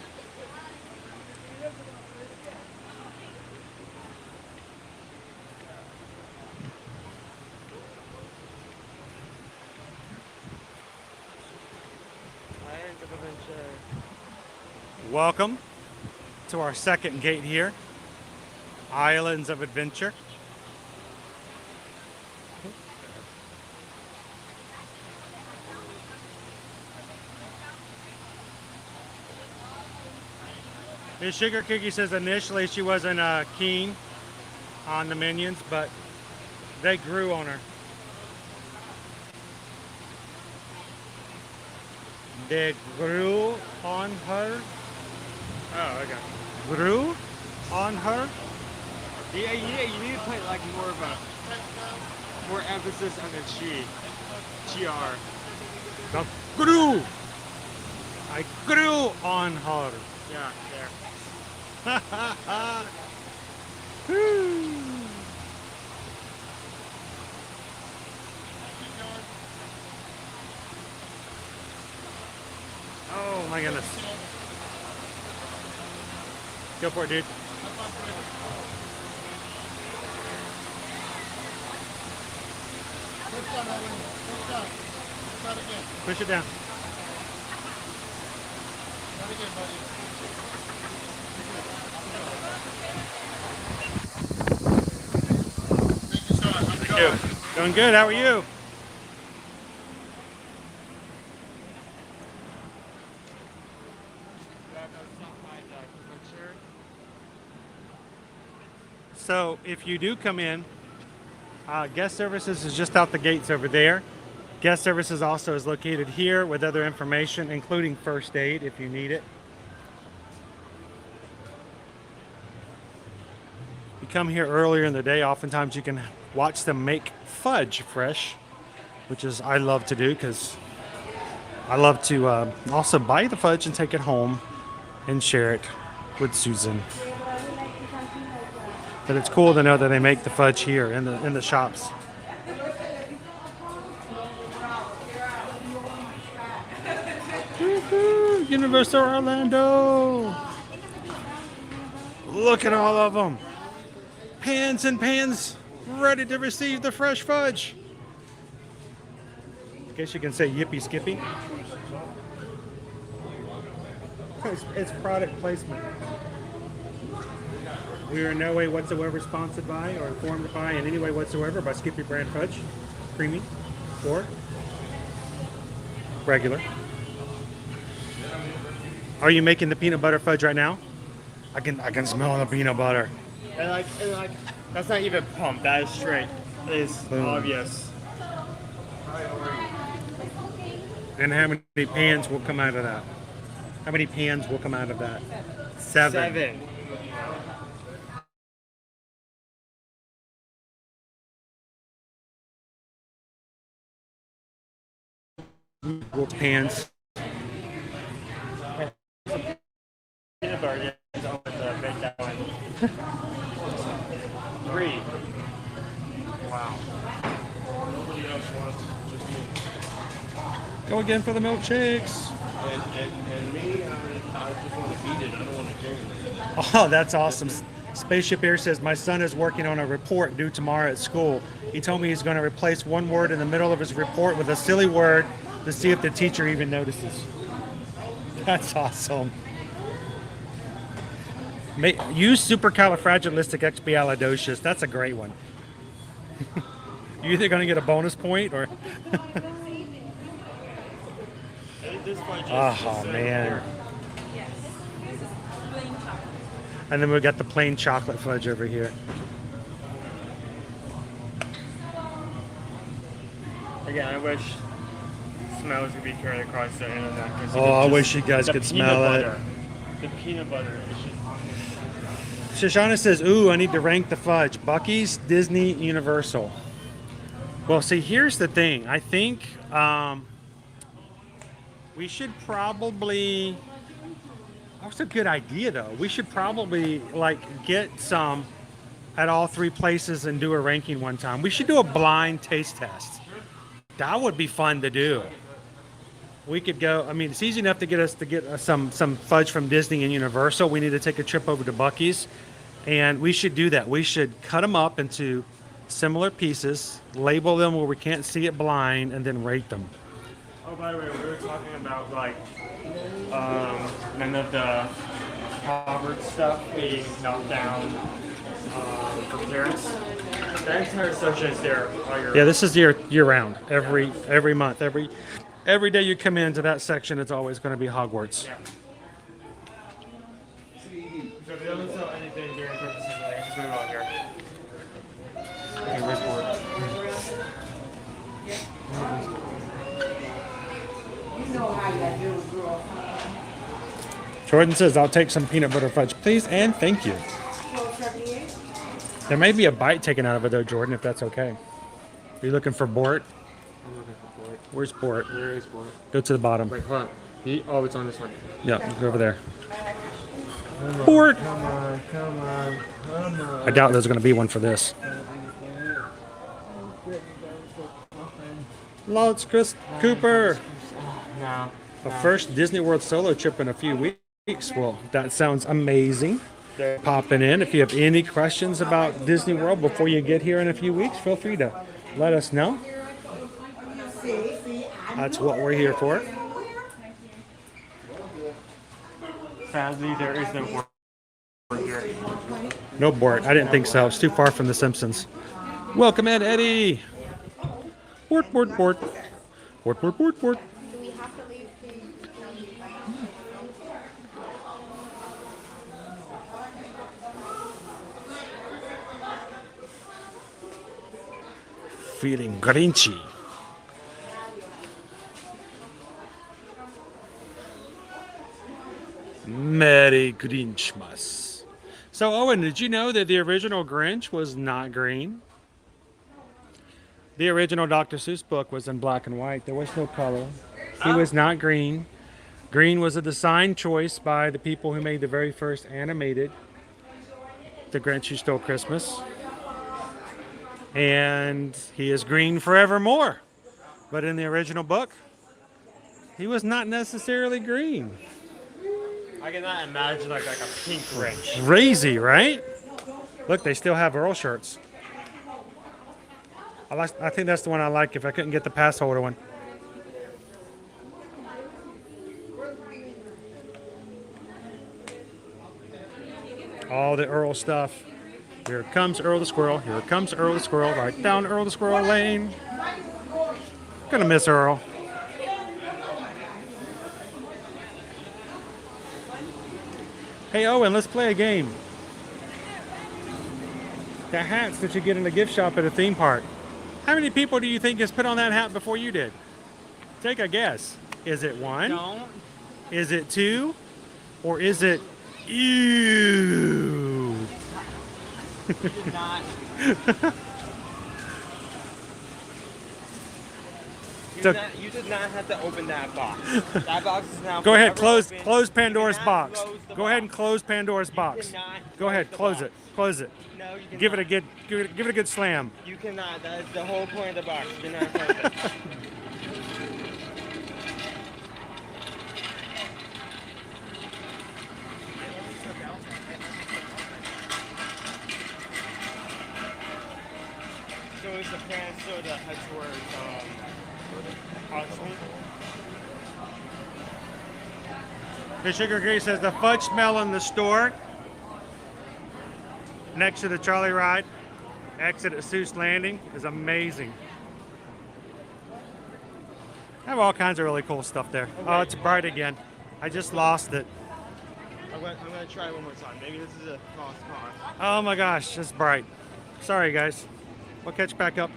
Welcome to our second gate here, Islands of Adventure. Miss Sugar Cookie says initially she wasn't keen on the Minions, but they grew on her. They grew on her. Oh, okay. Grew on her. Yeah, you need to put like more emphasis on the chi. GR. The grew. I grew on her. Yeah, there. Oh my goodness. Go for it, dude. Push it down. Thank you. Doing good. How are you? So if you do come in, guest services is just out the gates over there. Guest services also is located here with other information, including first aid if you need it. You come here earlier in the day, oftentimes you can watch them make fudge fresh, which is I love to do because I love to also buy the fudge and take it home and share it with Susan. But it's cool to know that they make the fudge here in the shops. Woo-hoo, Universal Orlando! Look at all of them. Pans and pans ready to receive the fresh fudge. I guess you can say yippee skippy. It's product placement. We are in no way whatsoever sponsored by or informed by in any way whatsoever by Skippy brand fudge, creamy or regular. Are you making the peanut butter fudge right now? I can smell the peanut butter. And like that's not even pumped. That is straight. It's obvious. And how many pans will come out of that? How many pans will come out of that? Seven. Pans. Peanut butter is always baked that one. 3. Wow. Go again for the milkshakes. And me, I just want to eat it. I don't want to drink it. Oh, that's awesome. Spaceship Air says, my son is working on a report due tomorrow at school. He told me he's going to replace one word in the middle of his report with a silly word to see if the teacher even notices. That's awesome. Use supercalifragilisticexpialidocious. That's a great one. You either going to get a bonus point or... Oh, man. And then we've got the plain chocolate fudge over here. Again, I wish smells could be carried across the internet. Oh, I wish you guys could smell it. The peanut butter is just... Shoshana says, ooh, I need to rank the fudge. Buc-ee's, Disney, Universal. Well, see, here's the thing. I think we should probably... That's a good idea, though. We should probably, like, get some at all 3 places and do a ranking one time. We should do a blind taste test. That would be fun to do. We could go, I mean, it's easy enough to get some fudge from Disney and Universal. We need to take a trip over to Buc-ee's, and we should do that. We should cut them up into similar pieces, label them where we can't see it blind, and then rate them. Oh, by the way, we were talking about, like, none of the Harvard stuff being knocked down for parents. The entire section is there. Yeah, this is year round. Every month, every day you come into that section, it's always going to be Hogwarts. Yeah. So they don't sell anything during purposes of just move on here. Okay, where's board? Jordan says, I'll take some peanut butter fudge, please, and thank you. There may be a bite taken out of it, though, Jordan, if that's okay. Are you looking for Bort? I'm looking for Bort. Where's Bort? Where is Bort? Go to the bottom. Wait, hold on. Oh, it's on this one. Yeah, go over there. Come on, Bort! Come on, come on, come on. I doubt there's going to be one for this. Lots, Chris Cooper. No. The first Disney World solo trip in a few weeks. Well, that sounds amazing. popping in. If you have any questions about Disney World before you get here in a few weeks, feel free to let us know. That's what we're here for. Sadly, there is no board here. No board. I didn't think so. It's too far from The Simpsons. Welcome in, Eddie. Board, board, board. Board, board, board, board. Feeling grinchy. Merry Grinchmas. So, Owen, did you know that the original Grinch was not green? The original Dr. Seuss book was in black and white. There was no color. He was not green. Green was a design choice by the people who made the very first animated The Grinch Who Stole Christmas. And he is green forevermore. But in the original book, he was not necessarily green. I cannot imagine like a pink Grinch. Crazy, right? Look, they still have Earl shirts. I think that's the one I like if I couldn't get the pass holder one. All the Earl stuff. Here comes Earl the Squirrel. Here comes Earl the Squirrel. Right down Earl the Squirrel Lane. Gonna miss Earl. Hey Owen, let's play a game. The hats that you get in the gift shop at a theme park. How many people do you think has put on that hat before you did? Take a guess. Is it one? Don't. Is it two? Or is it ew? You did not. You did not have to open that box. That box is now. Go ahead, close open. Pandora's box. Close the Go ahead box. and close Pandora's box. Go ahead, close it. Close it. No, you cannot. Give it a good slam. You cannot. That is the whole point of the box. You cannot close it. So is the plan so the head towards Oxley? The Sugar Grease says the fudge smell in the store next to the Charlie ride, exit at Seuss Landing, is amazing. I have all kinds of really cool stuff there. Okay. Oh, it's bright again. I just lost it. I'm gonna try one more time. Maybe this is a lost cause. Oh my gosh, it's bright. Sorry guys. We'll catch back up.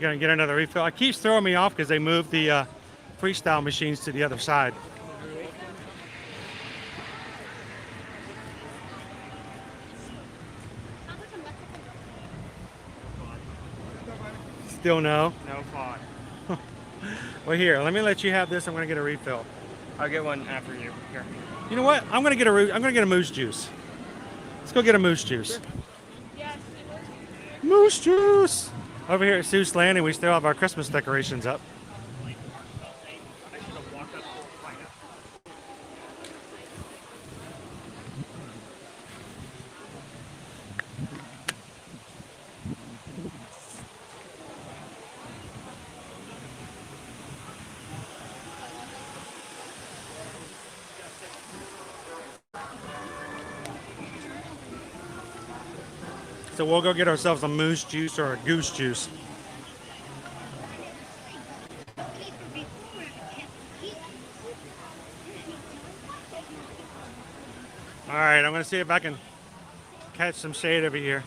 Gonna get another refill. It keeps throwing me off because they moved the Freestyle machines to the other side. Still no? No fog. Well, here, let me let you have this. I'm gonna get a refill. I'll get one after you. Here. You know what? I'm gonna get a moose juice. Let's go get a moose juice. Moose juice. Over here at Seuss Landing, we still have our Christmas decorations up. So we'll go get ourselves a moose juice or a goose juice. All right, I'm gonna see if I can catch some shade over here,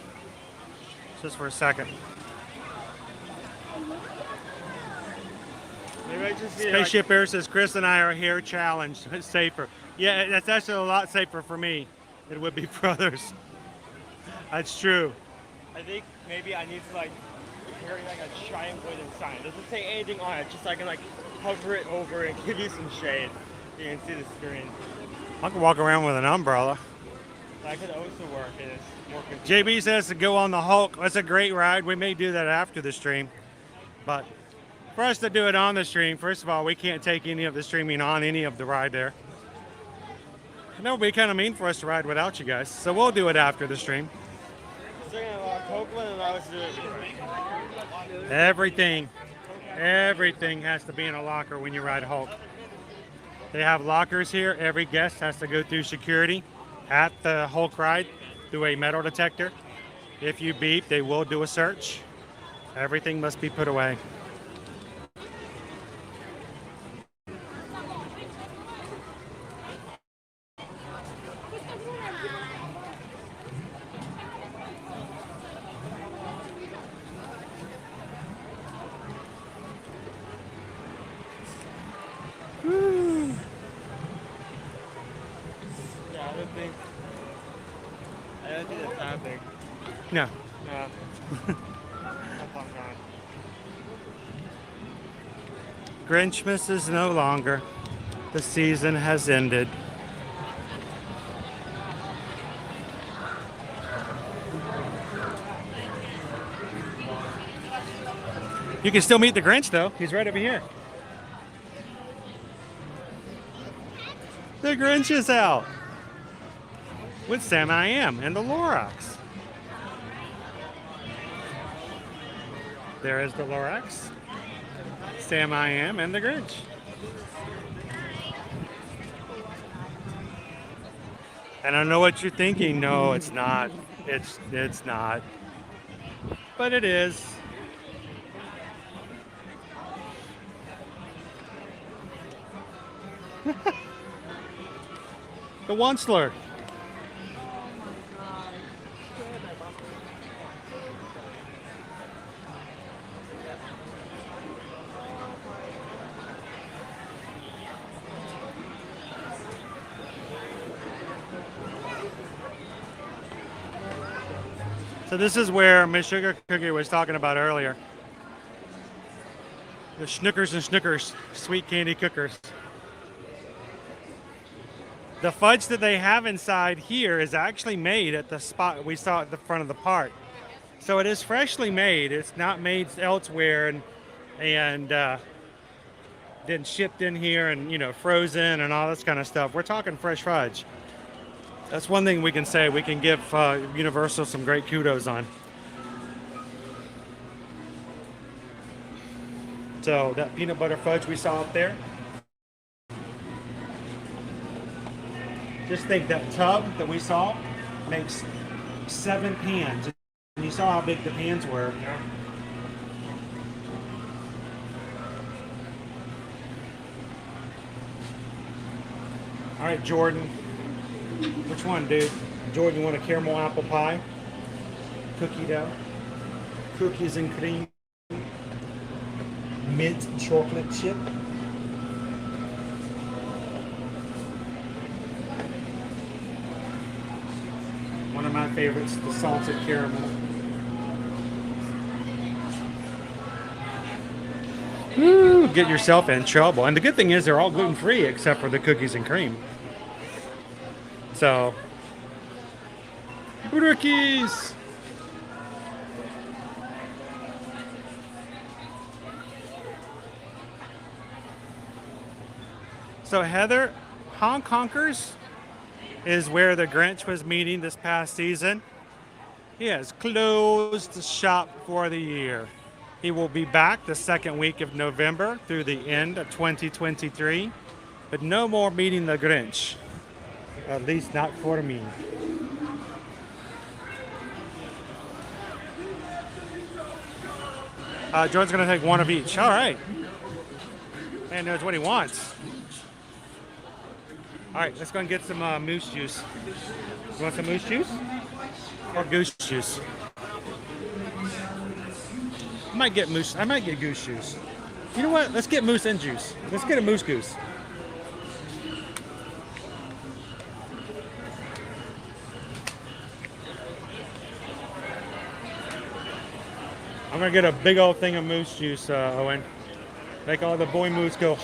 just for a second. Maybe I just see Spaceship Air says Chris and I are here challenged. It's safer. Yeah, that's actually a lot safer for me than it would be for others. That's true. I think maybe I need to like carry like a giant wooden sign. It doesn't say anything on it, just so I can like hover it over and give you some shade. You can see the screen. I can walk around with an umbrella. That could also work. It's more JB says to go on the Hulk. That's a great ride. We may do that after the stream. But for us to do it on the stream, first of all, we can't take any of the streaming on any of the ride there. And that would be kind of mean for us to ride without you guys. So we'll do it after the stream. So you're gonna lock Copeland and allow us to do it. Everything has to be in a locker when you ride Hulk. They have lockers here. Every guest has to go through security at the Hulk ride through a metal detector. If you beep, they will do a search. Everything must be put away. Yeah, I don't think it's that big. No. No. Grinchmas is no longer. The season has ended. You can still meet the Grinch though. He's right over here. The Grinch is out with Sam I Am and the Lorax. There is the Lorax, Sam I Am, and the Grinch. And I know what you're thinking. No, it's not. It's not. But it is. The Onceler. So this is where Miss Sugar Cookie was talking about earlier. The Schnickers and Snickers sweet candy cookers. The fudge that they have inside here is actually made at the spot we saw at the front of the park. So it is freshly made. It's not made elsewhere and then shipped in here and, you know, frozen and all this kind of stuff. We're talking fresh fudge. That's one thing we can say. We can give Universal some great kudos on. So that peanut butter fudge we saw up there. Just think that tub that we saw makes 7 pans. And you saw how big the pans were. All right, Jordan. Which one, dude? Jordan, you want a caramel apple pie? Cookie dough? Cookies and cream? Mint chocolate chip? One of my favorites, the salted caramel. Ooh, get yourself in trouble. And the good thing is they're all gluten-free except for the cookies and cream. So, rookies. So Heather, Honk Honkers is where the Grinch was meeting this past season. He has closed shop for the year. He will be back the second week of November through the end of 2023, but no more meeting the Grinch. At least not for me. Jordan's gonna take one of each. All right. Man knows what he wants. All right, let's go and get some moose juice. You want some moose juice? Or goose juice? I might get goose juice. You know what? Let's get moose and juice. Let's get a moose goose. I'm gonna get a big old thing of moose juice, Owen. Make all the boy moose go.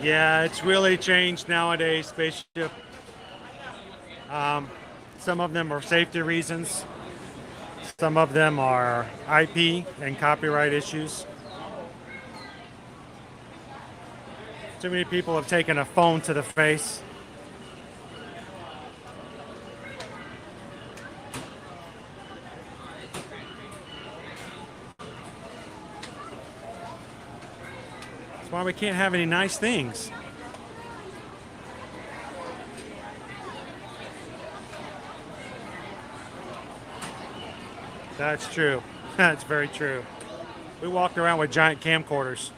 Yeah, it's really changed nowadays, Spaceship. Some of them are safety reasons. Some of them are IP and copyright issues. Too many people have taken a phone to the face. That's why we can't have any nice things. That's true. That's very true. We walked around with giant camcorders.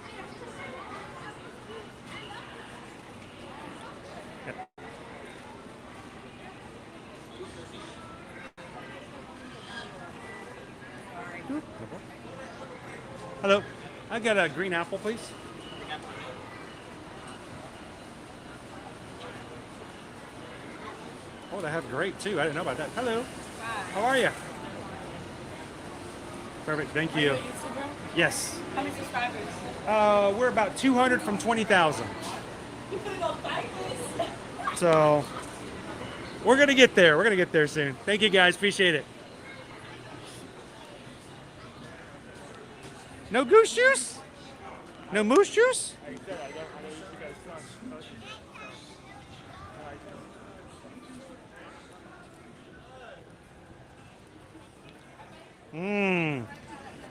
Hello. I got a green apple, please. Oh, they have grape too. I didn't know about that. Hello. How are you? Perfect. Thank you. Yes. How many subscribers? We're about 200 from 20,000. You put it on this. So we're gonna get there. We're gonna get there soon. Thank you guys. Appreciate it. No goose juice? No moose juice?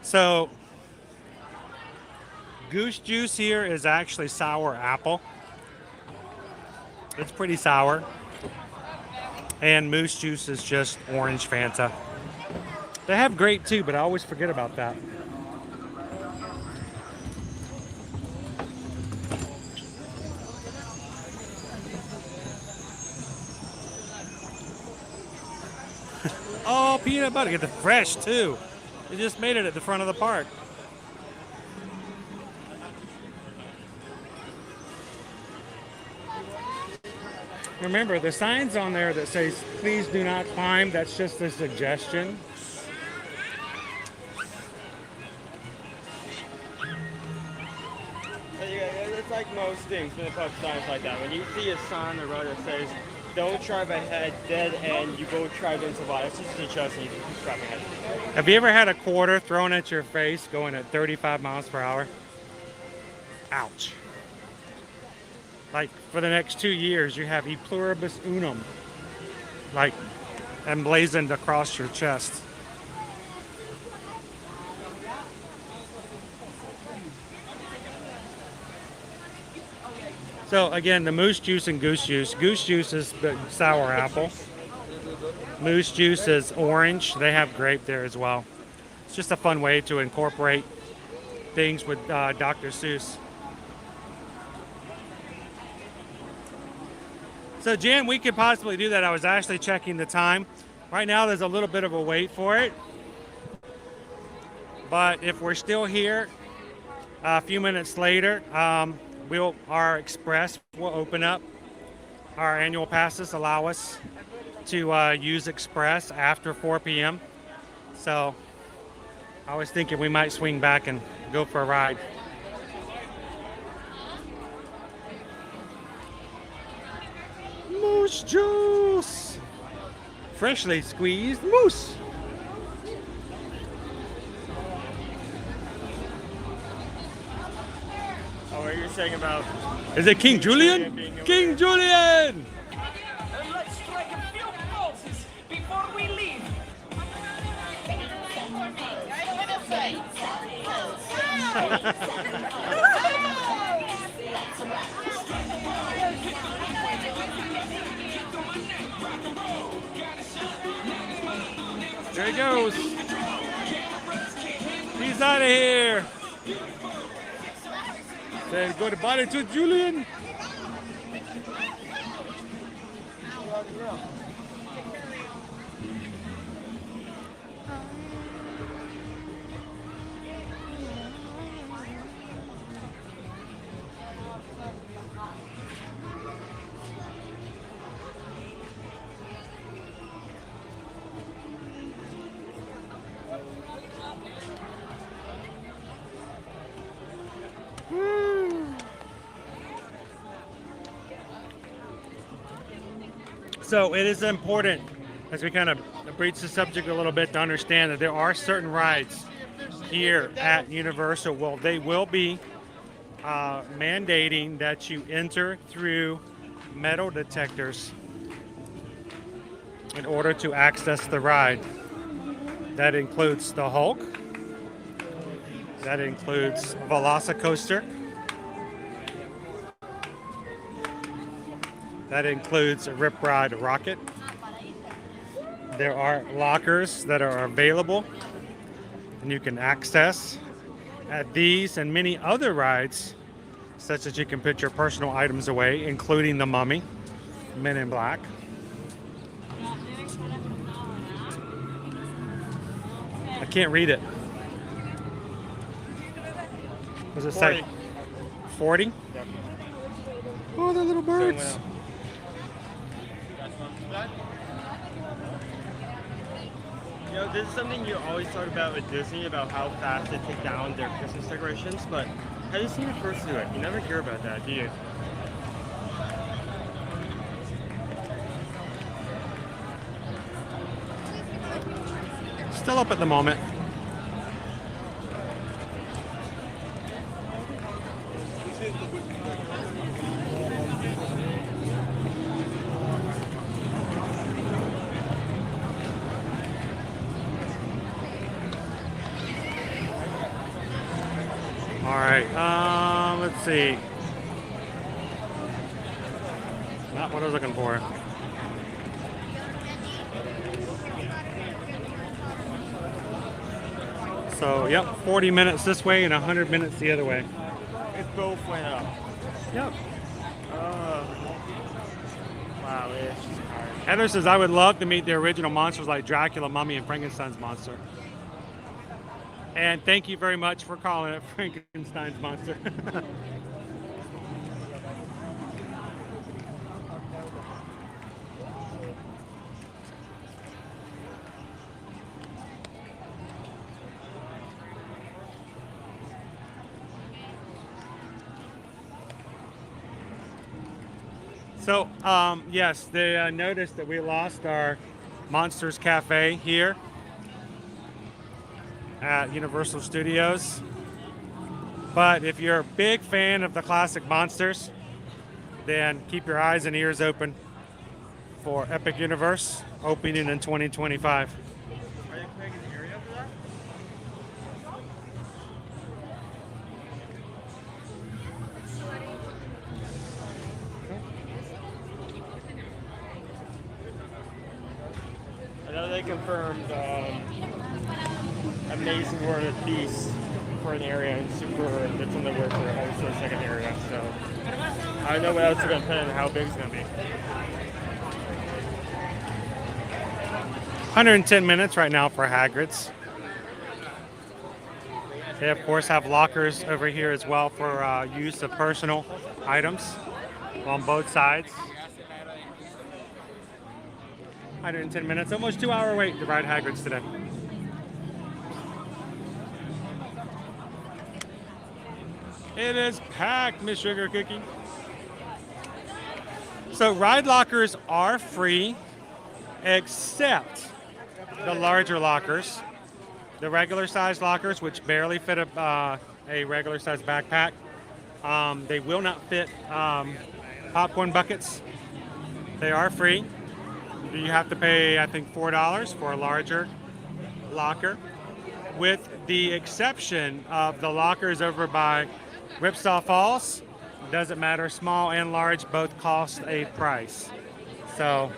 So goose juice here is actually sour apple. It's pretty sour. And moose juice is just orange Fanta. They have grape too, but I always forget about that. Oh, peanut butter. Get the fresh too. They just made it at the front of the park. Remember, the signs on there that says, please do not climb, that's just a suggestion. It's like most things when it comes to signs like that. When you see a sign on the road that says, don't drive ahead, dead end, you go try to survive. It's just a suggestion, you keep driving ahead. Have you ever had a quarter thrown at your face going at 35 miles per hour? Ouch. Like, for the next 2 years, you have E pluribus unum, like, emblazoned across your chest. So, again, the moose juice and goose juice. Goose juice is the sour apple. Moose juice is orange. They have grape there as well. It's just a fun way to incorporate things with Dr. Seuss. So Jan, we could possibly do that. I was actually checking the time. Right now there's a little bit of a wait for it. But if we're still here a few minutes later, our express will open up. Our annual passes allow us to use express after 4 p.m. So I was thinking we might swing back and go for a ride. Moose juice! Freshly squeezed moose! Oh, what are you saying about... Is it King Julian? King Julian! Let's strike a few pulses before we leave. There he goes. He's out of here. Say goodbye to Julian. So it is important, as we kind of breach the subject a little bit, to understand that there are certain rides here at Universal. Well, they will be mandating that you enter through metal detectors in order to access the ride. That includes the Hulk. That includes Velocicoaster. That includes Rip Ride Rocket. There are lockers that are available and you can access at these and many other rides, such that you can put your personal items away, including the Mummy, Men in Black. I can't read it. What does it say? 40? Yep. Oh, they're little birds. You know, this is something you always thought about with Disney, about how fast they take down their Christmas decorations, but have you seen the first do it? You never hear about that, do you? Still up at the moment. All right, let's see. Not what I was looking for. So, yep, 40 minutes this way and 100 minutes the other way. It both went up. Yep. Wow, it's just hard. Heather says, I would love to meet the original monsters like Dracula, Mummy, and Frankenstein's monster. And thank you very much for calling it Frankenstein's monster. So, yes, they noticed that we lost our Monsters Cafe here at Universal Studios. But if you're a big fan of the classic monsters, then keep your eyes and ears open for Epic Universe opening in 2025. Are you creating an area for that? I know they confirmed Amazing World of Beasts for an area and Super that's in the works for also a second area, so I don't know what else they're gonna put in and how big it's gonna be. 110 minutes right now for Hagrid's. They of course have lockers over here as well for use of personal items on both sides. 110 minutes, almost 2-hour wait to ride Hagrid's today. It is packed, Miss Sugar Cookie. So ride lockers are free, except the larger lockers. The regular size lockers, which barely fit a regular size backpack. They will not fit popcorn buckets. They are free. You have to pay, I think, $4 for a larger locker, with the exception of the lockers over by Ripsaw Falls. Doesn't matter, small and large both cost a price. So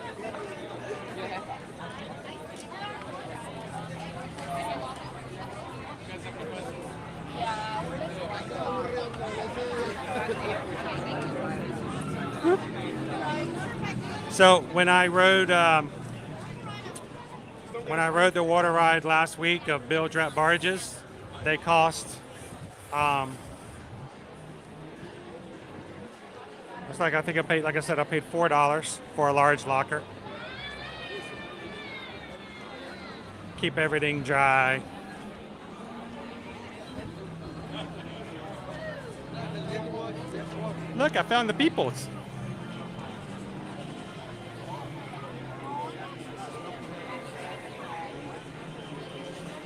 when I rode the water ride last week of Bill Drap barges, they cost it's like I think I paid, like I said, I paid $4 for a large locker. Keep everything dry. Look, I found the peoples.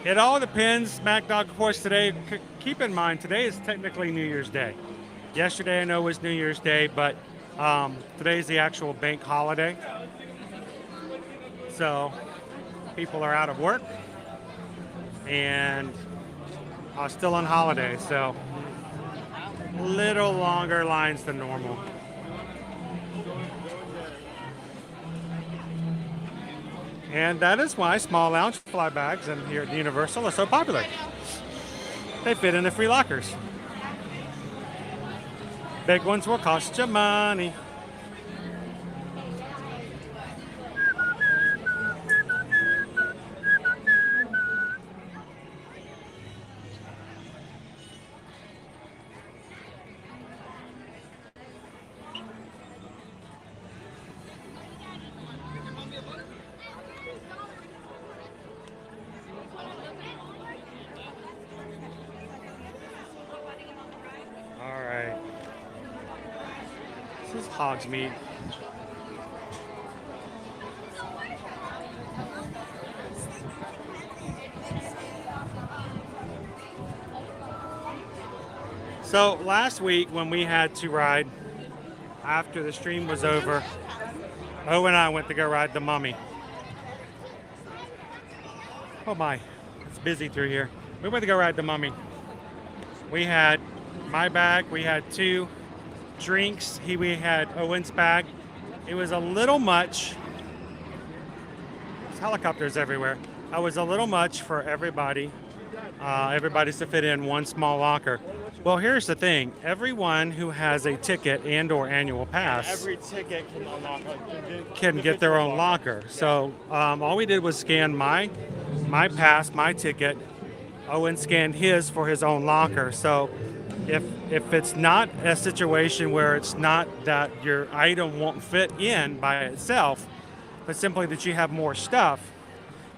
It all depends. Smack Dog, of course, today, keep in mind, today is technically New Year's Day. Yesterday I know was New Year's Day, but today is the actual bank holiday. So people are out of work and are still on holiday, so little longer lines than normal. And that is why small lounge fly bags in here at Universal are so popular. They fit in the free lockers. Big ones will cost you money. All right. This is hog's meat. So last week when we had to ride, after the stream was over, O and I went to go ride the Mummy. Oh my, it's busy through here. We went to go ride the Mummy. We had my bag, we had 2 drinks, we had Owen's bag. It was a little much. There's helicopters everywhere. It was a little much for everybody. Everybody's to fit in one small locker. Well, here's the thing. Everyone who has a ticket and or annual pass Every ticket can unlock can get their own locker. So all we did was scan my pass, my ticket. Owen scanned his for his own locker. So if it's not a situation where it's not that your item won't fit in by itself, but simply that you have more stuff,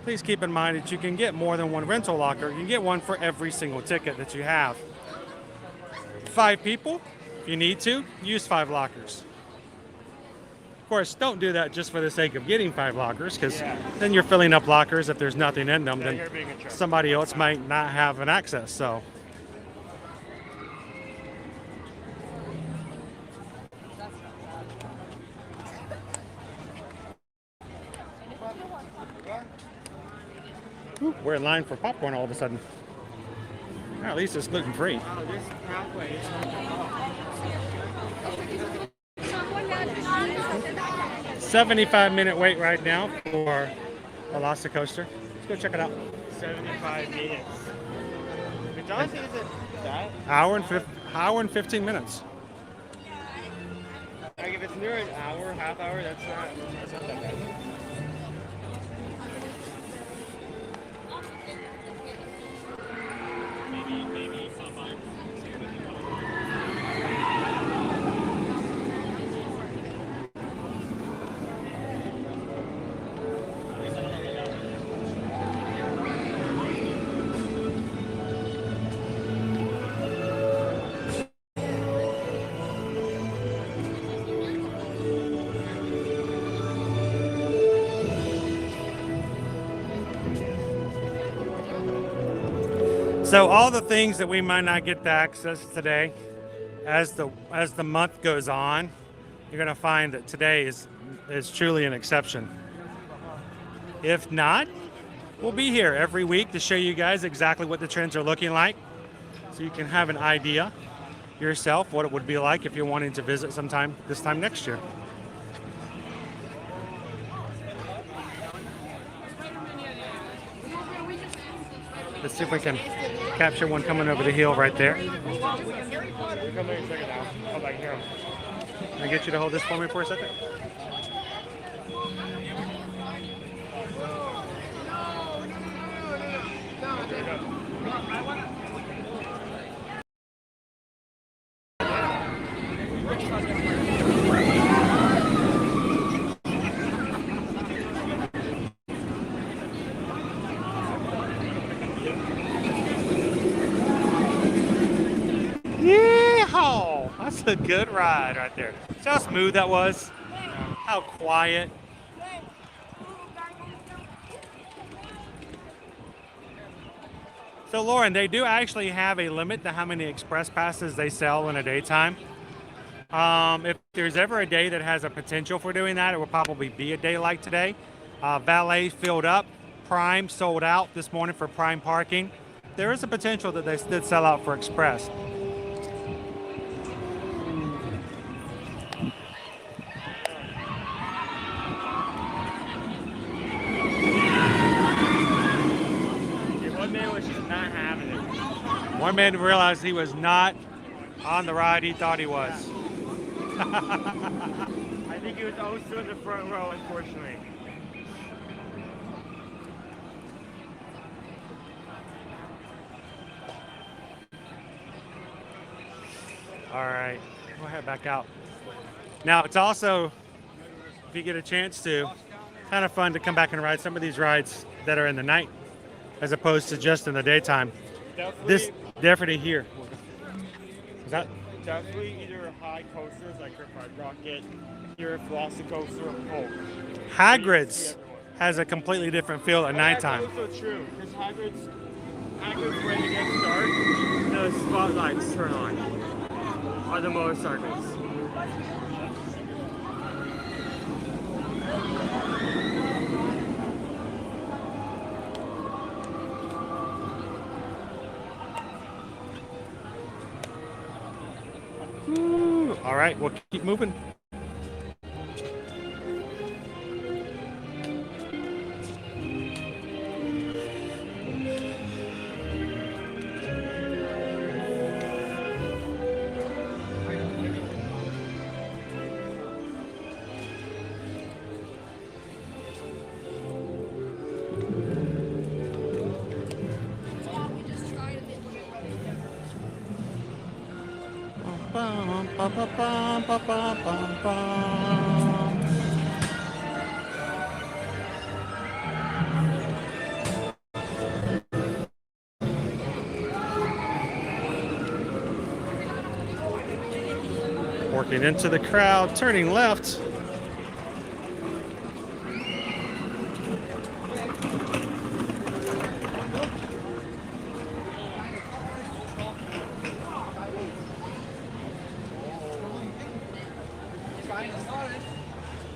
please keep in mind that you can get more than one rental locker. You can get one for every single ticket that you have. 5 people, if you need to, use 5 lockers. Of course, don't do that just for the sake of getting 5 lockers, because then you're filling up lockers if there's nothing in them. Then somebody else might not have an access. So. Ooh, we're in line for popcorn all of a sudden. Well, at least it's gluten-free. 75-minute wait right now for Velocicoaster. Let's go check it out. 75 minutes. Which honestly isn't that. Hour and 15 minutes. Like if it's near an hour, half hour, that's not that bad. Maybe sometime. So all the things that we might not get to access today, as the month goes on, you're going to find that today is truly an exception. If not, we'll be here every week to show you guys exactly what the trends are looking like, so you can have an idea yourself what it would be like if you're wanting to visit sometime this time next year. Let's see if we can capture one coming over the hill right there. Can I get you to hold this for me for a second? Yeehaw! That's a good ride right there. See how smooth that was? How quiet. So Lauren, they do actually have a limit to how many express passes they sell in a daytime. If there's ever a day that has a potential for doing that, it will probably be a day like today. Valet filled up, Prime sold out this morning for Prime parking. There is a potential that they did sell out for express. One man was just not having it. One man realized he was not on the ride he thought he was. I think he was also in the front row, unfortunately. All right, we'll head back out. Now, it's also, if you get a chance to, kind of fun to come back and ride some of these rides that are in the night as opposed to just in the daytime. This definitely here. Is that? Definitely either high coasters like Riptide Rocket, here Velocicoaster, or Hulk. Hagrid's has a completely different feel at nighttime. That's also true, because Hagrid's when it gets dark, the spotlights turn on the motorcycles. Ooh, all right, we'll keep moving. Working into the crowd, turning left.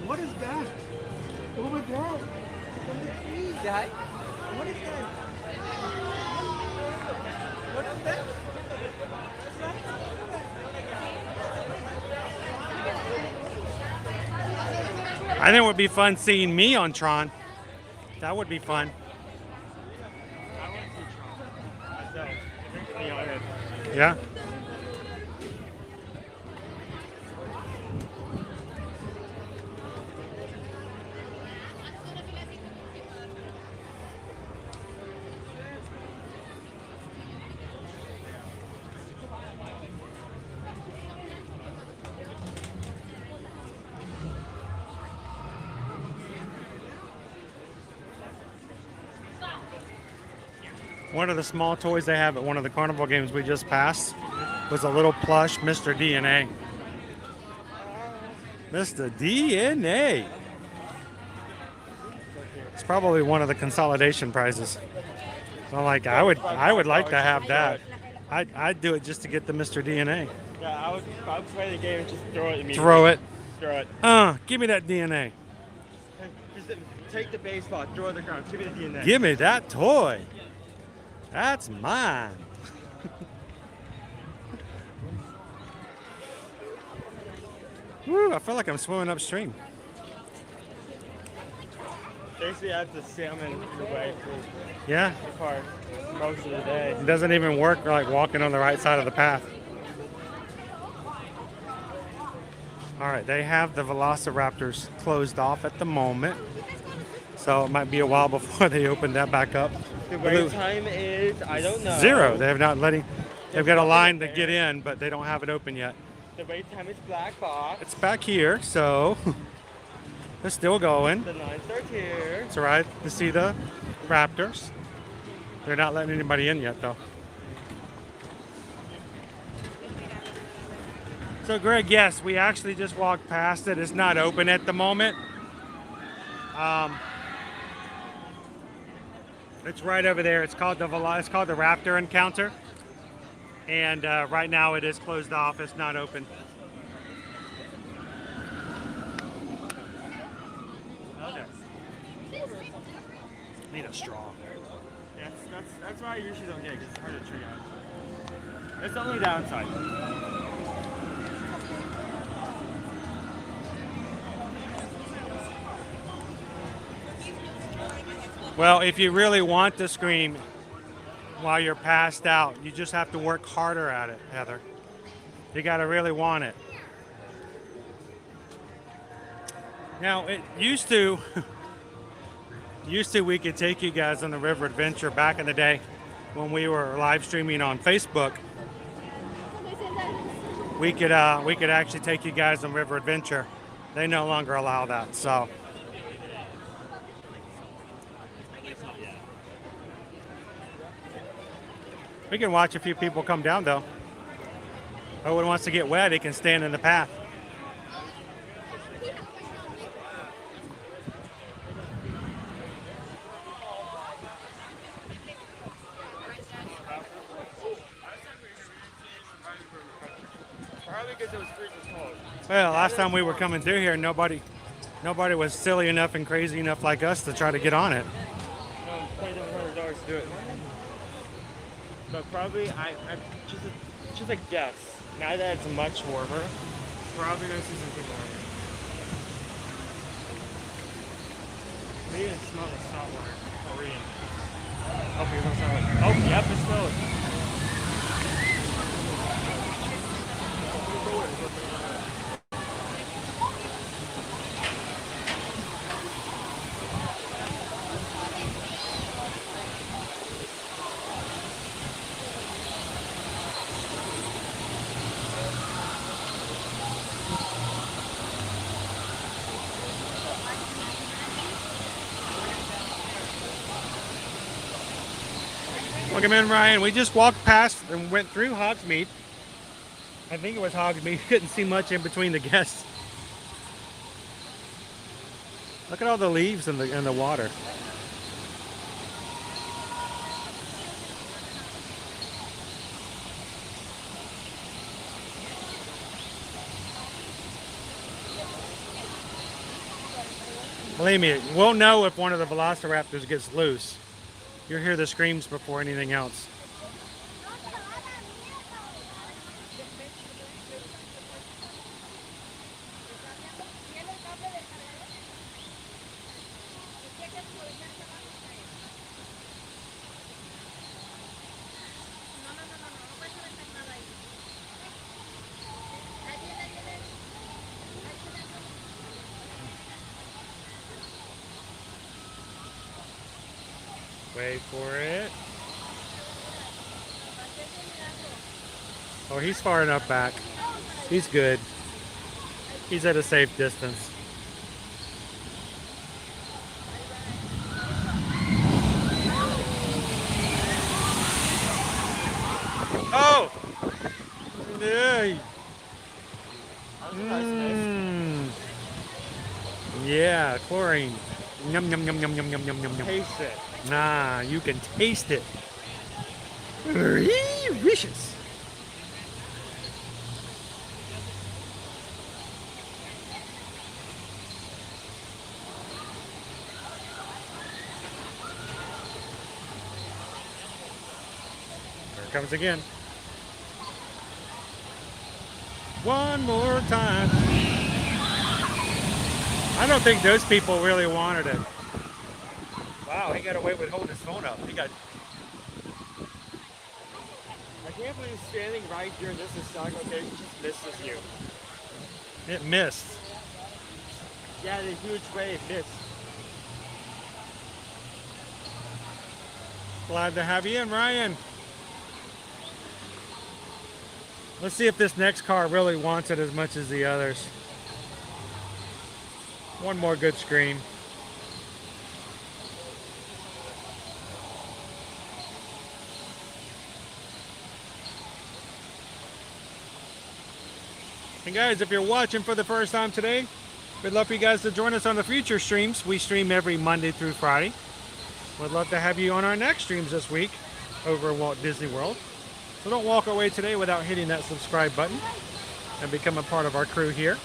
What is that? Oh my god. Guy? What is that? What is that? I think it would be fun seeing me on Tron. That would be fun. Yeah. One of the small toys they have at one of the carnival games we just passed was a little plush Mr. DNA. Mr. DNA. It's probably one of the consolidation prizes. So like I would like to have that. I'd do it just to get the Mr. DNA. Yeah, I would play the game and just throw it immediately. Throw it. Throw it. Give me that DNA. Just take the baseball, throw it on the ground, give me the DNA. Give me that toy. That's mine. Woo, I feel like I'm swimming upstream. Basically, I have to salmon your way through Yeah. the park most of the day. It doesn't even work like walking on the right side of the path. All right, they have the Velociraptors closed off at the moment. So it might be a while before they open that back up. The wait time is, I don't know. 0. They have not letting. They've got a line to get in, but they don't have it open yet. The wait time is black box. It's back here, so they're still going. The lines are here. It's all right to see the Raptors. They're not letting anybody in yet, though. So, Greg, yes, we actually just walked past it. It's not open at the moment. It's right over there. It's called the Raptor Encounter, and right now it is closed off. It's not open. Okay. Need a straw. That's why I usually don't get it, because it's hard to triage. It's the only downside. Well, if you really want to scream while you're passed out, you just have to work harder at it, Heather. You got to really want it. Now, it used to we could take you guys on the river adventure back in the day when we were live streaming on Facebook. We could actually take you guys on river adventure. They no longer allow that, so. We can watch a few people come down though. If anyone wants to get wet, he can stand in the path. Well, last time we were coming through here, nobody was silly enough and crazy enough like us to try to get on it. No, $2,100 to do it. But probably, I'm just a guess. Now that it's much warmer, probably gonna see some people on here. Maybe even smell the salt water. Korean. Oh, you're gonna smell it. Oh, yep, it smells. Welcome in, Ryan. We just walked past and went through Hogsmeade. I think it was Hogsmeade. Couldn't see much in between the guests. Look at all the leaves in the water. Believe me, we'll know if one of the velociraptors gets loose. You'll hear the screams before anything else. Wait for it. Oh, he's far enough back. He's good. He's at a safe distance. Oh! Yeah. Yeah, chlorine. Yum, yum, yum, yum, yum, yum, yum, yum, yum. Taste it. Nah, you can taste it. Delicious. There it comes again. One more time. I don't think those people really wanted it. Wow, he got away with holding his phone up. He got. I can't believe standing right here. This is stuck. Okay, it just misses you. It missed. Yeah, the huge wave missed. Glad to have you in, Ryan. Let's see if this next car really wants it as much as the others. One more good scream. And guys, if you're watching for the first time today, we'd love for you guys to join us on the future streams. We stream every Monday through Friday. We'd love to have you on our next streams this week over at Walt Disney World. So don't walk away today without hitting that subscribe button and become a part of our crew here.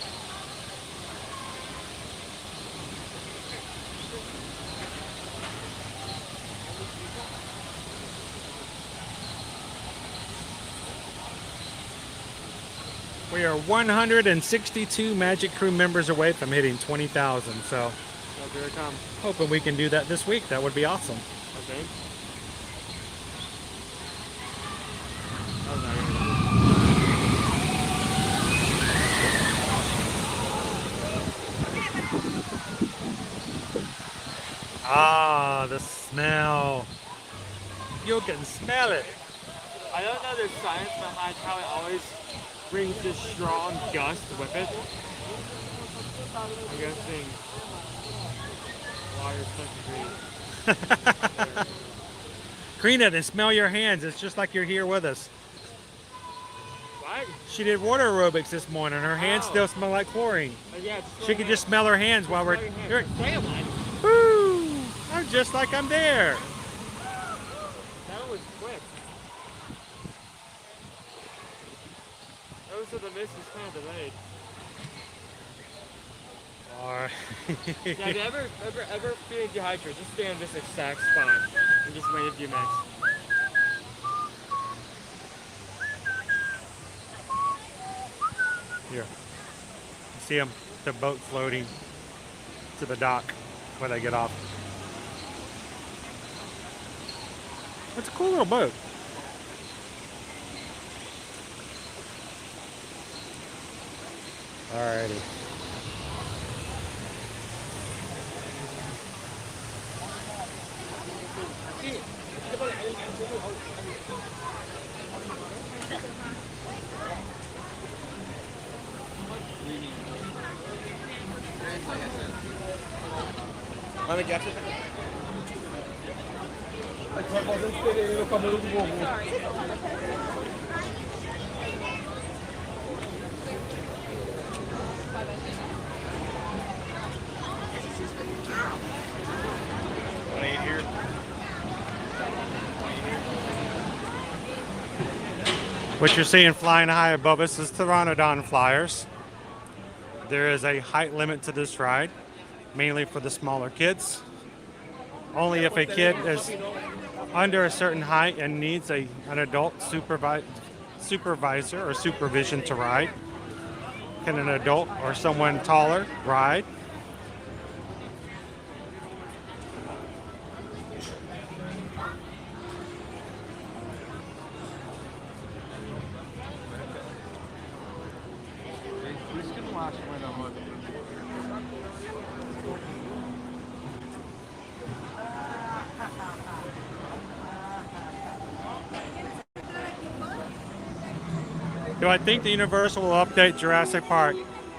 We are 162 Magic Crew members away from hitting 20,000, so hoping we can do that this week. That would be awesome. Okay. Ah, the smell. You can smell it. I don't know the science behind how it always brings this strong gust with it. I'm guessing water is such a great. Clean it and smell your hands. It's just like you're here with us. What? She did water aerobics this morning. Her hands still smell like chlorine. Yeah, She could just smell her hands while we're here. Woo! I'm just like I'm there. That was quick. Those are the misses kind of delayed. Yeah, if you ever feeling dehydrated, just stay on this exact spot and just wait a few minutes. Here. See them, the boat floating to the dock where they get off. It's a cool little boat. Alrighty. What you're seeing flying high above us is Pteranodon flyers. There is a height limit to this ride, mainly for the smaller kids. Only if a kid is under a certain height and needs an adult supervisor or supervision to ride can an adult or someone taller ride. Do I think the Universal will update Jurassic Park?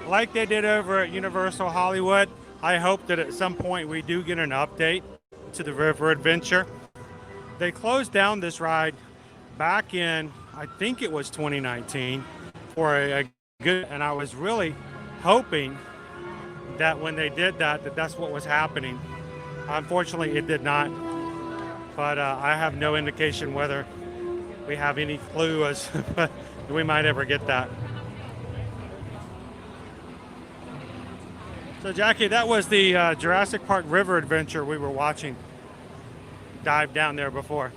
Like they did over at Universal Hollywood, I hope that at some point we do get an update to the River Adventure. They closed down this ride back in, I think it was 2019, for a good, and I was really hoping that when they did that, that's what was happening. Unfortunately, it did not, but I have no indication whether we have any clue as we might ever get that. So Jackie, that was the Jurassic Park River Adventure we were watching dive down there before.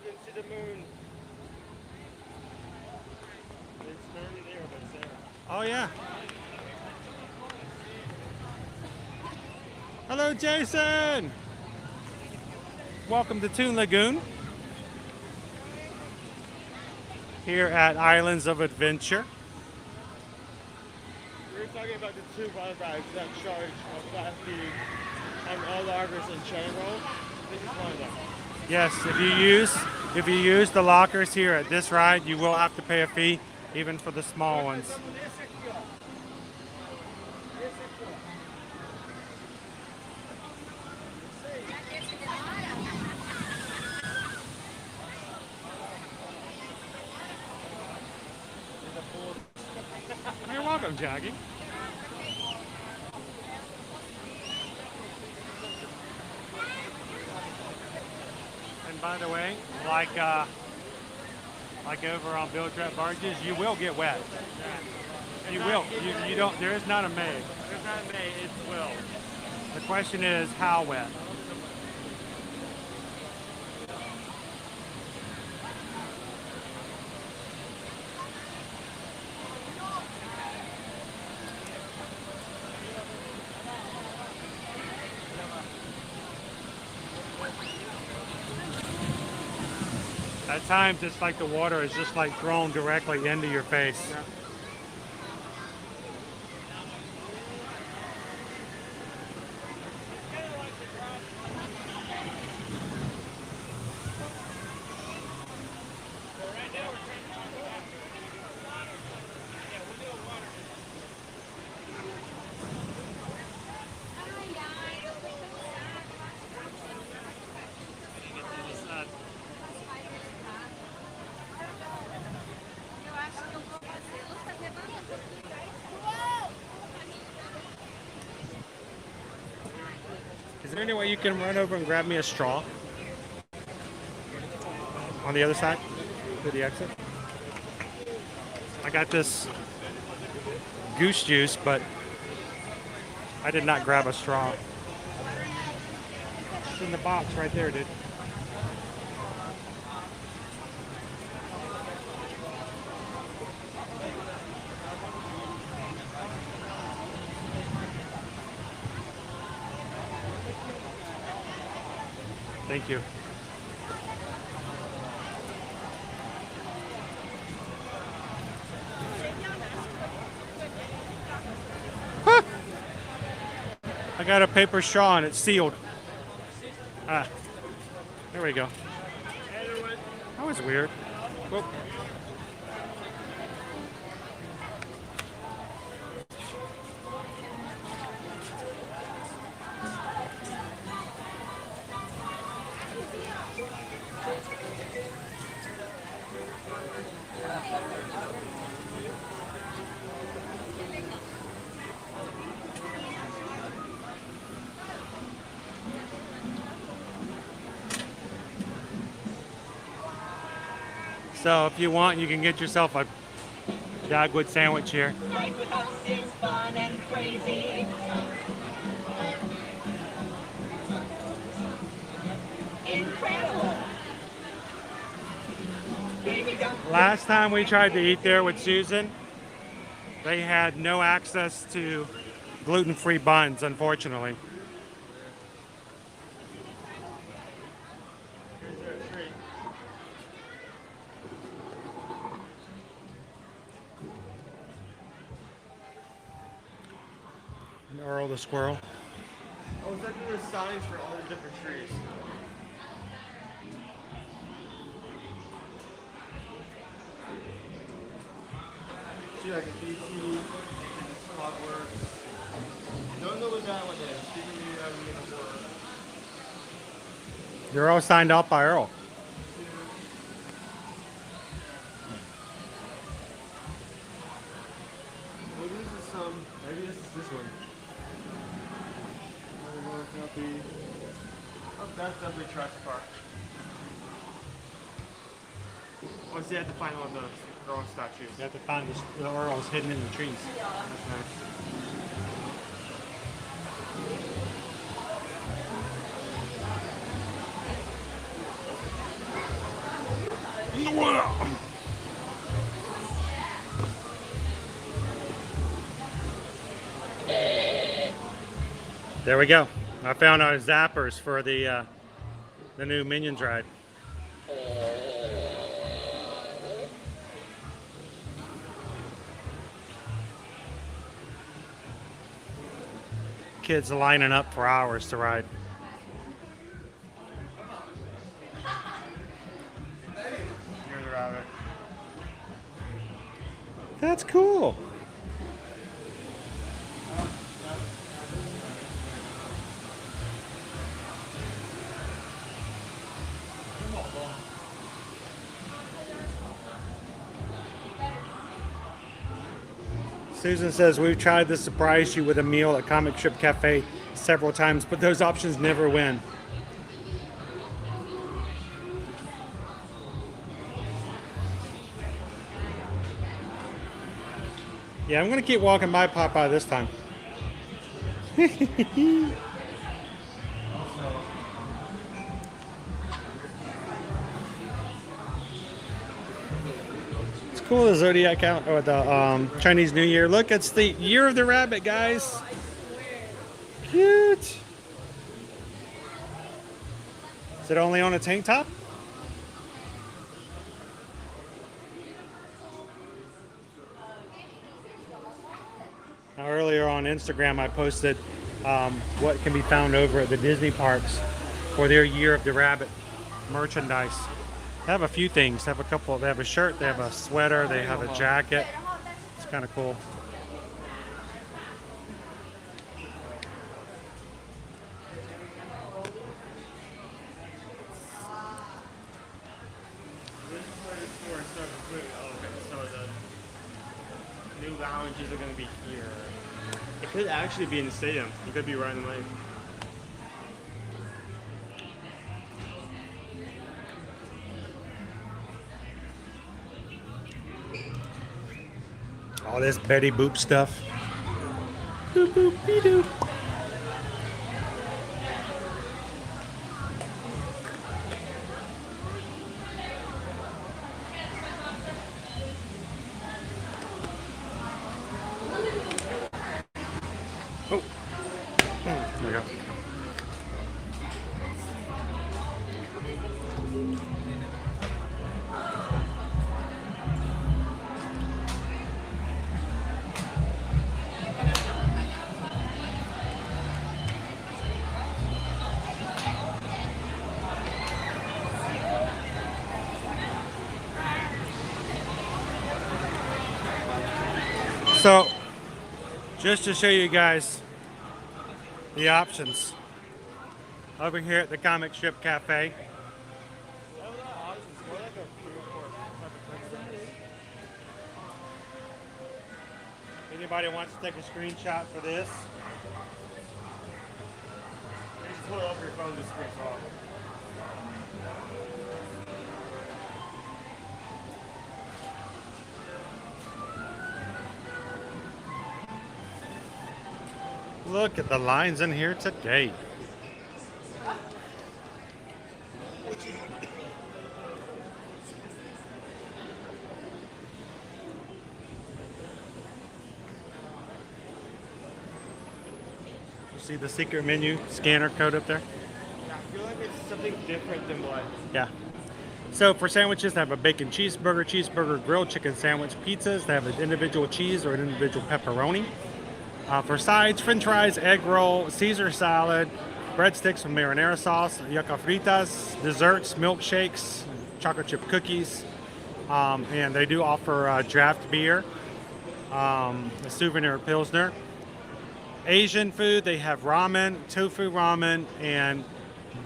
You can see the moon. It's barely there, but it's there. Oh yeah. Hello Jason! Welcome to Toon Lagoon. Here at Islands of Adventure. We were talking about the two water rides that charge a flat fee on all lockers in general. This is one of them. Yes, if you use the lockers here at this ride, you will have to pay a fee, even for the small ones. You're welcome, Jackie. By the way, like over on Bill Trap barges, you will get wet. You will. You don't. There is not a may. There's not a may, it's will. The question is how wet. At times, it's like the water is just like thrown directly into your face. Yeah. Is there any way you can run over and grab me a straw? On the other side? To the exit? I got this goose juice, but I did not grab a straw. It's in the box right there, dude. Thank you. Huh. I got a paper straw and it's sealed. Ah, there we go. That was weird. Whoop. So if you want, you can get yourself a dogwood sandwich here. Life with us is fun and crazy. Incredible. Baby, don't Last time we tried to eat there with Susan, they had no access to gluten-free buns, unfortunately. Earl the squirrel. Oh, it's like there were signs for all the different trees. See, like a BT, clockwork. Don't know what that one is. See if you have any before. They're all signed off by Earl. Maybe this is some. Maybe this is this one. Oh, that's definitely Trust Park. Oh, see, I have to find all the Earl statues. You have to find the Earls hidden in the trees. That's nice. There we go. I found our zappers for the new Minions ride. Kids lining up for hours to ride. Here's the router. That's cool. Susan says, we've tried to surprise you with a meal at Comic Strip Cafe several times, but those options never win. Yeah, I'm gonna keep walking by Popeye this time. It's cool, the Zodiac count or the Chinese New Year. Look, it's the Year of the Rabbit, guys. Cute. Is it only on a tank top? Now, earlier on Instagram, I posted what can be found over at the Disney parks for their Year of the Rabbit merchandise. They have a few things. They have a couple. They have a shirt. They have a sweater. They have a jacket. It's kind of cool. New lounges are going to be here. It could actually be in the stadium. You could be right in the lane. All this Betty Boop stuff. Boop boop be doop. Oh. There we go. So, just to show you guys the options over here at the Comic Strip Cafe. Anybody wants to take a screenshot for this? Just pull up your phone to screen off. Look at the lines in here today. You see the secret menu scanner code up there? I feel like it's something different than what. Yeah. So for sandwiches, they have a bacon cheeseburger, grilled chicken sandwich, pizzas. They have an individual cheese or an individual pepperoni. For sides, french fries, egg roll, Caesar salad, breadsticks with marinara sauce, yucca fritas, desserts, milkshakes, chocolate chip cookies, and they do offer draft beer, a souvenir pilsner. Asian food, they have ramen, tofu ramen, and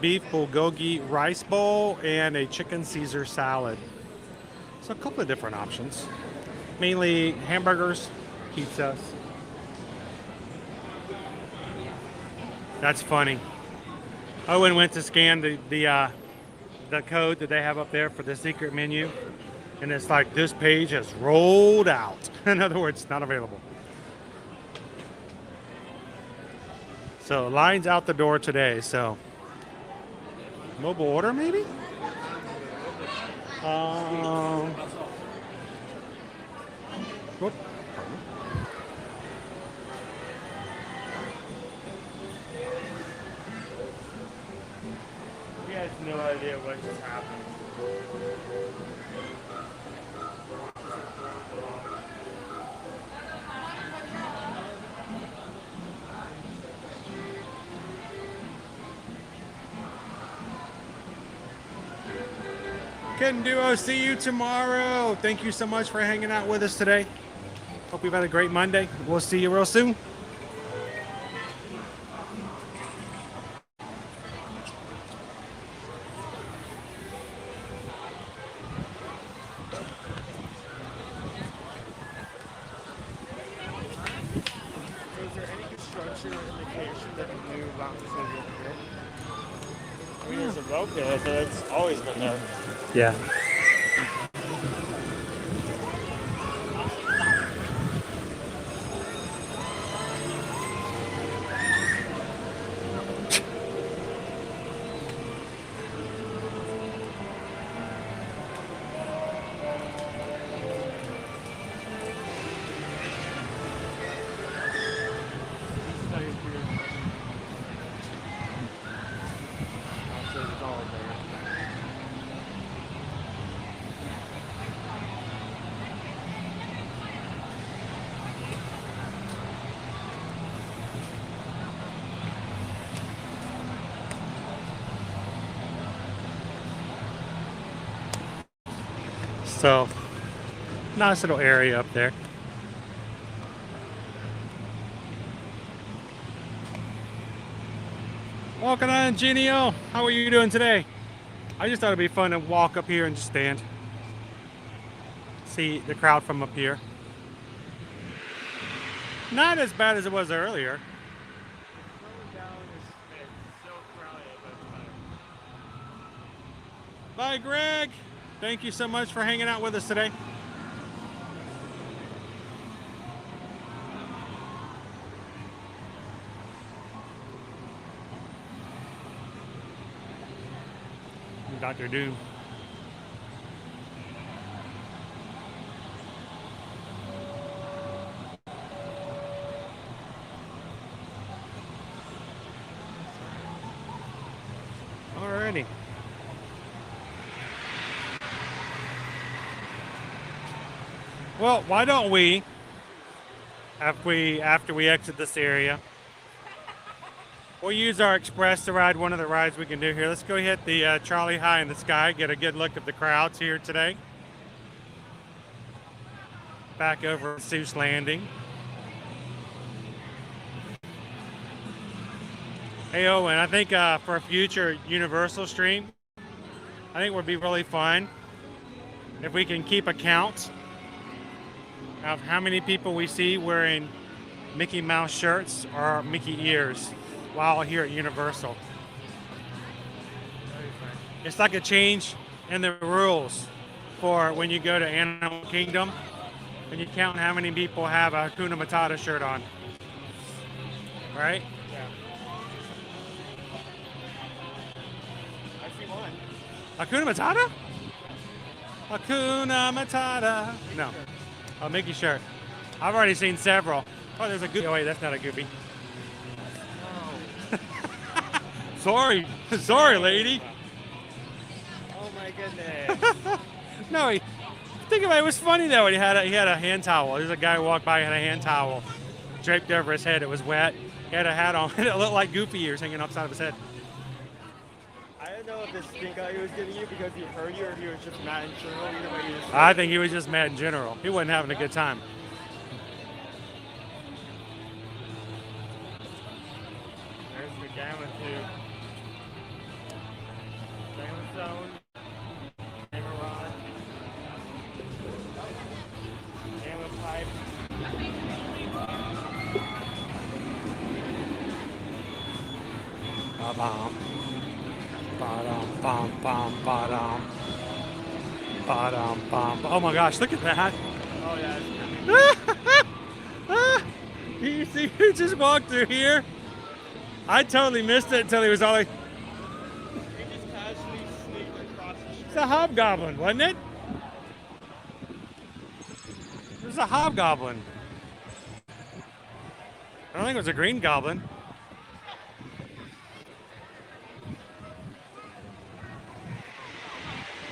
beef bulgogi rice bowl, and a chicken Caesar salad. So a couple of different options. Mainly hamburgers, pizzas. That's funny. Owen went to scan the code that they have up there for the secret menu, and it's like this page has rolled out. In other words, not available. So lines out the door today. So mobile order maybe. Whoop. He has no idea what just happened. Kitten Duo, see you tomorrow. Thank you so much for hanging out with us today. Hope you've had a great Monday. We'll see you real soon. Is there any construction or indication that the new lounge is going to be open here? I mean, there's a rope there, so it's always been there. Yeah. So, nice little area up there. Walking on, Genio. How are you doing today? I just thought it'd be fun to walk up here and just stand. See the crowd from up here. Not as bad as it was earlier. Bye, Greg. Thank you so much for hanging out with us today. Dr. Doom. Alrighty. Well, why don't we, after we exit this area, we'll use our express to ride one of the rides we can do here. Let's go hit the Charlie High in the Sky, get a good look at the crowds here today. Back over at Seuss Landing. Hey Owen, I think for a future Universal stream, I think it would be really fun if we can keep a count of how many people we see wearing Mickey Mouse shirts or Mickey ears while here at Universal. It's like a change in the rules for when you go to Animal Kingdom, when you count how many people have a Hakuna Matata shirt on. Right? Yeah. I see one. Hakuna Matata? Hakuna Matata. No. Oh, Mickey shirt. I've already seen several. Oh, there's a Goofy. Oh, wait, that's not a Goofy. Sorry. Sorry, lady. Oh, my goodness. No, think about it. It was funny, though. He had a hand towel. There's a guy who walked by and had a hand towel draped over his head. It was wet. He had a hat on. It looked like Goofy ears hanging upside of his head. I don't know if this stink eye he was giving you because he heard you or if he was just mad in general. Either way, he was I think he was just mad in general. He wasn't having a good time. There's the gamma too. Gamma zone. Gamma rod. Gamma pipe. Ba-bum. Ba-dum, bum, bum, ba-dum. Ba-dum, bum. Oh my gosh, look at that. Oh yeah. You see who just walked through here? I totally missed it until he was all like... He just casually sneaked across the street. It's a hobgoblin, wasn't it? It was a hobgoblin. I don't think it was a green goblin.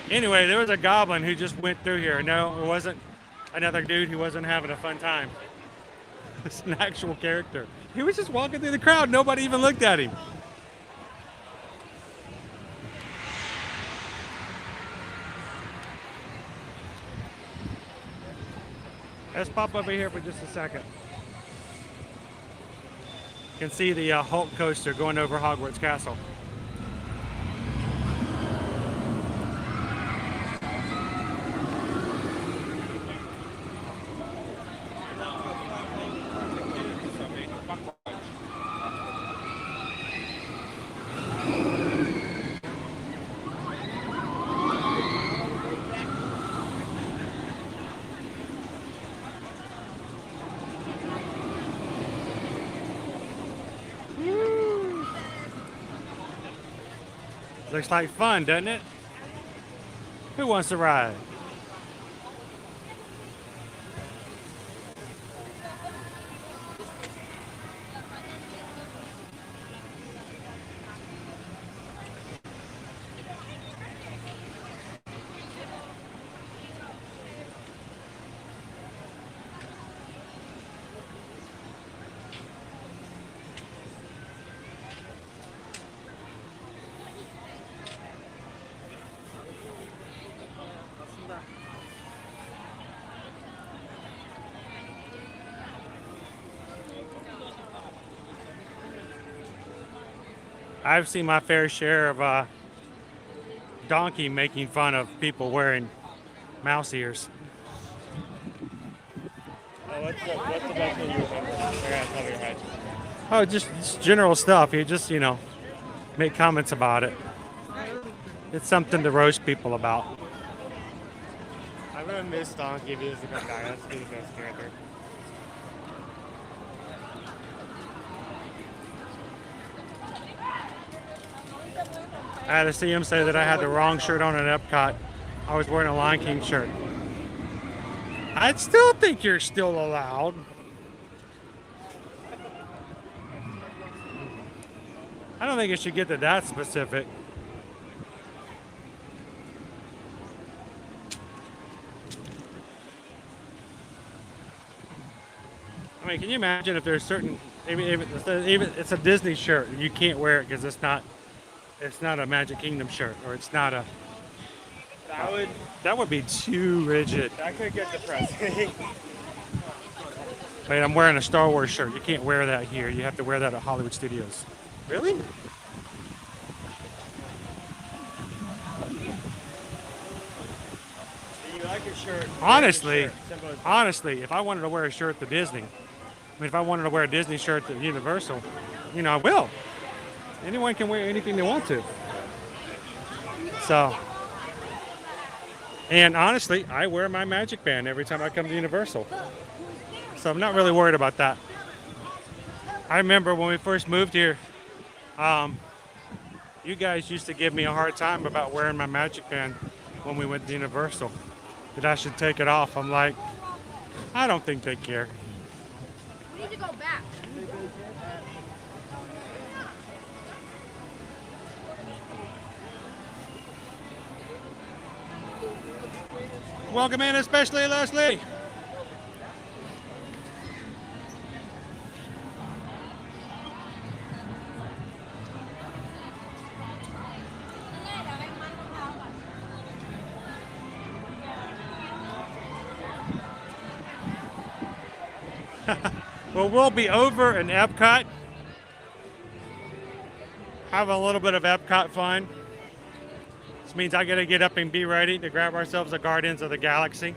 Anyway, there was a goblin who just went through here. No, it wasn't another dude who wasn't having a fun time. It's an actual character. He was just walking through the crowd. Nobody even looked at him. Let's pop over here for just a second. You can see the Hulk coaster going over Hogwarts Castle. Looks like fun, doesn't it? Who wants to ride? I've seen my fair share of donkey making fun of people wearing mouse ears. What's the best one you remember? I gotta tell your head. Oh, just general stuff. You just, make comments about it. It's something to roast people about. I'm gonna miss Donkey if he doesn't come back. That's the best character. I had to see him say that I had the wrong shirt on at Epcot. I was wearing a Lion King shirt. I still think you're still allowed. I don't think it should get to that specific. I mean, can you imagine if there's certain, even it's a Disney shirt and you can't wear it because it's not a Magic Kingdom shirt, or it's not a. That would be too rigid. That could get depressing. Wait, I'm wearing a Star Wars shirt. You can't wear that here. You have to wear that at Hollywood Studios. Really? You like your shirt? Honestly, if I wanted to wear a shirt to Disney, if I wanted to wear a Disney shirt to Universal, I will. Anyone can wear anything they want to. So, and honestly, I wear my Magic Band every time I come to Universal. So I'm not really worried about that. I remember when we first moved here, you guys used to give me a hard time about wearing my Magic Band when we went to Universal. That I should take it off. I'm like, I don't think they care. We need to go back. Welcome in, especially Leslie. Well, we'll be over in Epcot. Have a little bit of Epcot fun. This means I gotta get up and be ready to grab ourselves a Guardians of the Galaxy.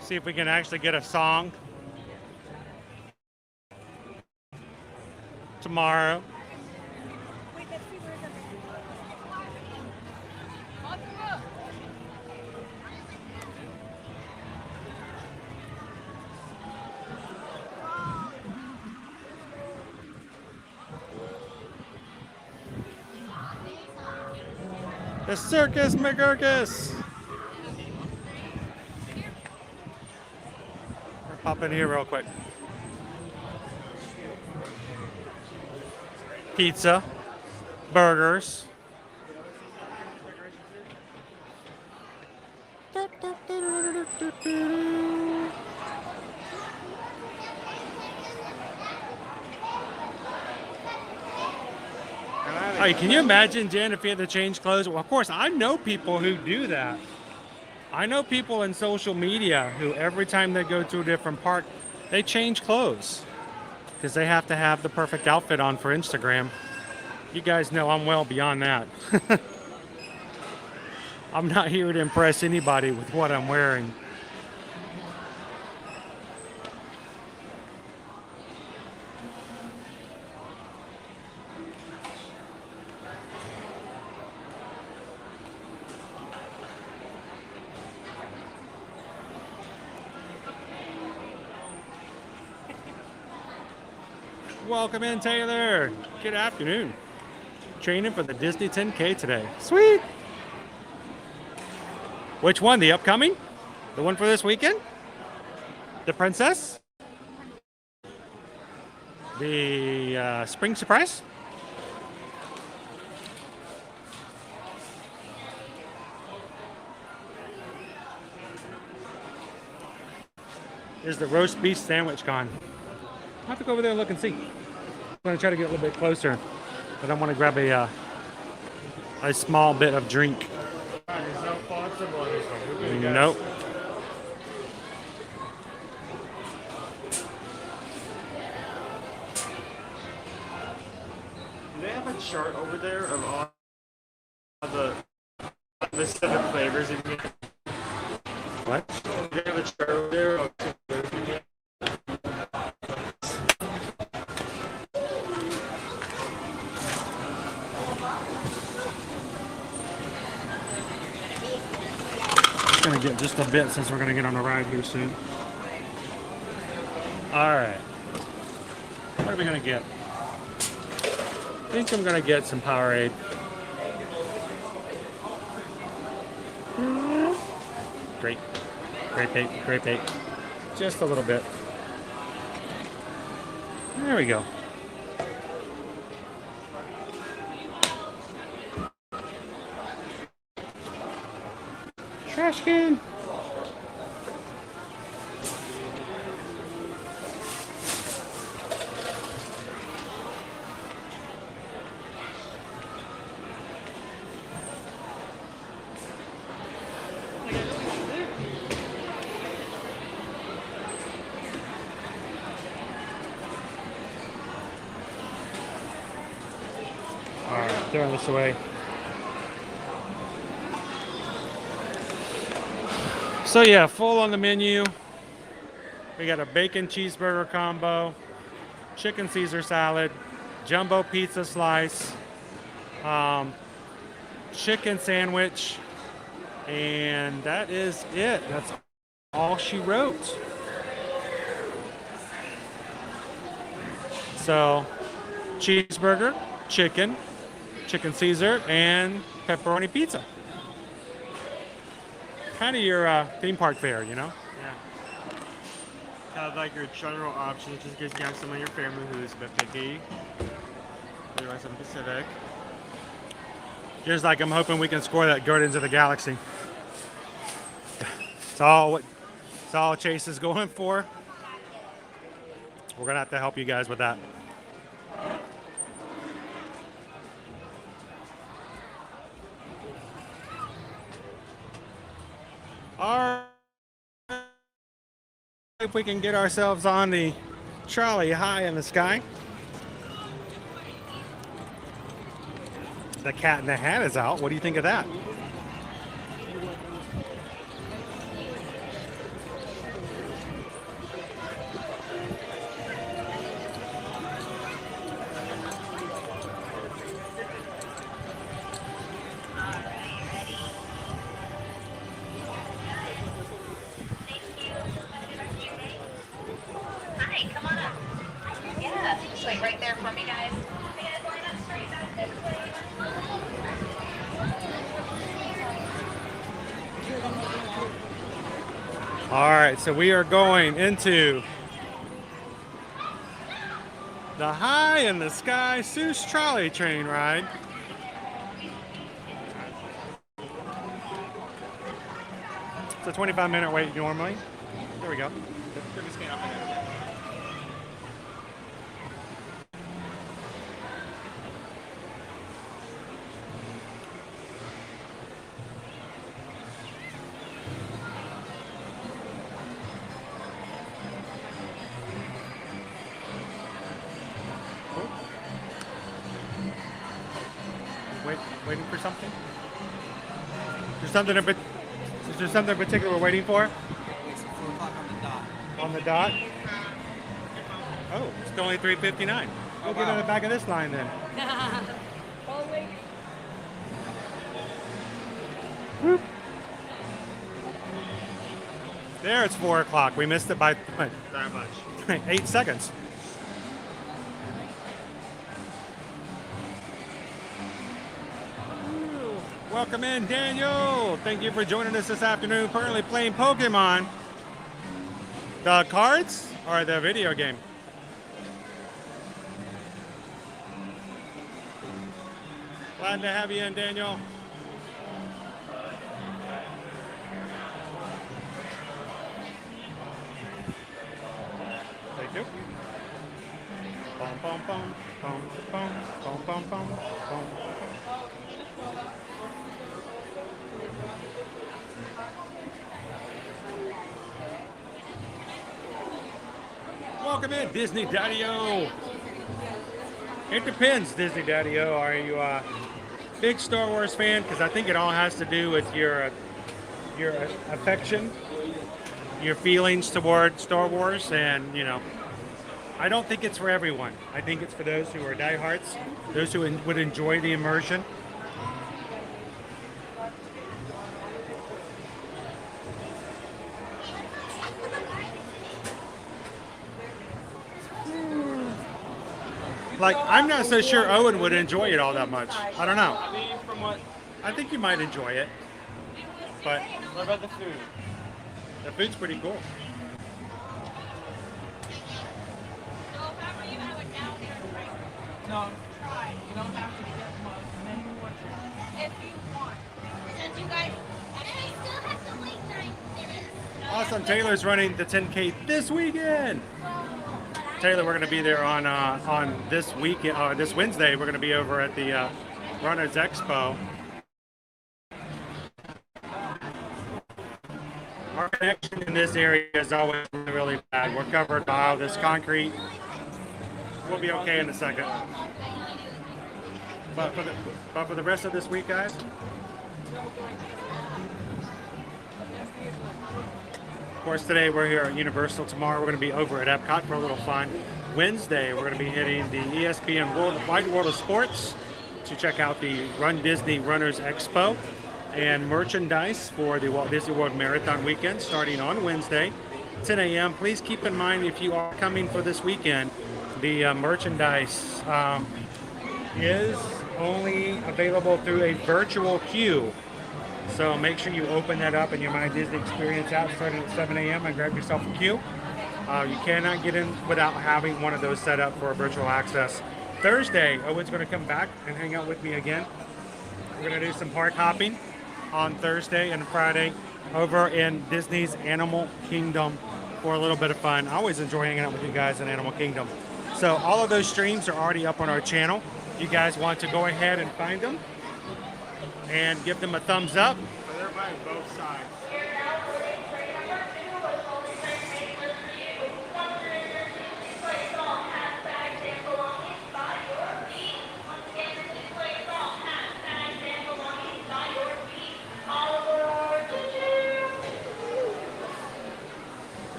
See if we can actually get a song tomorrow. The Circus McGurkus. Pop in here real quick. Pizza, burgers. Hey, can you imagine, Jen, if you had to change clothes? Well, of course, I know people who do that. I know people in social media who every time they go to a different park, they change clothes because they have to have the perfect outfit on for Instagram. You guys know I'm well beyond that. I'm not here to impress anybody with what I'm wearing. Welcome in, Taylor. Good afternoon. Training for the Disney 10K today. Sweet. Which one? The upcoming? The one for this weekend? The Princess? The Spring Surprise? Is the roast beef sandwich gone? I'll have to go over there and look and see. I'm going to try to get a little bit closer, but I want to grab a small bit of drink. Nope. have a chart over there of all the specific flavors you can get? What? Do you have a chart over there of the flavors you can get? It's gonna get just a bit since we're gonna get on the ride here soon. All right. What are we gonna get? I think I'm gonna get some Powerade. Great. Great bait. Great bait. Just a little bit. There we go. Trash can. All right, throwing this away. So yeah, full on the menu. We got a bacon cheeseburger combo, chicken Caesar salad, jumbo pizza slice, chicken sandwich, and that is it. That's all she wrote. So, cheeseburger, chicken Caesar, and pepperoni pizza. Kind of your theme park fare, you know? Yeah. Kind of like your general options, just in case you have someone in your family who's a bit picky. Or you want something specific. Just like I'm hoping we can score that Guardians of the Galaxy. It's all Chase is going for. We're gonna have to help you guys with that. All right. If we can get ourselves on the trolley high in the sky. The Cat in the Hat is out. What do you think of that? Hi, come on up. Yeah, just wait right there for me, guys. Hey guys, line up straight back this way. All right, so we are going into the High in the Sky Seuss trolley train ride. It's a 25-minute wait normally. There we go. Waiting for something? Is there something in particular we're waiting for? It's 4 o'clock on the dot. On the dot? Oh, it's only 3:59. We'll get on the back of this line then. Whoop. There, it's 4 o'clock. We missed it by That much. 8 seconds. Welcome in, Daniel. Thank you for joining us this afternoon. Currently playing Pokemon. The cards or the video game? Glad to have you in, Daniel. Thank you. Bum, bum, bum, bum, bum, bum, bum, bum, bum. Welcome in, Disney Daddy-O. It depends, Disney Daddy-O. Are you a big Star Wars fan? Because I think it all has to do with your affection, your feelings toward Star Wars, and you know, I don't think it's for everyone. I think it's for those who are diehards, those who would enjoy the immersion. Like, I'm not so sure Owen would enjoy it all that much. I don't know. I mean, from what? I think you might enjoy it, but What about the food? the food's pretty cool. No, you don't have to get much. Many more if you want. Since you guys, and I still have to wait 9 minutes. Awesome. Taylor's running the 10K this weekend. Taylor, we're going to be there on this weekend, this Wednesday. We're going to be over at the Runners Expo. Our connection in this area is always really bad. We're covered by all this concrete. We'll be okay in a second. But for the rest of this week, guys, of course, today we're here at Universal. Tomorrow we're going to be over at Epcot for a little fun. Wednesday we're going to be hitting the ESPN Wide World of Sports to check out the Run Disney Runners Expo and merchandise for the Walt Disney World Marathon weekend starting on Wednesday, 10 a.m. Please keep in mind, if you are coming for this weekend, the merchandise is only available through a virtual queue. So make sure you open that up in your My Disney Experience app starting at 7 a.m. and grab yourself a queue. You cannot get in without having one of those set up for virtual access. Thursday, Owen's going to come back and hang out with me again. We're going to do some park hopping on Thursday and Friday over in Disney's Animal Kingdom for a little bit of fun. I always enjoy hanging out with you guys in Animal Kingdom. So all of those streams are already up on our channel. You guys want to go ahead and find them and give them a thumbs up. So they're buying both sides.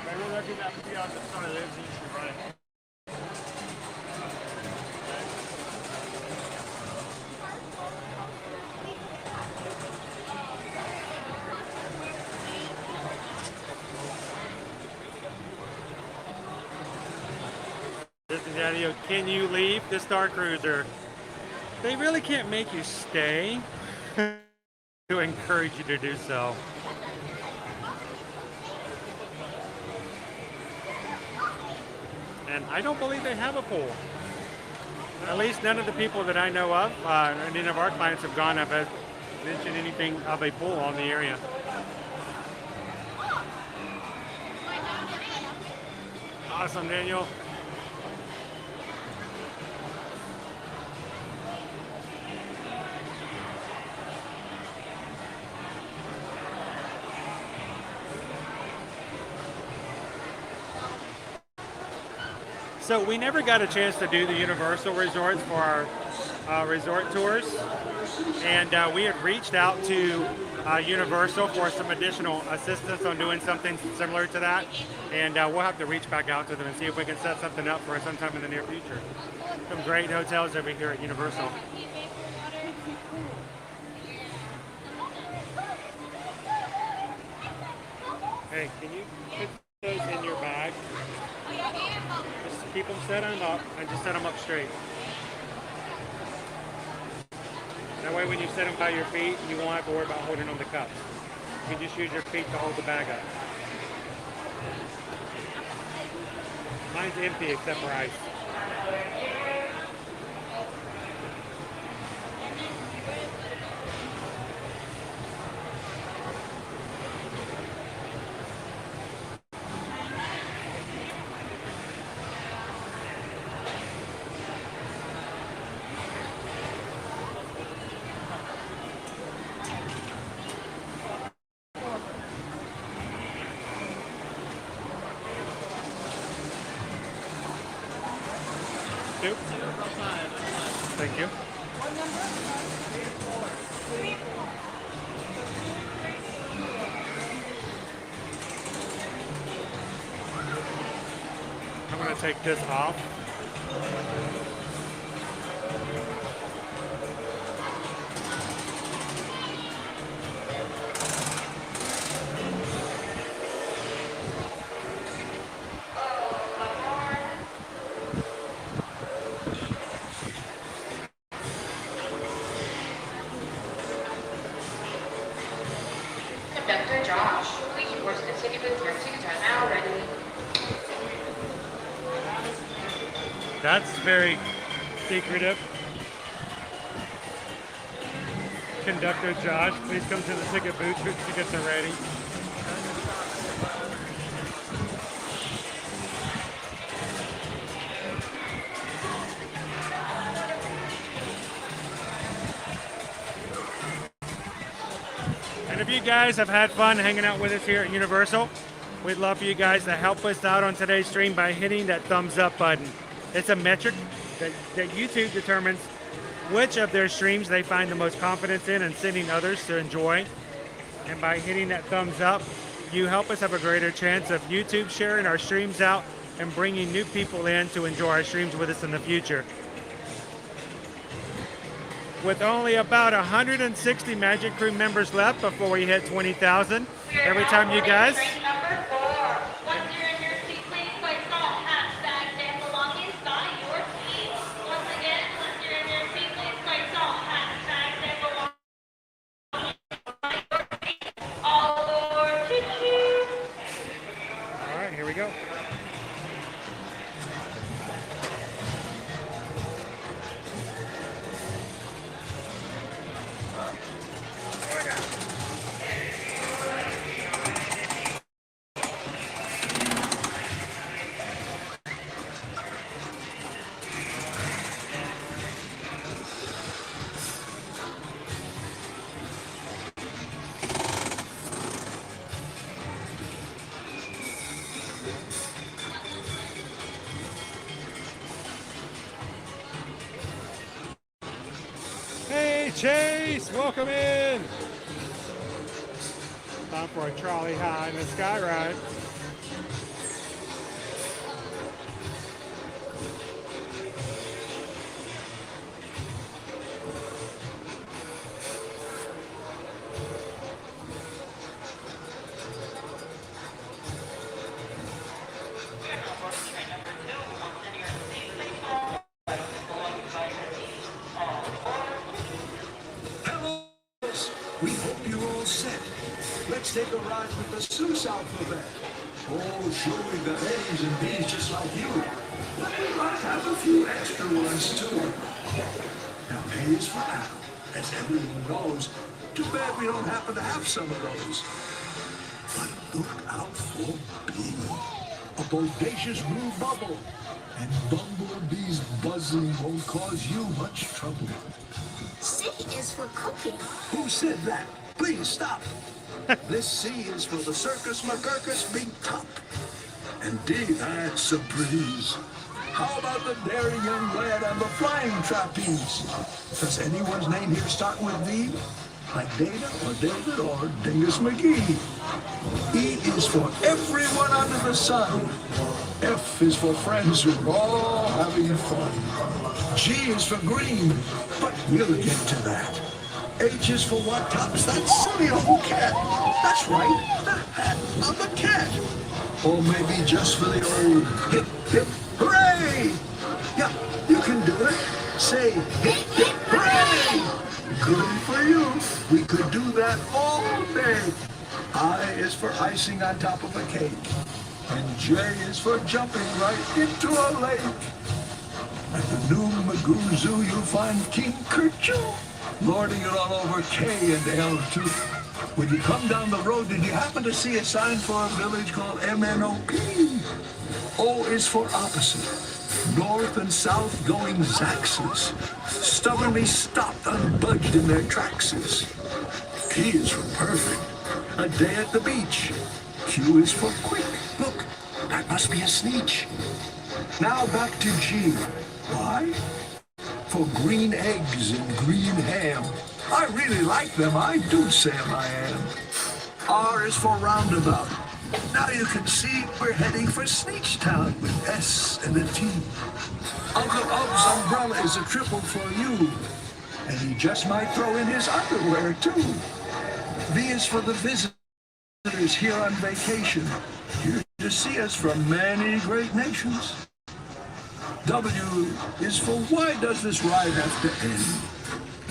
Maybe look at that tree on the side of this, you should run. Disney Daddy, can you leave the Star Cruiser? They really can't make you stay to encourage you to do so. And I don't believe they have a pool. At least none of the people that I know of, any of our clients have gone up, have mentioned anything of a pool on the area. Awesome, Daniel. So we never got a chance to do the Universal resorts for our resort tours, and we had reached out to Universal for some additional assistance on doing something similar to that, and we'll have to reach back out to them and see if we can set something up for sometime in the near future. Some great hotels over here at Universal. Hey, can you put those in your bag? Just keep them set them up and just set them up straight. That way when you set them by your feet, you won't have to worry about holding on the cups. You can just use your feet to hold the bag up. Mine's empty except for ice. YouTube. Thank you. I'm going to take this off. Conductor Josh, please report to the ticket booth. Your tickets are now ready. That's very secretive. Conductor Josh, please come to the ticket booth. Your tickets are ready. And if you guys have had fun hanging out with us here at Universal, we'd love for you guys to help us out on today's stream by hitting that thumbs up button. It's a metric that YouTube determines which of their streams they find the most confidence in and sending others to enjoy. And by hitting that thumbs up, you help us have a greater chance of YouTube sharing our streams out and bringing new people in to enjoy our streams with us in the future. With only about 160 Magic Crew members left before we hit 20,000. Every time you guys go. Chase, welcome in. Time for a trolley high in the sky ride. We hope you're all set. Let's take a ride with the Sioux alphabet. Oh, sure, we've got A's and B's just like you. But we might have a few extra ones, too. Now, A is for apple, as everyone knows. Too bad we don't happen to have some of those. But look out for B. A bodacious blue bubble. And bumblebees buzzing won't cause you much trouble. C is for cooking. Who said that? Please stop. This C is for the Circus McGurkus Big Top. And D, that's a breeze. How about the daring young lad on the flying trapeze? Does anyone's name here start with D? Like Dana or David or Dingus McGee? E is for everyone under the sun. F is for friends who are all having fun. G is for green, but we'll get to that. H is for what tops that silly old cat. That's right, the hat on the cat. Or maybe just for the old hip, hip, hooray! Yeah, you can do it. Say hip, hip, hooray! Good for you. We could do that all day. I is for icing on top of a cake. And J is for jumping right into a lake. At the new Magoo Zoo, you'll find King Kerchoo lording it all over K and L, too. When you come down the road, did you happen to see a sign for a village called MNOP? O is for opposite. North and south going Zaxes. Stubbornly stopped, unbudged in their trackses. P is for perfect. A day at the beach. Q is for quick. Look, that must be a sneetch. Now back to G. Why? For green eggs and green ham. I really like them, I do, Sam, I am. R is for roundabout. Now you can see we're heading for Sneechtown with S and a T. Uncle Ug's umbrella is a triple for you. And he just might throw in his underwear, too. V is for the visitors here on vacation. Here to see us from many great nations. W is for why does this ride have to end?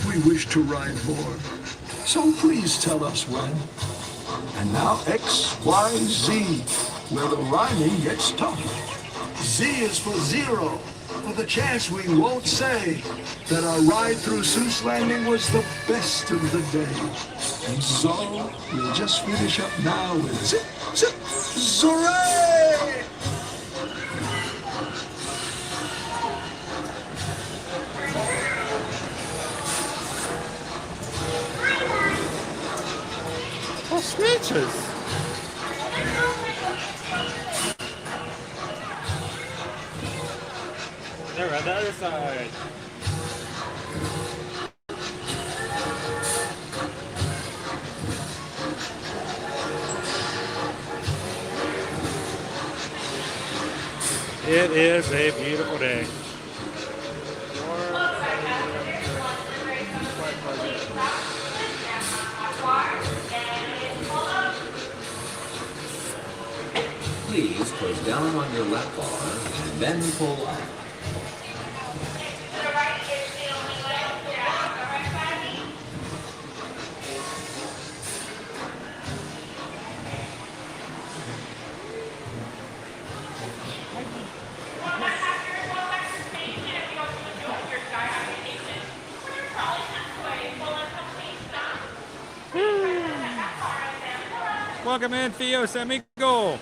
We wish to ride more. So please tell us when. And now X, Y, Z, where the rhyming gets tough. Z is for zero, for the chance we won't say that our ride through Seuss Landing was the best of the day. And so we'll just finish up now with zip, zip, zooray! Oh, snitches! They're on the other side. It is a beautiful day. Please push down on your left bar and then pull up. Welcome in, Theos Amigo.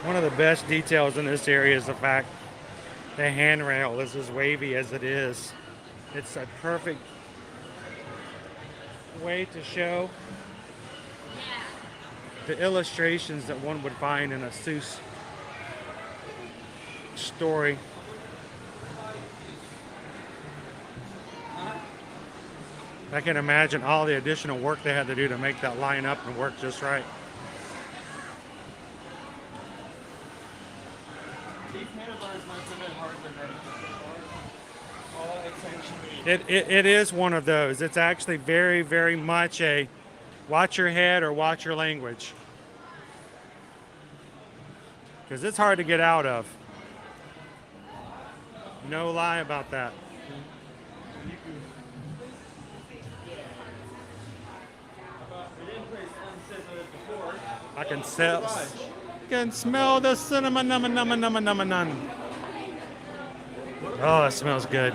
One of the best details in this area is the fact the handrail is as wavy as it is. It's a perfect way to show the illustrations that one would find in a Seuss story. I can imagine all the additional work they had to do to make that line up and work just right. It is one of those. It's actually very, very much a watch your head or watch your language. Because it's hard to get out of. No lie about that. I can smell the cinnamon num. Oh, it smells good.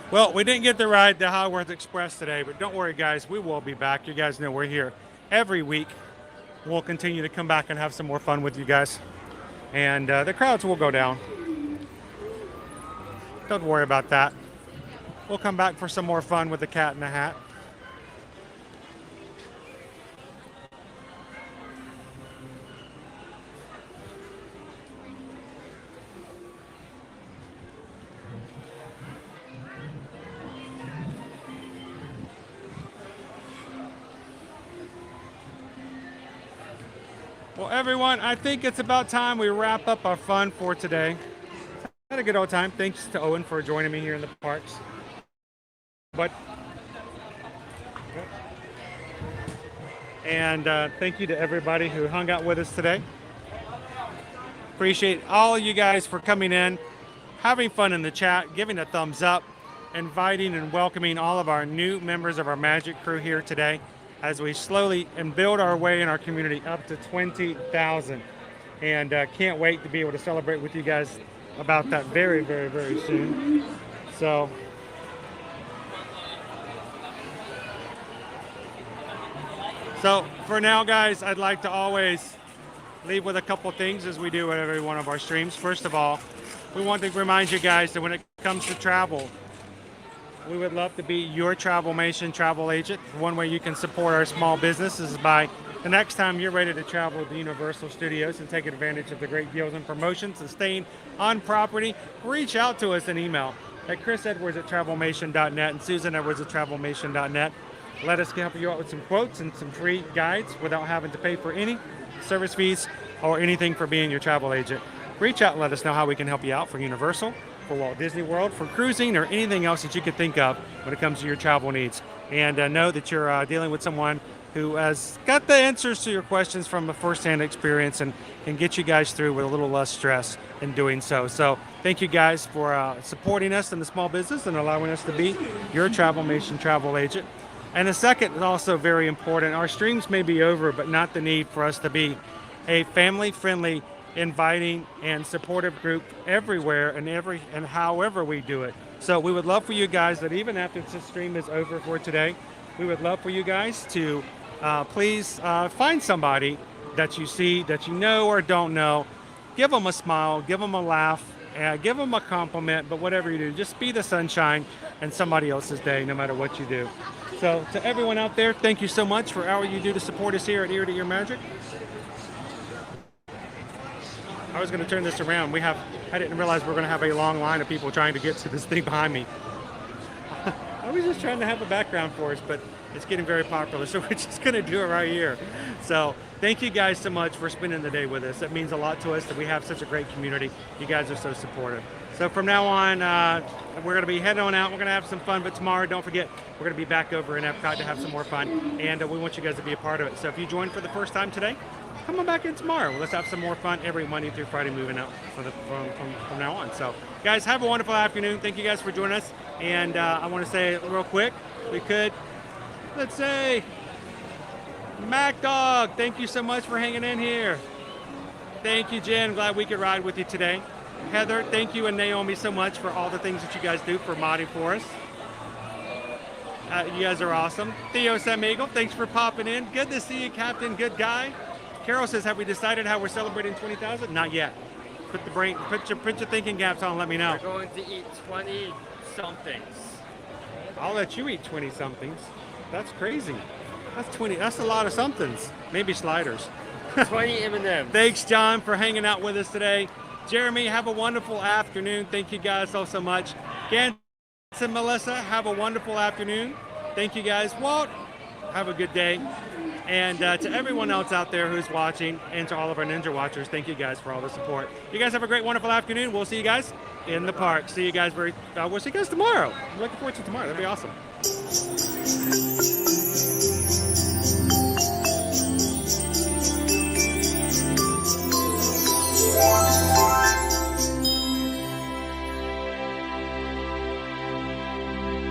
Well, we didn't get to ride the Highworth Express today, but don't worry, guys. We will be back. You guys know we're here every week. We'll continue to come back and have some more fun with you guys. And the crowds will go down. Don't worry about that. We'll come back for some more fun with the Cat in the Hat. Well, everyone, I think it's about time we wrap up our fun for today. Had a good old time. Thanks to Owen for joining me here in the parks. And thank you to everybody who hung out with us today. Appreciate all of you guys for coming in, having fun in the chat, giving a thumbs up, inviting and welcoming all of our new members of our Magic crew here today as we slowly and build our way in our community up to 20,000. And can't wait to be able to celebrate with you guys about that very, very, very soon. So So for now, guys, I'd like to always leave with a couple things as we do at every one of our streams. First of all, we want to remind you guys that when it comes to travel, we would love to be your Travelmation travel agent. One way you can support our small business is by the next time you're ready to travel to Universal Studios and take advantage of the great deals and promotions and staying on property, reach out to us an email at chrisedwards@travelmation.net and susanedwards@travelmation.net. Let us help you out with some quotes and some free guides without having to pay for any service fees or anything for being your travel agent. Reach out and let us know how we can help you out for Universal, for Walt Disney World, for cruising, or anything else that you could think of when it comes to your travel needs. And know that you're dealing with someone who has got the answers to your questions from a first-hand experience and can get you guys through with a little less stress in doing so. So thank you guys for supporting us in the small business and allowing us to be your Travelmation travel agent. And the second is also very important. Our streams may be over, but not the need for us to be a family-friendly, inviting, and supportive group everywhere and however we do it. So we would love for you guys that even after this stream is over for today, we would love for you guys to please find somebody that you see, that you know or don't know. Give them a smile, give them a laugh, give them a compliment, but whatever you do, just be the sunshine in somebody else's day, no matter what you do. So to everyone out there, thank you so much for all you do to support us here at Ear to Ear Magic. I was going to turn this around. I didn't realize we were going to have a long line of people trying to get to this thing behind me. I was just trying to have a background for us, but it's getting very popular, so we're just going to do it right here. So thank you guys so much for spending the day with us. That means a lot to us that we have such a great community. You guys are so supportive. So from now on, we're going to be heading on out. We're going to have some fun, but tomorrow, don't forget, we're going to be back over in Epcot to have some more fun, and we want you guys to be a part of it. So if you joined for the first time today, come on back in tomorrow. Let's have some more fun every Monday through Friday moving out from now on. So guys, have a wonderful afternoon. Thank you guys for joining us. And I want to say real quick, let's say, Mac Dog, thank you so much for hanging in here. Thank you, Jen. Glad we could ride with you today. Heather, thank you, and Naomi so much for all the things that you guys do for modding for us. You guys are awesome. Theo Samigo, thanks for popping in. Good to see you, Captain. Good guy. Carol says, have we decided how we're celebrating 20,000? Not yet. Put your thinking caps on and let me know. We're going to eat 20 somethings. I'll let you eat 20 somethings. That's crazy. That's 20. That's a lot of somethings. Maybe sliders. 20 M&Ms. Thanks, John, for hanging out with us today. Jeremy, have a wonderful afternoon. Thank you guys all so much. Gans and Melissa, have a wonderful afternoon. Thank you guys. Walt, have a good day. And to everyone else out there who's watching, and to all of our Ninja Watchers, thank you guys for all the support. You guys have a great, wonderful afternoon. We'll see you guys in the park. See you guys we'll see you guys tomorrow. I'm looking forward to tomorrow. That'd be awesome. Yeah.